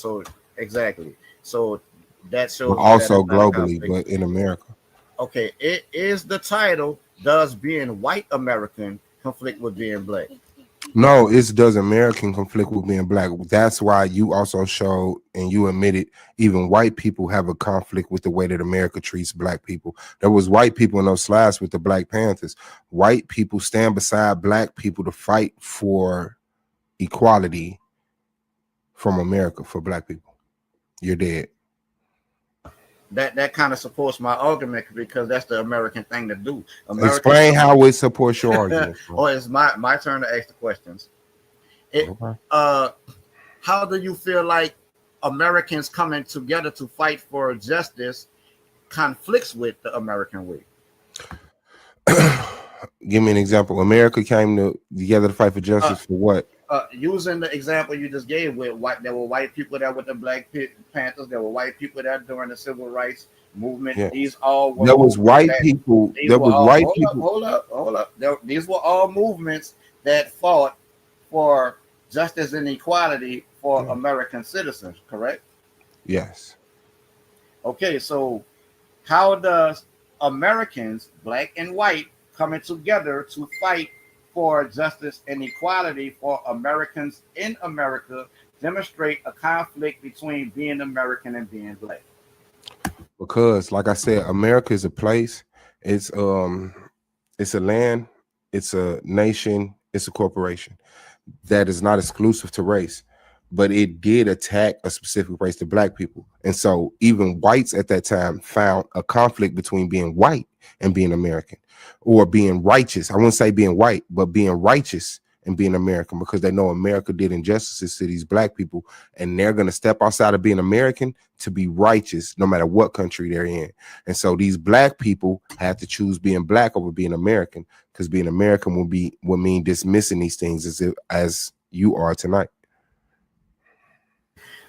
exactly. So that but shows you that also it's not a globally, conflict. but in America. Okay, it is the title. Does being white American conflict with being black? No, it does American conflict with being black. That's why you also showed and you admitted even white people have a conflict with the way that America treats black people. There was white people in those slides with the Black Panthers. White people stand beside black people to fight for equality from America for black people. You're dead. That kind of supports my argument because that's the American thing to do. Americans Explain come how it supports your argument, bro. or it's my turn to ask the questions. It Okay. how do you feel like Americans coming together to fight for justice conflicts with the American way? Give me an example. America came together to fight for Uh, justice for what? Using the example you just gave with white, there were white people there with the Panthers. There were white people there during the Civil Rights movement. Yeah. These all were There was movements white that people. these There were was all white people. hold up. These were all movements that fought for justice and equality for Yeah. American citizens. Correct? Yes. Okay, so how does Americans, black and white, coming together to fight for justice and equality for Americans in America demonstrate a conflict between being American and being black? Because like I said, America is a place. It's it's a land, it's a nation, it's a corporation that is not exclusive to race, but it did attack a specific race, the black people. And so even whites at that time found a conflict between being white and being American, or being righteous. I wouldn't say being white, but being righteous and being American, because they know America did injustices to these black people, and they're going to step outside of being American to be righteous no matter what country they're in. And so these black people had to choose being black over being American, because being American would mean dismissing these things as you are tonight.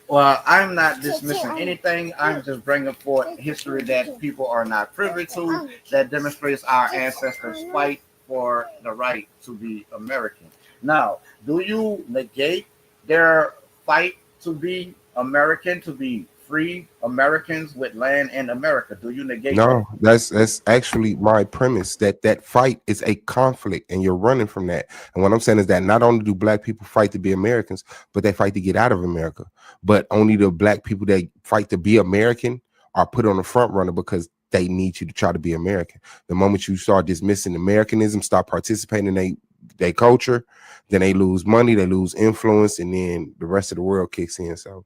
Well, I'm not dismissing anything. I'm just bringing forth history that people are not privy to that demonstrates our ancestors' fight for the right to be American. Now, do you negate their fight to be American, to be free Americans with land in America? Do you negate that? No, that's actually my premise, that fight is a conflict and you're running from that. And what I'm saying is that not only do black people fight to be Americans, but they fight to get out of America. But only the black people that fight to be American are put on the front runner because they need you to try to be American. The moment you start dismissing Americanism, stop participating in their culture, then they lose money, they lose influence, and then the rest of the world kicks in. So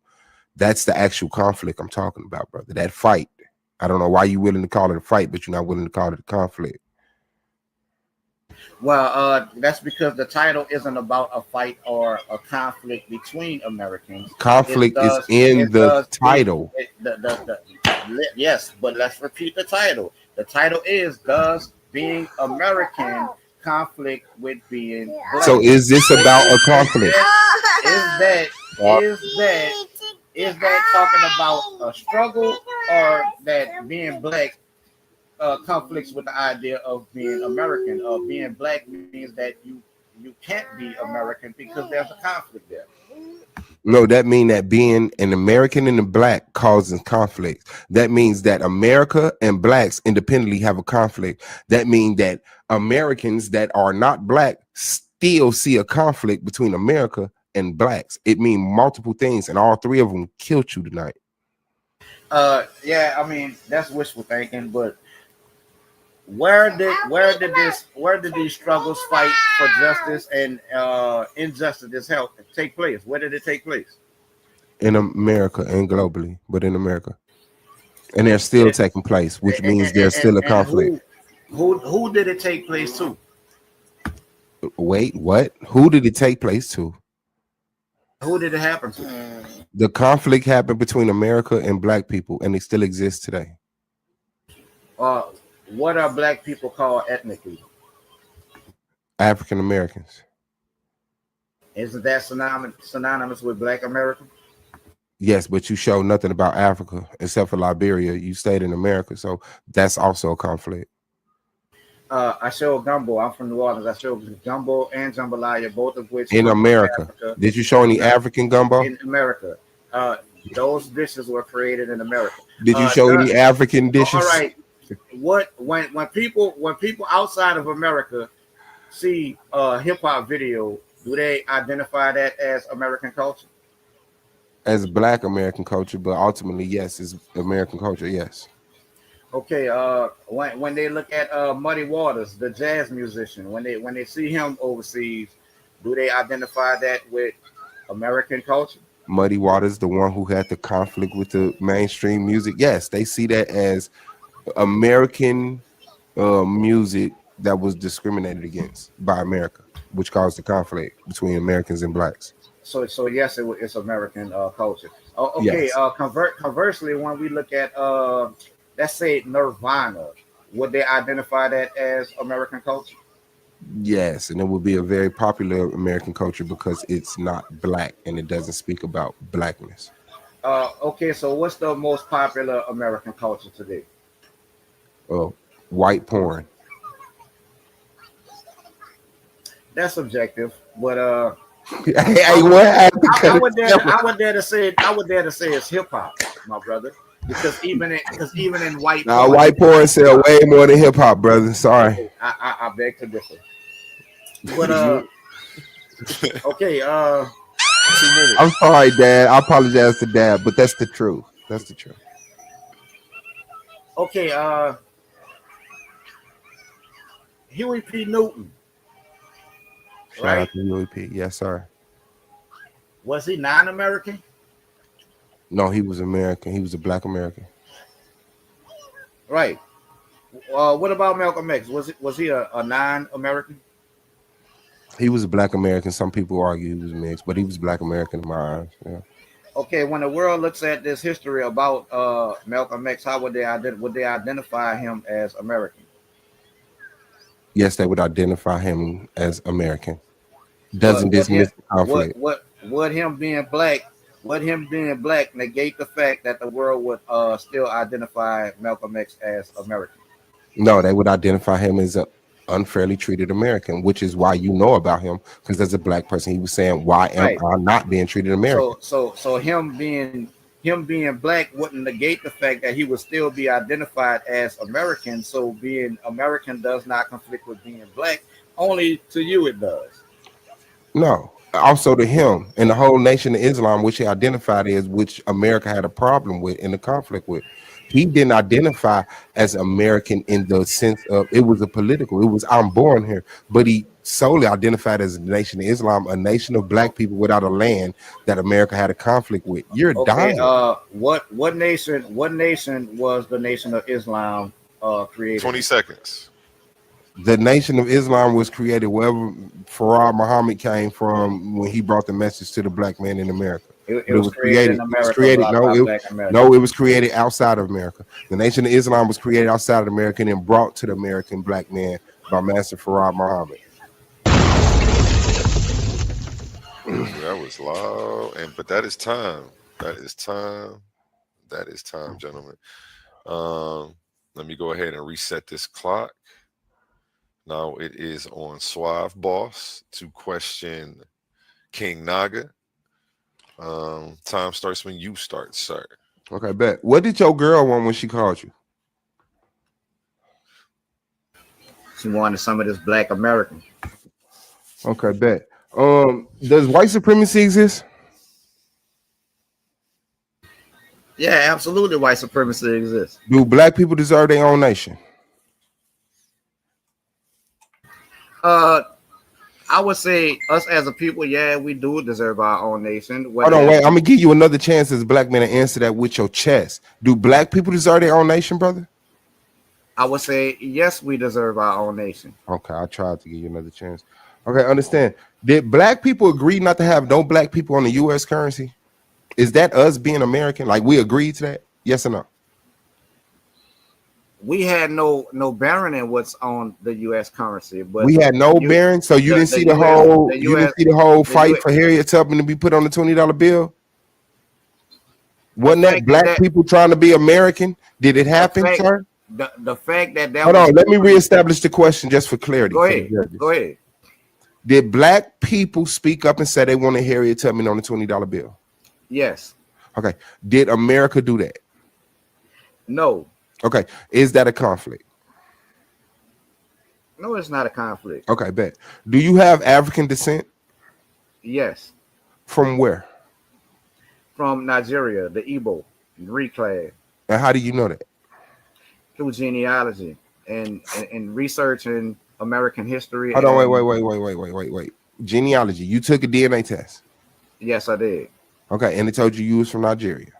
that's the actual conflict I'm talking about, brother. That fight. I don't know why you're willing to call it a fight, but you're not willing to call it a conflict. Well, that's because the title isn't about a fight or a conflict between Americans. Conflict is in It the does title. yes, but let's repeat the title. The title is Does Being American Conflict with Being Black? So is this about a conflict? Is that is that is that talking about a struggle or that being black conflicts with the idea of being American? Being black means that you can't be American because there's a conflict there. No, that mean that being an American and a black causes conflict. That means that America and blacks independently have a conflict. That means that Americans that are not black still see a conflict between America and blacks. It means multiple things, and all three of them killed you tonight. Yeah, I mean that's wishful thinking, but where did these struggles fight for justice and injustice this help take place? Where did it take place? In America and globally, but in America. And they're still And taking place, which and, means there's still a and conflict. who did it take place to? Wait, what? Who did it take place to? Who did it happen to? The conflict happened between America and black people, and it still exists today. Uh, what are black people called ethnically? African Americans. Isn't that synonymous with Black American? Yes, but you show nothing about Africa except for Liberia. You stayed in America, so that's also a conflict. I showed gumbo. I'm from New Orleans. I showed gumbo and jambalaya, both of which In come from America. Africa. Did you show any African gumbo? In America, those dishes were created in America. Did you show any African dishes? All right. What when people outside of America see a hip hop video, do they identify that as American culture? As Black American culture, but ultimately, yes, it's American culture. Yes. Okay. When they look at Muddy Waters, the jazz musician, when they see him overseas, do they identify that with American culture? Muddy Waters, the one who had the conflict with the mainstream music. Yes, they see that as American music that was discriminated against by America, which caused the conflict between Americans and blacks. So yes, it's American culture. Okay. Yes. Conversely, when we look at let's say Nirvana, would they identify that as American culture? Yes, and it would be a very popular American culture because it's not black and it doesn't speak about blackness. Okay, so what's the most popular American culture today? White porn. That's subjective, but Hey, what happened? I would dare to say it's hip hop, my brother, because even in white Now, porn, white porn sell way more than hip hop, brother. Sorry. I beg to differ. But okay, 2 minutes. I'm sorry, Dad. I apologize to Dad, but that's the truth. That's the truth. okay, Huey P. Newton, Shout right? out to UEP. Yes, sir. Was he non-American? No, he was American. He was a Black American. Right. What about Malcolm X? Was he a non-American? He was a Black American. Some people argue he was mixed, but he was Black American in my eyes. Yeah. Okay, when the world looks at this history about Malcolm X, how would they identify him as American? Yes, they would identify him as American. Doesn't dismiss the conflict. Would him being black negate the fact that the world would still identify Malcolm X as American? No, they would identify him as a unfairly treated American, which is why you know about him, because as a black person, he was saying, "Why am Right. I not being treated American?" So him being black wouldn't negate the fact that he would still be identified as American. So being American does not conflict with being black. Only to you it does. No, also to him and the whole nation of Islam, which he identified as, which America had a problem with and a conflict with. He didn't identify as American in the sense of it was a political, it was I'm born here, but he solely identified as a nation of Islam, a nation of black people without a land that America had a conflict with. You're Okay. dying. What nation was the Nation of Islam created? 20 seconds. The Nation of Islam was created wherever Farah Muhammad came from when he brought the message to the black man in America. It was created in America. It was created. by Black Americans. No, it was created outside of America. The Nation of Islam was created outside of America and then brought to the American black man by Master Farah Muhammad. that was loud, and but that is time. That is time. That is time, gentlemen. Um, Let me go ahead and reset this clock. Now it is on Suave Boss to question King Naga. Time starts when you start, sir. Okay, bet. What did your girl want when she called you? She wanted some of this Black American. Okay, bet. Does white supremacy exist? Yeah, absolutely. White supremacy exists. Do black people deserve their own nation? Uh, I would say us as a people, yeah, we do deserve our own nation. Hold on, wait. I'm gonna give you another chance as a black man to answer that with your chest. Do black people deserve their own nation, brother? I would say yes, we deserve our own nation. Okay, I tried to give you another chance. Okay, understand. Did black people agree not to have no black people on the U.S. currency? Is that us being American? Like we agreed to that? Yes or no? We had no bearing in what's on the U.S. currency, but we had no bearing. So you didn't see the whole fight for Harriet Tubman to be put on the $20 bill? Wasn't that black people trying to be American? Did it happen, sir? The fact that hold on, let me reestablish the question just for clarity. Go ahead. Did black people speak up and say they wanted Harriet Tubman on the $20 bill? Yes. Okay. Did America do that? No. Okay. Is that a conflict? No, it's not a conflict. Okay, bet. Do you have African descent? Yes. From where? From Nigeria, the Igbo, reclad. And how do you know that? Through genealogy and researching American history. Hold on, wait. Genealogy. You took a DNA test? Yes, I did. Okay, and it told you was from Nigeria.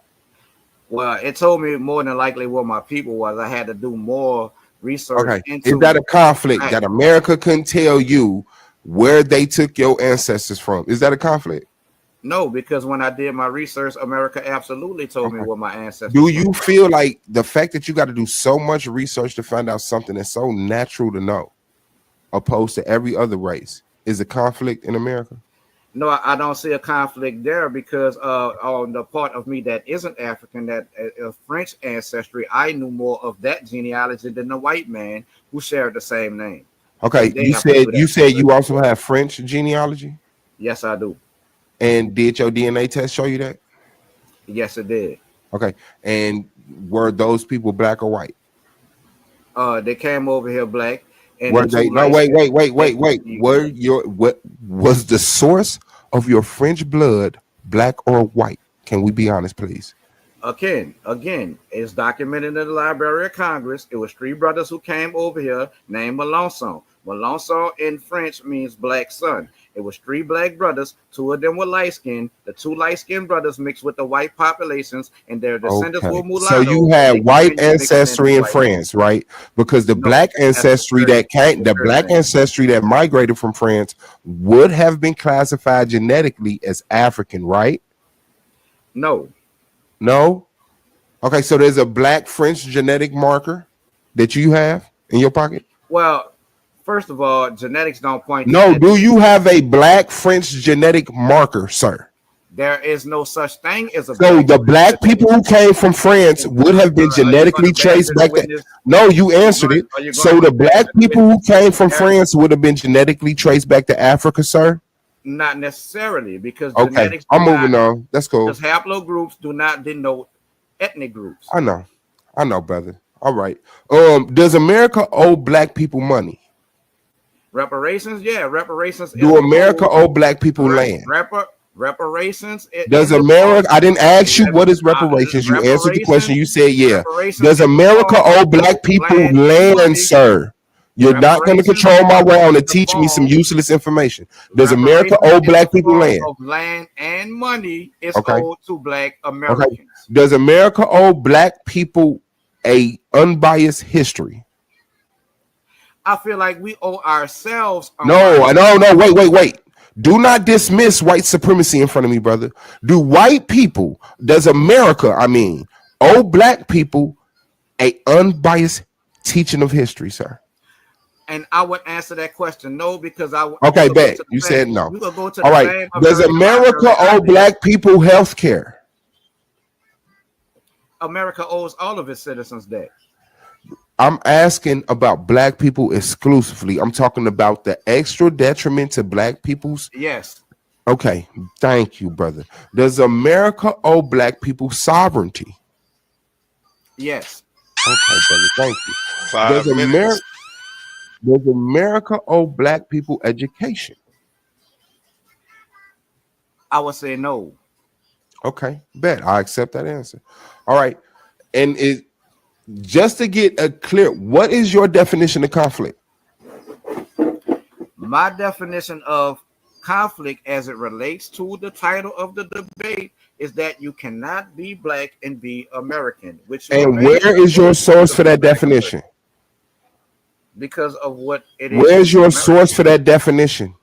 Well, it told me more than likely what my people was. I had to do more research. Okay, is that a conflict that America couldn't tell you where they took your ancestors from? Is that a conflict? No, because when I did my research, America absolutely told me what my ancestors. Do you feel like the fact that you got to do so much research to find out something that's so natural to know, opposed to every other race, is a conflict in America? No, I don't see a conflict there because on the part of me that isn't African, that French ancestry, I knew more of that genealogy than the white man who shared the same name. Okay, you said you also have French genealogy? Yes, I do. And did your DNA test show you that? Yes, it did. Okay, and were those people black or white? They came over here black. And were they? No, wait. What was the source of your French blood, black or white? Can we be honest, please? Again, it's documented in the Library of Congress. It was three brothers who came over here named Melanson. Melanson in French means black son. It was three black brothers. Two of them were light-skinned. The two light-skinned brothers mixed with the white populations, and their descendants were mulattoes. So you had white ancestry in France, right? Because the black ancestry that migrated from France would have been classified genetically as African, right? No. Okay, so there's a black French genetic marker that you have in your pocket? Well, first of all, genetics don't point. No, do you have a black French genetic marker, sir? There is no such thing as a. So the black people who came from France would have been genetically traced back to. No, you answered it. So the black people who came from France would have been genetically traced back to Africa, sir? Not necessarily, because genetics. I'm moving on. That's cool. Because haplogroups do not denote ethnic groups. I know, brother. All right. Does America owe black people money? Reparations, yeah, reparations. Do America owe black people land? Reparations. Does America? I didn't ask you what is reparations. You answered the question. You said yeah. Does America owe black people land, sir? You're not going to control my round and teach me some useless information. Does America owe black people land? Of land and money is owed to black Americans. Okay. Does America owe black people a unbiased history? I feel like we owe ourselves. No. Wait. Do not dismiss white supremacy in front of me, brother. Does America, owe black people a unbiased teaching of history, sir? And I would answer that question no, because we Okay, could go bet. to the You same said no. we could go to All the right. same Does American America library I owe did. black people health care? America owes all of its citizens that. I'm asking about black people exclusively. I'm talking about the extra detriment to black people's. Yes, Okay, thank you, brother. Does America owe black people sovereignty? yes, Okay, brother, thank you. Does 5 minutes. America does America owe black people education? I would say no. Okay, bet I accept that answer. All right, and it just to get a clear, what is your definition of conflict? My definition of conflict as it relates to the title of the debate is that you cannot be black and be American, which you are And where basically is your doing source to for be that black American definition? because of what it is to Where's be your American. source for that definition?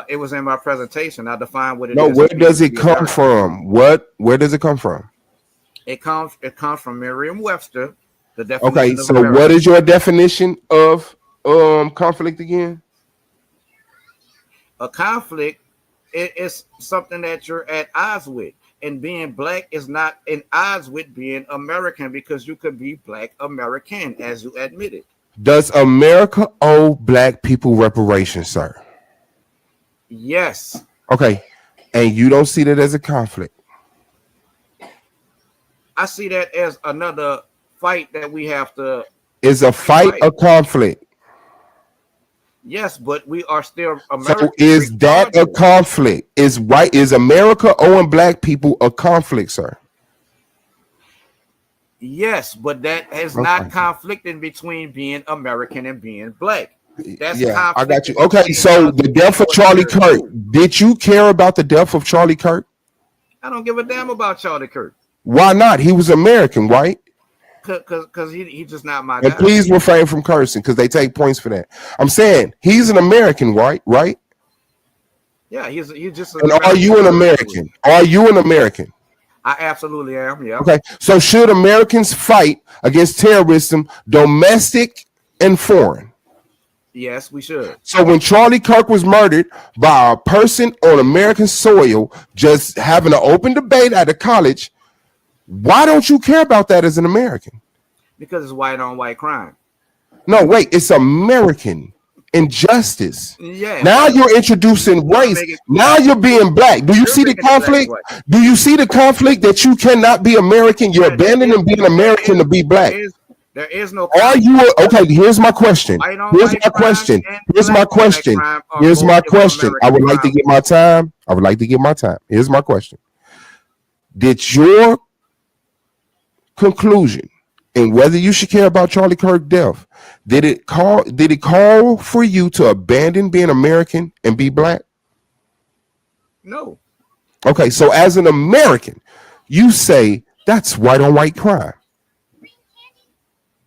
It was in my presentation. I defined what it No, is where to does it be come American. from? Where does it come from? It comes from Merriam-Webster, the Okay, definition of so what American. is your definition of conflict again? A conflict is something that you're at odds with. And being black is not in odds with being American because you could be black American, as you admitted. Does America owe black people reparations, sir? Yes, Okay, and you don't see that as a conflict. I see that as another fight that we have to Is a fight fight. a conflict? Yes, but we are still So Americans is that a regardless. conflict? Is America owing black people a conflict, sir? Yes, but that is not Okay. conflicting between being American and being black. That's Yeah, I got you. conflicting Okay, between so us the being death of Charlie ordinary Kirk. Jews. Did you care about the death of Charlie Kirk? I don't give a damn about Charlie Kirk Why not? He was American, right? because he's just not my And guy. please refrain from cursing because they take points for that. I'm saying he's an American, right? Right? Yeah, he's just an And are American you an citizen. American? Are you an American? I absolutely am. Yeah. Okay. So should Americans fight against terrorism, domestic and foreign? Yes, we should. So when Charlie Kirk was murdered by a person on American soil, just having an open debate at a college, why don't you care about that as an American? Because it's white on white crime. No, wait, it's American injustice. Yeah. Now you're introducing You want to race. make it? Now you're being black. Do you You're see the making it black and conflict? white. Do you see the conflict that you cannot be American? You're Yeah, abandoning being American to be black. there is no Are conflict. you okay? Here's my question. White on Here's white my crime question. and Here's my black on black question. crime are Here's both my different question. I American would like to crimes. get my time. I would like to get my time. Here's my question. Did your conclusion and whether you should care about Charlie Kirk's death, did it call for you to abandon being American and be black? No. Okay, so as an American, you say that's white on white crime.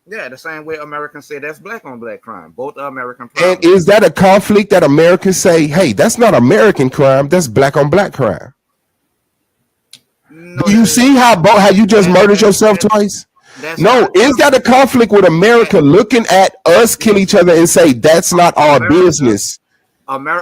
Yeah, the same way Americans say that's black on black crime. Both are American And problems. is that a conflict that Americans say, hey, that's not American crime, that's black on black crime? No, Do you see how you just murdered yourself twice? that's No, not is that a conflict with America looking at us kill each other and say that's not our America. business?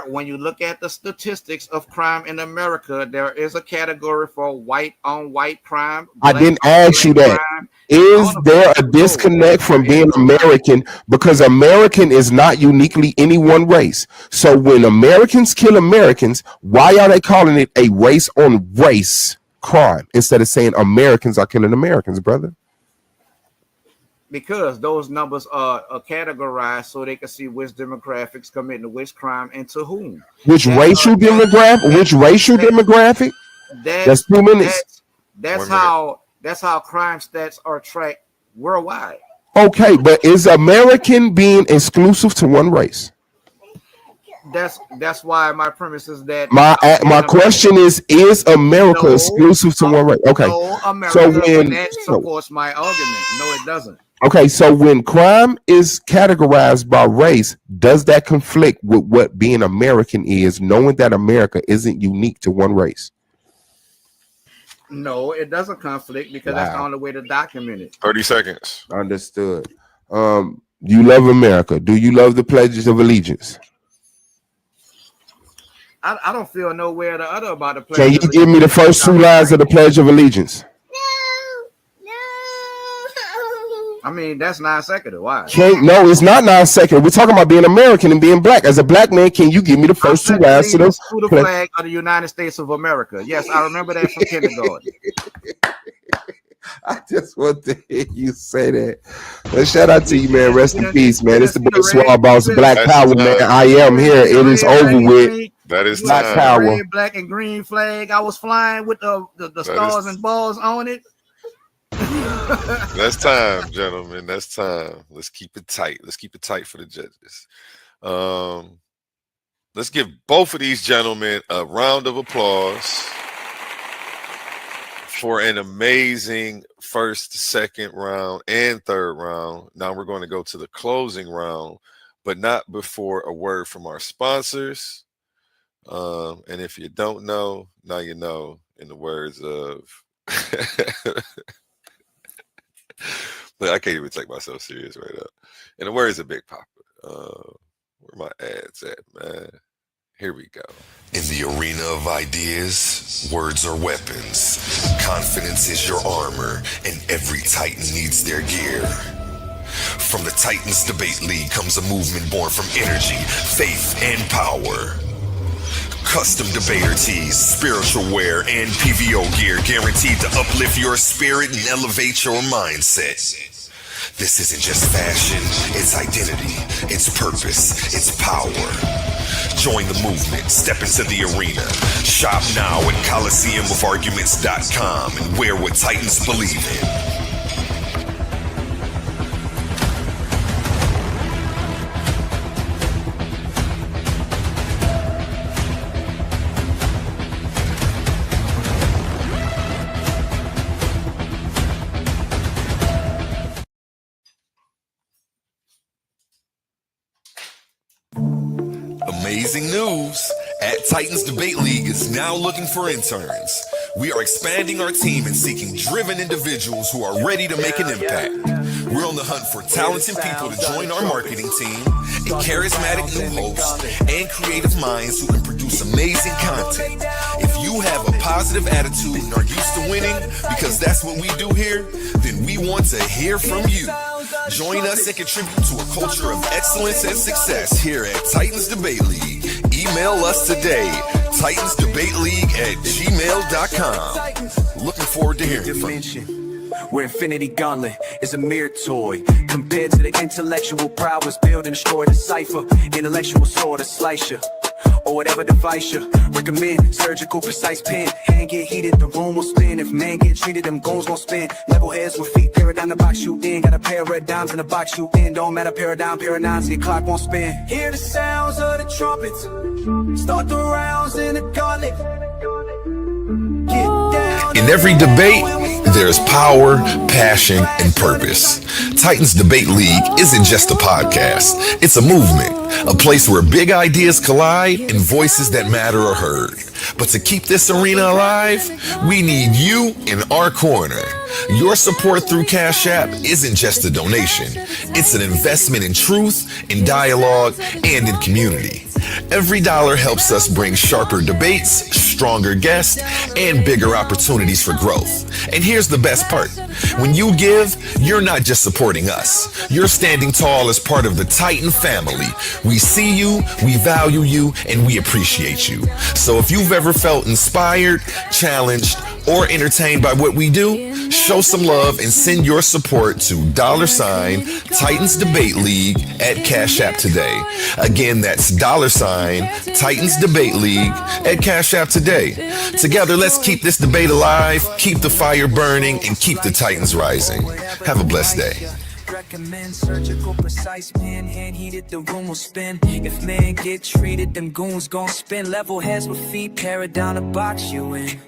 When you look at the statistics of crime in America, there is a category for white on white crime. I black didn't on ask you black that. crime. Is All of there that. a No, disconnect from there is being no conflict. American? Because American is not uniquely any one race. So when Americans kill Americans, why are they calling it a race on race crime instead of saying Americans are killing Americans, brother? Because those numbers are categorized so they can see which demographics committing which crime and to whom. Which That, racial demographic? Which racial that- demographic? That's 2 minutes. that's 1 minute. that's how crime stats are tracked worldwide. Okay, but is American being exclusive to one race? That's why my premise is that My question is America No, exclusive to one race? Okay. no America, So but when that supports my argument. No, it doesn't. okay, so when crime is categorized by race, does that conflict with what being American is, knowing that America isn't unique to one race? No, it doesn't conflict because that's the Wow. only way to document it. 30 seconds. Understood. You love America. Do you love the pledges of allegiance? I don't feel nowhere the other about the Can pledge you of give me the allegiance. first two lines of the Pledge of Allegiance? I mean, that's non-secular. Why? No, it's not 9 seconds. We're talking about being American and being black. As a black man, can you give me the I first two pledge lines to the allegiance to the pledge? flag of the United States of America. Yes, I remember that from kindergarten. I just want to hear you say that. But shout out to you, man. Rest in peace, man. You It's the didn't see boy the red. Suave B.O.S. Black That's Power, man. time. I am here. You It is red, black, over and with. green. That is You didn't see Black the time. Power. red, black, and green flag. I was flying with the stars is- and balls on it. That's time, gentlemen. That's time. Let's keep it tight. Let's keep it tight for the judges. Let's give both of these gentlemen a round of applause for an amazing first, second round, and third round. Now we're going to go to the closing round, but not before a word from our sponsors. And if you don't know, now you know, in the words of but I can't even take myself serious right now. In the words of Big Papa. Where my ads at, man? Here we go. In the arena of ideas, words are weapons. Confidence is your armor, and every Titan needs their gear. From the Titans Debate League comes a movement born from energy, faith, and power. Custom debater tees, spiritual wear, and PVO gear guaranteed to uplift your spirit and elevate your mindset. This isn't just fashion, it's identity, it's purpose, it's power. Join the movement, step into the arena. Shop now at ColiseumOfArguments.com and wear what Titans believe in. Amazing news! At Titans Debate League is now looking for interns. We are expanding our team and seeking driven individuals who are ready to make an impact. We're on the hunt for talented people to join our marketing team, a charismatic new host, and creative minds who can produce amazing content. If you have a positive attitude and are used to winning, because that's what we do here, then we want to hear from you. Join us and contribute to a culture of excellence and success here at Titans Debate League. Email us today, titansdebateleague@gmail.com. Looking forward to hearing from you. Where Infinity Gauntlet is a mere toy compared to the intellectual prowess build and destroy the cipher. Intellectual sword to slice you, or whatever device you recommend. Surgical precise pen, hand get heated, the room will spin. If man get treated, them goals gon' spin. Level heads with feet, paradigm the box you in. Got a pair of red dimes in the box you in. Don't matter paradigm, paradigms, your clock won't spin. Hear the sounds of the trumpets, start the rounds in the gauntlet. Get down. In every debate, there's power, passion, and purpose. Titans Debate League isn't just a podcast, it's a movement, a place where big ideas collide and voices that matter are heard. But to keep this arena alive, we need you in our corner. Your support through Cash App isn't just a donation, it's an investment in truth, in dialogue, and in community. Every dollar helps us bring sharper debates, stronger guests, and bigger opportunities for growth. And here's the best part. When you give, you're not just supporting us. You're standing tall as part of the Titan family. We see you, we value you, and we appreciate you. So if you've ever felt inspired, challenged, or entertained by what we do, show some love and send your support to $Titans Debate League at Cash App today. Again, that's $Titans Debate League at Cash App today. Together, let's keep this debate alive, keep the fire burning, and keep the Titans rising. Have a blessed day. Recommend surgical precise pen, hand heated, the room will spin. If man get treated, them goons gon' spin. Level heads with feet, paradigm the box you in.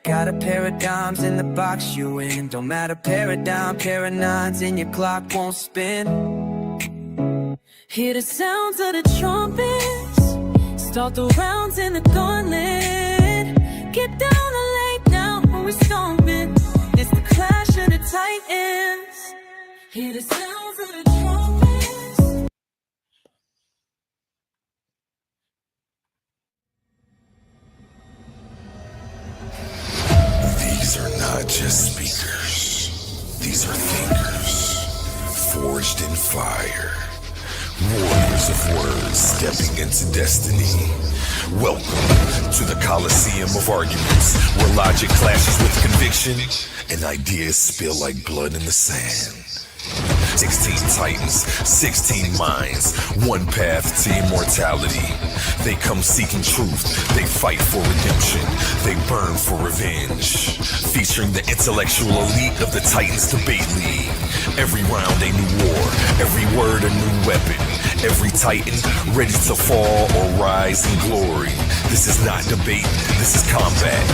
Got a pair of dimes in the box you in. Don't matter paradigm, paradigms, and your clock won't spin. Hear the sounds of the trumpets, start the rounds in the gauntlet. Get down and lay down when we're stomping. It's the clash of the Titans. Hear the sounds of the trumpets. not just speakers, these are thinkers, forged in fire. Warriors of words stepping into destiny. Welcome to the Coliseum of arguments, where logic clashes with conviction and ideas spill like blood in the sand. 16 titans, 16 minds, one path to immortality. They come seeking truth, they fight for redemption, they burn for revenge. Featuring the intellectual elite of the Titans Debate League. Every round a new war, every word a new weapon. Every titan ready to fall or rise in glory. This is not debate, this is combat.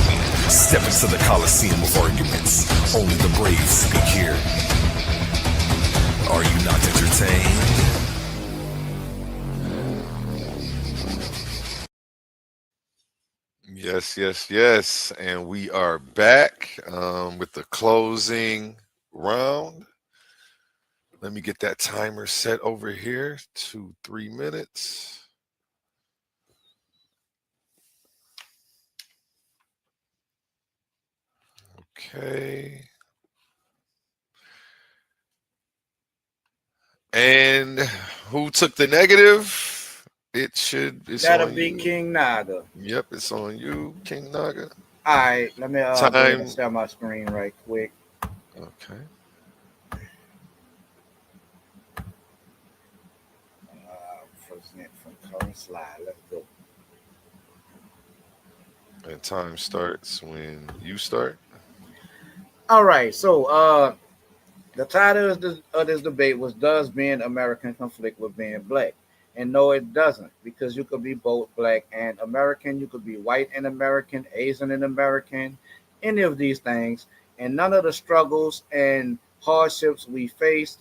Step into the Coliseum of arguments. Only the brave speak here. Are you not entertained? Yes, yes, yes. And we are back with the closing round. Let me get that timer set over here to 3 minutes. Okay. And who took the negative? It's That'll on be you. King Naga. Yep, it's on you, King Naga. All right, let me go ahead and Time. share my screen right quick. Okay. Present from current slide. Let's go. And time starts when you start. All right, so the title of this debate was Does Being American Conflict with Being Black? And no, it doesn't, because you could be both black and American. You could be white and American, Asian and American, any of these things. And none of the struggles and hardships we faced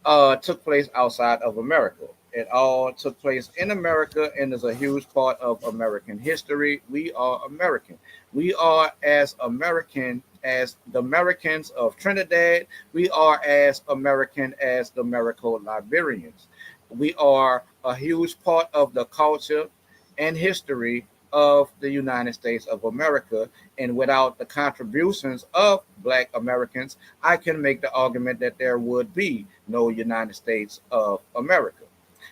took place outside of America. It all took place in America and is a huge part of American history. We are American. We are as American as the Americans of Trinidad. We are as American as the Marico Liberians. We are a huge part of the culture and history of the United States of America. And without the contributions of Black Americans, I can make the argument that there would be no United States of America.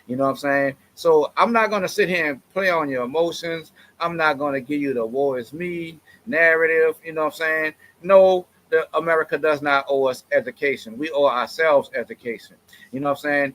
You know what I'm saying? So I'm not going to sit here and play on your emotions. I'm not going to give you the war is me narrative. You know what I'm saying? No, America does not owe us education. We owe ourselves education. You know what I'm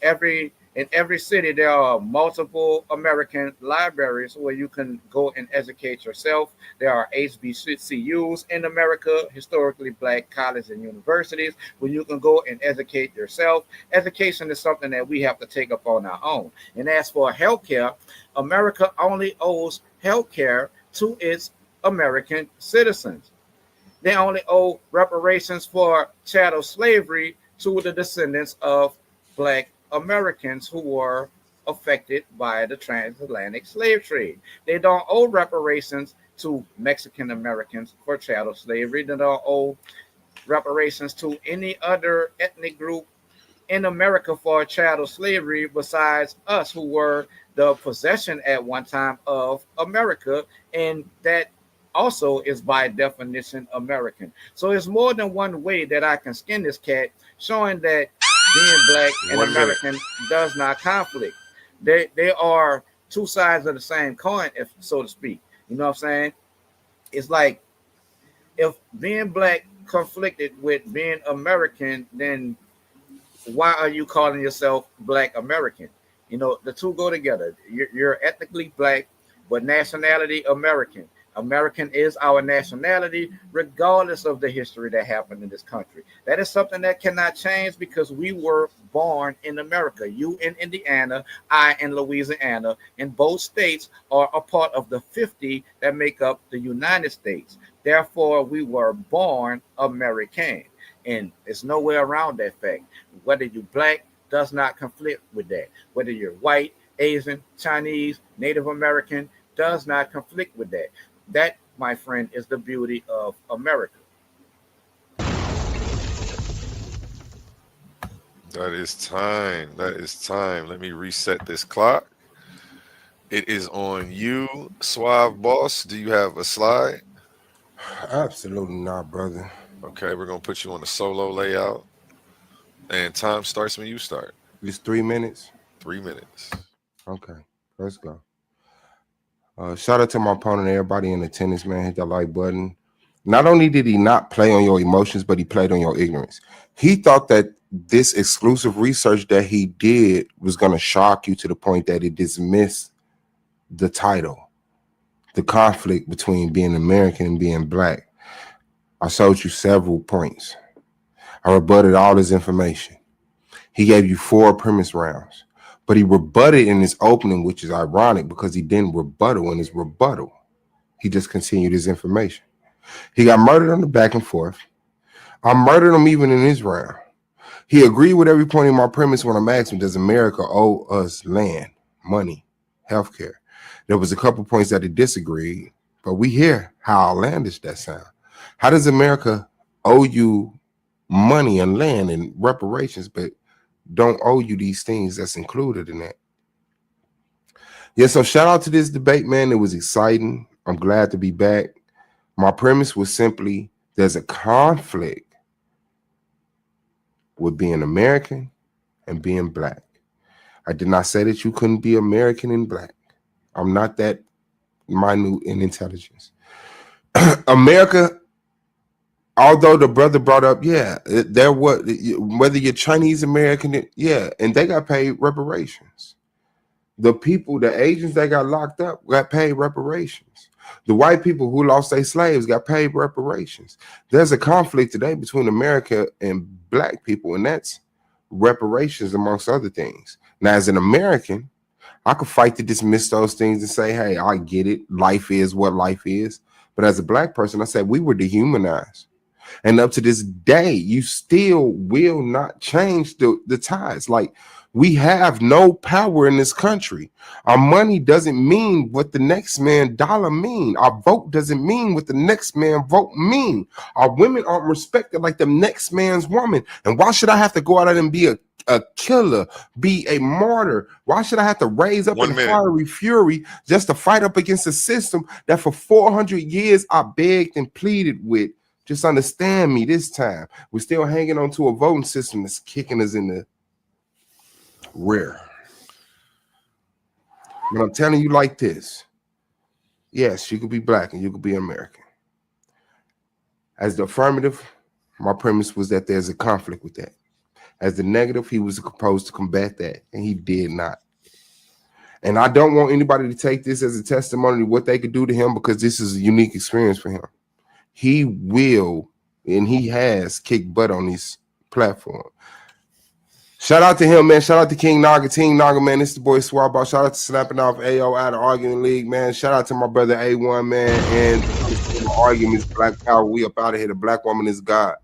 saying? In every city, there are multiple American libraries where you can go and educate yourself. There are HBCUs in America, historically black colleges and universities, where you can go and educate yourself. Education is something that we have to take up on our own. And as for healthcare, America only owes healthcare to its American citizens. They only owe reparations for chattel slavery to the descendants of black Americans who were affected by the transatlantic slave trade. They don't owe reparations to Mexican Americans for chattel slavery. They don't owe reparations to any other ethnic group in America for chattel slavery besides us who were the possession at one time of America. And that also is by definition American. So it's more than one way that I can skin this cat, showing that being black and 1 minute. American does not conflict. They are two sides of the same coin, if so to speak. You know what I'm saying? It's like if being black conflicted with being American, then why are you calling yourself Black American? You know, the two go together. You're ethnically black, but nationality American. American is our nationality, regardless of the history that happened in this country. That is something that cannot change because we were born in America. You in Indiana, I in Louisiana, and both states are a part of the 50 that make up the United States. Therefore, we were born American. And there's no way around that fact. Whether you're black does not conflict with that. Whether you're white, Asian, Chinese, Native American does not conflict with that. That, my friend, is the beauty of America. That is time. That is time. Let me reset this clock. It is on you, Suave Boss. Do you have a slide? Absolutely not, brother. Okay, we're gonna put you on the solo layout, and time starts when you start. It's 3 minutes. 3 minutes. Okay, let's go. Shout out to my opponent, everybody in attendance, man. Hit that like button. Not only did he not play on your emotions, but he played on your ignorance. He thought that this exclusive research that he did was going to shock you to the point that it dismissed the title, the conflict between being American and being black. I showed you several points. I rebutted all his information. He gave you 4 premise rounds, but he rebutted in his opening, which is ironic because he didn't rebuttal in his rebuttal. He just continued his information. He got murdered on the back and forth. I murdered him even in his round. He agreed with every point in my premise when I'm asking, does America owe us land, money, healthcare? There was a couple points that he disagreed, but we hear how outlandish that sound. How does America owe you money and land and reparations, but don't owe you these things that's included in that? Yeah, so shout out to this debate, man. It was exciting. I'm glad to be back. My premise was simply there's a conflict with being American and being black. I did not say that you couldn't be American and black. I'm not that minute in intelligence. America, although the brother brought up, yeah, there was, whether you're Chinese American, yeah, and they got paid reparations. The people, the Asians that got locked up got paid reparations. The white people who lost their slaves got paid reparations. There's a conflict today between America and black people, and that's reparations amongst other things. Now, as an American, I could fight to dismiss those things and say, hey, I get it. Life is what life is. But as a black person, I said we were dehumanized. And up to this day, you still will not change the tides. Like, we have no power in this country. Our money doesn't mean what the next man dollar mean. Our vote doesn't mean what the next man vote mean. Our women aren't respected like the next man's woman. And why should I have to go out and be a killer, be a martyr? Why should I have to raise up 1 in minute. fiery fury just to fight up against a system that for 400 years I begged and pleaded with? Just understand me this time. We're still hanging on to a voting system that's kicking us in the rear. But I'm telling you like this. Yes, you could be black and you could be American. As the affirmative, my premise was that there's a conflict with that. As the negative, he was supposed to combat that, and he did not. And I don't want anybody to take this as a testimony to what they could do to him, because this is a unique experience for him. He will, and he has kicked butt on this platform. Shout out to him, man. Shout out to King Naga, Team Naga, man. This is the boy Suave B.O.S. Shout out to Snapping Off AO out of Argument League, man. Shout out to my brother A1, man. And arguments, Black Power. We up out of here. The black woman is God.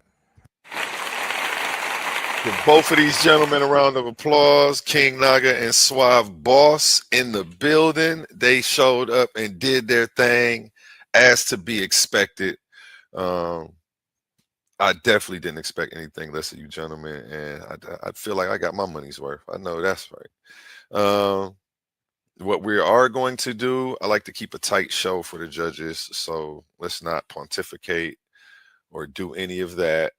Give both of these gentlemen a round of applause. King Naga and Suave B.O.S in the building. They showed up and did their thing as to be expected. I definitely didn't expect anything less of you gentlemen, and I feel like I got my money's worth. I know that's right. What we are going to do, I like to keep a tight show for the judges, so let's not pontificate or do any of that.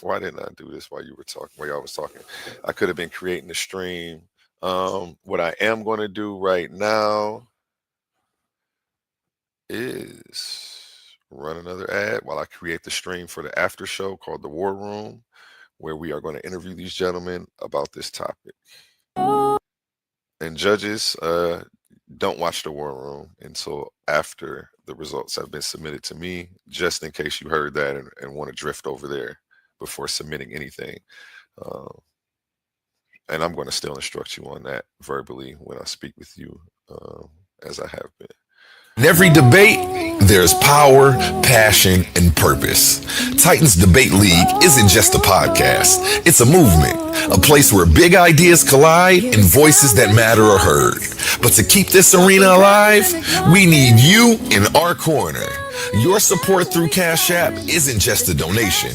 Why didn't I do this while you were talking, while y'all was talking? I could have been creating the stream. What I am going to do right now is run another ad while I create the stream for the after show called The War Room, where we are going to interview these gentlemen about this topic. And judges, don't watch The War Room until after the results have been submitted to me, just in case you heard that and want to drift over there before submitting anything. And I'm going to still instruct you on that verbally when I speak with you, as I have been. In every debate, there's power, passion, and purpose. Titans Debate League isn't just a podcast. It's a movement, a place where big ideas collide and voices that matter are heard. But to keep this arena alive, we need you in our corner. Your support through Cash App isn't just a donation,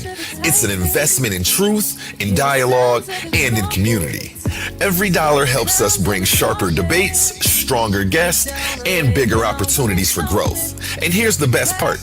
it's an investment in truth, in dialogue, and in community. Every dollar helps us bring sharper debates, stronger guests, and bigger opportunities for growth. And here's the best part.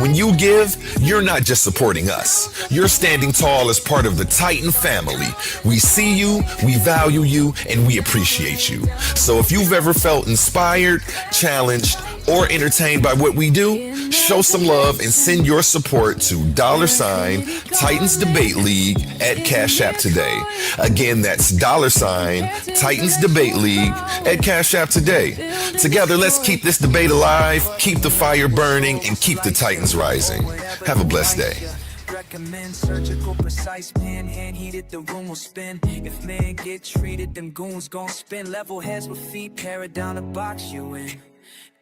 When you give, you're not just supporting us. You're standing tall as part of the Titan family. We see you, we value you, and we appreciate you. So if you've ever felt inspired, challenged, or entertained by what we do, show some love and send your support to $Titans Debate League at Cash App today. Again, that's $Titans Debate League at Cash App today. Together, let's keep this debate alive, keep the fire burning, and keep the Titans rising. Have a blessed day. Recommend surgical precise pen, hand heated, the room will spin. If men get treated, them goons gon' spin. Level heads with feet, paradigm to box you in.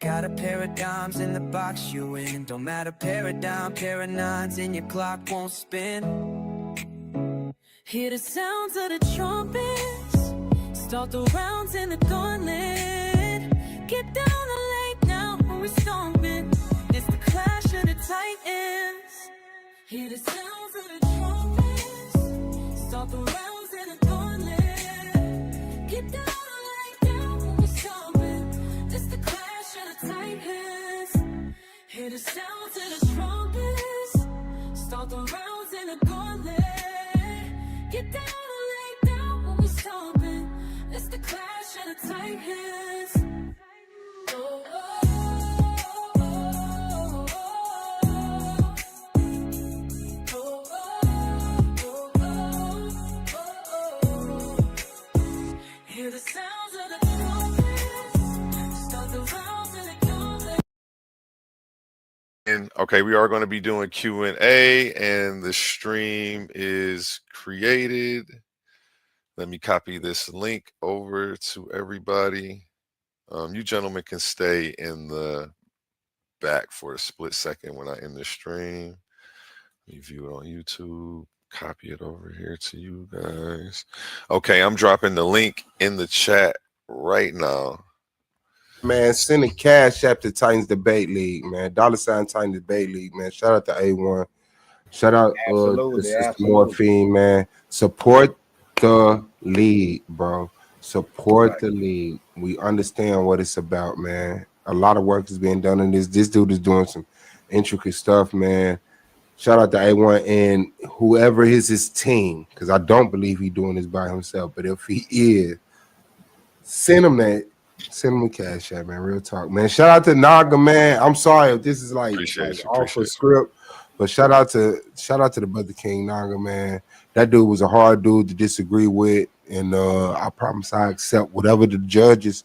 Got a pair of dimes in the box you in. Don't matter, paradigm, pair of nines, and your clock won't spin. Hear the sounds of the trumpets, start the rounds in the gauntlet. Get down the lake now when we're stomping. It's the clash of the titans. Hear the sounds of the trumpets, start the rounds in the gauntlet. Get down the lake now when we're stomping. It's the clash of the titans. Hear the sounds of the trumpets, start the rounds in the gauntlet. Get down and lay down when we stomping. It's the clash of the titans. Oh, oh, oh, oh, oh. Hear the sounds of the trumpets. Start the rounds in the gauntlet. And okay, we are going to be doing Q&A, and the stream is created. Let me copy this link over to everybody. You gentlemen can stay in the back for a split second when I end the stream. Let me view it on YouTube. Copy it over here to you guys. Okay, I'm dropping the link in the chat right now. Man, send a Cash App to Titans Debate League, man. $Titans Debate League, man. Shout out to A1. Shout out to Absolutely, Sister absolutely. Morphine, man. Support the league, bro. Support the league. We understand what it's about, man. A lot of work is being done in this. This dude is doing some intricate stuff, man. Shout out to A1 and whoever is his team, because I don't believe he's doing this by himself. But if he is, send him a Cash App, man. Real talk, man. Shout out to Naga, man. I'm sorry if this is like off the script, but shout out to the Brother King Naga, man. That dude was a hard dude to disagree with, and I promise I accept whatever the judges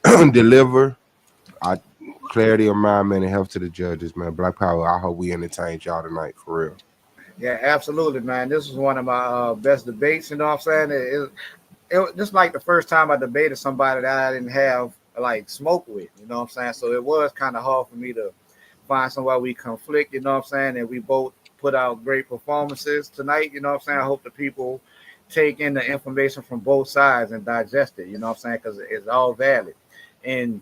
deliver. Clarity of mind, man, and health to the judges, man. Black Power. I hope we entertained y'all tonight, for real. Yeah, absolutely, man. This was one of my best debates. You know what I'm saying? It was just like the first time I debated somebody that I didn't have like smoke with. You know what I'm saying? So it was kind of hard for me to find somebody we conflict. You know what I'm saying? And we both put out great performances tonight. You know what I'm saying? I hope the people take in the information from both sides and digest it. You know what I'm saying? Because it's all valid. And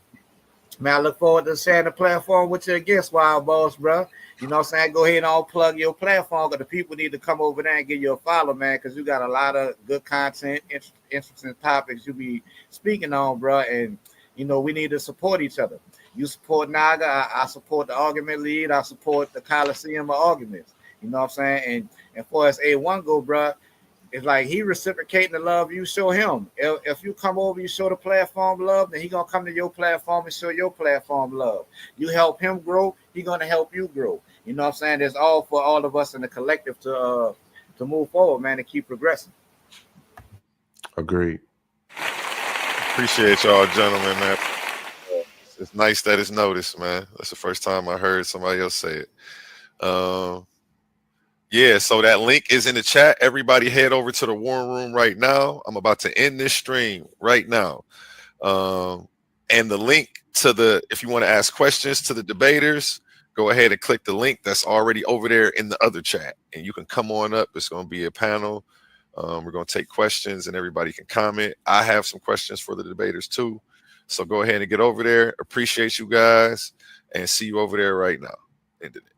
man, I look forward to sharing the platform with you again, Suave B.O.S, bro. You know what I'm saying? Go ahead and all plug your platform, because the people need to come over there and give you a follow, man, because you got a lot of good content, interesting topics you be speaking on, bro. And, you know, we need to support each other. You support Naga, I support the Argument Lead, I support the Coliseum of Arguments. You know what I'm saying? And for us A1 go, bro, it's like he reciprocating the love you show him. If you come over, you show the platform love, then he gonna come to your platform and show your platform love. You help him grow, he gonna help you grow. You know what I'm saying? It's all for all of us in the collective to move forward, man, and keep progressing. Agreed. Appreciate y'all, gentlemen, man. It's nice that it's noticed, man. That's the first time I heard somebody else say it. Yeah, so that link is in the chat. Everybody head over to the War Room right now. I'm about to end this stream right now. And the link to if you want to ask questions to the debaters, go ahead and click the link that's already over there in the other chat. And you can come on up. It's going to be a panel. We're going to take questions and everybody can comment. I have some questions for the debaters too. So go ahead and get over there. Appreciate you guys and see you over there right now. ending it.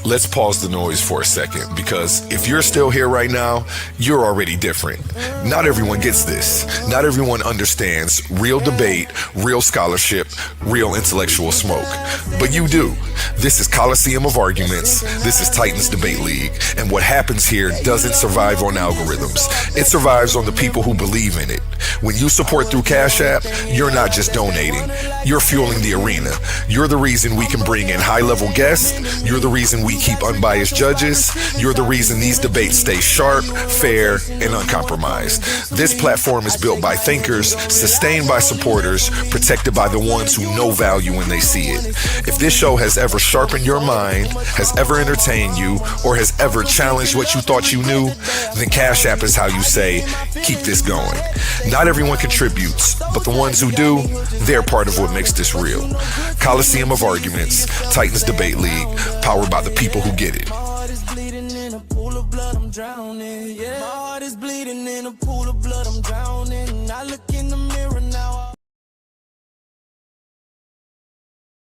Let's pause the noise for a second, because if you're still here right now, you're already different. Not everyone gets this. Not everyone understands real debate, real scholarship, real intellectual smoke. But you do. This is Coliseum of Arguments. This is Titans Debate League. And what happens here doesn't survive on algorithms. It survives on the people who believe in it. When you support through Cash App, you're not just donating. You're fueling the arena. You're the reason we can bring in high-level guests. You're the reason we keep unbiased judges. You're the reason these debates stay sharp, fair, and uncompromised. This platform is built by thinkers, sustained by supporters, protected by the ones who know value when they see it. If this show has ever sharpened your mind, has ever entertained you, or has ever challenged what you thought you knew, then Cash App is how you say, keep this going. Not everyone contributes, but the ones who do, they're part of what makes this real. Coliseum of Arguments, Titans Debate League, powered by the people who get it. My heart is bleeding in a pool of blood, I'm drowning. Yeah, my heart is bleeding in a pool of blood, I'm drowning.